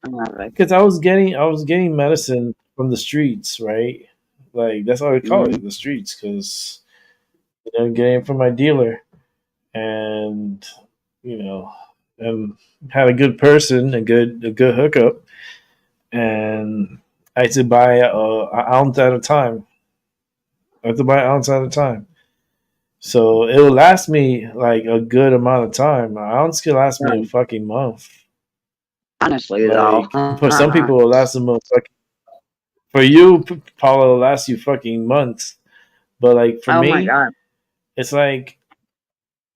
Like, I was getting medicine from the streets, right? Like that's how I call mhm, it, the streets, because getting it from my dealer, and you know, and had a good person, a good hookup, and I had to buy an ounce at a time. I had to buy an ounce at a time. So it will last me like a good amount of time. An ounce could last me a right. fucking month. Honestly, though. Like for some people, it'll last them a fucking. For you, Paula, it'll last you fucking months. But like for Oh my me, God. it's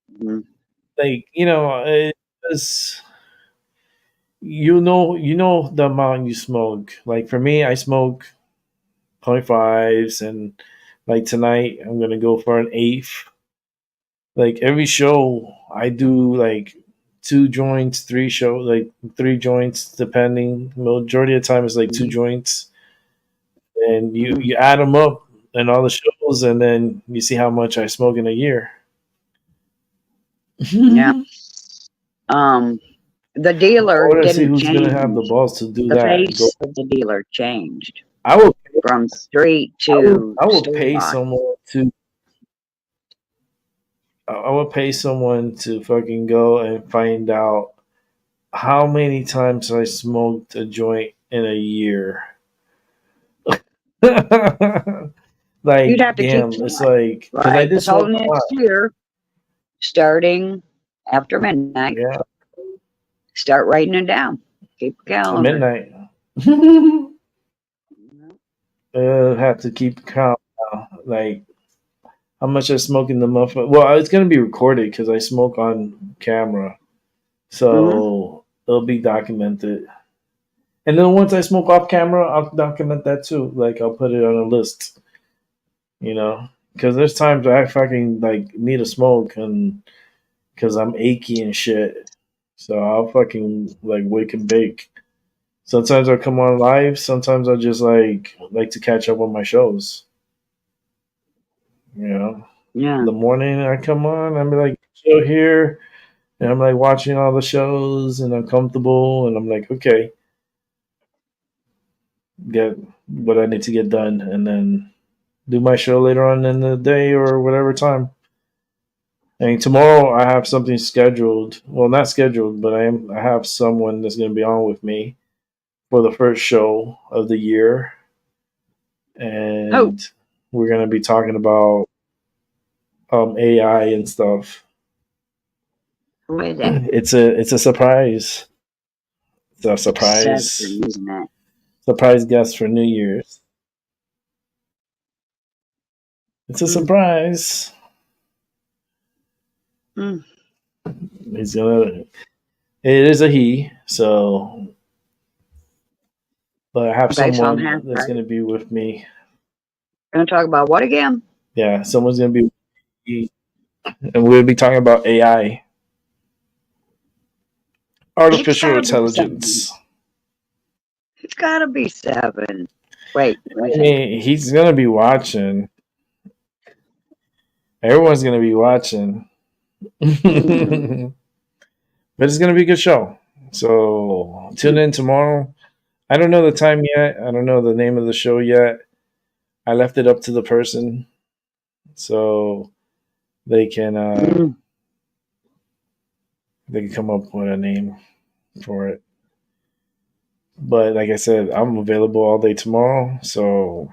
Mhm, like it's the amount you smoke. Like for me, I smoke point fives, and like tonight, I'm gonna go for an eighth. Like every show, I do like two joints, like three joints, depending. Majority of the time, it's like two mhm, joints, and you mhm. you add them up and all the shows, and then you see how much I smoke in a year. Yeah. I Um, the dealer want to see didn't who's gonna have the change. balls to do The that. Go. face of the dealer changed I will. from street I will. to I will store pay bought. someone to. I will pay someone to fucking go and find out how many times I smoked a joint in a year. You'd Like, have to keep damn, it's track, like because I right? did This whole smoke a lot. next year, starting after midnight, Yeah, start writing it down. Keep a at calendar. midnight. Have to keep count now. Like how much I smoke in the month. Well, it's gonna be recorded because I smoke on camera, Mm-hmm. so it'll be documented. And then once I smoke off camera, I'll document that too. Like I'll put it on a list, you know, because there's times I fucking like need a smoke and because I'm achy and shit. So I'll fucking like wake and bake. Sometimes I'll come on live. Sometimes I just like to catch up on my shows. You know, Yeah. the morning I come on, I'm like show here, and I'm like watching all the shows, and I'm comfortable, and I'm like okay, get what I need to get done, and then do my show later on in the day or whatever time. And tomorrow I have something scheduled. Well, not scheduled, but I have someone that's going to be on with me for the first show of the year, Oh, and we're going to be talking about AI and stuff. who is it? It's a surprise. It's a Seven, surprise isn't it? surprise guest for New Year's. It's a Mm, surprise. mm. He's gonna. It is a he. So, but I have Okay, so I'm someone half that's right. gonna be with me. Gonna talk about what again? Yeah, someone's gonna be, with me, and we'll be talking about AI, It's artificial gotta be 7. intelligence. It's gotta be 7. Wait, let me I think. mean, he's gonna be watching. Everyone's gonna be watching, but Mm, it's gonna be a good show. So tune mm, in tomorrow. I don't know the time yet. I don't know the name of the show yet. I left it up to the person, so they can uh, mm, they can come up with a name for it. But like I said, I'm available all day tomorrow, so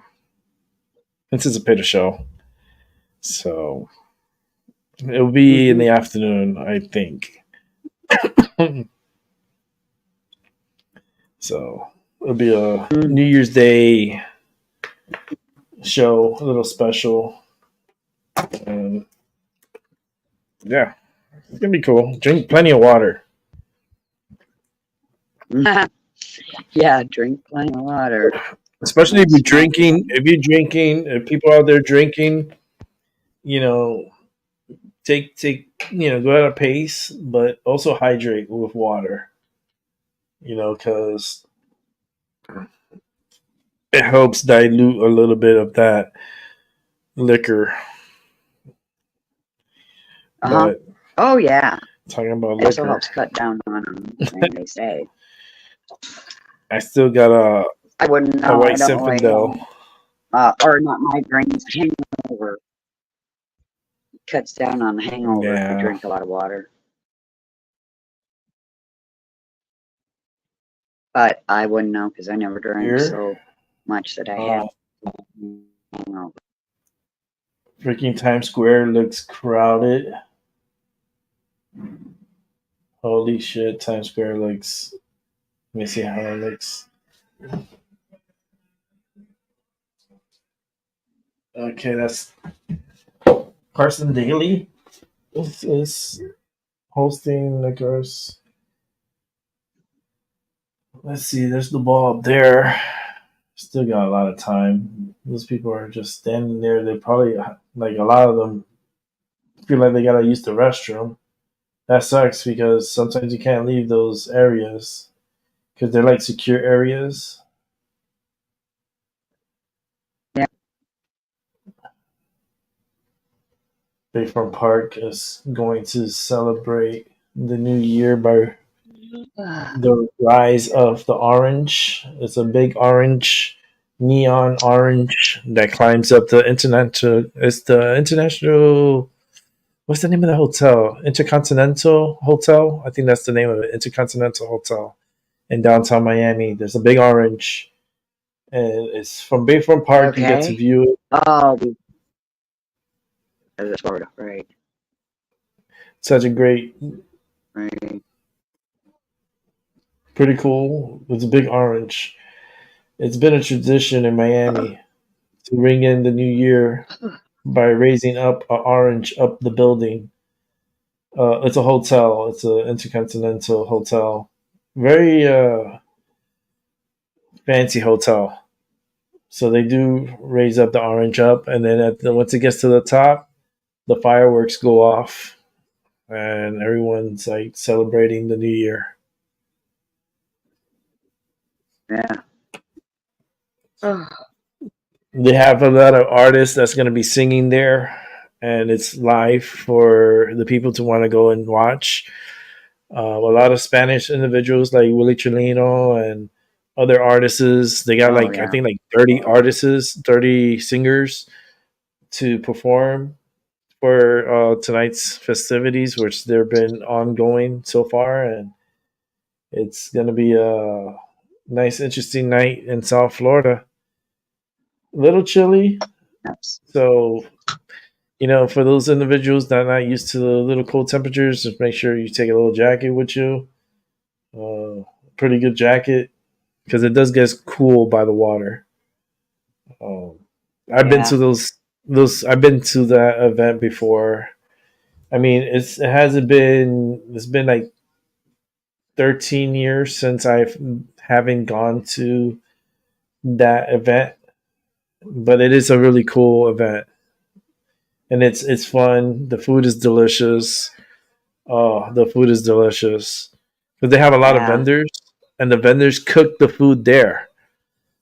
anticipate a show. So it'll be in mhm, the afternoon, I think. So it'll be a mm, New Year's Day show, a little special, and yeah, it's gonna be cool. Drink plenty of water, mm. Yeah, drink plenty of water. especially if Don't you're smoke. drinking. If you're drinking, if people out there drinking, you know, take go at a pace, but also hydrate with water. You know, because it helps dilute a little bit of that liquor. Uh-huh. But Oh, yeah. talking about It also liquor, helps cut down on them, they say. I still got I wouldn't a know. I white don't really Zinfandel. or not migraines, hangover. Cuts down on the hangover if you Yeah, drink a lot of water. But I wouldn't know because I never drank here, so much that I uh, had hangover. freaking Times Square looks crowded. Holy shit, Times Square looks. Let me see how it looks. Okay, that's Carson Daly. This is hosting the girls. Let's see, there's the ball up there. Still got a lot of time. Those people are just standing there. They probably, like, a lot of them feel like they gotta use the restroom. That sucks because sometimes you can't leave those areas because they're like secure areas. Yeah. Bayfront Park is going to celebrate the new year by the rise of the orange. It's a big orange, neon orange that climbs up the international. It's the international. What's the name of the hotel? Intercontinental Hotel. I think that's the name of it. Intercontinental Hotel in downtown Miami. There's a big orange, and it's from Bayfront Park. You get to Okay. view it. Oh, because it's Florida. Right. Such a great, Right. pretty cool. It's a big orange. It's been a tradition in Miami to ring in the new year by raising up an orange up the building. It's a hotel. It's an intercontinental hotel. Very fancy hotel. So they do raise up the orange up, and then once it gets to the top, the fireworks go off, and everyone's like celebrating the new year. Yeah. Oh, They have a lot of artists that's going to be singing there, and it's live for the people to want to go and watch. A lot of Spanish individuals like Willie Chileno and other artists. They got oh like I yeah. think like 30 artists, 30 singers to perform for tonight's festivities, which they've been ongoing so far, and it's going to be a nice, interesting night in South Florida. A little chilly, That's, so for those individuals that are not used to the little cold temperatures, just make sure you take a little jacket with you. Pretty good jacket because it does get cool by the water. Um, I've been yeah. to those. I've been to that event before. I mean, it hasn't been. It's been like 13 years since I've haven't gone to that event, but it is a really cool event, and it's fun. The food is delicious. Oh, the food is delicious because they have a lot of Yeah. vendors, and the vendors cook the food there.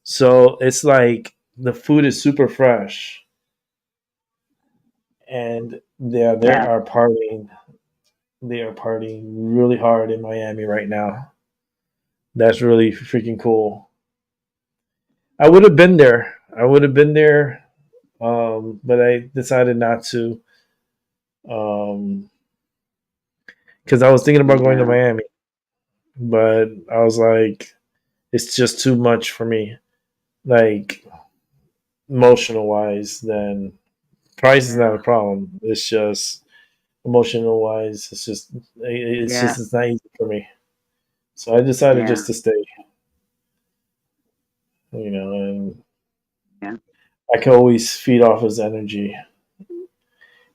So it's like the food is super fresh, and they Yeah. are partying. They are partying really hard in Miami right now. That's really freaking cool. I would have been there. I would have been there, but I decided not to because I was thinking about going to Yeah. Miami, but I was like, it's just too much for me. Like emotional wise, then price is not a Yeah. problem. It's just emotional wise, Yeah. it's not easy for me. So I decided Yeah. just to stay, and Yeah. I could always feed off his energy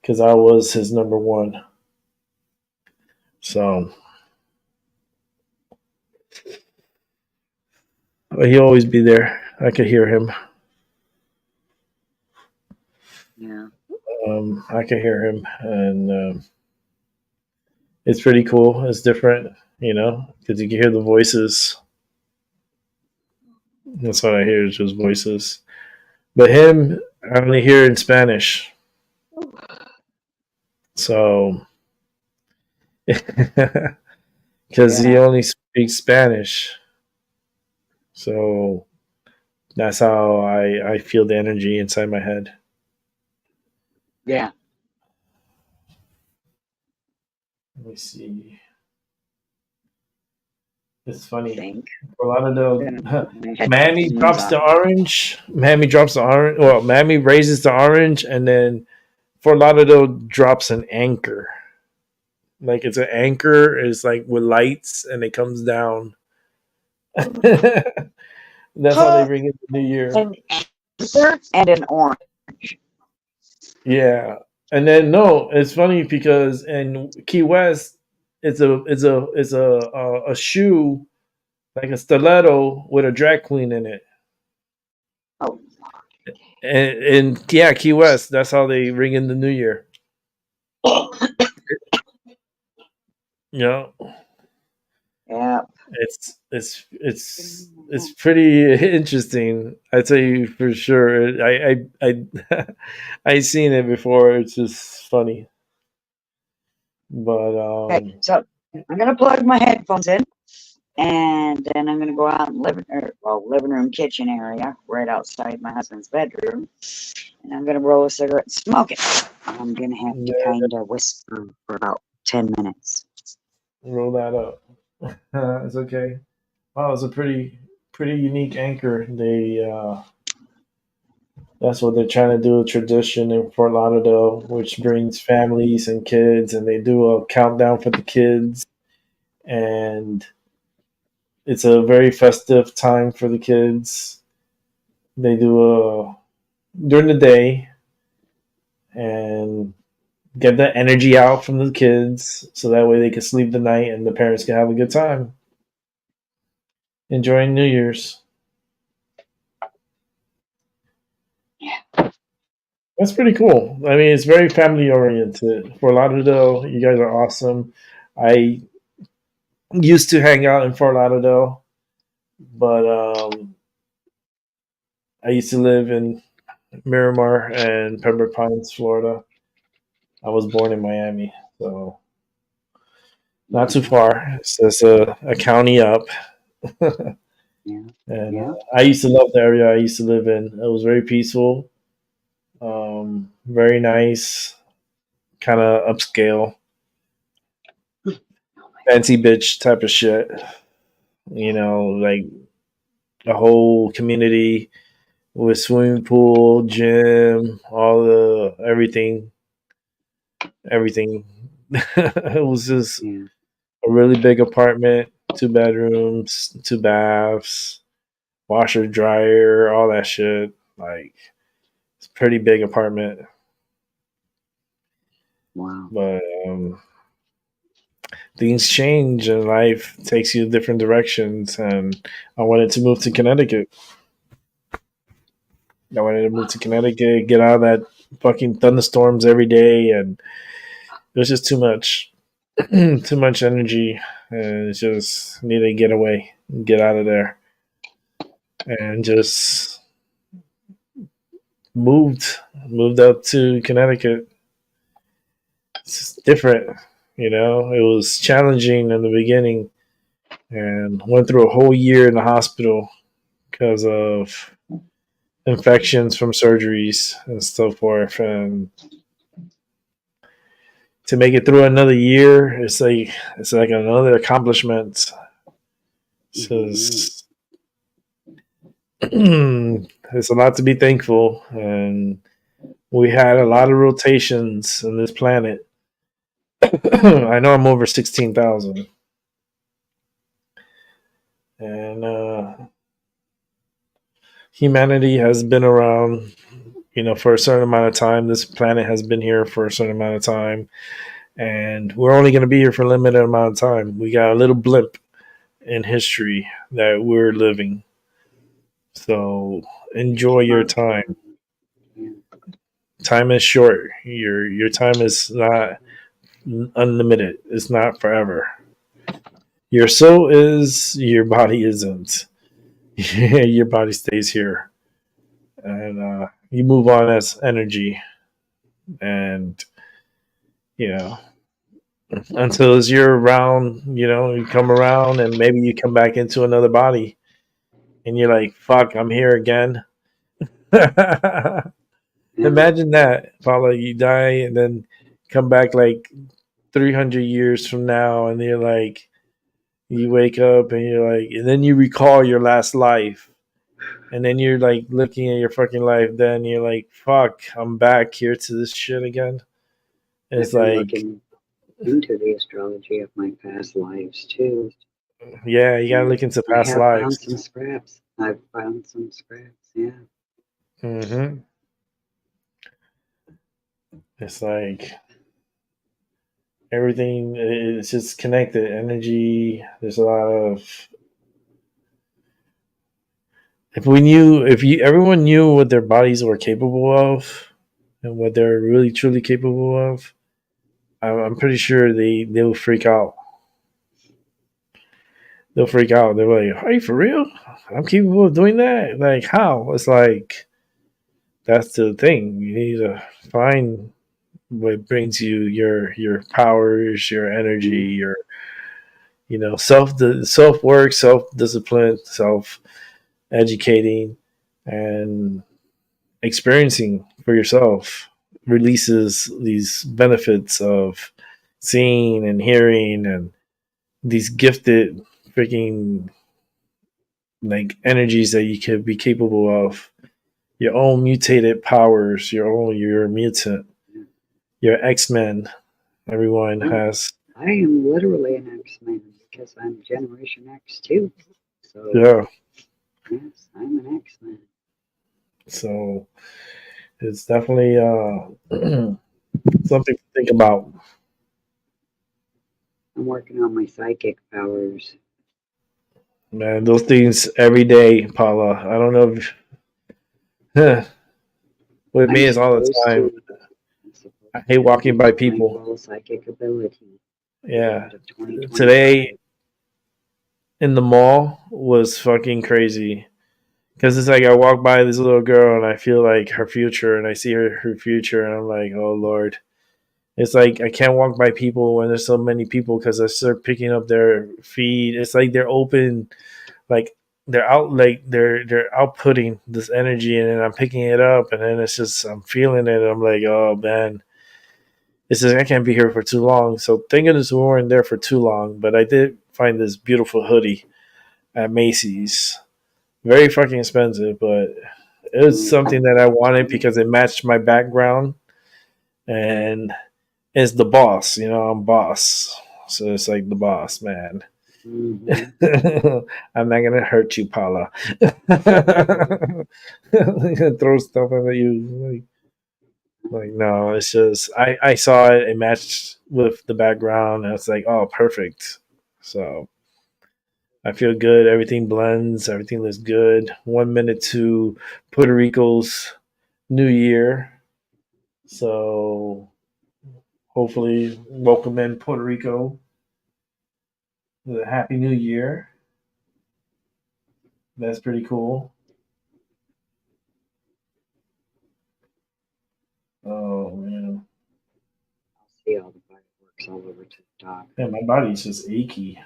because I was his number one. So he'll always be there. I could hear him. Yeah. I could hear him, and it's pretty cool. It's different, because you can hear the voices. That's what I hear is just voices. But him, I only hear in Spanish. So, because he Yeah. only speaks Spanish. So that's how I feel the energy inside my head. Yeah. Let me see. It's funny. Think. A lot of the My Mammy headphones drops on. the orange. Mammy drops the orange. Well, Mammy raises the orange, and then Fort Lauderdale drops an anchor. Like it's an anchor. It's like with lights, and it comes down. That's how they Huh. bring in the new year. An anchor and an orange. Yeah, and then no, it's funny because in Key West, it's a shoe like a stiletto with a drag queen in it. Oh. And yeah, Key West, that's how they ring in the new year. You know, Yeah. it's pretty interesting. I tell you for sure. I seen it before. It's just funny. But Okay. So I'm gonna plug my headphones in, and then I'm gonna go out in living room, kitchen area, right outside my husband's bedroom, and I'm gonna roll a cigarette and smoke it. I'm gonna have to yeah, kind of whisper for about 10 minutes. roll that up. It's okay. Wow, it's a pretty unique anchor. That's what they're trying to do, a tradition in Fort Lauderdale, which brings families and kids, and they do a countdown for the kids, and it's a very festive time for the kids. They do a during the day and get that energy out from the kids, so that way they can sleep the night and the parents can have a good time enjoying New Year's. That's pretty cool. I mean, it's very family oriented. Fort Lauderdale, you guys are awesome. I used to hang out in Fort Lauderdale, but I used to live in Miramar and Pembroke Pines, Florida. I was born in Miami, so not too Yeah, far. It's just a county up. yeah, And yeah. I used to love the area I used to live in. It was very peaceful, very nice, kind of upscale, fancy bitch type of shit. Like a whole community with swimming pool, gym, all the everything. It was just Yeah. a really big apartment, 2 bedrooms, 2 baths, washer, dryer, all that shit. Like it's a pretty big apartment, Wow. but things change and life takes you different directions. And I wanted to move to Connecticut. I wanted to move to Connecticut, get out of that fucking thunderstorms every day, and it was just too much, too much energy, and it just needed to get away, get out of there, and just moved, moved up to Connecticut. It's just different, It was challenging in the beginning, and went through a whole year in the hospital because of infections from surgeries and so forth. And to make it through another year, it's like another accomplishment. So Hmm. it's a lot to be thankful, and we had a lot of rotations on this planet. I know I'm over 16,000, and humanity has been around, for a certain amount of time. This planet has been here for a certain amount of time, and we're only going to be here for a limited amount of time. We got a little blip in history that we're living. So enjoy your time. Absolutely. Yeah. Time is short. Your time is not unlimited. It's not forever. Your soul is, your body isn't. Your body stays here, and you move on as energy, and you know until as you're around, you come around, and maybe you come back into another body, and you're like, "Fuck, I'm here again." Yeah. Imagine that, Paula. You die and then come back like 300 years from now, and you're like, you wake up and you're like, and then you recall your last life, and then you're like looking at your fucking life. Then you're like, fuck, I'm back here to this shit again. I've It's been like, looking into the astrology of my past lives too. yeah, you gotta And look into I past have found lives. some scraps. I've found some scraps, yeah. hmm It's like everything is just connected. Energy. There's a lot of, everyone knew what their bodies were capable of and what they're really truly capable of, I'm pretty sure they'll freak out. They'll freak out. They're like, "Are you for real? I'm capable of doing that? Like how?" It's like that's the thing. You need to find what brings you your powers, your energy, Yeah. your self work, self discipline, self educating, and experiencing for yourself releases these benefits of seeing and hearing, and these gifted freaking like energies that you could be capable of, your own mutated powers, your mutant, your X-Men. Everyone I'm, has. I am literally an X-Man because I'm Generation X too. So, Yeah, yes, I'm an X-Man. so it's definitely something to think about. I'm working on my psychic powers. Man, those things every day, Paula. I don't know if With me, I'm it's all the supposed time. to. I'm supposed I hate to walking by use my people. full psychic ability at the Yeah. end of Today 2025. in the mall was fucking crazy. Because it's like I walk by this little girl and I feel like her future, and I see her future, and I'm like, oh Lord. It's like I can't walk by people when there's so many people because I start picking up their feed. It's like they're open, like they're outputting this energy, and then I'm picking it up, and then it's just I'm feeling it. I'm like, oh man, it's just I can't be here for too long. So thank goodness we weren't there for too long. But I did find this beautiful hoodie at Macy's. Very fucking expensive, but it was something that I wanted because it matched my background, and it's the boss. You know, I'm boss, so it's like the boss man. Mm-hmm. I'm not gonna hurt you, Paula. Throw stuff at you. Like no, it's just I saw it. It matched with the background, and it's like oh, perfect. So I feel good. Everything blends. Everything looks good. 1 minute to Puerto Rico's New Year. So hopefully, welcome in Puerto Rico with a happy New Year. That's pretty cool. Oh man, I'll see all the fireworks all over TikTok man, my body's just achy.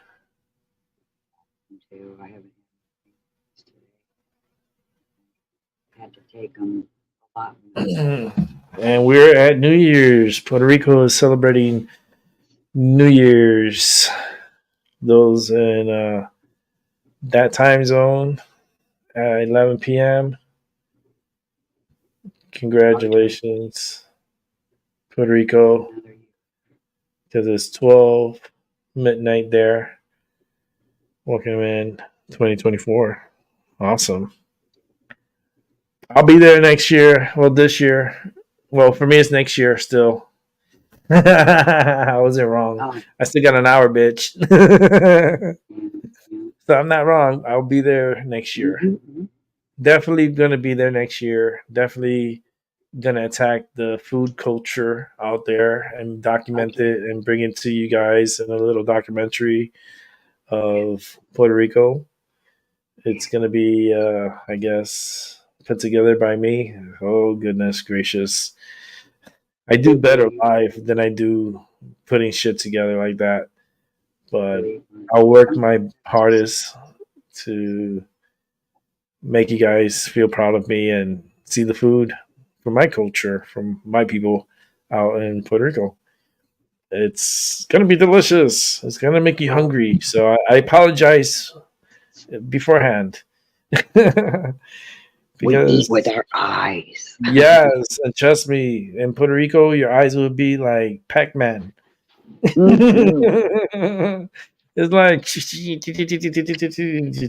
too. I haven't had today. Had to take them a lot more. And we're at New Year's. Puerto Rico is celebrating New Year's. Those in that time zone at 11 p.m. Our turn. Congratulations, Puerto Rico, Another year. because it's 12 midnight there. Welcome in 2024. Awesome. I'll be there next year. Well, this year. Well, for me, it's next year still. I wasn't wrong. Oh, I still got an hour, bitch. yeah, yeah. So I'm not wrong. I'll be there next year. Mm-hmm. Definitely gonna be there next year. Definitely gonna attack the food culture out there and document Okay. it and bring it to you guys in a little documentary of Puerto Rico. It's gonna be, I guess, put together by me. Oh goodness gracious! I do better Believe, live than I do putting shit together like that. But believe. I'll work I'm my hardest to make you guys feel proud of me and see the food from my culture, from my people out in Puerto Rico. It's gonna be delicious. It's gonna make you well. hungry. So I apologize beforehand. We eat with Because our eyes. yes, and trust me, in Puerto Rico, your eyes will be like Pac-Man. Mm-hmm. It's like it's just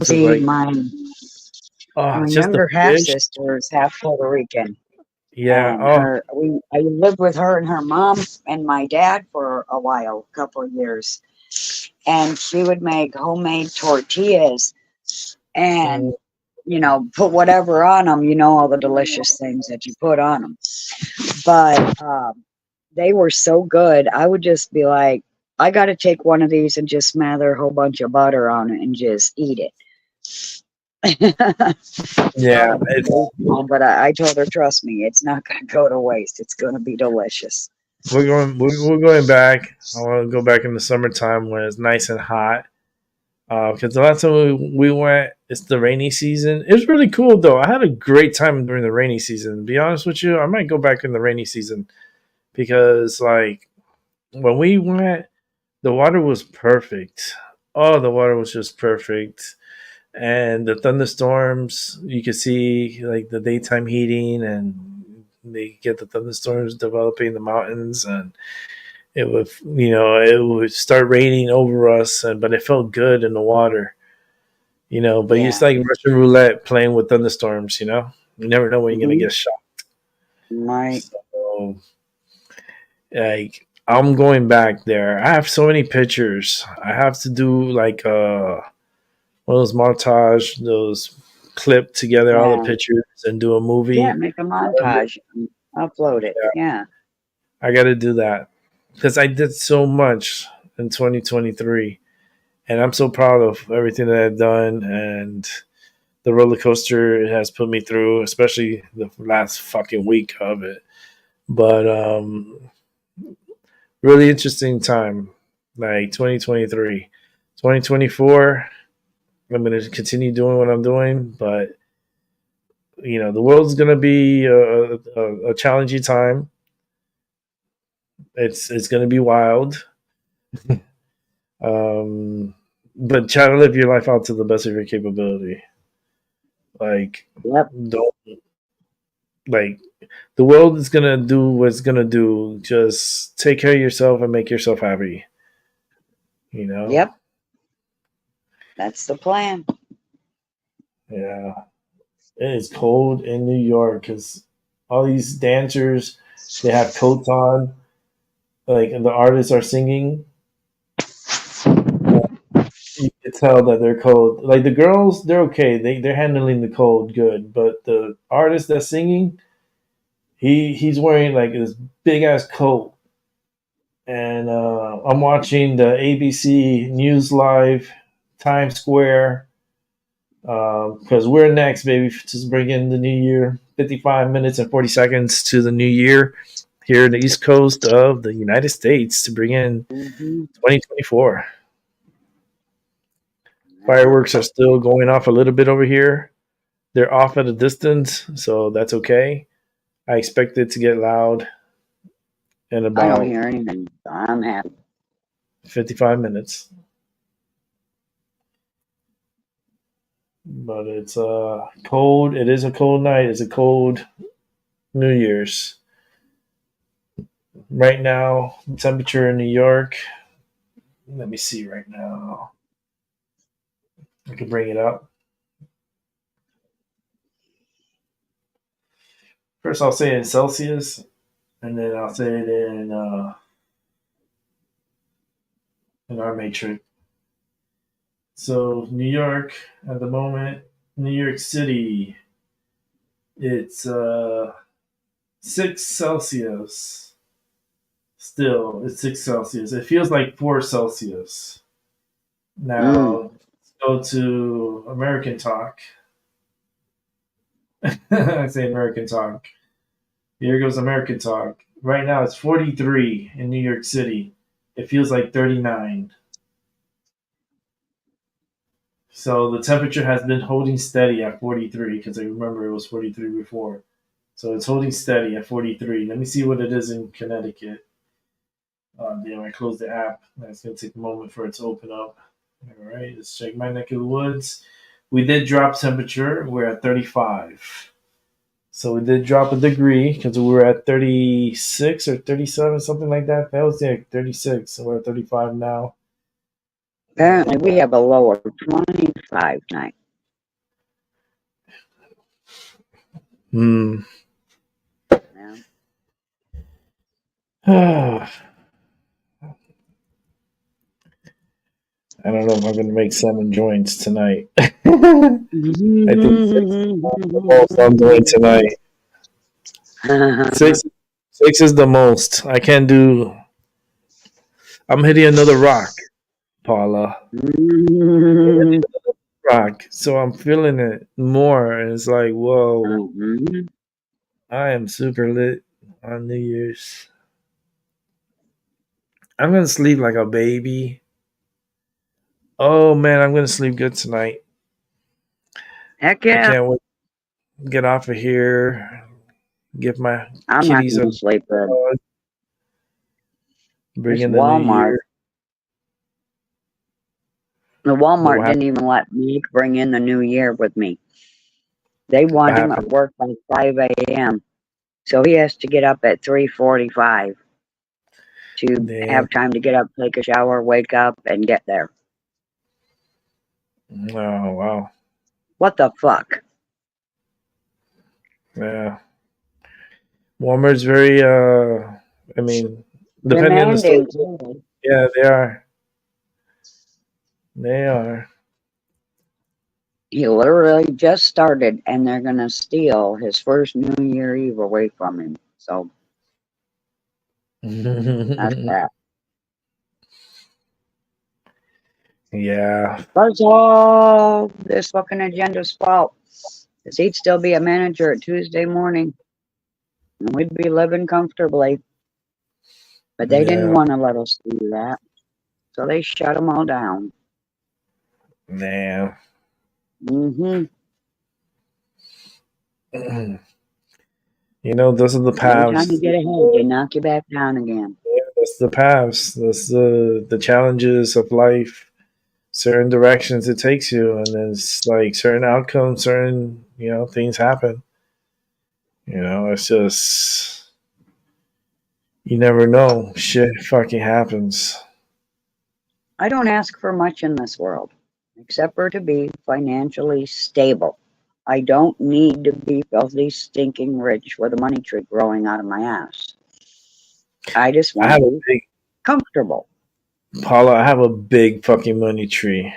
See, like my it's just the younger half fish. sister is half Puerto Rican, Yeah. and Oh, I lived with her and her mom and my dad for a while, a couple of years, and she would make homemade tortillas mm, and put whatever on them, all the delicious things that you put on them. But they were so good. I would just be like, I got to take one of these and just smother a whole bunch of butter on it and just eat it. yeah. Thought it was wasteful, but I told her, trust me, it's not going to go to waste. It's going to be delicious. We're going back. I want to go back in the summertime when it's nice and hot. Because the last time we went, it's the rainy season. It was really cool though. I had a great time during the rainy season. To be honest with you, I might go back in the rainy season because like when we went, the water was perfect. Oh, the water was just perfect. And the thunderstorms, you could see like the daytime heating, and they get the thunderstorms developing in the mountains, and it would start raining over us, and but it felt good in the water, but it's Yeah. like Russian roulette playing with thunderstorms, you never know when you're gonna Hmm. get shot. Right. So like I'm going back there. I have so many pictures. I have to do like one of those montage, those clip together all the Yeah. pictures and do a Yeah, movie. make a montage and upload it. Yeah. I got to do that because I did so much in 2023, and I'm so proud of everything that I've done and the roller coaster it has put me through, especially the last fucking week of it. But really interesting time, like 2023, 2024. I'm going to continue doing what I'm doing, but the world's going to be a challenging time. It's going to be wild. Um, but try to live your life out to the best of your capability. Like, Yep. don't like the world is gonna do what's gonna do. Just take care of yourself and make yourself happy. You know? Yep. That's the plan. Yeah. It is cold in New York because all these dancers they have coats on, like and the artists are singing. You can tell that they're cold. Like the girls, they're okay. They're handling the cold good, but the artist that's singing, he's wearing like this big ass coat, and I'm watching the ABC News Live Times Square because we're next, baby, to bring in the new year. 55 minutes and 40 seconds to the new year here in the East Coast of the United States to bring in Hmm. 2024. Fireworks are still going off a little bit over here. They're off at a distance, so that's okay. I expect it to get loud in I don't about hear anything. I'm happy. 55 minutes. But it's cold. It is a cold night. It's a cold New Year's. Right now, temperature in New York. Let me see right now. I can bring it up. First, I'll say it in Celsius, and then I'll say it in our matrix. So, New York at the moment, New York City, it's 6 Celsius. Still, it's 6 Celsius. It feels like 4 Celsius. Mm. Now, let's go to American talk. I say American talk. Here goes American talk. Right now, it's 43 in New York City. It feels like 39. So the temperature has been holding steady at 43 because I remember it was 43 before. So it's holding steady at 43. Let me see what it is in Connecticut. Damn, I closed the app. It's going to take a moment for it to open up. All right, let's check my neck of the woods. We did drop temperature. We're at 35. So we did drop a degree because we were at 36 or 37, something like that. That was like 36. So we're at 35 now. Apparently, we have a lower 25 night. Hmm. Yeah. I don't know if I'm going to make 7 joints tonight. I think six is the most I'm doing tonight. Six, six is the most. I can't do. I'm hitting another rock, Paula. Rock. So I'm feeling it more. And it's like, whoa, Mhm. I am super lit on New Year's. I'm going to sleep like a baby. Oh, man, I'm going to sleep good tonight. Heck I yeah. can't wait to get off of here. Give my I'm not kitties going a to sleep good. hug. Bring It's in the new Walmart. year. The What Walmart happened? didn't even let me bring in the new year with me. They What want him at happened? work by 5 a.m. So he has to get up at 3:45 to Damn. have time to get up, take a shower, wake up, and get there. Oh, wow. What the fuck? Yeah. Walmart's very, I mean, depending on the store. Demanding. Yeah, they are. They are. He literally just started, and they're gonna steal his first New Year Eve away from him. So that's that. Yeah, That's all this fucking agenda's fault. Cause he'd still be a manager at Tuesday morning, and we'd be living comfortably. But they didn't yeah, want to let us do that, so they shut them all down. man. Mm-hmm. You know, those are the Every time you paths. get ahead, they knock you back down again. Yeah, that's the paths. That's the challenges of life. Certain directions it takes you, and there's like certain outcomes, certain things happen. It's just you never know. Shit fucking happens. I don't ask for much in this world, except for to be financially stable. I don't need to be filthy, stinking rich with a money tree growing out of my ass. I just I want to have a be big comfortable. Paula. I have a big fucking money tree.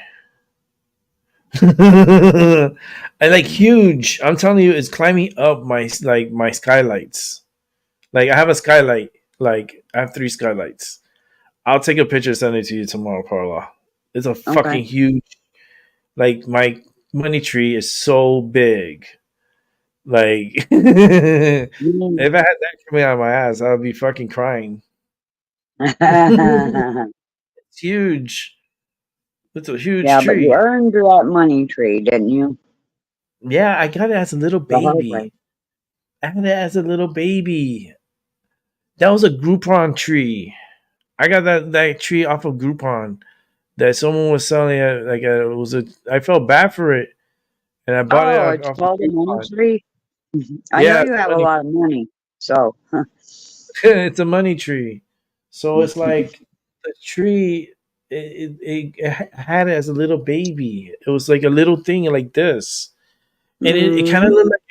I like huge. I'm telling you, it's climbing up my skylights. Like I have a skylight. Like I have 3 skylights. I'll take a picture, send it to you tomorrow, Paula. It's a Okay. fucking huge. Like my money tree is so big. Like if I Mm. had that coming out of my ass, I would be fucking crying. It's huge. It's a huge Yeah, but you tree. earned that money tree, didn't you? Yeah, I got it as a little The hard way. baby. I had it as a little baby. That was a Groupon tree. I got that tree off of Groupon that someone was selling it. Like it was a. I felt bad for it, and I bought it Oh, it's off of called a money Groupon. tree. I know Yeah, you have a lot of money, so it's a money tree. So it's like the tree. It had it as a little baby. It was like a little thing like this, and it kind of mm, looked like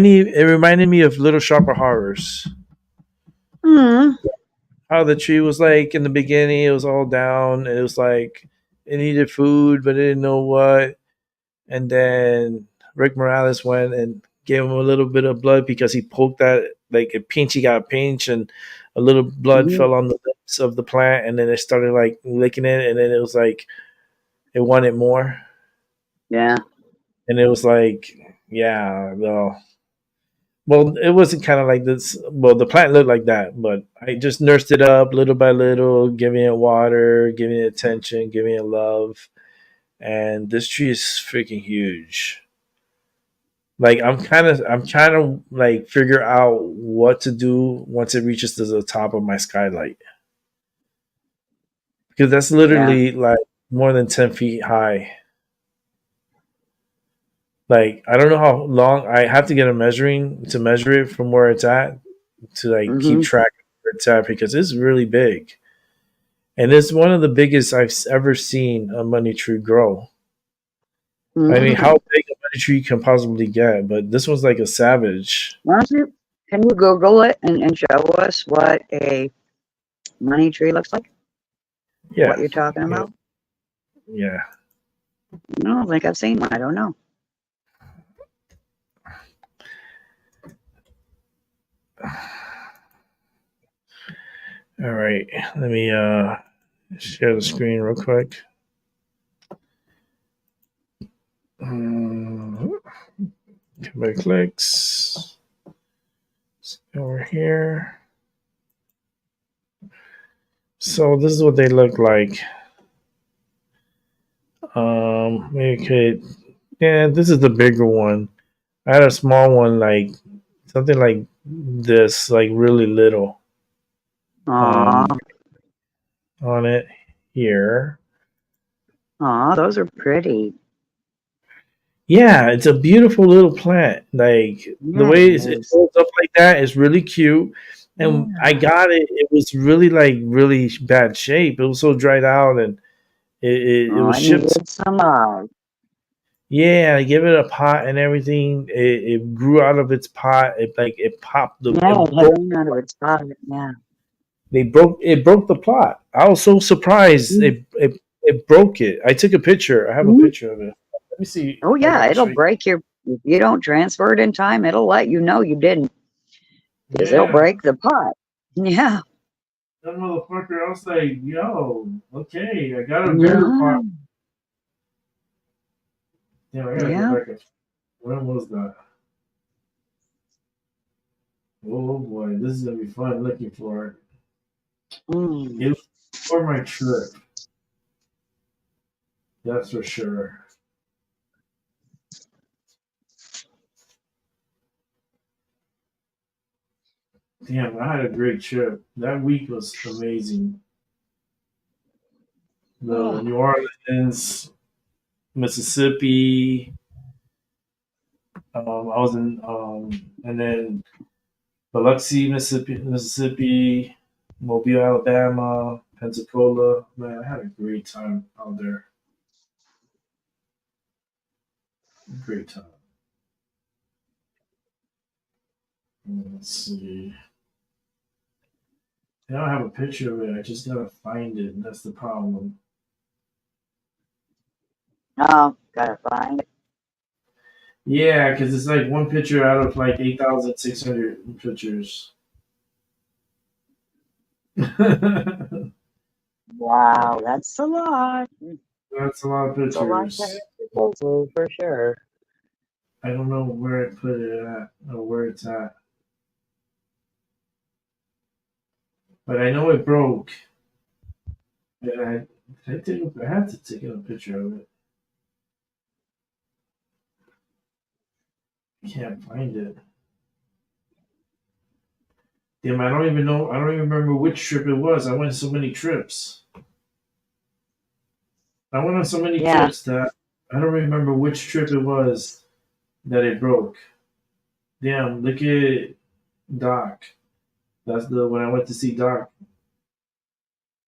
it reminded me of Little Shop of Horrors. mm, How the tree was like in the beginning, it was all down. And it was like it needed food, but it didn't know what. And then Rick Morales went and gave him a little bit of blood because he poked that like a pinch. He got a pinch, and a little blood mm, fell on the lips of the plant, and then it started like licking it, and then it was like it wanted more, yeah. and it was like, yeah, well, it wasn't kind of like this. Well, the plant looked like that, but I just nursed it up little by little, giving it water, giving it attention, giving it love. And this tree is freaking huge. Like I'm trying to like figure out what to do once it reaches to the top of my skylight, because that's Yeah. literally like more than 10 feet high. Like I don't know how long I have to get a measuring to measure it from where it's at to like keep Mm-hmm. track of where it's at because it's really big. And it's one of the biggest I've ever seen a money tree grow. I mean, Mm-hmm. how big a money tree can possibly get, but this was like a savage. Why don't you, can you Google it and show us what a money tree looks like? What Yeah, you're talking yeah, about? yeah. I don't think I've seen one. I don't know. All right, let me share the screen real quick. Couple clicks over here. So this is what they look like. Maybe could, yeah, this is the bigger one. I had a small one, like something like this, like really little, Aw, um, on it here. aw, those are pretty. Yeah, it's a beautiful little plant. Like the Yeah, way it it is. folds up like that is really cute. And I Yeah. got it. It was really like really bad shape. It was so dried out, and it Oh, was I shipped. needed some love. Yeah, I gave it a pot and everything. It grew out of its pot. It popped Yeah, it it had broke. rain out of its spot. Yeah. It broke the plot. I was so surprised Mm, it broke it. I took a picture. I have a mm, picture of it. Let me see. Oh I yeah, gotta show it'll you. break your, if you don't transfer it in time, it'll let you know you didn't, because it'll Yeah, break the pot. Yeah. that motherfucker. I was like, yo, okay, I got a bigger Yeah. pot. Damn, I gotta go Yeah. back. When was that? Oh boy, this is gonna be fun looking for it. Mm. It was for my trip. That's for sure. Damn, I had a great trip. That week was amazing. The Oh, New Orleans, Mississippi. I was in, and then Biloxi, Mississippi, Mobile, Alabama, Pensacola. Man, I had a great time out there. Great time. Let's see. I don't have a picture of it. I just gotta find it. That's the problem. oh, gotta find it. Yeah, because it's like one picture out of like 8,600 pictures. That's Wow, that's a lot. a lot of It's a lot to have pictures. to go through for sure. I don't know where I put it at or where it's at, but I know it broke. And I had to take a picture of it. I can't find it. Damn, I don't even know. I don't even remember which trip it was. I went on so many trips. I went on so many Yeah. trips that I don't remember which trip it was that it broke. Damn, look at Doc. That's the when I went to see Doc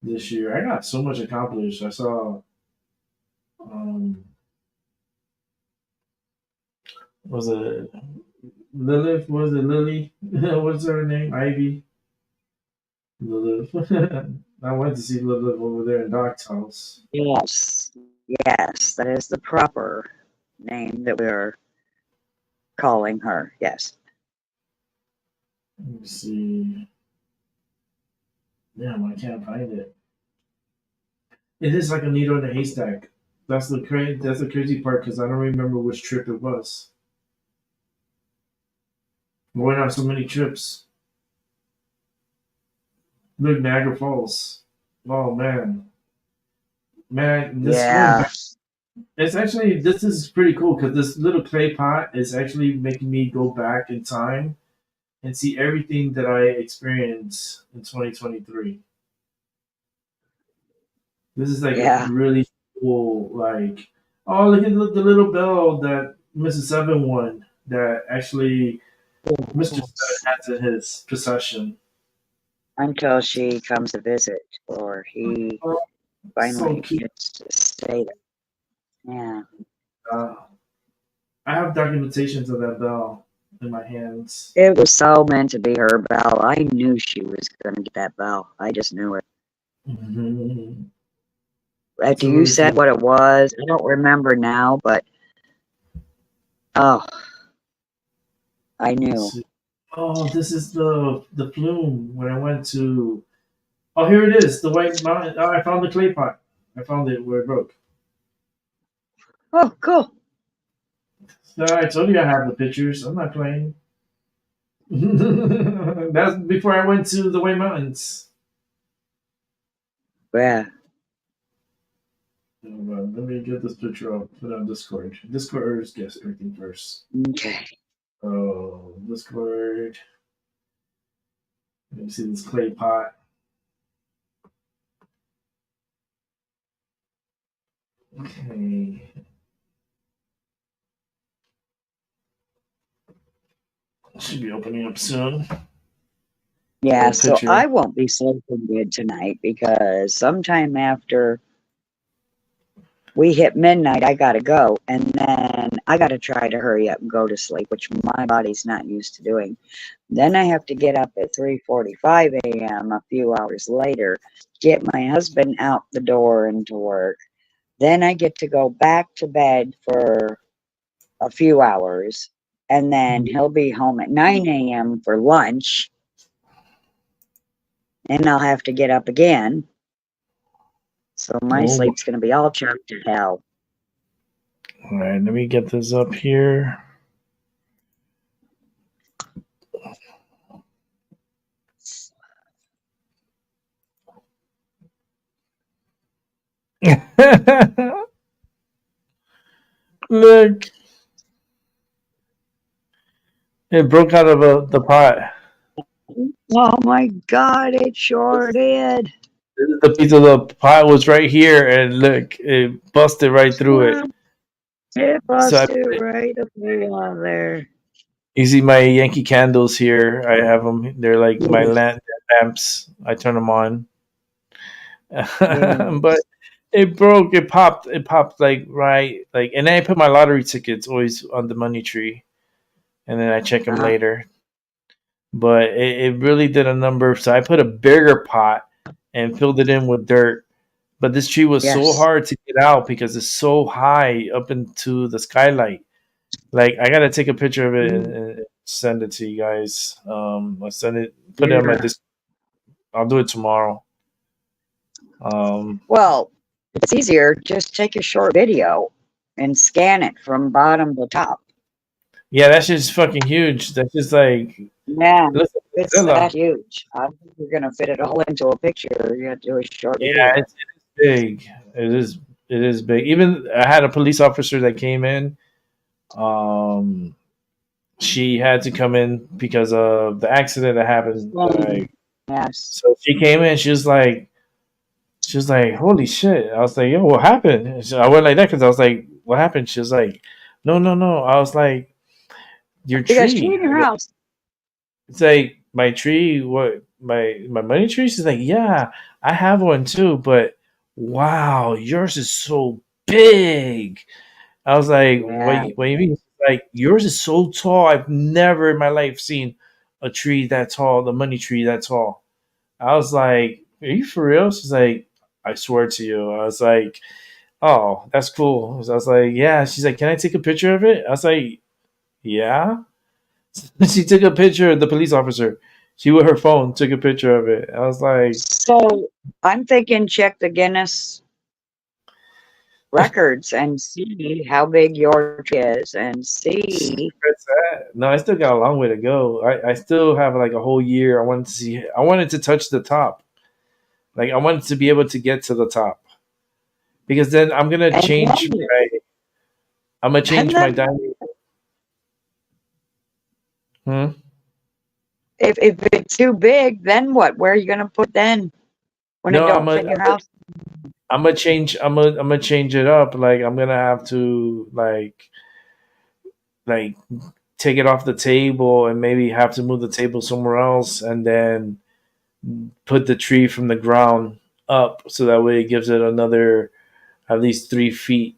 this year. I got so much accomplished. I saw um was it Lilith? Was it Lily? What's her name? Ivy. Lilith. I went to see Lilith over there in Doc's house. Yes. Yes, that is the proper name that we're calling her. Yes. Let me see. Damn, I can't find it. It is like a needle in a haystack. That's the crazy part because I don't remember which trip it was. We went on so many trips. Look, Niagara Falls. Oh man, this going Yeah. back. It's actually this is pretty cool because this little clay pot is actually making me go back in time and see everything that I experienced in 2023. This is like Yeah. really cool. Like, oh, look at the little bell that Mrs. Seven won. That actually Mr. Seven has in his possession. Until she comes to visit or he Oh, so finally cute. gets to stay there. Yeah. Uh, I have documentations of that bell in my hands. It was so meant to be her bell. I knew she was going to get that bell. I just knew it. Mm-hmm. It's After a you really said cool. what it was, I don't remember now, but oh, I knew. Oh, this is the plume when I went to. Oh, here it is, the White Mountain. Oh, I found the clay pot. I found it where it broke. Oh, cool. So I told you I have the pictures. I'm not playing. That's before I went to the White Mountains. Yeah. Hold on, let me get this picture up. Put it on Discord. Discord is guess everything first. Okay. Oh, Discord. Let me see this clay pot. Okay. Should be opening up soon. Yeah, The so picture. I won't be sleeping good tonight because sometime after we hit midnight, I gotta go. And then I gotta try to hurry up and go to sleep, which my body's not used to doing. Then I have to get up at 3:45 a.m. a few hours later, get my husband out the door and to work. Then I get to go back to bed for a few hours, and then he'll be home at 9 a.m. for lunch, and I'll have to get up again. So my Oh, sleep's going to be all chucked to hell. all right. Let me get this up here. Look, it broke out of the pot. Oh my God, it sure did. The piece of the pot was right here, and look, it busted right through it. It So I busted right through on there. You see my Yankee candles here. I have them. They're like my Yes, lamps. I turn them on, but yes. it broke. It popped. It popped like right like, and then I put my lottery tickets always on the money tree, and then I check them Uh-huh. later. But it really did a number. So I put a bigger pot and filled it in with dirt. But this tree was so Yes. hard to get out because it's so high up into the skylight. Like I gotta take a picture of it Mm, and send it to you guys. I'll send it, put it on my yeah. disc. I'll do it tomorrow. Um, Well, it's easier. Just take a short video and scan it from bottom to top. yeah, that's just fucking huge. That's just like Yeah, listen, it's Godzilla. that huge. I don't think you're gonna fit it all into a picture. You have to do a short Yeah, video. it's big. It is. It is big. Even I had a police officer that came in. Um, she had to come in because of the accident that happened. Like, Yes. so she came in. She was like, "Holy shit!" I was like, "Yo, what happened?" I went like that because I was like, "What happened?" She was like, "No, no, no." I was like, "Your Because she tree." in your house. It's like my tree. What my money tree? She's like, "Yeah, I have one too, but wow, yours is so big." I was like, Yeah. "What do you mean?" She's like, yours is so tall. I've never in my life seen a tree that tall. The money tree that tall. I was like, "Are you for real?" She's like, "I swear to you." I was like, "Oh, that's cool." So I was like, "Yeah." She's like, "Can I take a picture of it?" I was like, "Yeah." She took a picture of the police officer. She with her phone took a picture of it. I was like, So I'm thinking check the Guinness records and see how big your tree is and see. "Where's that?" No, I still got a long way to go. I still have like a whole year. I wanted to see. I wanted to touch the top. Like I wanted to be able to get to the top because then I'm gonna And change then, my. I'm gonna and change my then dining. Hmm? if it's too big, then what? Where are you gonna put then when it No, don't fit in your house? I'm gonna change. I'm gonna change it up. Like I'm gonna have to like take it off the table and maybe have to move the table somewhere else and then put the tree from the ground up so that way it gives it another at least 3 feet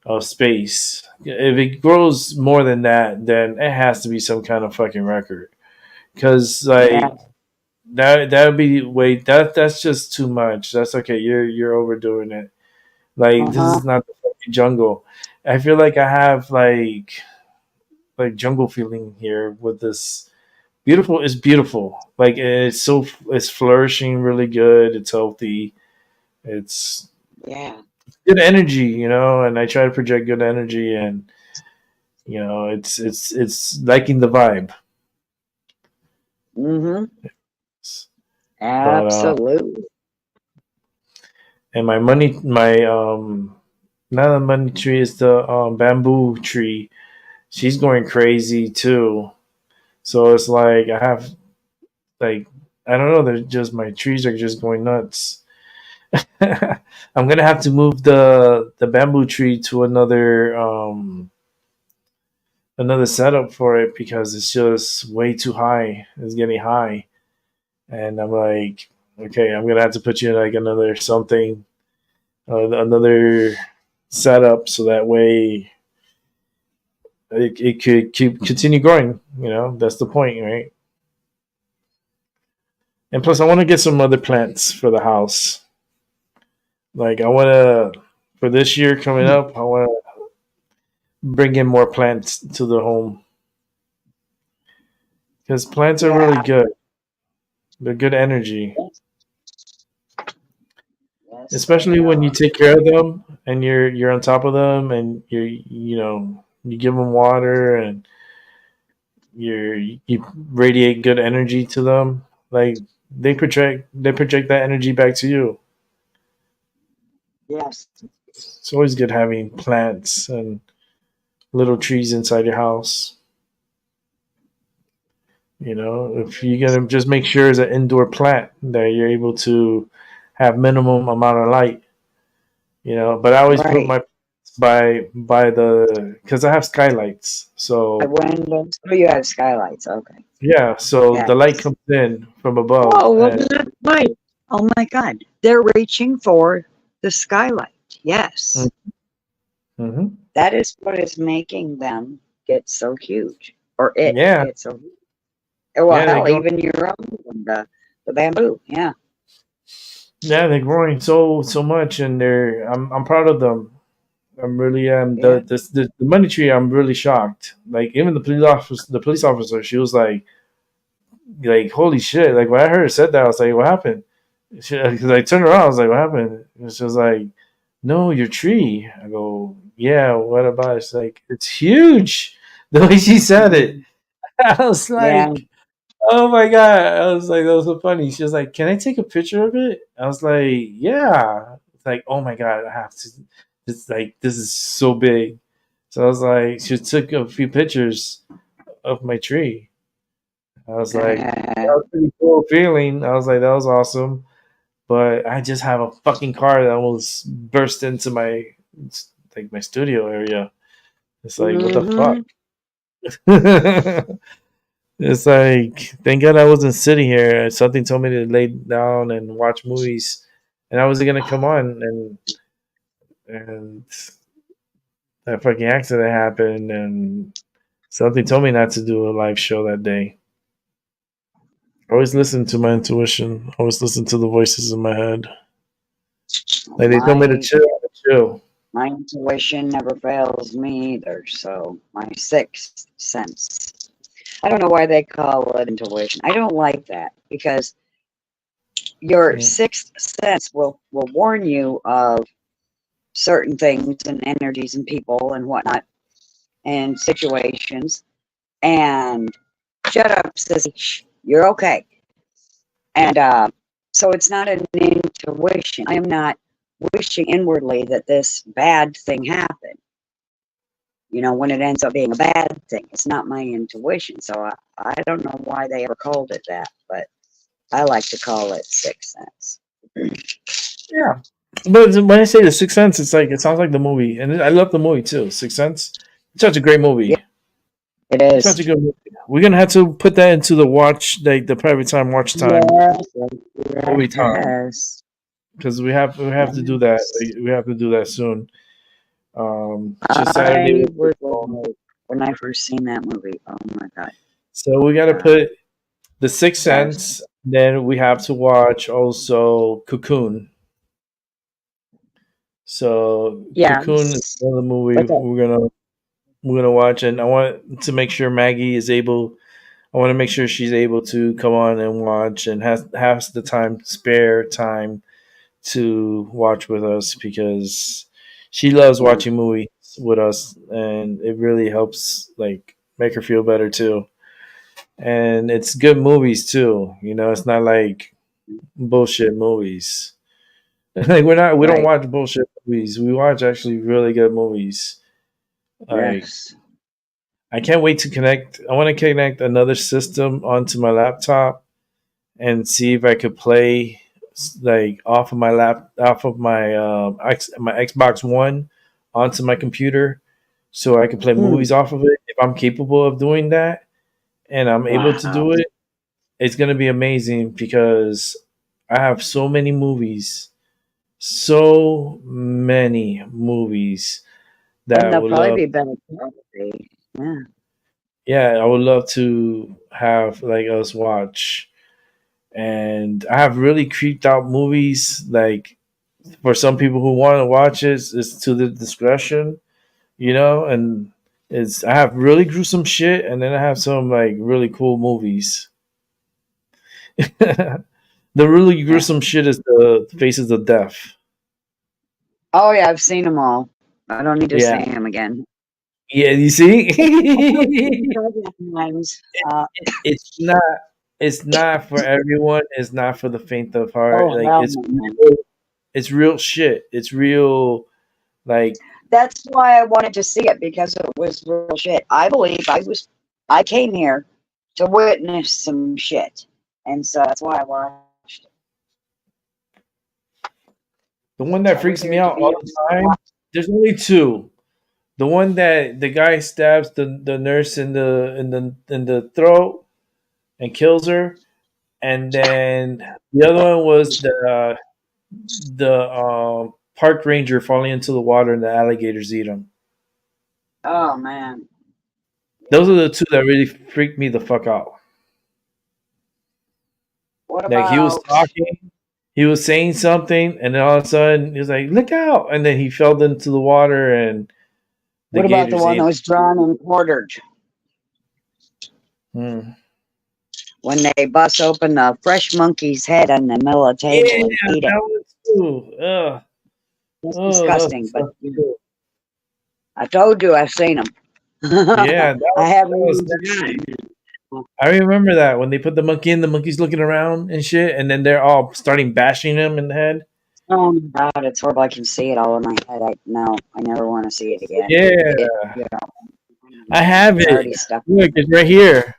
of space. If it grows more than that, then it has to be some kind of fucking record. Cause Yeah. like that would be way that's just too much. That's okay. You're overdoing it. Like this Uh-huh. is not the fucking jungle. I feel like I have like jungle feeling here with this beautiful. It's beautiful. Like it's flourishing really good. It's healthy. It's Yeah. good energy, and I try to project good energy, and it's liking the vibe. Mm-hmm. But Absolutely. and my not the money tree is the bamboo tree. She's going crazy too. So it's like I have like I don't know. They're just my trees are just going nuts. I'm gonna have to move the bamboo tree to another setup for it because it's just way too high. It's getting high, and I'm like, okay, I'm gonna have to put you in like another something, another setup, so that way it could continue growing. That's the point, right? And plus, I want to get some other plants for the house. Like I want to for this year coming up, I want to bring in more plants to the home because plants are really Yeah. good. They're good energy, Yes. Yes, they especially when you are. take care of them and you're on top of them and you give them water and you radiate good energy to them. Like they project that energy back to you. Yes. It's always good having plants and little trees inside your house. If you're gonna just make sure it's an indoor plant that you're able to have minimum amount of light. But I always put Right. my by the because I have skylights. The So windows. Oh, you have skylights. Okay. yeah, so the light Yes. comes in from above, Oh, well, and that's right. Oh my God. They're reaching for the skylight. Yes. mm-hmm. That is what is making them get so huge. Or it Yeah, gets so huge. Well, yeah, hell, even your own one, the bamboo. Yeah. they're growing so much, and I'm proud of them. I'm really Yeah. the money tree. I'm really shocked. Like even the police officer, she was like holy shit. Like when I heard her said that, I was like, what happened? Because I turned around, I was like, what happened? And she was like, no, your tree. I go, yeah. What about it? It's like it's huge. The way she said it, Mhm. I was Yeah. like, oh my god! I was like, that was so funny. She was like, can I take a picture of it? I was like, yeah. It's like, oh my god, I have to. It's like this is so big. So I was like, she took a few pictures of my tree. I was like, that was a pretty cool feeling. I was like, that was awesome. But I just have a fucking car that almost burst into my studio area. It's like, what the fuck? Hmm. It's like, thank God I wasn't sitting here. Something told me to lay down and watch movies, and I wasn't gonna come on, and that fucking accident happened, and something told me not to do a live show that day. Always listen to my intuition. Always listen to the voices in my head. Like they told me to My chill, I chill. my intuition never fails me either. So my sixth sense. I don't know why they call it intuition. I don't like that because your Mm. sixth sense will warn you of certain things and energies and people and whatnot and situations. And shut up, sissy. Shh, you're okay. And so it's not an intuition. I am not wishing inwardly that this bad thing happened. When it ends up being a bad thing, it's not my intuition. So I don't know why they ever called it that, but I like to call it sixth sense. Yeah, but when I say the Sixth Sense, it's like it sounds like the movie, and I love the movie too. Sixth Sense, it's such a great Yeah, movie. it It's such is. a good movie. We're gonna have to put that into the watch, like the private time watch time Yes, movie time, yes. because we have to do that. Yes. We have to do that soon. It's just Saturday. I was like, when I first seen that movie, oh my God. So we got to Uh, put the Sixth yes. Sense. Then we have to watch also Cocoon. So Cocoon is Yes. another movie What's up? we're gonna watch, and I want to make sure Maggie is able. I want to make sure she's able to come on and watch and has the spare time to watch with us because she loves Yeah. watching movies with us, and it really helps like make her feel better too. And it's good movies too. It's not like bullshit movies. Like we don't Right. watch bullshit movies. We watch actually really good movies. Like Yes. I can't wait to connect. I want to connect another system onto my laptop and see if I could play like off of my Xbox One onto my computer, so I can play Hmm. movies off of it. If I'm capable of doing that and I'm able to Wow. do it, it's gonna be amazing because I have so many movies that And I they'll would probably love. be better quality. Yeah. Yeah, I would love to have like us watch. And I have really creeped out movies like for some people who want to watch it, it's to the discretion, and I have really gruesome shit, and then I have some like really cool movies. The really Yeah. gruesome shit is the Faces of Death. Oh yeah, I've seen them all. I don't need to see Yeah, them again. yeah. You see, I've seen them several times. it's not. It's not for everyone. It's not for the faint of heart. Oh Like hell it's no. real, it's real shit. It's real. Like That's why I wanted to see it because it was real shit. I believe I came here to witness some shit, and so that's why I watched it. the one I that was freaks me here to out be all able the to time. watch. There's only two. The one that the guy stabs the nurse in the throat and kills her, and then the other one was the park ranger falling into the water and the alligators eat him. Oh man, Those are yeah. the two that really freaked me the fuck out. What Like he was about talking, he was saying something, and then all of a sudden he was like, "Look out!" And then he fell into the water, and the the gators one that ate was drawn and quartered him. when they bust open the fresh monkey's head on the middle of the Yeah, table and eat it? that one too. Ugh. It's Oh, that disgusting, was but so good. I told you I've seen them. Yeah, I that haven't was even nasty. forgotten. I remember that when they put the monkey in, the monkey's looking around and shit, and then they're all starting bashing him in the head. Oh my god, it's horrible. I can see it all in my head. No, I never want to see it again. Yeah, You know, I have it's it. already stuck. Look, it's right here.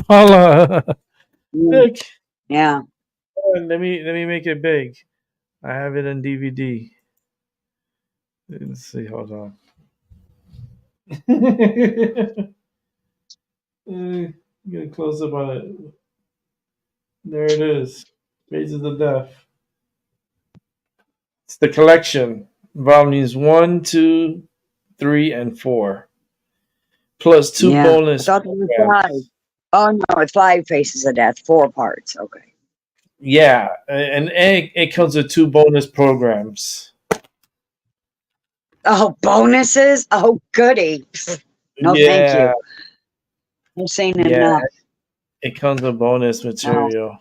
Paula, Mm, look. yeah, Let me make it big. I have it on DVD. Let's see. Hold on. Get a close up on it. There it is. Faces of Death. It's the collection, volumes 1, 2, 3, and 4, plus two yeah. I bonus thought there were five. programs. Oh no, it's five faces of death, four parts. Okay. Yeah, and it comes with two bonus programs. Oh, bonuses? Oh, goody. No, thank Yeah, you. I've seen yeah, enough. it comes with bonus Oh, material.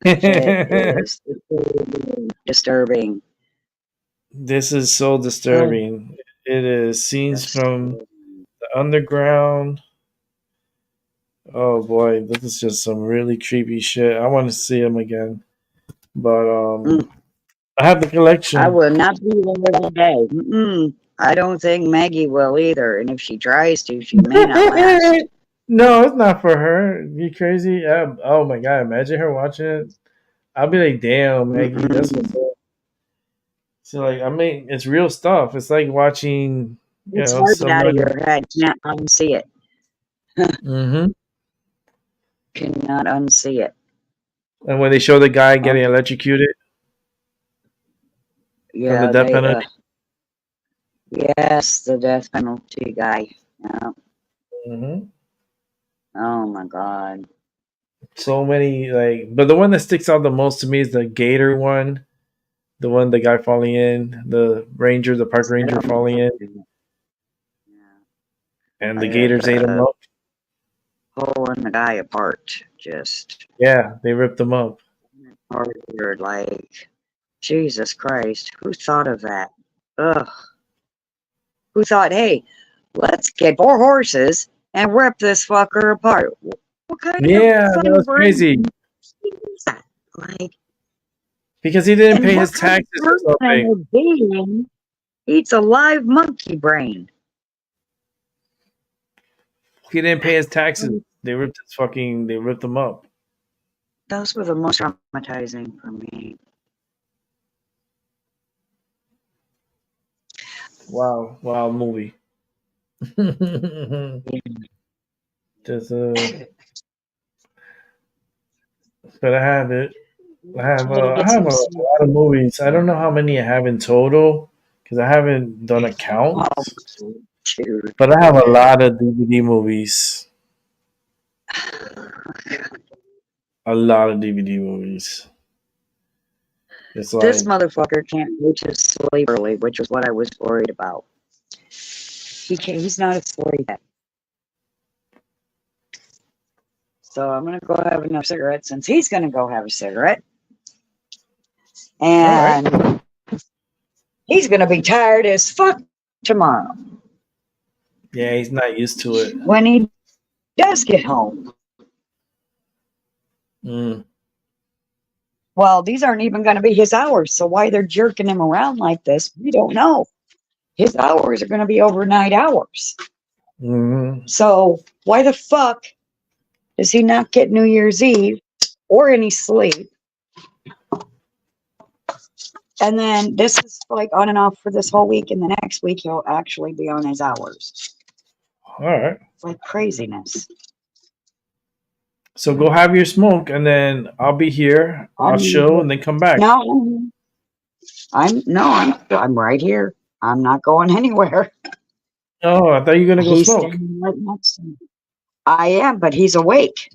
shit This is disturbing. is so Oh, disturbing. It is scenes from disturbing. the underground. Oh boy, this is just some really creepy shit. I want to see them again, but Mm, I have the I collection. will not be there today. Mm-mm. I don't think Maggie will either. And if she tries to, she may not last. No, it's not for her. You crazy? Oh my god! Imagine her watching it. I'll be like, "Damn, Maggie, that's what's Mm-mm. up." So like, I mean, it's real stuff. It's like watching, It's hard to get out of someone. your head. Can't unsee it. Hmm. Cannot unsee it. And when they show the guy Oh, getting electrocuted from the yeah, death they, penalty. yes, the death penalty guy. Yeah. Hmm. Oh my God. So many like, but the one that sticks out the most to me is the Gator one. The one, the guy falling in, the park I ranger don't falling in, know. Yeah. and I the gators ate him up. pulling the guy apart. Just Yeah, they ripped him up. hard, like, Jesus Christ. Who thought of that? Ugh. Who thought, hey, let's get four horses and rip this fucker apart? What kind of Yeah, that fucking was brain crazy is that? Like, because he didn't and pay what his kind of taxes or person something. of being eats a live monkey brain? He didn't pay his taxes. They ripped him up. Those were the most traumatizing for me. Wow, wow movie. Just but I have it. Try to I get have some a sleep. lot of movies. I don't know how many I have in total because I haven't done a count. Oh, dude. But I have a lot of DVD movies. A lot of DVD movies. It's This like, motherfucker can't go to sleep early, which is what I was worried about. He can't. He's not asleep yet. So I'm gonna go have another cigarette since he's gonna go have a cigarette, all right. and he's gonna be tired as fuck tomorrow Yeah, he's not used to it. when he does get home. Mm. Well, these aren't even going to be his hours, so why they're jerking him around like this, we don't know. His hours are going to be overnight hours. Mm-hmm. So why the fuck does he not get New Year's Eve or any sleep? And then this is like on and off for this whole week, and the next week he'll actually be on his hours. All right. It's like craziness. So go have your smoke, and then I'll be here. I'll show, and then come back. No, I'm right here. I'm not going anywhere. Oh, I thought you were gonna go He's smoke. standing right next to me. I am, but he's awake.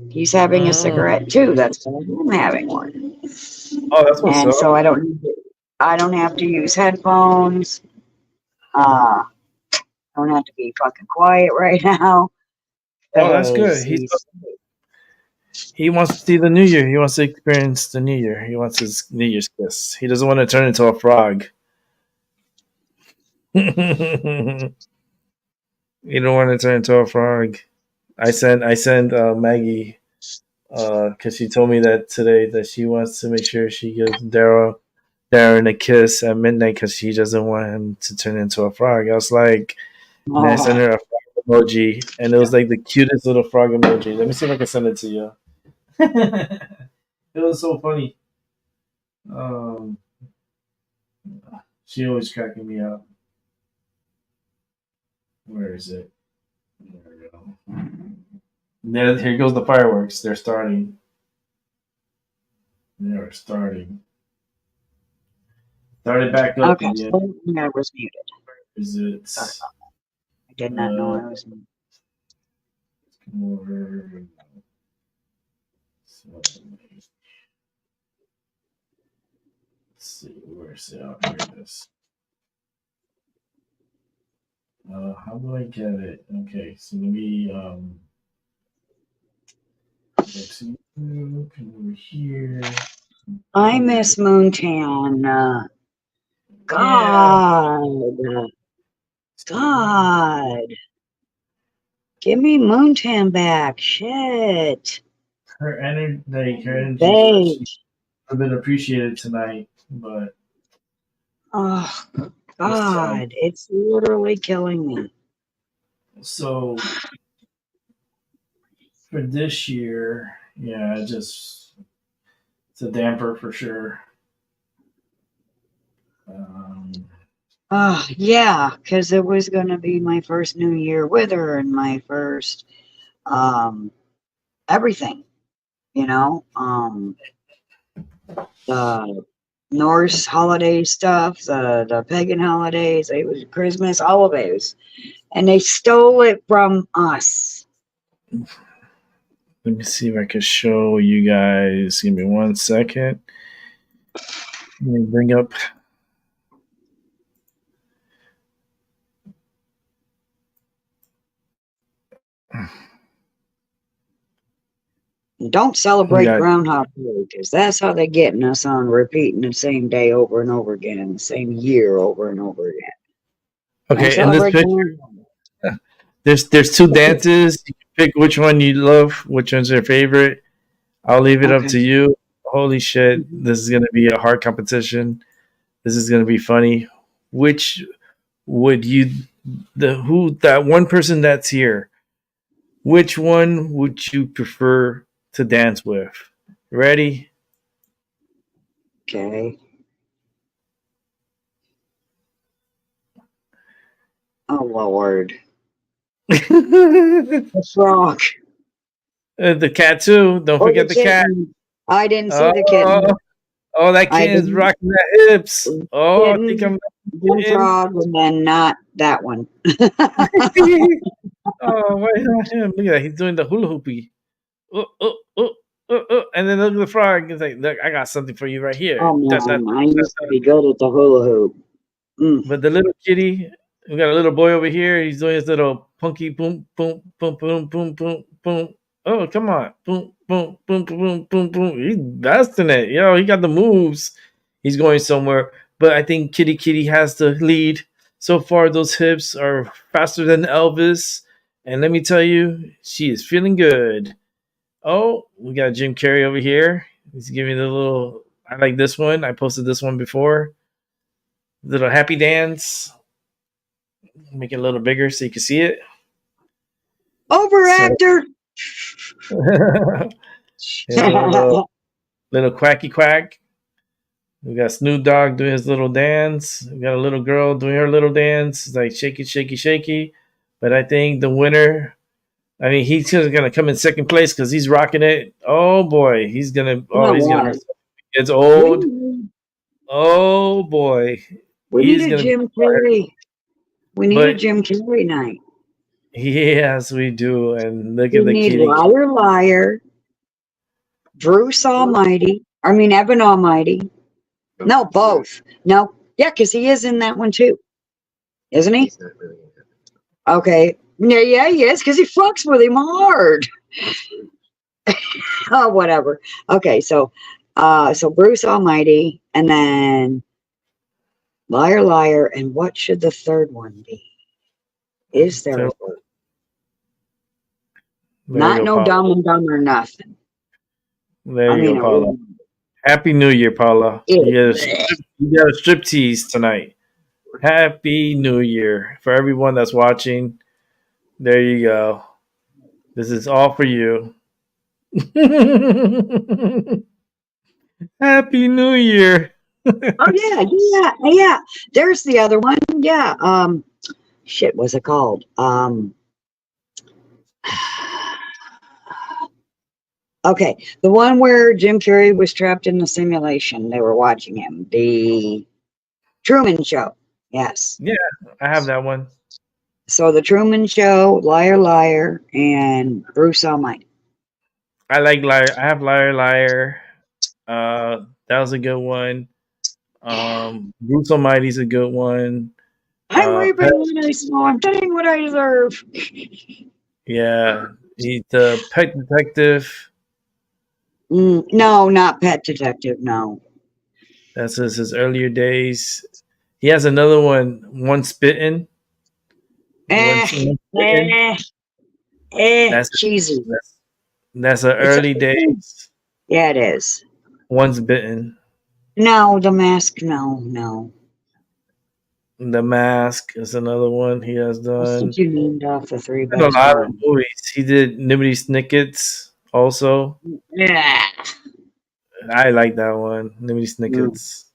He's having a cigarette too. That's why I'm having one. Oh, that's what's And up. so I don't have to use headphones. I don't have to be fucking quiet right now. Oh, that's good. He's He wants to see the New Year. He wants to experience the New Year. He wants his New Year's kiss. He doesn't want to turn into a frog. You don't want to turn into a frog. I sent Maggie because she told me that today that she wants to make sure she gives Darren a kiss at midnight because she doesn't want him to turn into a frog. I was like, and I sent her a frog emoji, and it was like the cutest little frog emoji. Let me see if I can send it to you. It was so funny. She always cracking me up. Where is it? There we go. Here goes the fireworks. They're starting. They're starting. Started back up okay. again. So I was muted. Is it? I did not know I was muted. Come over. So, let's see. Where's it? Oh, here it is. How do I get it? Okay, so let me come over here. I miss Moontown. God. Give me Moontown back. Shit. Her energy, Babe. she's a bit appreciated tonight, but Oh, God. It's literally killing me. so for this year, yeah, it's a damper for sure. Yeah, because it was going to be my first New Year with her and my first everything, the Norse holiday stuff, the pagan holidays, it was Christmas, all of those. And they stole it from us. Let me see if I can show you guys. Give me 1 second. Let me bring up. Don't celebrate Groundhog Day, because that's how they're getting us on repeating the same day over and over again, the same year over and over again. Okay, in this picture, there's two dances. You can pick which one you love, which one's your favorite. I'll leave it up to you. Holy shit, this is gonna be a hard competition. This is gonna be funny. Which would you that one person that's here? Which one would you prefer to dance with? Ready? Okay. Oh, Lord. The frog. The cat too. Don't forget the cat. I didn't see the kitten. Oh, that kitten's rocking the hips. Oh, I think I'm the frog, and then not that one. Oh, why not him? Look at that. He's doing the hula hoopy. and then look at the frog. It's like, look, I got something for you right here. Oh Da, da, da, man, I da, used to da. be good at the hula hoop. Mm. But the little kitty, we got a little boy over here. He's doing his little punky boom, boom, boom, boom, boom, boom, boom. Oh, come on. Boom, boom, boom, boom, boom, boom. He's besting it. Yo, he got the moves. He's going somewhere. But I think Kitty has the lead. So far, those hips are faster than Elvis. And let me tell you, she is feeling good. Oh, we got Jim Carrey over here. He's giving the little. I like this one. I posted this one before. Little happy dance. Make it a little bigger so you can see it. So Overactor. here's a little quacky quack. We got Snoop Dogg doing his little dance. We got a little girl doing her little dance. It's like shaky, shaky, shaky. But I think the winner. I mean, he's gonna come in second place because he's rocking it. Oh boy, he's gonna. You Oh, know he's gonna. what? It's old. We, Oh boy, we need he's a gonna be Jim hard. Carrey. We need a But Jim Carrey night. yes, we do. And look We at the need kitty. Liar Liar, Bruce Almighty. I mean Evan Almighty. No, both. No, yeah, because he is in that one too, isn't he? Okay. Yeah, he is because he fucks with him hard. Oh, whatever. Okay, so Bruce Almighty, and then Liar Liar, and what should the third one be? Is there a So third? there you Not go, no Paula. Dumb and Dumber nothing. There I you go, mean, Paula. Happy New Year, Paula. it, You got a strip tease tonight. Happy New Year for everyone that's watching. There you go. This is all for you. Happy New Year. oh yeah. There's the other one. Yeah. Shit, what's it called? Okay, the one where Jim Carrey was trapped in the simulation. They were watching him. The Truman Show. Yes. Yeah, I have that one. So the Truman Show, Liar Liar, and Bruce Almighty. I like Liar. I have Liar Liar. That was a good one. Bruce Almighty's a good one. I'm Pet, reaping what I sow. I'm getting what I deserve. yeah, he's the Pet Detective. No, not Pet Detective. No. That's his earlier days. He has another one, Once Bitten. Once Eh, Bitten. That's cheesy. that's the It's early days. yeah, it is. Once Bitten. No, The Mask. No. The Mask is another one he has I done. think you named off the three He did a best lot of ones. movies. He did Nimby Snickets also. Yeah. I like that one. Nimby Snickets.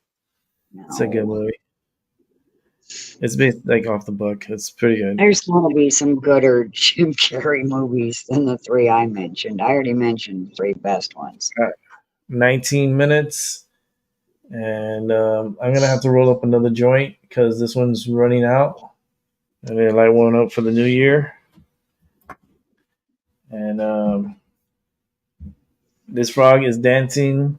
It's a good No. movie. It's based like off the book. It's pretty good. There's going to be some gooder Jim Carrey movies than the three I mentioned. I already mentioned the three best ones. 19 minutes. And I'm gonna have to roll up another joint because this one's running out. I'm gonna light one up for the new year. And this frog is dancing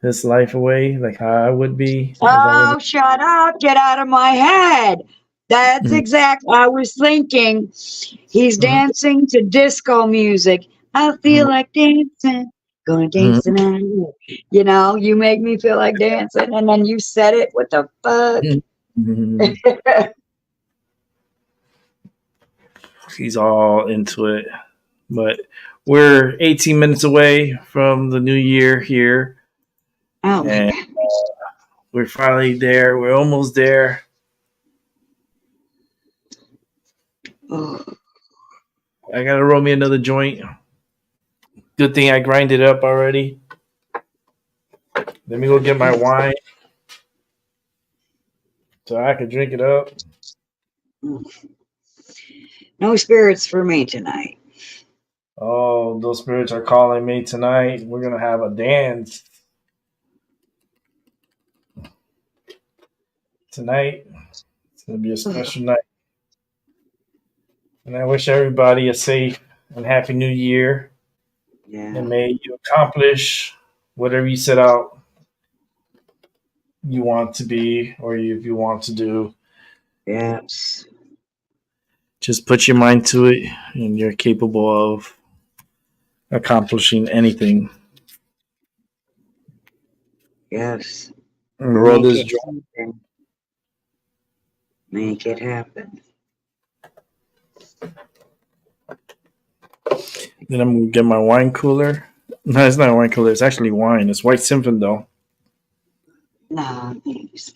his life away like how I would be. Oh, shut up. Get out of my head. That's exactly I was thinking. He's dancing to disco music. I feel like dancing. Gonna dance tonight. You know, you make me feel like dancing, and then you said it. What the fuck? He's all into it. But we're 18 minutes away from the new year here. Oh my And god. we're finally there. We're almost there. Oh. I gotta roll me another joint. Good thing I grinded up already. Let me go get my wine so I can drink it up. No spirits for me tonight. Oh, those spirits are calling me tonight. We're gonna have a dance tonight. It's gonna be a special night. And I wish everybody a safe and happy new year. Yeah. and may you accomplish whatever you set out you want to be or if you want to do. Yes. Just put your mind to it, and you're capable of accomplishing anything. Yes. The world Make is it joint. happen. Make it happen. Then I'm gonna get my wine cooler. No, it's not a wine cooler. It's actually wine. It's White Zinfandel. Nah, thanks.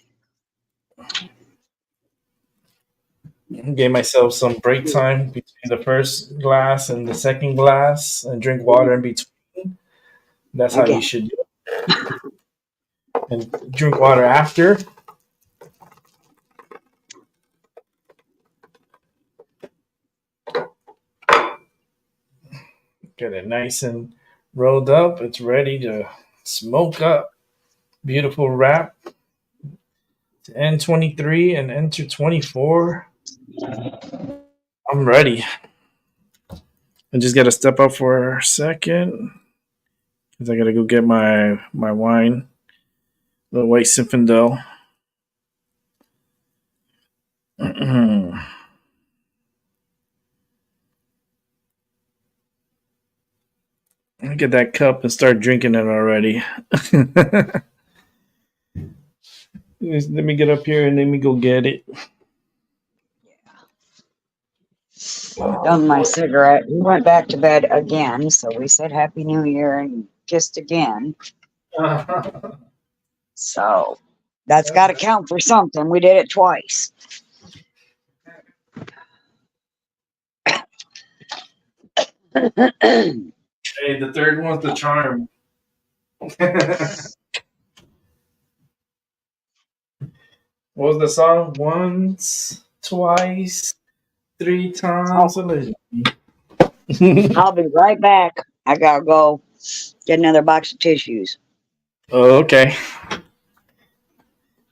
Gave myself some break time between the first glass and the second glass, and drink water in between. That's how you Again. should do it. And drink water after. Get it nice and rolled up. It's ready to smoke up. Beautiful wrap to end 23 and enter 24. I'm ready. I just got to step up for a second because I got to go get my wine, the White Zinfandel. Get that cup and start drinking it already. Let me get up here and let me go get it. Done my cigarette. We went back to bed again, so we said Happy New Year and kissed again. So that's got to count for something. We did it twice. Hey, the third one's the charm. What was the song? Once, twice, three Oh, times. I'll be right back. I gotta go get another box of tissues. Oh, okay.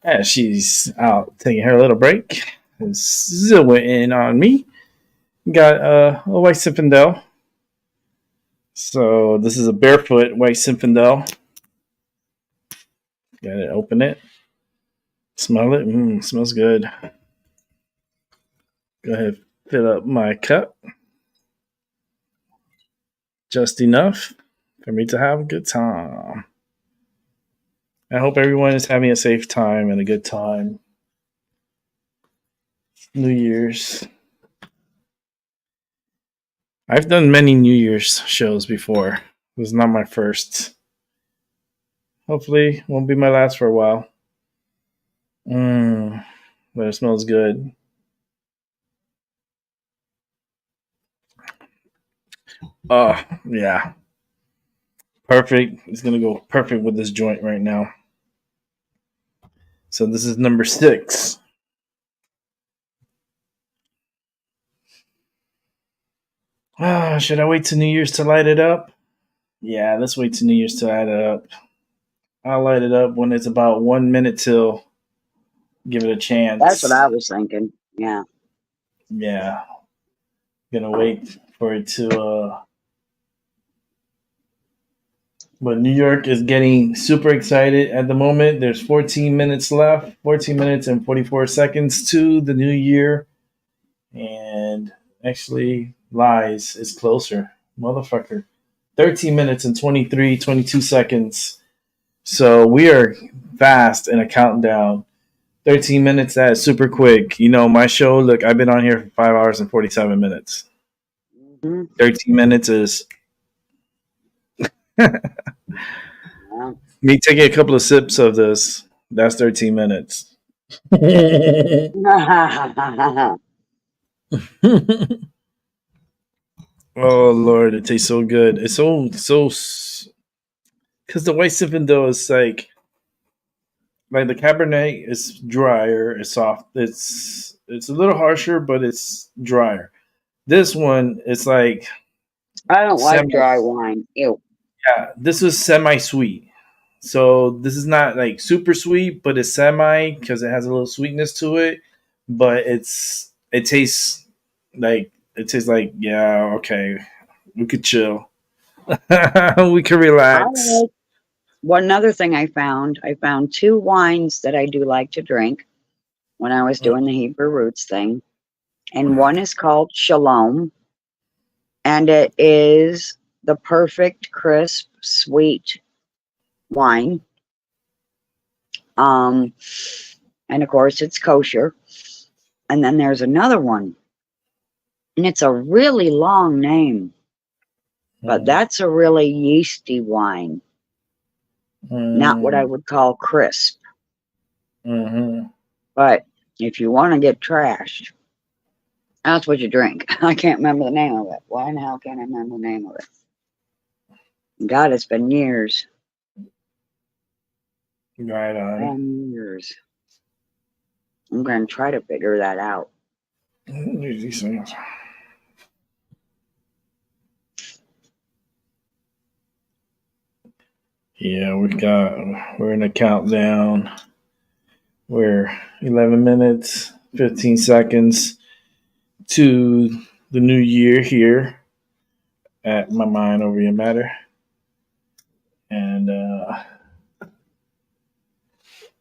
Yeah, she's out taking her little break. Zooming on me. Got a White Zinfandel. So this is a barefoot White Zinfandel. Got to open it. Smell it. Smells good. Go ahead, fill up my cup. Just enough for me to have a good time. I hope everyone is having a safe time and a good time. New Year's. I've done many New Year's shows before. It was not my first. Hopefully, won't be my last for a while. But it smells good. Oh, yeah. Perfect. It's going to go perfect with this joint right now. So this is number 6. Should I wait till New Year's to light it up? Yeah, let's wait till New Year's to light it up. I'll light it up when it's about 1 minute till. Give it a That's what chance. I was thinking. Yeah. Yeah. Gonna wait for it to but New York is getting super excited at the moment. There's 14 minutes left, 14 minutes and 44 seconds to the new year. And actually, lies is closer. Motherfucker. 13 minutes and 22 seconds. So we are fast in a countdown. 13 minutes, that is super quick. You know, my show, look, I've been on here for 5 hours and 47 minutes. Mm-hmm. 13 minutes is Yeah. me taking a couple of sips of this. That's 13 minutes. Oh Lord, it tastes so good. It's so because the white Zinfandel is like the Cabernet is drier, it's soft. It's a little harsher, but it's drier. This one, it's like I don't like semi. dry wine. Ew. Yeah, this is semi sweet. So this is not like super sweet, but it's semi because it has a little sweetness to it. But it tastes like yeah, okay, we could chill. We can I relax. like one other thing I found two wines that I do like to drink when I was doing the Hebrew roots thing. And one is called Shalom, and it is the perfect, crisp, sweet wine. Um, and of course, it's kosher. And then there's another one, and it's a really long name, but Mm, that's a really yeasty wine, not what I mm, would call crisp. mhm. But if you want to get trashed, that's what you drink. I can't remember the name of it. Why in the hell can't I remember the name of it? God, it's been years Right on. and years. I'm going to try to figure that out. These things. Yeah, we're in a countdown. We're 11 minutes, 15 seconds to the new year here at My Mind Over Your Matter. And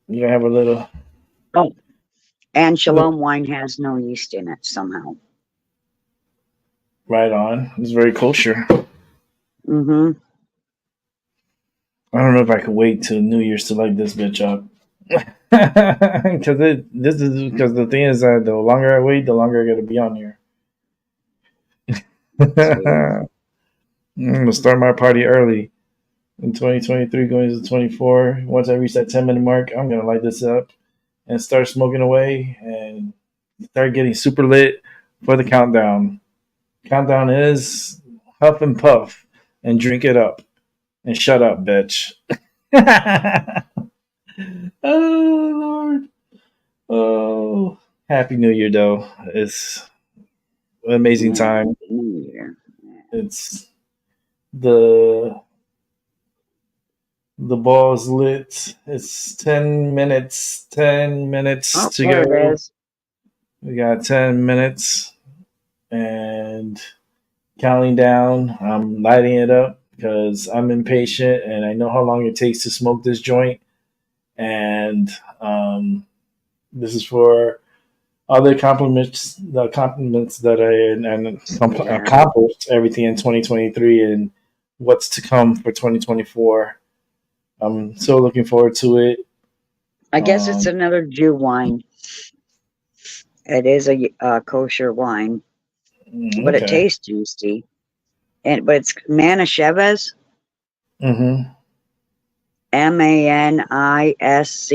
you have a little Oh, and Shalom wine has no yeast in it somehow. right on. It's very kosher. Mm-hmm. I don't know if I could wait till New Year's to light this bitch up. Because the thing is that the longer I wait, the longer I got to be on here. Sweet. I'm gonna start my party early in 2023, going into 24. Once I reach that 10-minute mark, I'm gonna light this up and start smoking away and start getting super lit for the countdown. Countdown is huff and puff and drink it up and shut up, bitch. Oh Lord. Oh, happy New Year, though. It's an amazing Yeah, time. Happy New Year. It's the the ball's lit. It's 10 minutes. 10 minutes Oh, to there it go. is. We got 10 minutes and counting down. I'm lighting it up because I'm impatient and I know how long it takes to smoke this joint. And this is for other compliments, the compliments that Yeah. accomplished everything in 2023 and what's to come for 2024. I'm so looking forward to it. I guess it's Um, another Jew wine. It is a kosher wine, but it okay. tastes yeasty. But it's Manischewitz, Mm-hmm. Manischewitz.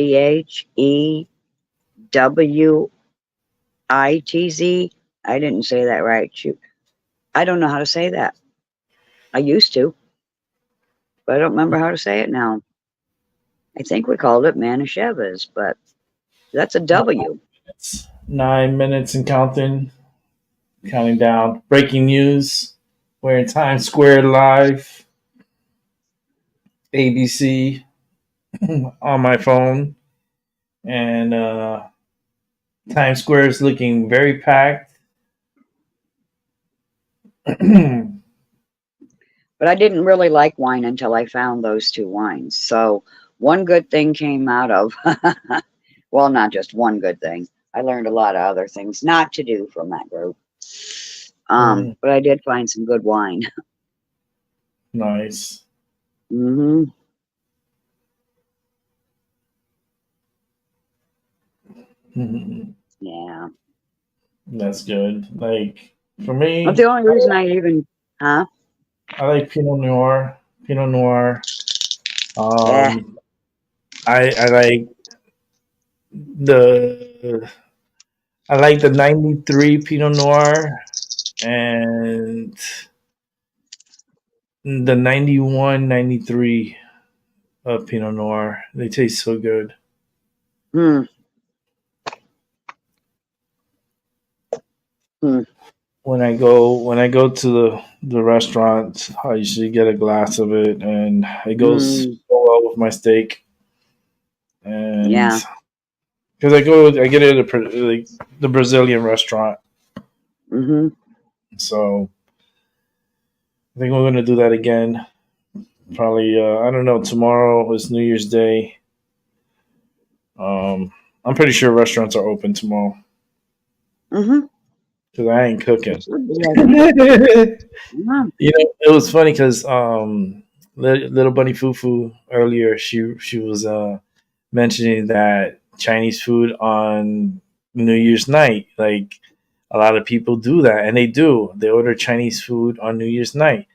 I didn't say that right. Shoot. I don't know how to say that. I used to, but I don't remember how to say it now. I think we called it Manischewitz, but that's a W. It's 9 minutes and counting down. Breaking news. We're in Times Square live. ABC on my phone. And Times Square is looking very packed. But I didn't really like wine until I found those two wines. So one good thing came out of, well, not just one good thing. I learned a lot of other things not to do from that group. Mm, But I did find some good wine. nice. Hmm. Mhm. Yeah. That's good. Like for But the me, only reason I even, huh? I like Pinot Noir. Pinot Noir. Eh, Um, I like the the 93 Pinot Noir and the 91, 93 of Pinot Noir. They taste so good. hmm, hmm, When I go to the restaurant, I usually get a glass of it, and it goes hmm, so well with my steak. And yeah. because I get it at like the Brazilian restaurant, Hmm. so I think we're gonna do that again. Probably. I don't know. Tomorrow is New Year's Day. I'm pretty sure restaurants are open tomorrow Mm-hmm. because I ain't cooking. Yeah. It was funny because little bunny Fufu earlier she was mentioning that Chinese food on New Year's night, like a lot of people do that, and they do. They order Chinese food on New Year's night.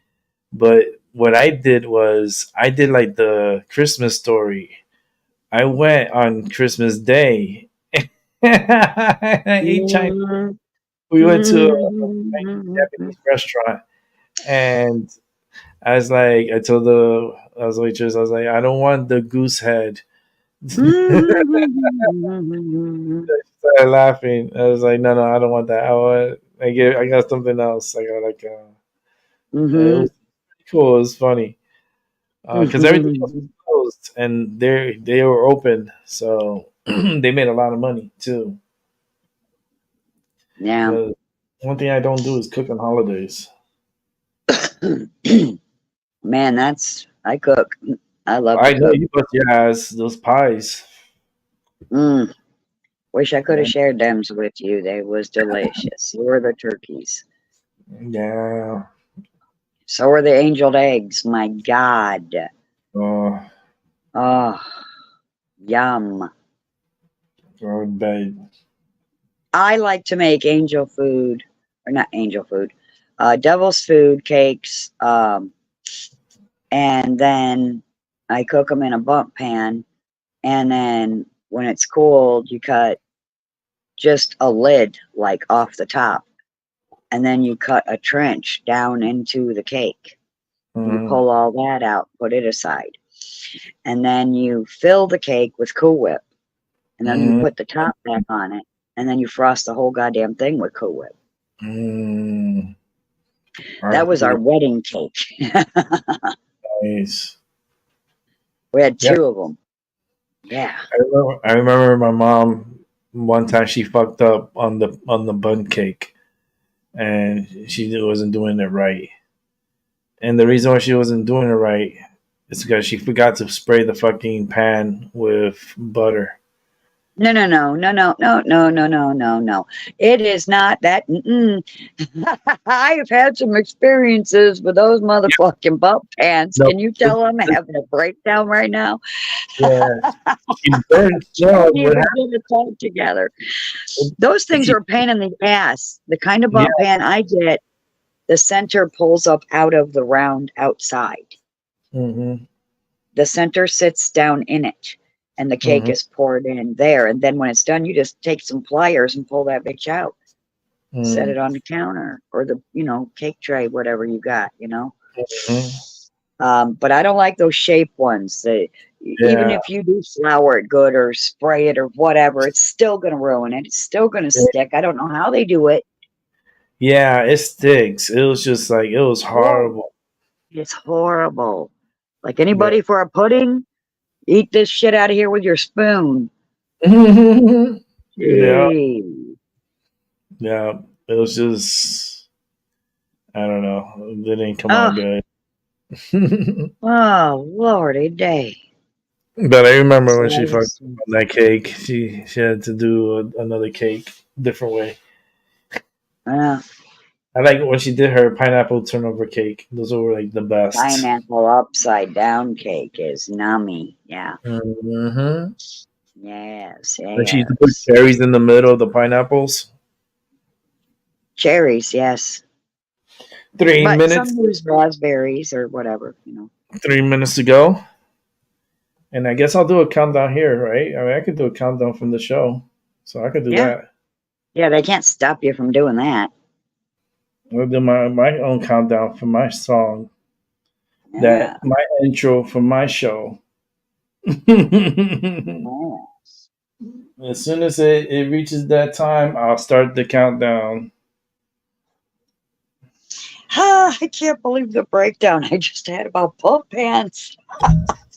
But what I did was I did like the Christmas story. I went on Christmas Day. I ate Chinese. We went to a Japanese restaurant, and I told the I was waitress, I was like, I don't want the goose head. Started laughing. I was like, no, no, I don't want that. I got something else. I got like, it was cool. It was funny because everything else was closed and they were open, so they made a lot of money too. Yeah. Because one thing I don't do is cook on holidays. Man, I cook. I love to I know cook. you bust your ass those pies. Mm. Wish I could Yeah, have shared them with you. They was delicious. So were the turkeys. yeah. So were the angeled eggs. My God. Oh, Oh, yum. oh, babe. I like to make angel food, or not angel food, devil's food cakes, and then I cook them in a bump pan. And then when it's cooled, you cut just a lid like off the top, and then you cut a trench down into the cake. You Mm, pull all that out, put it aside, and then you fill the cake with Cool Whip, and then you mm, put the top back on it, and then you frost the whole goddamn thing with Cool Whip. mm. That was our Arcade, wedding cake. nice. We had Yeah, two of them. Yeah. I remember my mom one time she fucked up on the bun cake and she wasn't doing it right. And the reason why she wasn't doing it right is because she forgot to spray the fucking pan with butter. No, no, no, no, no, no, no, no, no, no, no. It is not that. I have had some experiences with those motherfucking bump pans. No, Can you tell I'm having a breakdown right now? yeah, she burned. No, Can't what even get it all together. happened? Those things are a pain in the ass. The kind of Yeah. bump pan I get, the center pulls up out of the round outside. Mm-hmm, The center sits down in it, and the cake mm-hmm, is poured in there. And then when it's done, you just take some pliers and pull that bitch out. Set mm-hmm, it on the counter or the cake tray, whatever you got. mm-hmm. But I don't like those shape ones. Even Yeah, if you do flour it good or spray it or whatever, it's still going to ruin it. It's still going to stick. I don't know how they do it. yeah, it sticks. It was just like it was Horrible. horrible. It's horrible. Like Yeah. anybody for a pudding, eat this shit out of here with your spoon. Yeah, Gee. yeah. It was just I don't know. It didn't come out Oh, good. oh, Lordy day. But I remember So when I she fucked was, on that cake, she had to do another cake different way. uh, I like when she did her pineapple turnover cake. Those were like the best. pineapple upside down cake is nummy. Yeah. Mm-hmm. Yes, And she used to put yes. cherries in the middle of the pineapples. Cherries, yes. Three But minutes. some use raspberries or whatever. 3 minutes to go. And I guess I'll do a countdown here, right? I mean, I could do a countdown from the show, so I could do Yeah. that. Yeah, they can't stop you from doing that. I'll do my own countdown for my song, Yeah. that my intro for my show. Yeah. As soon as it reaches that time, I'll start the countdown. Ah, I can't believe the breakdown I just had about pump pants.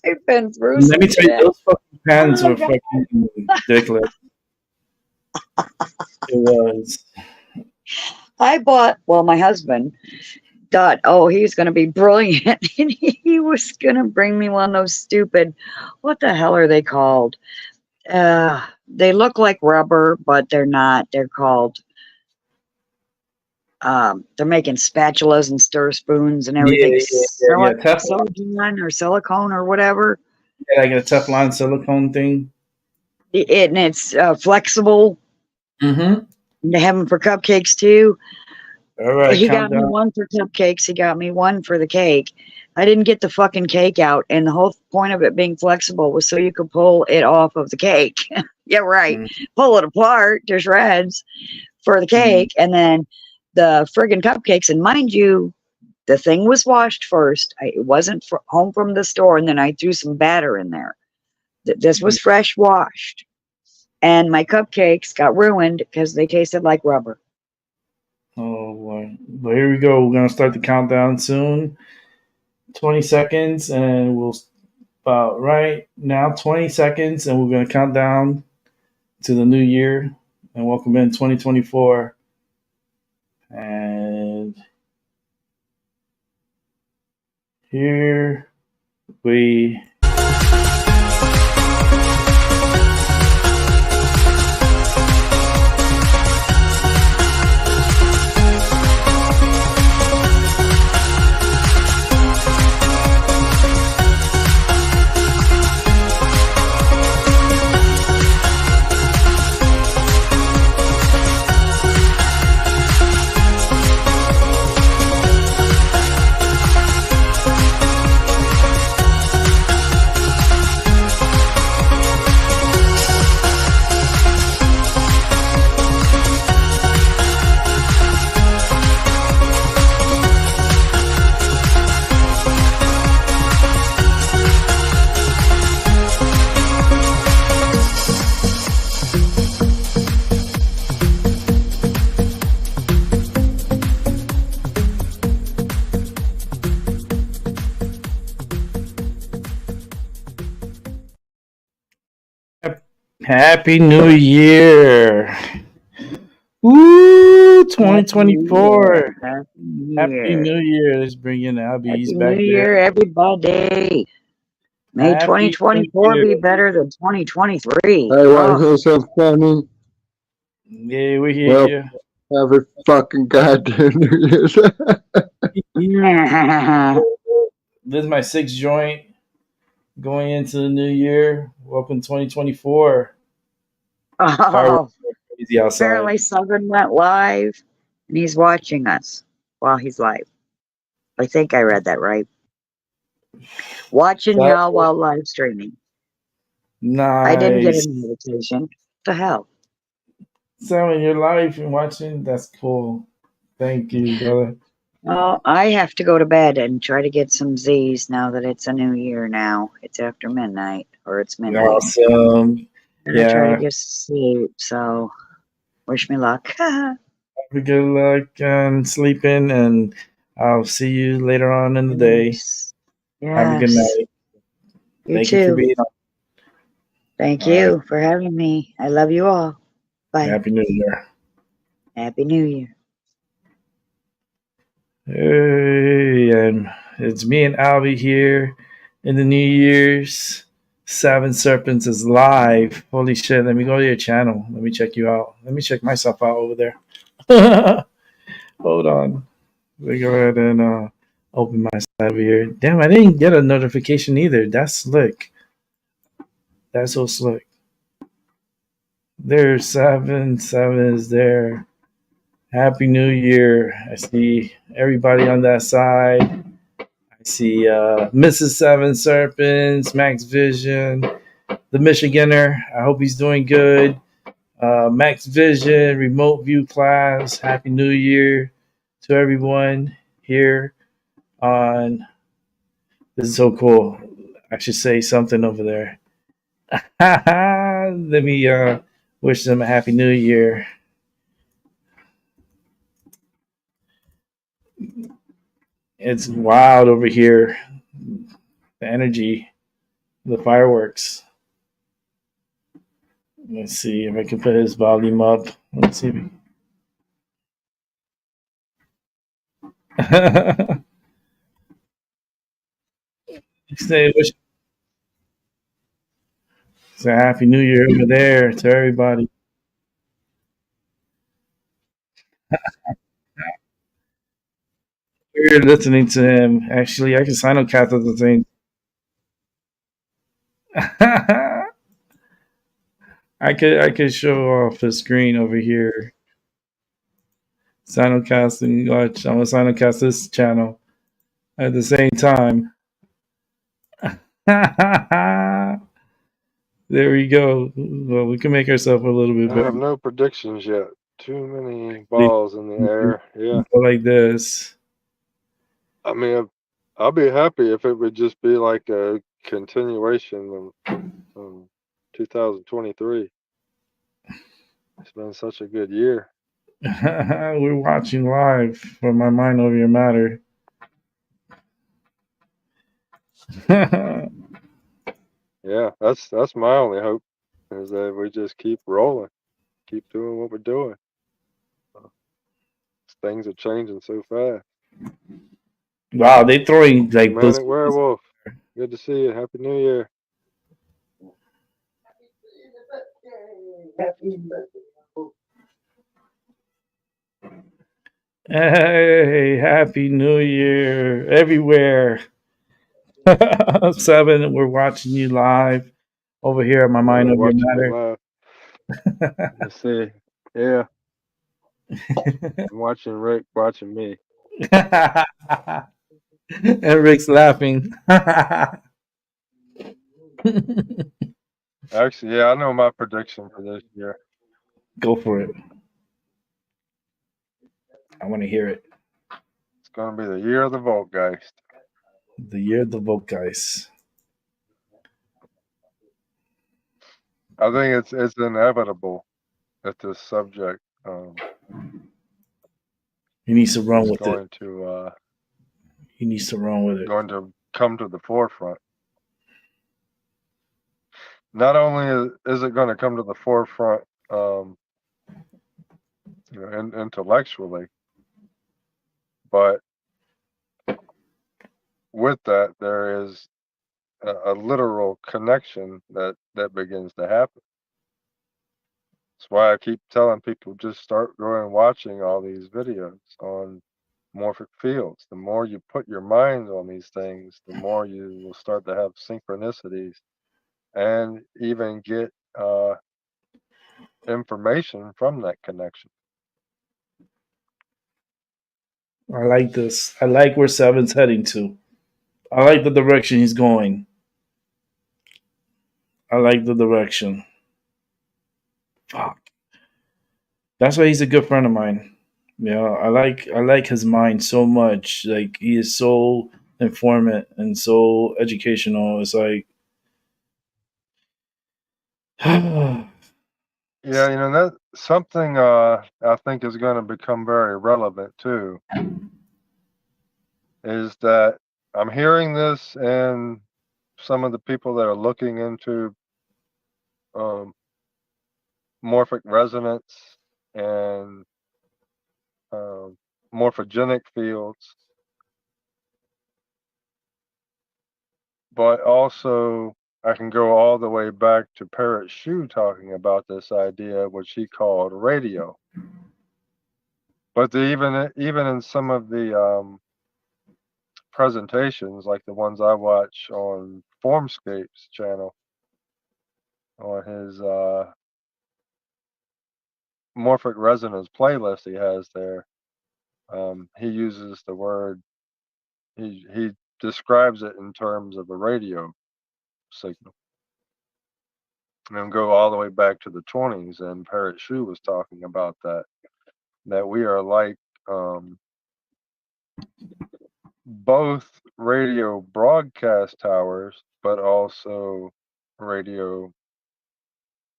I've been through Let some me tell you, shit. those fucking pants Oh, were God. fucking ridiculous. It was. My husband thought, oh, he's going to be brilliant. And he was going to bring me one of those stupid, what the hell are they called? They look like rubber, but they're not. They're called, they're making spatulas and stir spoons and Yeah, everything. yeah. Teflon. Silicone or silicone or whatever. Yeah, like a Teflon silicone thing. And it's flexible. Mm-hmm. They have them for cupcakes too. All right, He got me countdown. one for cupcakes. He got me one for the cake. I didn't get the fucking cake out, and the whole point of it being flexible was so you could pull it off of the cake. Yeah, right. Pull it apart to shreds for the cake, and then the friggin' cupcakes. And mind you, the thing was washed first. It wasn't home from the store, and then I threw some batter in there. This was fresh washed, and my cupcakes got ruined because they tasted like rubber. Oh boy. But here we go. We're gonna start the countdown soon. 20 seconds, and we'll about right now 20 seconds, and we're gonna count down to the new year and welcome in 2024. And here we Happy New Year. Woo! 2024. Happy New Year. Let's bring in Albie. He's Happy back New there. Year, everybody. May Happy 2024 New be Year. better than 2023. Hey, Oh, what's up, Kenny? Yeah, we hear Well, you. have a fucking goddamn New Year's. This is my sixth joint going into the new year. Welcome 2024. oh, Fireworks are crazy outside. apparently Southern went live and he's watching us while he's live. I think I read that right. Watching y'all while live streaming. I didn't get Nice. an invitation. What the hell? So in your life and watching, that's cool. Thank you, brother. Oh, I have to go to bed and try to get some Z's now that it's a new year now. It's after midnight, or it's midnight. Awesome. I'm gonna try Yeah. to get sleep, so wish me luck. Good luck sleeping, and I'll see you later on in the day. Yes. Have a good night. You Thank too. you for being on. Thank All you for having me. I love you all. Bye. Happy New Year. Happy New Year. Hey, and it's me and Albie here in the New Year's. Seven Serpents is live. Holy shit, let me go to your channel. Let me check you out. Let me check myself out over there. Hold on. Let me go ahead and open my side over here. Damn, I didn't get a notification either. That's slick. That's so slick. There's seven. Seven is there. Happy New Year. I see everybody on that side. I see Mrs. Seven Serpents, Max Vision, the Michiganer. I hope he's doing good. Max Vision, Remote View Class. Happy New Year to everyone here on. This is so cool. I should say something over there. Let me wish them a Happy New Year. It's wild over here. The energy, the fireworks. Let's see if I can put his volume up. Let's see. Say Happy New Year over there to everybody. We're listening to him. Actually, I can simulcast at the same. I could show off the screen over here. Simulcasting. Watch. I'm gonna simulcast this channel at the same time. There we go. Well, we can make ourselves a little bit I have better. no predictions yet. Too many We balls in the air. Yeah. go like this. I mean, I'll be happy if it would just be like a continuation of 2023. It's been such a good year. We're watching live for my mind over your matter. Yeah, that's my only hope is that we just keep rolling, keep doing what we're doing. Uh, Things are changing so fast. Wow, they throwing like those. Manic Werewolf, good to see you. Happy New Year. Hey, Happy New Year everywhere. 7, we're watching you live over here at my mind over your Watching me matter. live. Let's see. Yeah, I'm watching Rick watching me. And Rick's laughing. Actually, yeah, I know my prediction for this year. Go for it. I want to hear it. It's going to be the year of the Voltgeist. The year of the vote, guys. I think it's inevitable that this subject He needs to run is with it. He needs to run with it. going to come to the forefront. Not only is it going to come to the forefront, intellectually, but with that there is a literal connection that begins to happen. That's why I keep telling people just start going and watching all these videos on morphic fields. The more you put your mind on these things, the more you will start to have synchronicities and even get information from that connection. I like this. I like where 7's heading to. I like the direction he's going. I like the direction. Fuck. That's why he's a good friend of mine. I like his mind so much. Like he is so informant and so educational. It's like Yeah, that's something I think is going to become very relevant too, is that I'm hearing this and some of the people that are looking into um, morphic resonance and morphogenic fields, but also I can go all the way back to Parrot Shu talking about this idea, which he called radio. But even in some of the presentations, like the ones I watch on Formscape's channel, on his morphic resonance playlist he has there, he uses the word, he describes it in terms of a radio signal. And go all the way back to the 20s, and Parrot Shu was talking about that we are like both radio broadcast towers, but also radio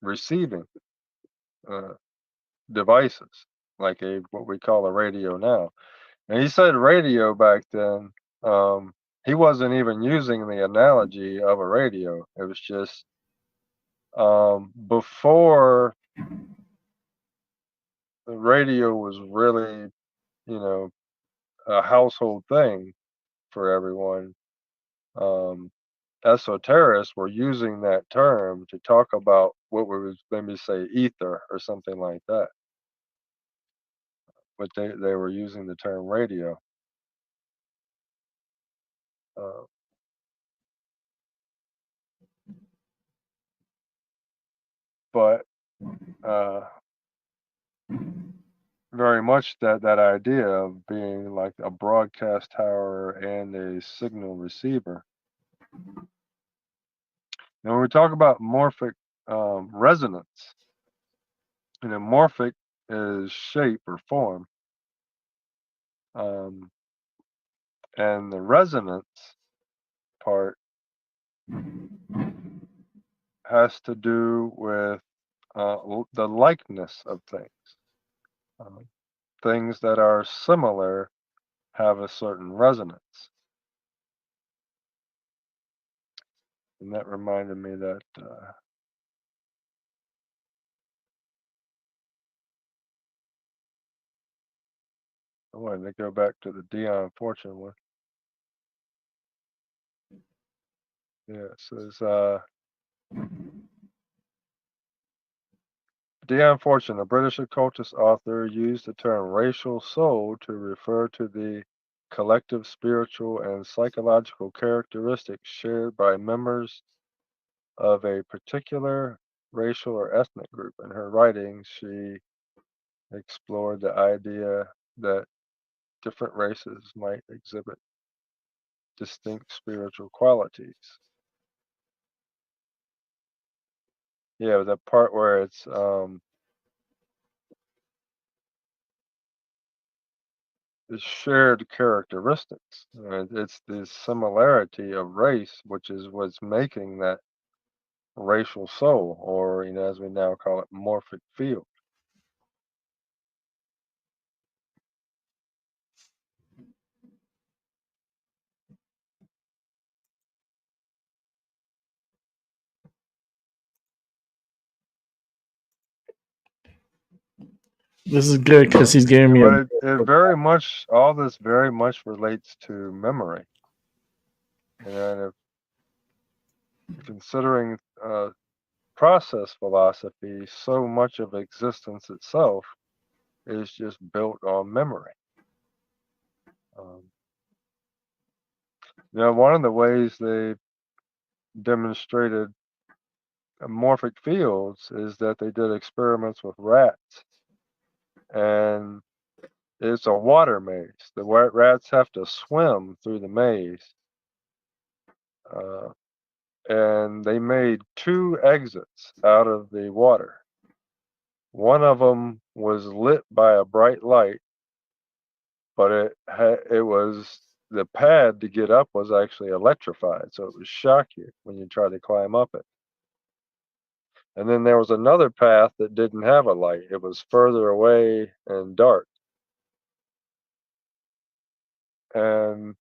receiving devices, like what we call a radio now. And he said radio back then. He wasn't even using the analogy of a radio. It was just before the radio was really, you know, a household thing for everyone. Um, Esoterists were using that term to talk about what we would maybe say ether or something like that, but they were using the term radio. Uh, but uh, very much that idea of being like a broadcast tower and a signal receiver. Now, when we talk about morphic resonance, morphic is shape or form, um, and the resonance part has to do with the likeness of things. Um, Things that are similar have a certain resonance. And that reminded me that I wanted to go back to the Dion Fortune one. Yeah, it says Dion Fortune, a British occultist author, used the term racial soul to refer to the collective spiritual and psychological characteristics shared by members of a particular racial or ethnic group. In her writings, she explored the idea that different races might exhibit distinct spiritual qualities. Yeah, the part where it's the shared characteristics. It's the similarity of race, which is what's making that racial soul, or as we now call it, morphic field. This is good because he's giving me But a. it very much, all this very much relates to memory. And if considering process philosophy, so much of existence itself is just built on memory. Um, one of the ways they demonstrated morphic fields is that they did experiments with rats, and it's a water maze. The rats have to swim through the maze, uh, and they made two exits out of the water. One of them was lit by a bright light, but it was the pad to get up was actually electrified, so it would shock you when you try to climb up it. And then there was another path that didn't have a light. It was further away and dark. And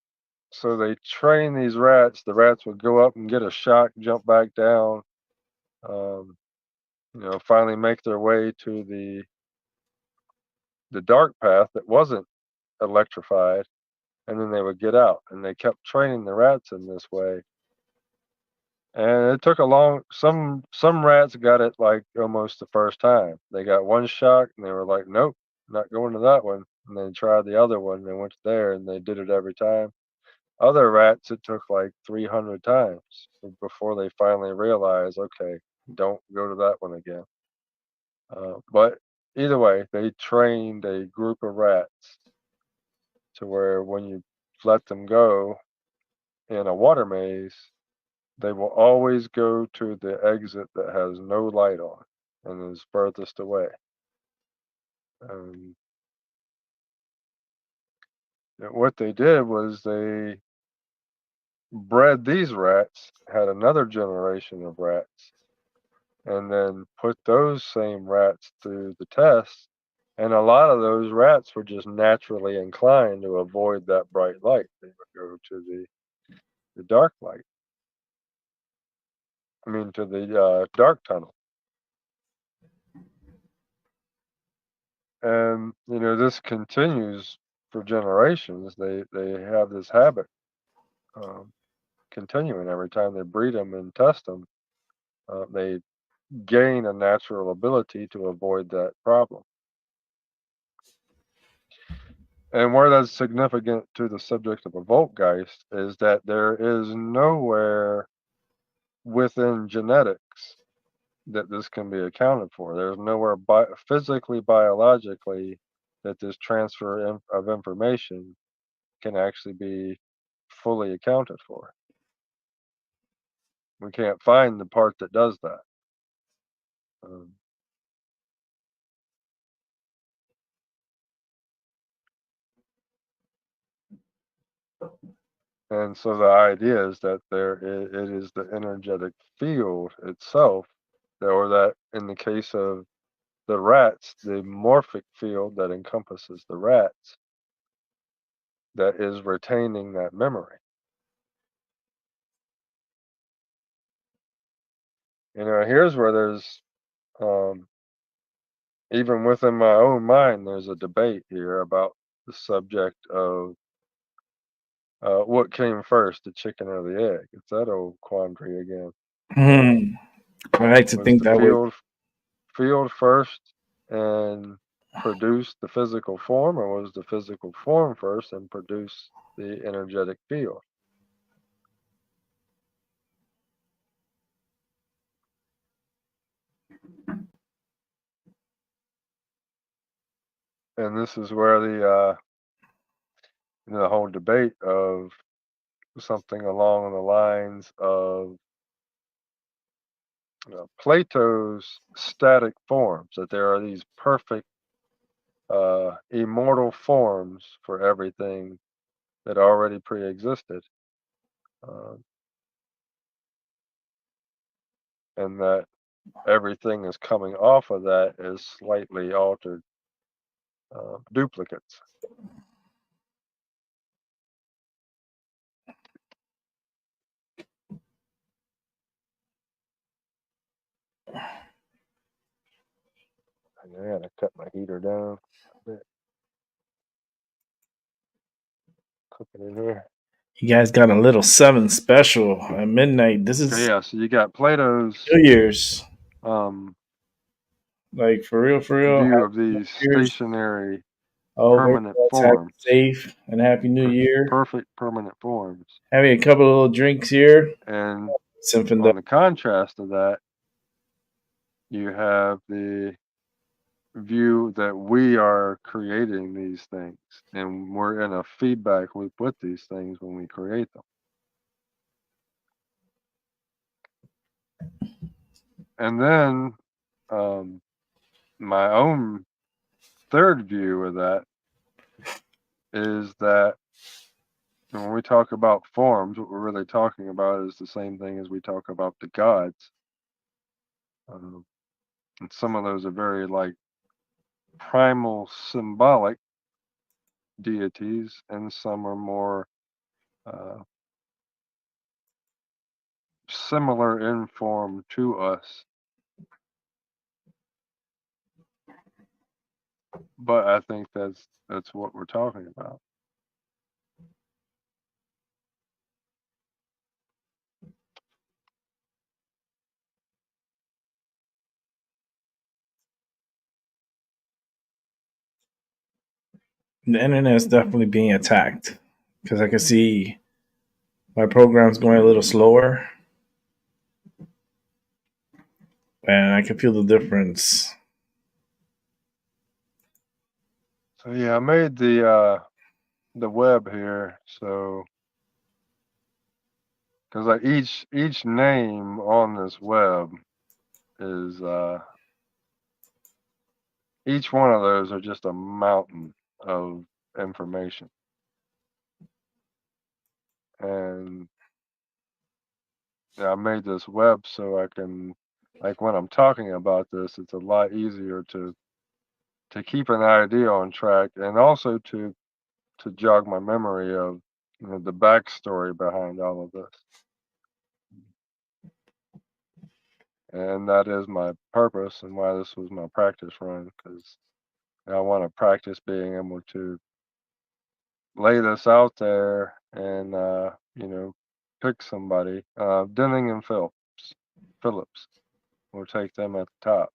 so they trained these rats. The rats would go up and get a shock, jump back down, um, finally make their way to the dark path that wasn't electrified, and then they would get out. And they kept training the rats in this way. And it took a long. Some rats got it like almost the first time. They got one shock, and they were like, "Nope, not going to that one." And they tried the other one. And they went there, and they did it every time. Other rats, it took like 300 times before they finally realized, okay, don't go to that one again. But either way, they trained a group of rats to where when you let them go in a water maze, they will always go to the exit that has no light on and is furthest away. Um, what they did was they bred these rats, had another generation of rats, and then put those same rats through the test. And a lot of those rats were just naturally inclined to avoid that bright light. They would go to the dark light. I mean, to the dark tunnel. And this continues for generations, they have this habit continuing every time they breed them and test them. They gain a natural ability to avoid that problem. And where that's significant to the subject of a Voltgeist is that there is nowhere within genetics that this can be accounted for. There's nowhere physically, biologically, that this transfer of information can actually be fully accounted for. We can't find the part that does that. And so the idea is that it is the energetic field itself, or that in the case of the rats, the morphic field that encompasses the rats, that is retaining that memory. Here's where there's, even within my own mind, there's a debate here about the subject of what came first, the chicken or the egg. It's that old quandary again. I like to Was think the that way. field first and produced the physical form, or was the physical form first and produced the energetic field? And this is where the whole debate of something along the lines of Plato's static forms, that there are these perfect immortal forms for everything that already pre-existed, and that everything is coming off of that as slightly altered duplicates. I gotta cut my heater down a bit. Cook it in here. You guys got a little 7 special at midnight. This is Yeah, so you got Plato's New Year's. um, Like for real, view Happy of New these Year's. stationary Oh, we're permanent happy, forms, safe, and happy New Year. perfect permanent forms. Having a couple of little drinks here. And Something on the contrast of that, you have the view that we are creating these things, and we're in a feedback loop with these things when we create them. And then my own third view of that is that when we talk about forms, what we're really talking about is the same thing as we talk about the gods. And some of those are very like primal symbolic deities, and some are more similar in form to us. But I think that's what we're talking about. the internet is definitely being attacked because I can see my program's going a little slower, and I can feel the difference. So yeah, I made the web here, so because like each name on this web is each one of those are just a mountain of information. And I made this web so I can, like when I'm talking about this, it's a lot easier to keep an idea on track, and also to jog my memory of the backstory behind all of this. And that is my purpose and why this was my practice run, because I want to practice being able to lay this out there and pick somebody. Denning and Phillips. We'll take them at the top.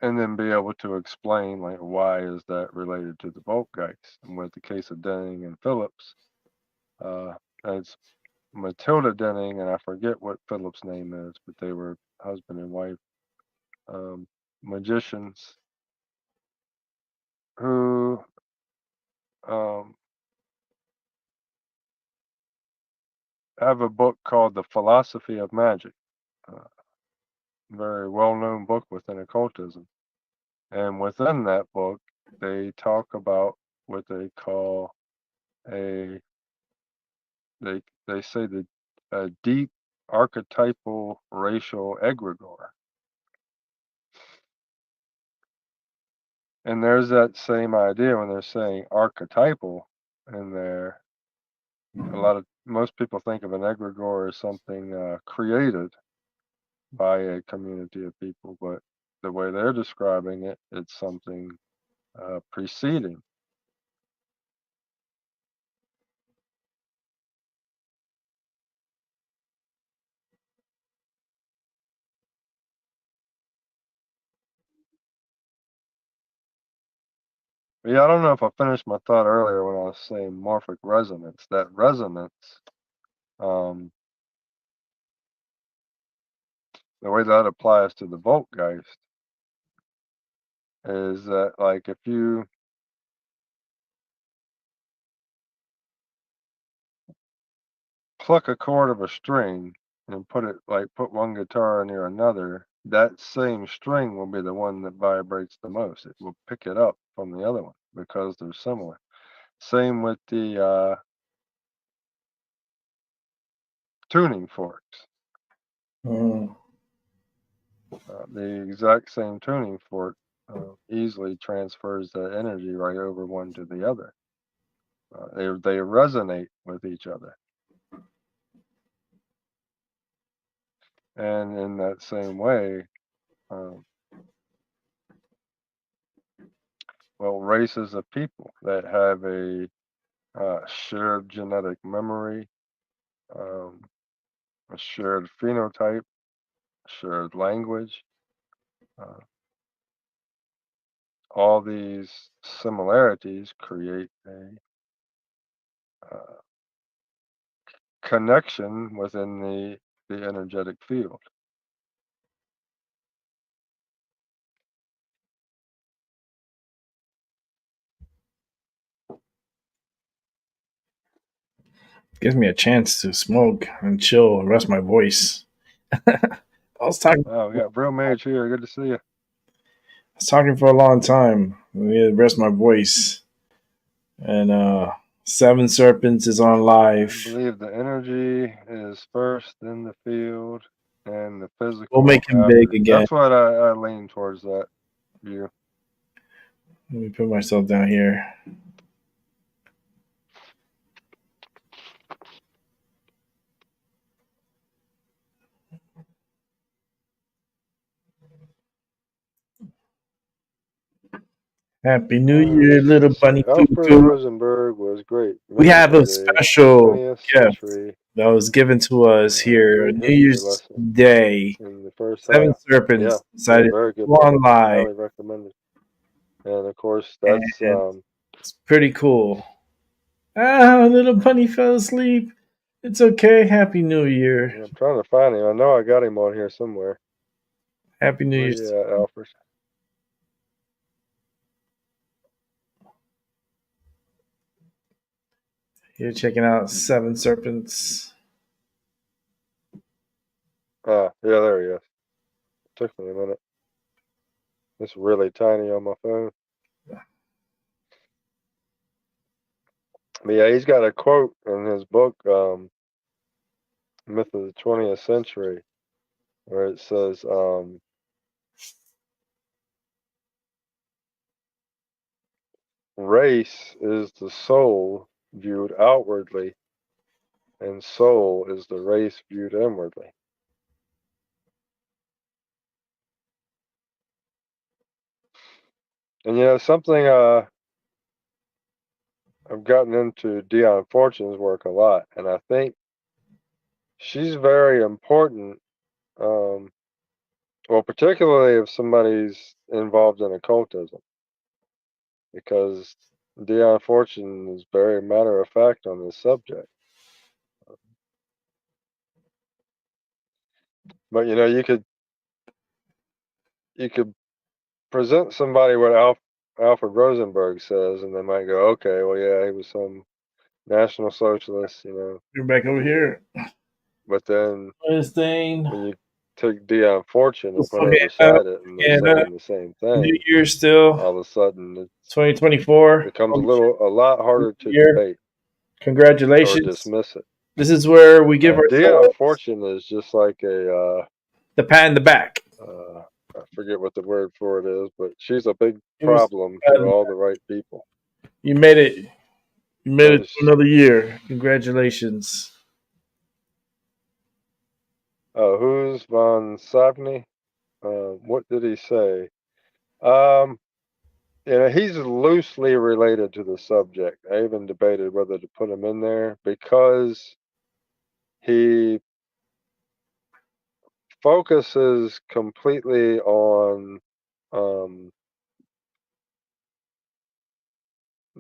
And then be able to explain like why is that related to the Volkgeist. And with the case of Denning and Phillips, it's Matilda Denning and I forget what Phillips' name is, but they were husband and wife magicians who have a book called The Philosophy of Magic. Very well-known book within occultism. And within that book, they talk about what they call they say a deep archetypal racial egregore. And there's that same idea when they're saying archetypal in there. Most people think of an egregore as something created by a community of people, but the way they're describing it, it's something preceding. Yeah, I don't know if I finished my thought earlier when I was saying morphic resonance. That resonance, the way that applies to the Volkgeist is that, like, if you pluck a chord of a string and put one guitar near another, that same string will be the one that vibrates the most. It will pick it up from the other one because they're similar. Same with the tuning forks. The exact same tuning fork easily transfers the energy right over one to the other. They resonate with each other. And in that same way, races of people that have a shared genetic memory, a shared phenotype, shared language, all these similarities create a connection within the energetic field. Gives me a chance to smoke and chill and rest my voice. I was talking. Oh, we got Bro Mage here. Good to see you. I was talking for a long time. I need to rest my voice. And Seven Serpents is on I live. believe the energy is first in the field and the We'll physical make him big after. again. That's what I lean towards that view. Let me put myself down here. Happy New Year, Let's little see. bunny foo Alfred foo. Rosenberg was great. We Myth have of a the special 20th gift century. that was given to us here Great on New history Year's lesson Day. in the first Seven half. Yeah, Serpents yeah, decided very to good go book. on live, Highly recommended. And of course, and that's it's pretty cool. Little bunny fell asleep. It's okay. Happy New Year. I'm trying to find him. I know I got him on here somewhere. Happy New Where Year. you at, Alfred? You're checking out Seven Serpents. Ah, yeah, there he is. Took me a minute. It's really tiny on my phone. But yeah, he's got a quote in his book, Myth of the 20th Century, where it says, race is the soul viewed outwardly, and soul is the race viewed inwardly. And something I've gotten into Dion Fortune's work a lot, and I think she's very important. Well, particularly if somebody's involved in occultism, because Dion Fortune is very matter of fact on this subject. But you could present somebody what Alfred Rosenberg says, and they might go, okay, well, yeah, he was some National Socialist, You're back over here. But then This thing. when you take Dion Fortune and put her Okay, beside it, and they're yeah, saying the same New thing, Year still. all of a sudden it 2024. becomes a lot harder to Year. debate or Congratulations. dismiss it. This is where we give And Dion ourselves Fortune is just like a the pat in the back. I forget what the word for it is, but she's a big It was, problem to all the right people. you made it. You made it Because to another year. Congratulations. who's von Savny? What did he say? Um, he's loosely related to the subject. I even debated whether to put him in there because he focuses completely on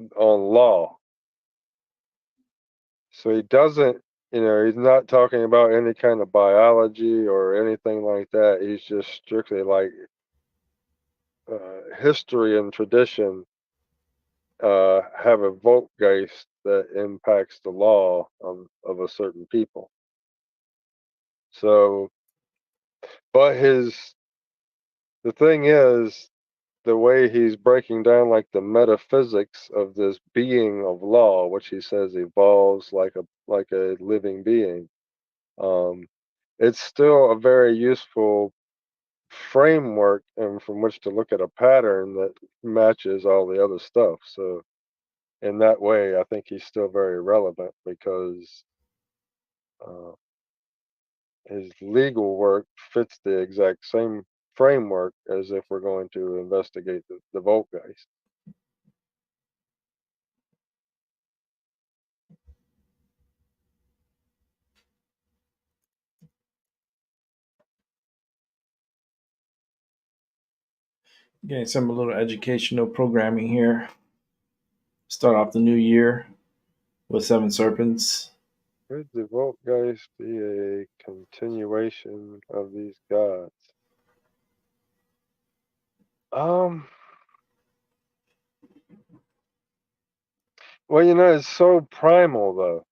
law. So he doesn't, he's not talking about any kind of biology or anything like that. He's just strictly like history and tradition have a Volkgeist that impacts the law of a certain people. So, but the thing is, the way he's breaking down like the metaphysics of this being of law, which he says evolves like a living being, it's still a very useful framework and from which to look at a pattern that matches all the other stuff. So in that way, I think he's still very relevant because uh, his legal work fits the exact same framework as if we're going to investigate the Volkgeist. Getting some little educational programming here. Start off the new year with Seven Serpents. Could the Volkgeist be a continuation of these gods? Well, it's so primal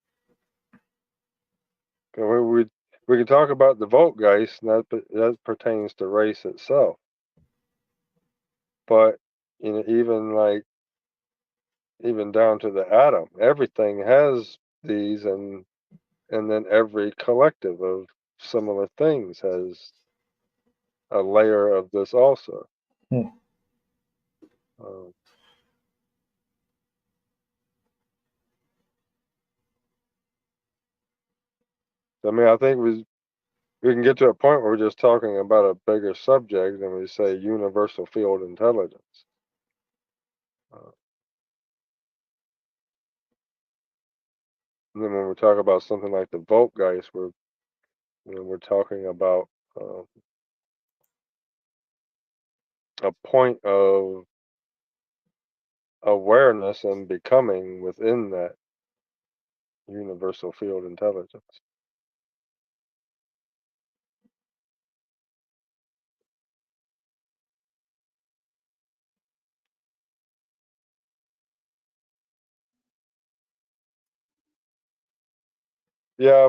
though. We can talk about the Volkgeist, and that pertains to race itself. But even down to the atom, everything has these, and then every collective of similar things has a layer of this also. Hmm. Um, I think we can get to a point where we're just talking about a bigger subject and we say universal field intelligence. And then when we talk about something like the Volkgeist, we're talking about a point of awareness and becoming within that universal field intelligence. Yeah,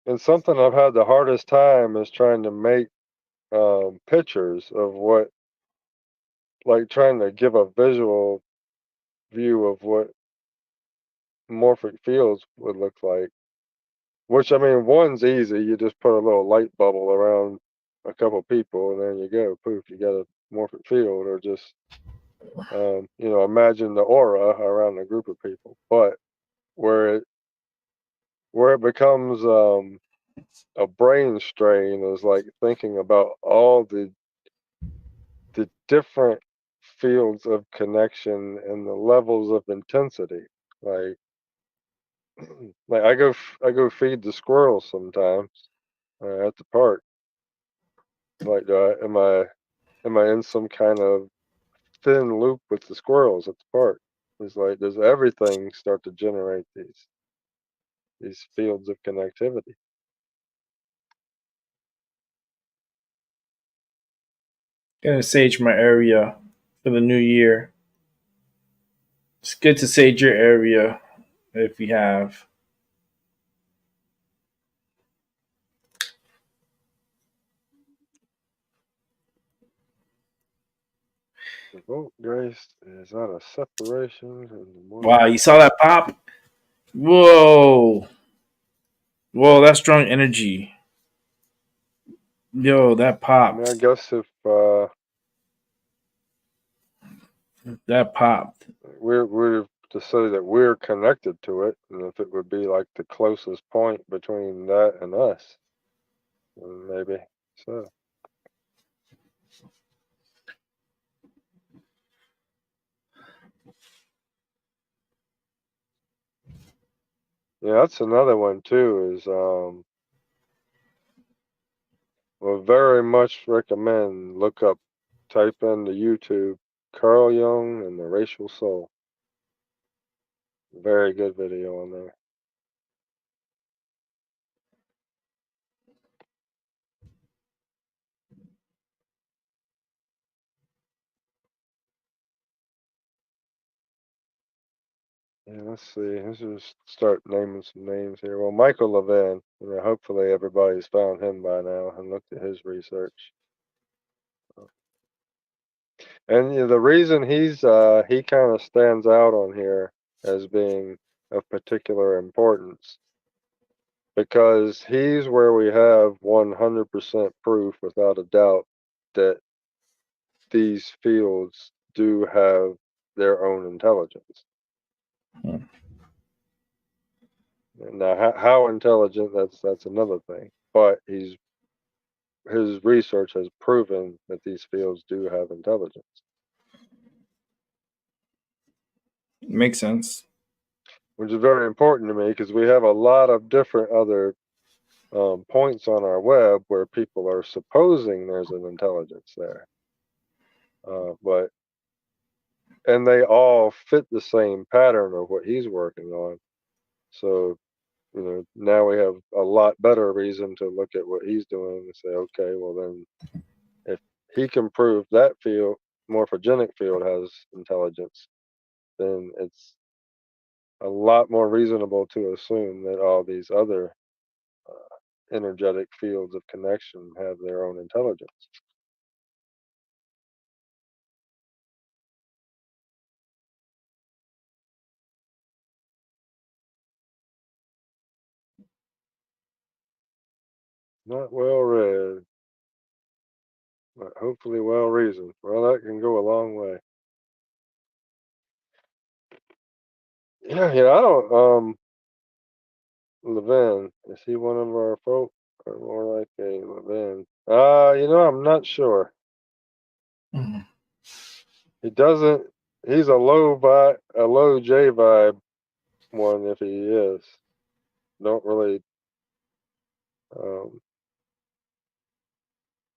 and something I've had the hardest time is trying to make pictures of what, like trying to give a visual view of what morphic fields would look like. Which one's easy. You just put a little light bubble around a couple people, and there you go. Poof, you got a morphic field. Or just imagine the aura around a group of people. But where it becomes a brain strain is like thinking about all the the different fields of connection and the levels of intensity. Like, like I go feed the squirrels sometimes at the park. Like, am I in some kind of thin loop with the squirrels at the park? It's like, does everything start to generate these fields of connectivity? Gonna sage my area for the new year. It's good to sage your area if you have. The vote grace is out of separation and the more Wow, you saw that pop? Whoa. Whoa, that's strong energy. Yo, that I mean, I popped. guess if That popped. we're to say that we're connected to it, and if it would be like the closest point between that and us, then maybe so. Yeah, that's another one too. Is will very much recommend look up, type into YouTube, Carl Jung and the Racial Soul. Very good video on there. Yeah, let's see. Let's just start naming some names here. Well, Michael Levin. Hopefully everybody's found him by now and looked at his research. And the reason he kind of stands out on here as being of particular importance because he's where we have 100% proof without a doubt that these fields do have their own intelligence. Hmm. Now, how intelligent, that's another thing. But his research has proven that these fields do have intelligence. Makes sense. Which is very important to me because we have a lot of different other points on our web where people are supposing there's an intelligence there. But and they all fit the same pattern of what he's working on. So, now we have a lot better reason to look at what he's doing and say, okay, well then if he can prove that field, morphogenic field has intelligence, then it's a lot more reasonable to assume that all these other energetic fields of connection have their own intelligence. Not well read, but hopefully well reasoned. Well, that can go a long way. Yeah, I don't. Levin, is he one of our folk, or more like a Levin? I'm not sure. Mhm. He doesn't. He's a low J vibe one. If he is, don't really um,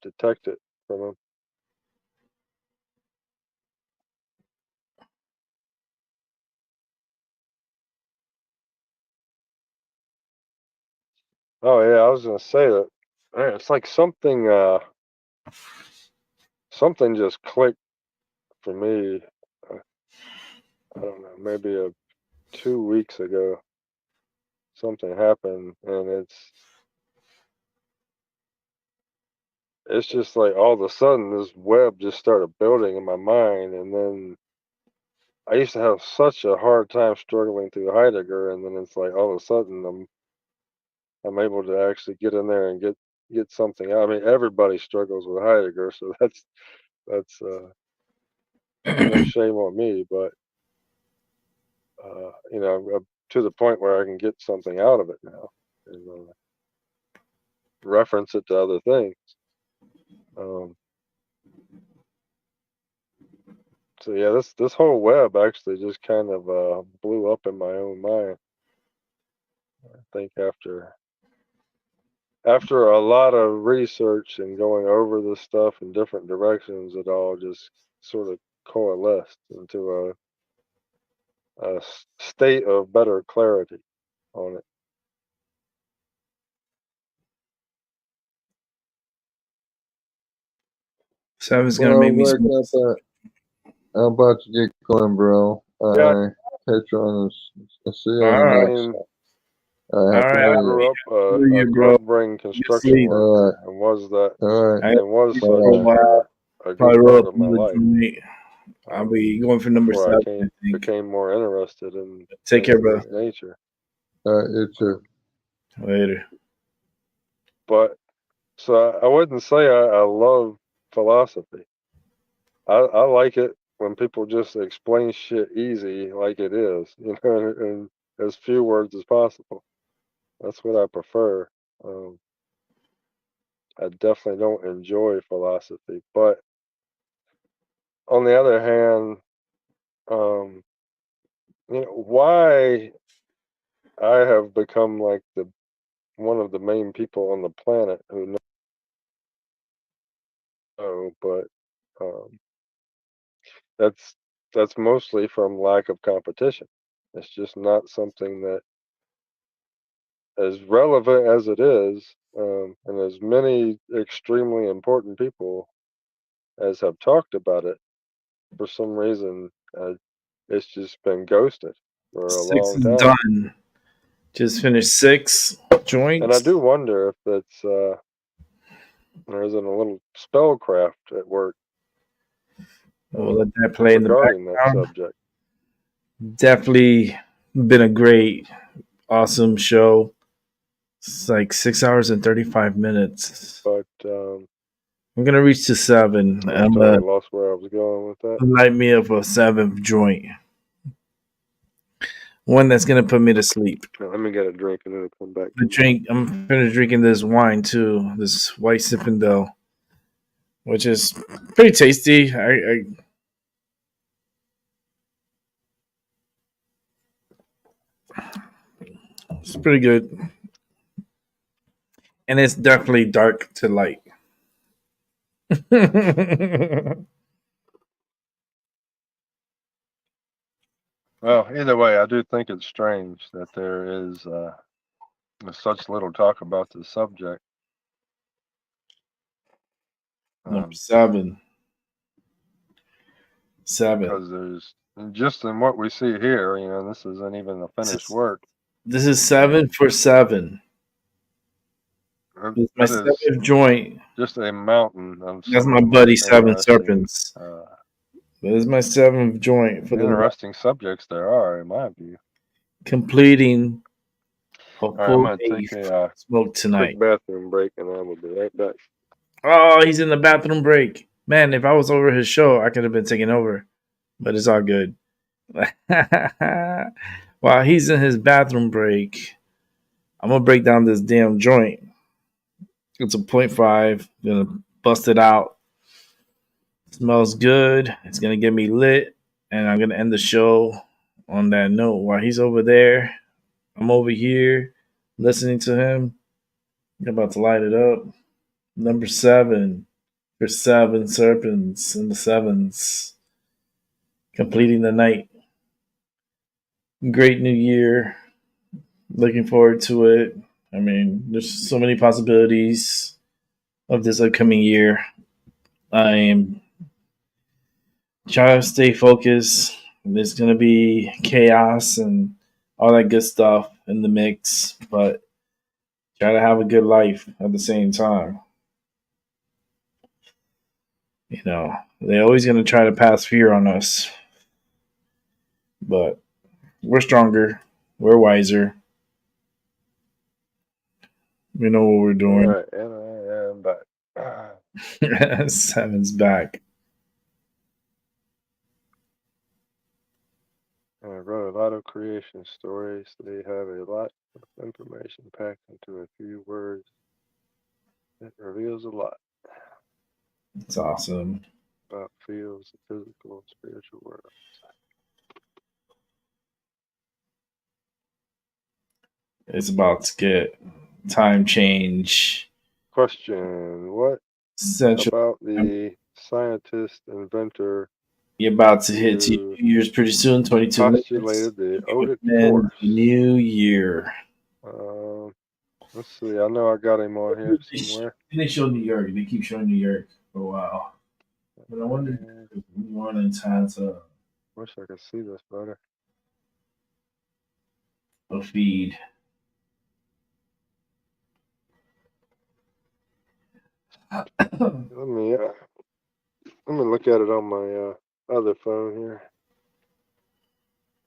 detect it from him. Oh yeah, I was gonna say that. Man, it's like something. Something just clicked for me. Uh, I don't know, maybe 2 weeks ago. Something happened, and it's just like all of a sudden this web just started building in my mind, and then I used to have such a hard time struggling through Heidegger, and then it's like all of a sudden I'm able to actually get in there and get something out. I mean, everybody struggles with Heidegger, so that's no shame on me, but I'm to the point where I can get something out of it now and reference it to other things. Um, So yeah, this whole web actually just kind of blew up in my own mind. I think after a lot of research and going over this stuff in different directions, it all just sort of coalesced into a state of better clarity on it. Seven's gonna Well, make me Rick, smoke. I'm about to get going, bro. Yeah, Catch you on this. I'll see you All on I the right, next mean, one. all Happy right. I New I'll grew Year. up hear a you, bro. grunt-brain Good construction sleep. All right. worker and was that All right. I and was for a such Bye. while. for a good Probably roll part up of my another life. joint. I'll be going for number Before I 7, I think. became more interested in Take care, things bro. of nature. All right. You too. Later. But so I wouldn't say I love philosophy. I like it when people just explain shit easy like it is, in as few words as possible. That's what I prefer. Um, I definitely don't enjoy philosophy, but on the other hand, um, why I have become like the one of the main people on the planet who know, but um, that's that's mostly from lack of competition. It's just not something that, as relevant as it is, and as many extremely important people as have talked about it, for some reason, it's just been ghosted for a 6 long is time. done. Just finished 6 And I joints. do wonder if that's there isn't a little spellcraft at work We'll let that play in the regarding that background. subject. Definitely been a great, awesome show. It's like 6 hours and 35 minutes. But I'm gonna reach to 7. I I'm totally gonna lost where I was going with that. light me up a 7th joint. One that's gonna put me to sleep. Now, let me get a drink and then I'll come back The to you. drink. I'm finished drinking this wine too. This white Zinfandel, which is pretty tasty. It's pretty good, and it's definitely dark to light. Well, either way, I do think it's strange that there is such little talk about the subject. Number 7. 7. Because there's just in what we see here, this isn't even the This finished is, work. this is 7 for 7. It's my That is 7th joint. just a mountain of That's some my buddy Seven interesting, Serpents. This is my 7th joint for the night, interesting subjects there are, in my view. completing a All right, I'm full gonna take day a smoke quick tonight. bathroom break, and I will be right back. Oh, he's in the bathroom break. Man, if I was over his show, I could have been taking over. But it's all good. While he's in his bathroom break, I'm gonna break down this damn joint. It's a .5. Gonna bust it out. Smells good. It's gonna get me lit, and I'm gonna end the show on that note. While he's over there, I'm over here listening to him. I'm about to light it up. Number 7 for 7 serpents in the 7s, completing the night. Great new year. Looking forward to it. I mean, there's so many possibilities of this upcoming year. I am trying to stay focused. There's going to be chaos and all that good stuff in the mix, but try to have a good life at the same time. They're always going to try to pass fear on us, but we're stronger. We're wiser. We know what we're All doing. right, and I am back. Seven's back. I wrote a lot of creation stories. They have a lot of information packed into a few words. It reveals a lot. It's awesome. about fields, the physical and spiritual world. It's about to get time change. Question: What Central. about the scientist inventor You're about to hit 2 who years pretty soon. 22 minutes. postulated the Odic Within force? the new year. Um, let's see. I know I got him on here somewhere. They show New York. They keep showing New York for a while. But I wonder if New Orleans has Wish I could see this better. a feed. Let me look at it on my other phone here,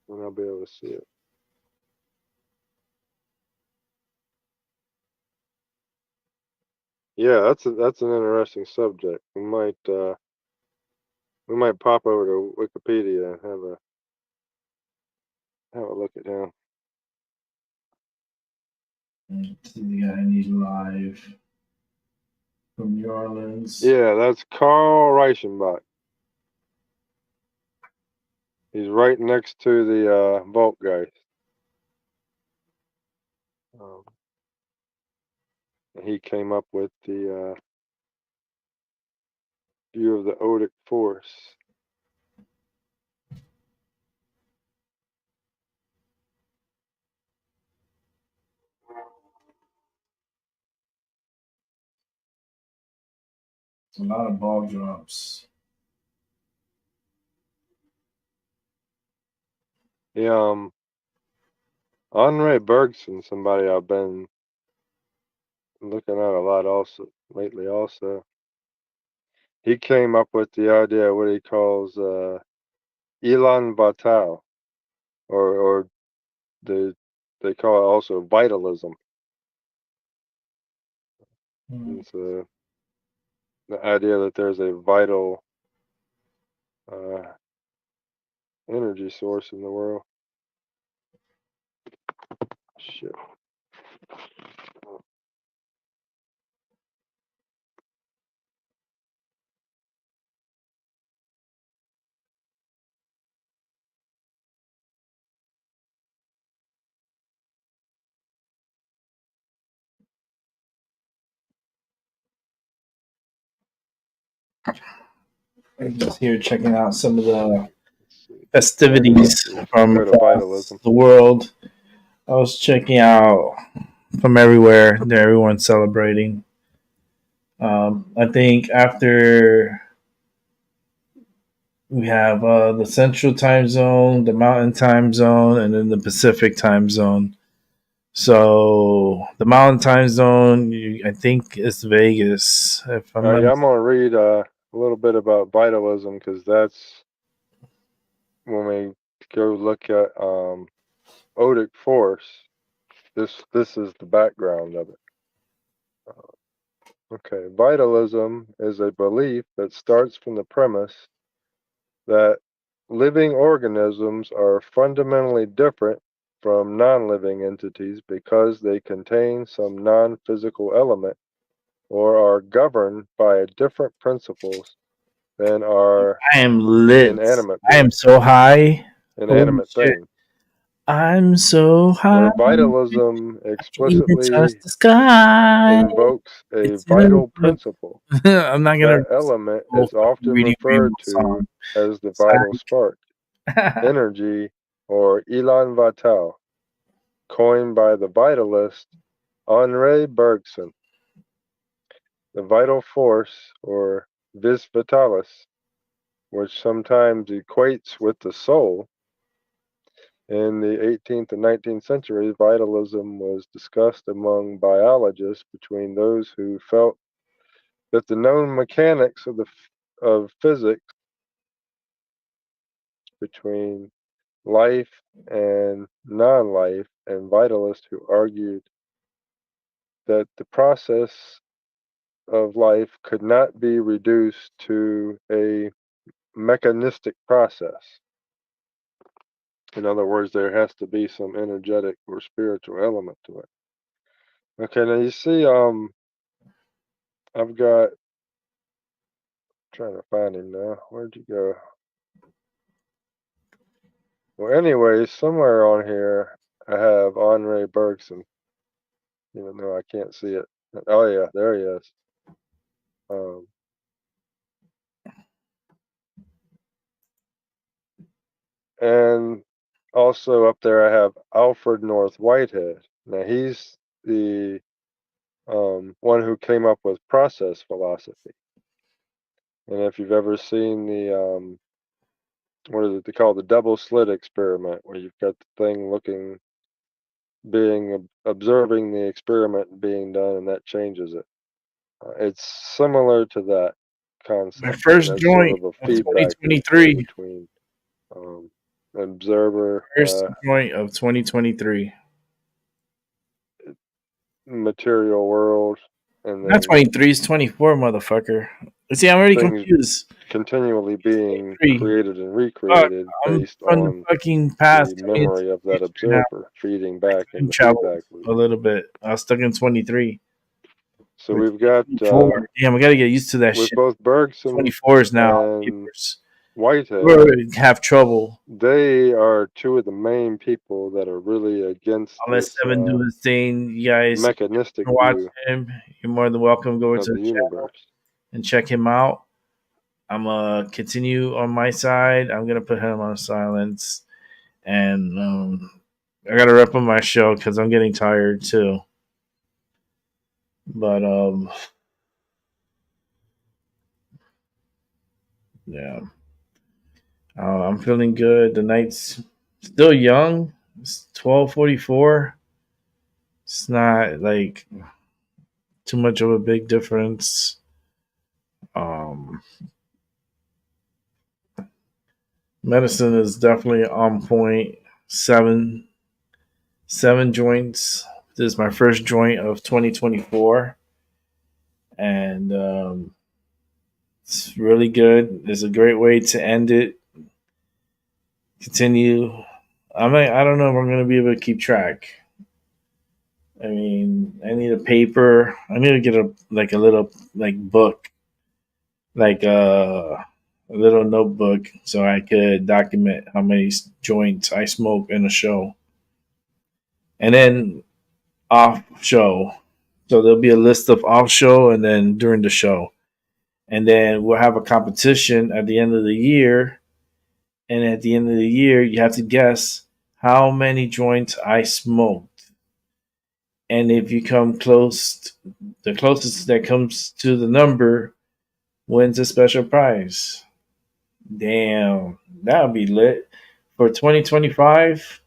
and I'll be able to see it. Yeah, that's an interesting subject. We might pop over to Wikipedia and have a look at him. See the guy he's live from New Orleans. Yeah, that's Carl Reichenbach. He's right next to the Voltgeist. He came up with the view of the Odic force. It's a lot of ball drops. Andre Bergson, somebody I've been looking at a lot lately. He came up with the idea of what he calls Elan Vital, or they call it also vitalism. It's the idea that there's a vital energy source in the world. Shit. I'm just here checking out some of the Let's see. festivities from Go to across vitalism. the world. I was checking out from everywhere. There, everyone's celebrating. I think after we have the Central Time Zone, the Mountain Time Zone, and then the Pacific Time Zone. So the Mountain Time Zone, I think, is Vegas. If I'm not Yeah, I'm gonna read a little bit about vitalism because that's when we go look at Odic force. This is the background of it. Okay, vitalism is a belief that starts from the premise that living organisms are fundamentally different from non-living entities because they contain some non-physical element or are governed by different principles than our I am lit. inanimate I am being, so high. Holy inanimate shit. thing. I'm so high. Where vitalism I can even touch explicitly the sky. invokes a It's in a vital book. principle. I'm not gonna That element full is often reading referred Rainbow to song. as the vital spark, energy, or Elan Vital, coined by the vitalist Henri Bergson. The vital force, or vis vitalis, which sometimes equates with the soul. In the 18th and 19th centuries, vitalism was discussed among biologists between those who felt that the known mechanics of physics between life and non-life, and vitalists who argued that the process of life could not be reduced to a mechanistic process. In other words, there has to be some energetic or spiritual element to it. Okay, now you see, I've got Trying to find him now. Where'd you go? Well, anyway, somewhere on here I have Andre Bergson, even though I can't see it. Oh yeah, there he is. Um, and also up there I have Alfred North Whitehead. Now he's the one who came up with process philosophy. And if you've ever seen the what is it they call the double slit experiment, where you've got the thing observing the experiment being done, and that changes it. It's similar to that My concept, and first that's sort joint of a of feedback loop there 2023. between um, observer, First joint of 2023. material world, and Not then 23, it's 24, motherfucker. See, I'm already things confused. continually being 23. created and Fuck, recreated I'm based from the on fucking the past. I'm in memory of that future now. observer feeding I back in time the traveled feedback loop. a little bit. I was stuck in 23. So With we've got 24. Damn, we gotta get used to that with shit. both Bergson 24s now. and Papers. We Whitehead, already have trouble. they are two of the main people that are really against I'll let this Seven do his thing. You guys mechanistic watch view him. You're more than welcome to go of into the the channel universe. and check him out. I'm gonna continue on my side. I'm gonna put him on silence, and I gotta wrap up my show because I'm getting tired too. But yeah, I'm feeling good. The night's still young. It's 12:44. It's not like too much of a big difference. Um, Medicine is definitely on point. Seven joints. This is my first joint of 2024, and it's really good. It's a great way to end it. Continue. I don't know if I'm gonna be able to keep track. I mean, I need a paper. I need to get a little book, like a little notebook, so I could document how many joints I smoke in a show, and then off show. So there'll be a list of off show and then during the show. And then we'll have a competition at the end of the year. And at the end of the year, you have to guess how many joints I smoked. And if you come close, the closest that comes to the number wins a special prize. Damn, that would be lit. For 2025,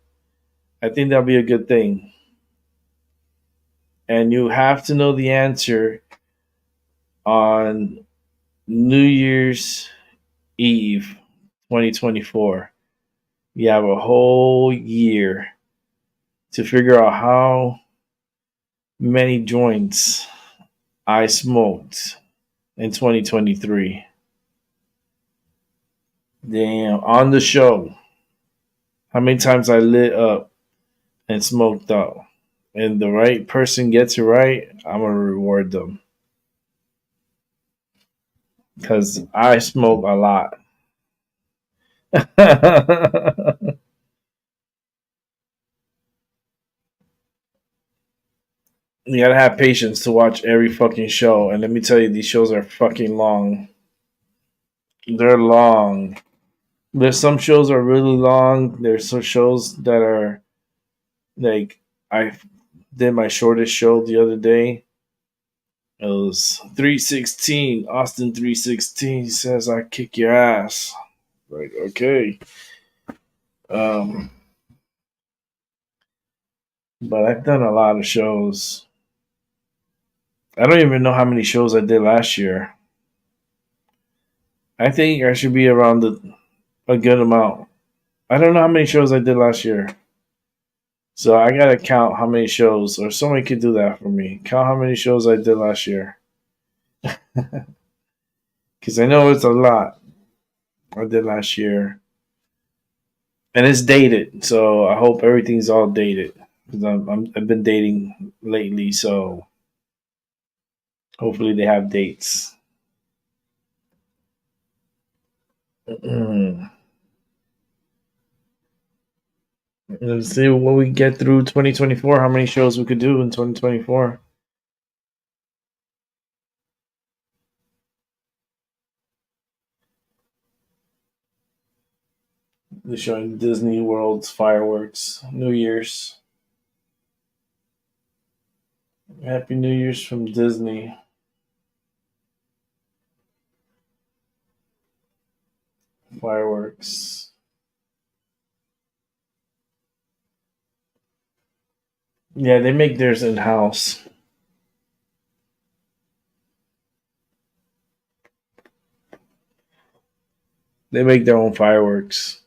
I think that'll be a good thing. And you have to know the answer on New Year's Eve 2024. You have a whole year to figure out how many joints I smoked in 2023. Damn, on the show, how many times I lit up and smoked up. And the right person gets it right, I'm going to reward them. Because I smoke a lot. You gotta have patience to watch every fucking show. And let me tell you, these shows are fucking long. They're long. There's some shows are really long. There's some shows that are like I did my shortest show the other day. It was 316. Austin 316 says I kick your ass. Like, okay. Um but I've done a lot of shows. I don't even know how many shows I did last year. I think I should be around a good amount. I don't know how many shows I did last year. So I gotta count how many shows, or somebody could do that for me. Count how many shows I did last year. Because I know it's a lot I did last year. And it's dated, so I hope everything's all dated. Because I've been dating lately, so hopefully they have dates. Let's see what we get through 2024. How many shows we could do in 2024? They're showing Disney World's fireworks, New Year's. Happy New Year's from Disney. Fireworks. Yeah, they make theirs in house. They make their own fireworks.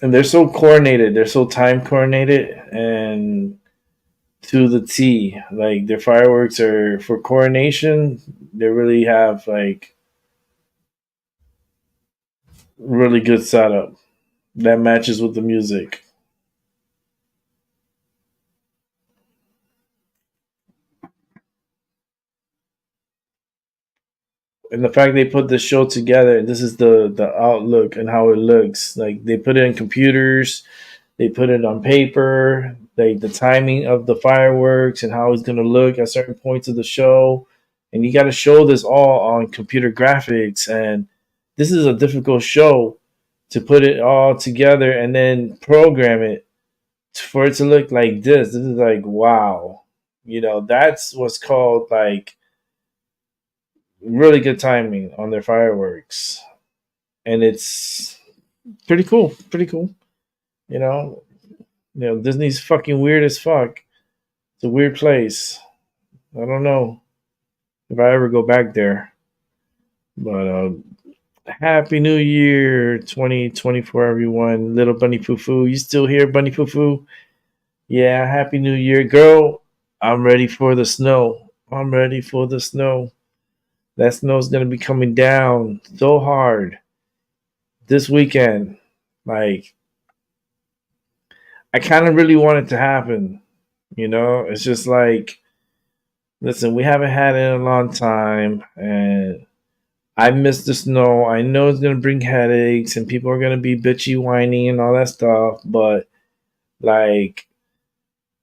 And they're so coordinated. They're so time coordinated and to the T. Like their fireworks are for coordination. They really have like really good setup that matches with the music. And the fact they put the show together, this is the outlook and how it looks. Like they put it in computers, they put it on paper, like the timing of the fireworks and how it's gonna look at certain points of the show. And you gotta show this all on computer graphics. And this is a difficult show to put it all together and then program it for it to look like this. This is like wow. That's what's called like really good timing on their fireworks. And it's pretty cool. Pretty cool. You know, Disney's fucking weird as fuck. It's a weird place. I don't know if I ever go back there. But Happy New Year 2024, everyone. Little Bunny Foo Foo. You still here, Bunny Foo Foo? Yeah, Happy New Year. Girl, I'm ready for the snow. I'm ready for the snow. That snow's going to be coming down so hard this weekend. Like, I kind of really want it to happen. It's just like, listen, we haven't had it in a long time, and I miss the snow. I know it's gonna bring headaches, and people are gonna be bitchy, whiny, and all that stuff. But like,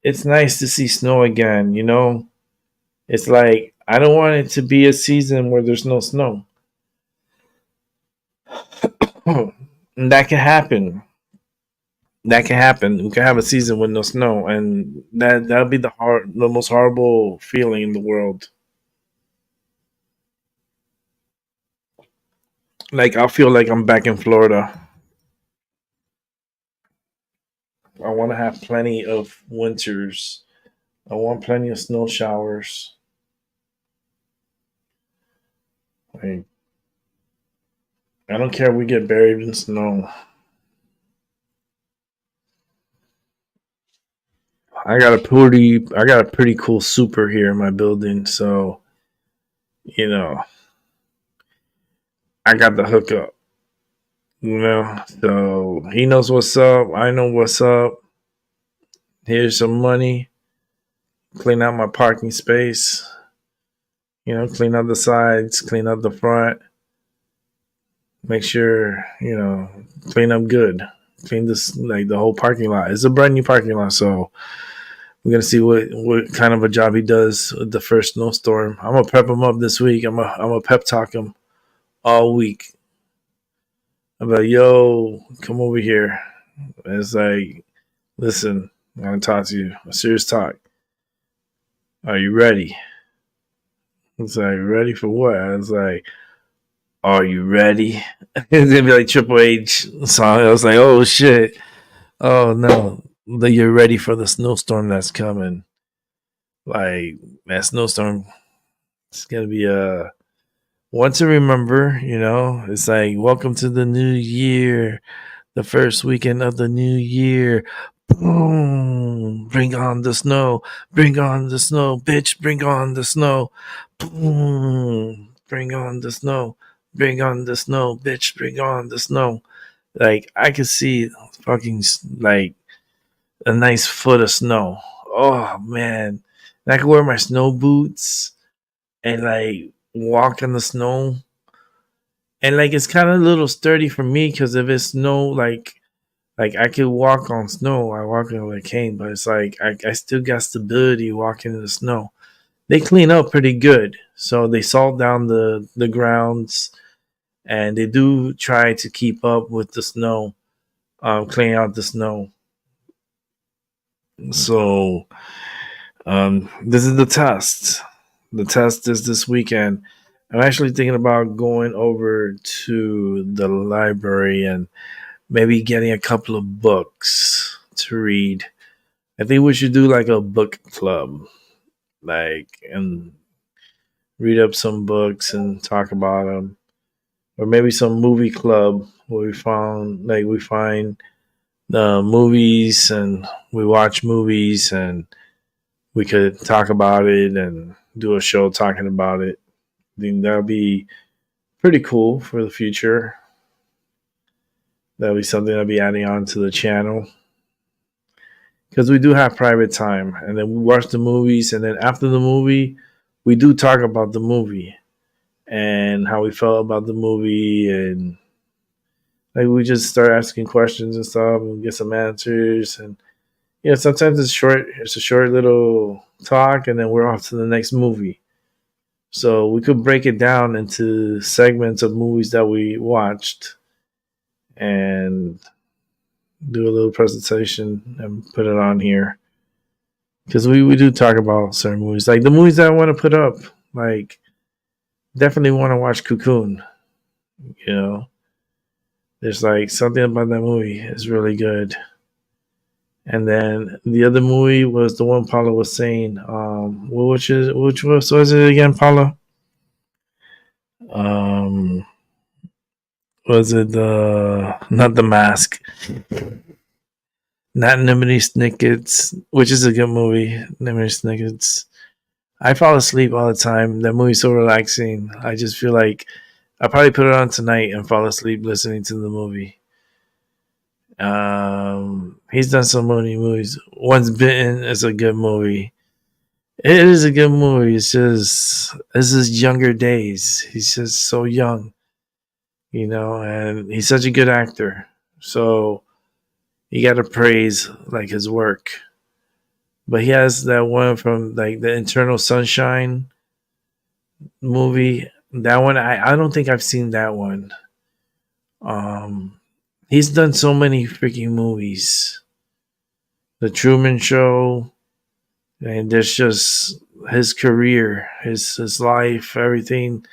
it's nice to see snow again. It's like I don't want it to be a season where there's no snow. And that can happen. That can happen. We can have a season with no snow, and that'll be the most horrible feeling in the world. Like I'll feel like I'm back in Florida. I want to have plenty of winters. I want plenty of snow showers. Like I don't care if we get buried in snow. I got a pretty cool super here in my building, so you know I got the hookup. So he knows what's up. I know what's up. Here's some money. Clean out my parking space. Clean out the sides, clean out the front. Make sure, clean up good. Clean this like the whole parking lot. It's a brand new parking lot, so we're gonna see what kind of a job he does with the first snowstorm. I'm gonna prep him up this week. I'm gonna pep talk him all week. I'm like, yo, come over here. And it's like, listen, I'm gonna talk to you. A serious talk. Are you ready? It's like, ready for what? I was like, are you ready? It's gonna be like Triple H song. I was like, oh shit. Oh no. That you're ready for the snowstorm that's coming. Like that snowstorm, it's gonna be a one to remember. It's like welcome to the new year, the first weekend of the new year. Boom! Bring on the snow! Bring on the snow, bitch! Bring on the snow! Boom! Bring on the snow! Bring on the snow, bitch! Bring on the snow! Like I could see fucking like a nice foot of snow. Oh man, and I could wear my snow boots and like walk in the snow. And like it's kind of a little sturdy for me because if it's snow, like I could walk on snow. I walk on a cane, but it's like I still got stability walking in the snow. They clean up pretty good, so they salt down the grounds, and they do try to keep up with the snow, clean out the snow. So this is the test. The test is this weekend. I'm actually thinking about going over to the library and maybe getting a couple of books to read. I think we should do like a book club, like and read up some books and talk about them, or maybe some movie club where we find the movies and we watch movies and we could talk about it and do a show talking about it. I think that'll be pretty cool for the future. That'll be something I'll be adding on to the channel because we do have private time, and then we watch the movies, and then after the movie, we do talk about the movie and how we felt about the movie, and like we just start asking questions and stuff and get some answers. And sometimes it's short. It's a short little talk, and then we're off to the next movie. So we could break it down into segments of movies that we watched and do a little presentation and put it on here. Because we do talk about certain movies. Like the movies that I want to put up, like definitely want to watch Cocoon. You know, there's like something about that movie is really good. And then the other movie was the one Paula was saying. Which was it again, Paula? Was it the not the Mask? Not Nimini Snickets, which is a good movie. Nimini Snickets. I fall asleep all the time. That movie's so relaxing. I just feel like I'll probably put it on tonight and fall asleep listening to the movie. He's done so many movies. Once Bitten is a good movie. It is a good movie. It's just this is younger days. He's just so young, and he's such a good actor. So you got to praise like his work. But he has that one from like the Eternal Sunshine movie. That one I don't think I've seen that one. He's done so many freaking movies. The Truman Show, and there's just his career, his life, everything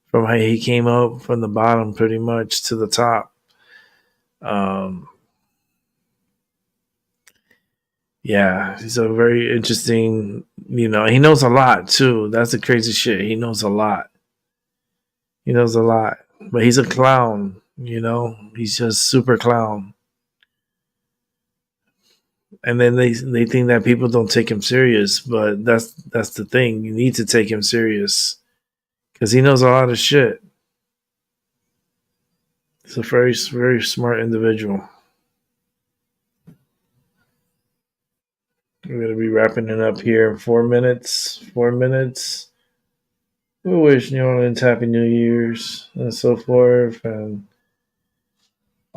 from how he came up from the bottom pretty much to the top. Yeah, he's a very interesting, he knows a lot too. That's the crazy shit. He knows a lot. He knows a lot. But he's a clown, He's just super clown. And then they think that people don't take him serious, but that's the thing. You need to take him serious because he knows a lot of shit. He's a very, very smart individual. We're gonna be wrapping it up here in 4 minutes. 4 minutes. We wish New Orleans Happy New Year's and so forth, and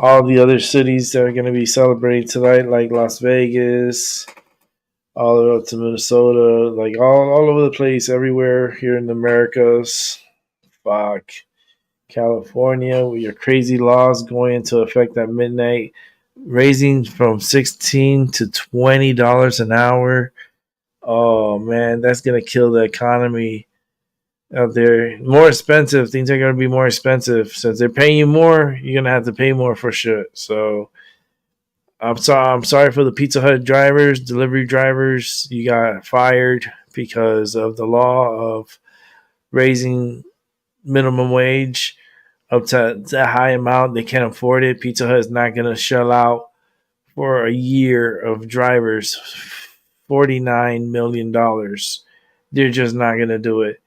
all the other cities that are going to be celebrating tonight, like Las Vegas, all the way up to Minnesota, like all over the place, everywhere here in the Americas. Fuck. California, with your crazy laws going into effect at midnight, raising from $16 to $20 an hour. Oh man, that's gonna kill the economy out there. More expensive. Things are gonna be more expensive. Since they're paying you more, you're gonna have to pay more for shit. So I'm sorry for the Pizza Hut drivers, delivery drivers. You got fired because of the law of raising minimum wage up to that high amount. They can't afford it. Pizza Hut is not gonna shell out for a year of drivers $49 million. They're just not gonna do it.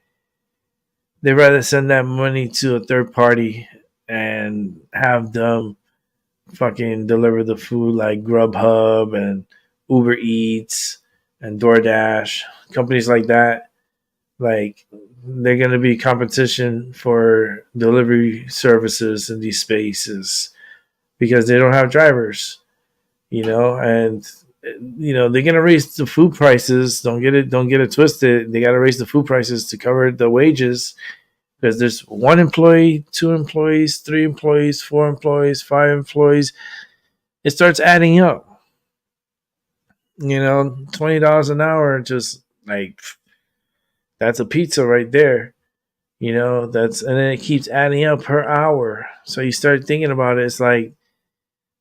They'd rather send that money to a third party and have them fucking deliver the food like Grubhub and Uber Eats and DoorDash, companies like that. Like they're going to be competition for delivery services in these spaces because they don't have drivers, and they're going to raise the food prices. Don't get it twisted. They got to raise the food prices to cover the wages because there's one employee, two employees, three employees, four employees, five employees. It starts adding up. $20 an hour, just like that's a pizza right there. And then it keeps adding up per hour. So you start thinking about it, it's like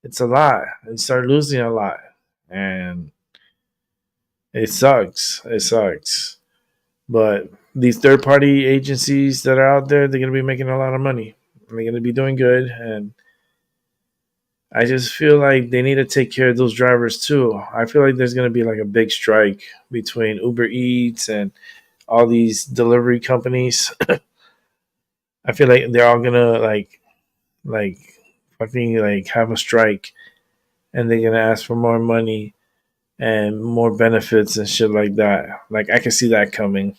it's a lot. You start losing a lot. And it sucks. It sucks. But these third party agencies that are out there, they're gonna be making a lot of money. And they're gonna be doing good. And I just feel like they need to take care of those drivers too. I feel like there's gonna be like a big strike between Uber Eats and all these delivery companies. I feel like they're all gonna like fucking like have a strike, and they're gonna ask for more money and more benefits and shit like that. Like I can see that coming.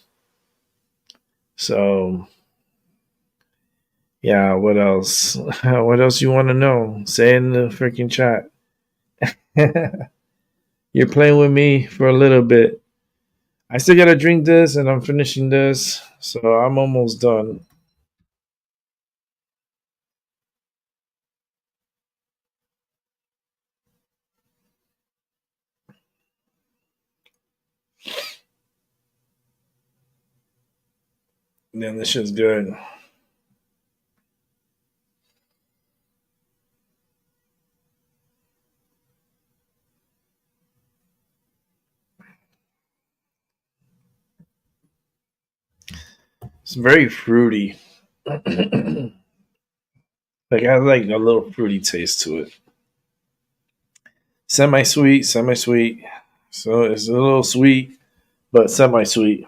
So yeah, what else? What else you want to know? Say in the freaking chat. You're playing with me for a little bit. I still gotta drink this, and I'm finishing this, so I'm almost done. Then this shit's good. It's very fruity. Like it has like a little fruity taste to it. Semi-sweet, semi-sweet. So it's a little sweet, but semi-sweet.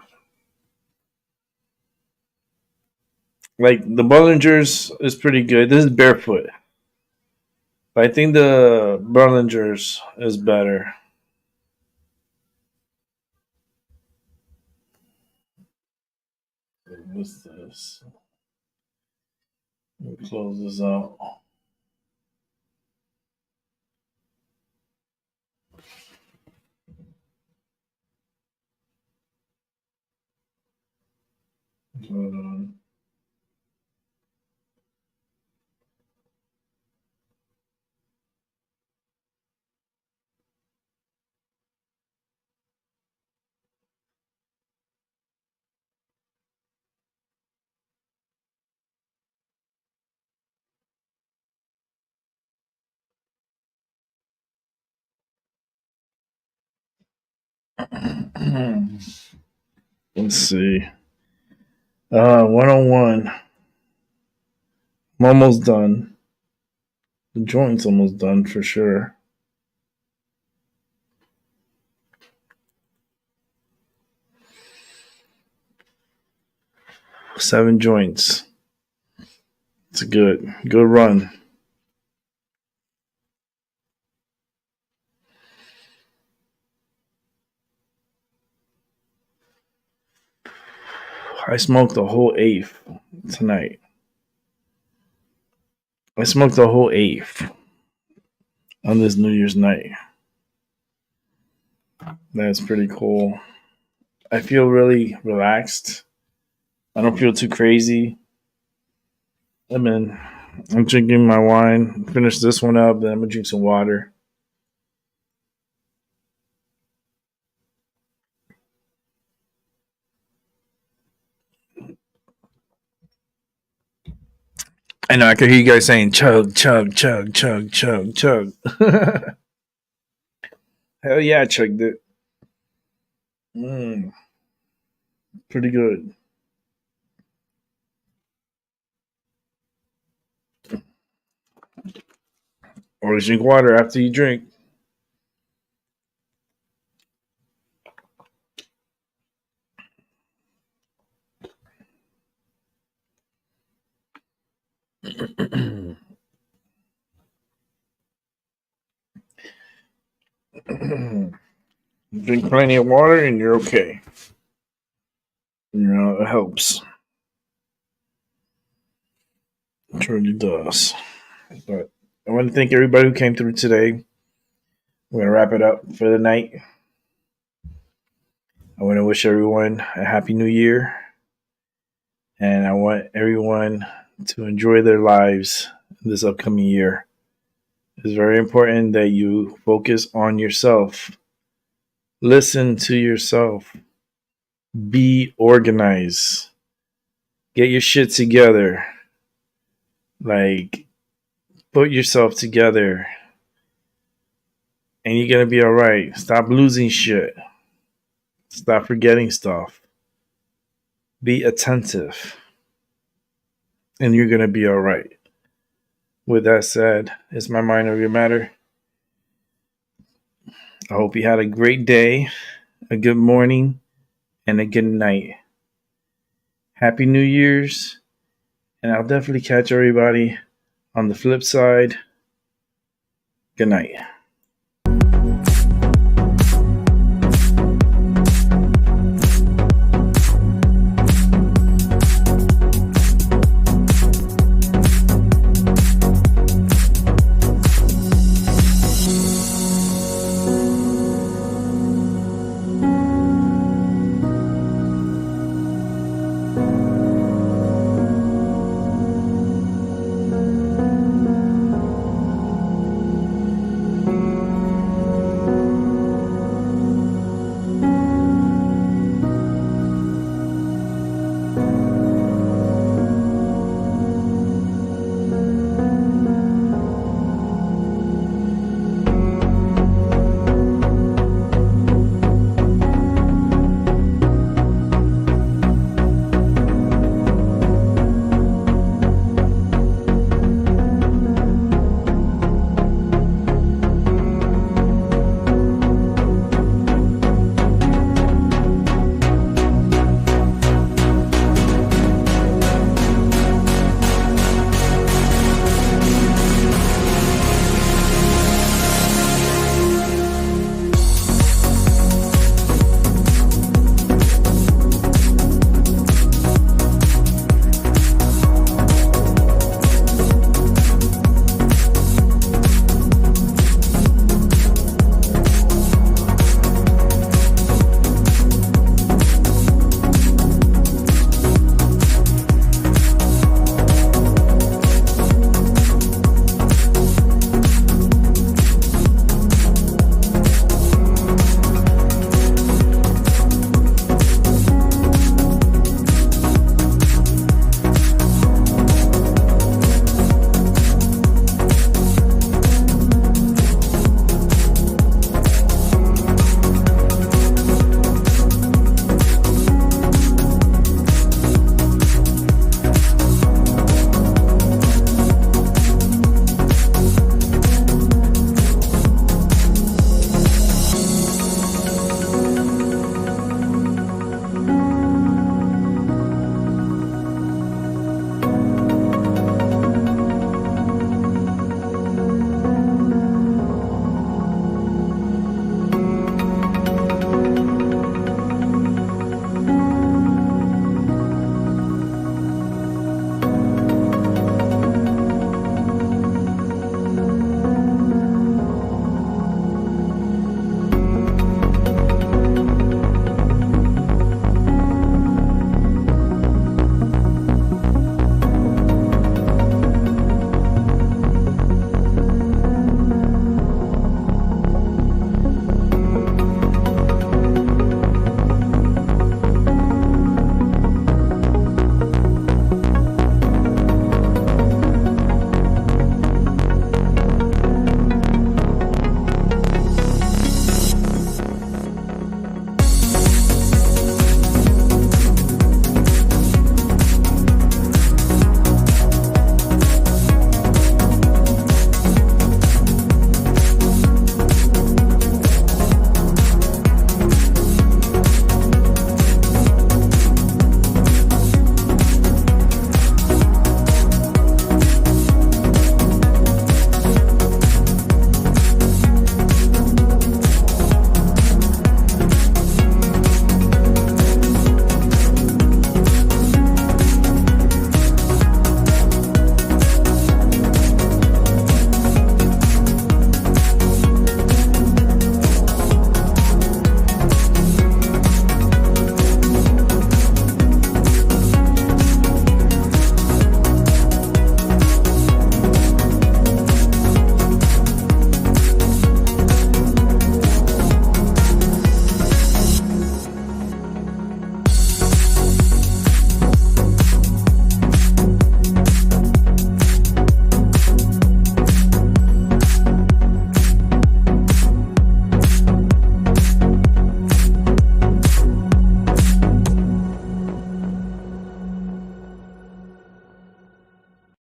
Like the Bollingers is pretty good. This is barefoot. But I think the Bollingers is better. What's this? Let me close this out. Hold on. Let's see. 101. I'm almost done. The joint's almost done for sure. Seven joints. It's a good run. I smoked a whole eighth tonight. I smoked a whole eighth on this New Year's night. That's pretty cool. I feel really relaxed. I don't feel too crazy. I'm drinking my wine. Finish this one up, then I'm gonna drink some water. I know I could hear you guys saying chug, chug, chug, chug, chug, chug. Hell yeah, I chugged it. Mm, pretty good. Always drink water after you drink. Drink plenty of water and you're okay. It helps. It truly does. But I want to thank everybody who came through today. We're going to wrap it up for the night. I want to wish everyone a happy new year. And I want everyone to enjoy their lives this upcoming year. It's very important that you focus on yourself. Listen to yourself. Be organized. Get your shit together. Like, put yourself together. And you're going to be all right. Stop losing shit. Stop forgetting stuff. Be attentive. And you're going to be all right. With that said, it's my mind over your matter. I hope you had a great day, a good morning, and a good night. Happy New Year's. And I'll definitely catch everybody on the flip side. Good night.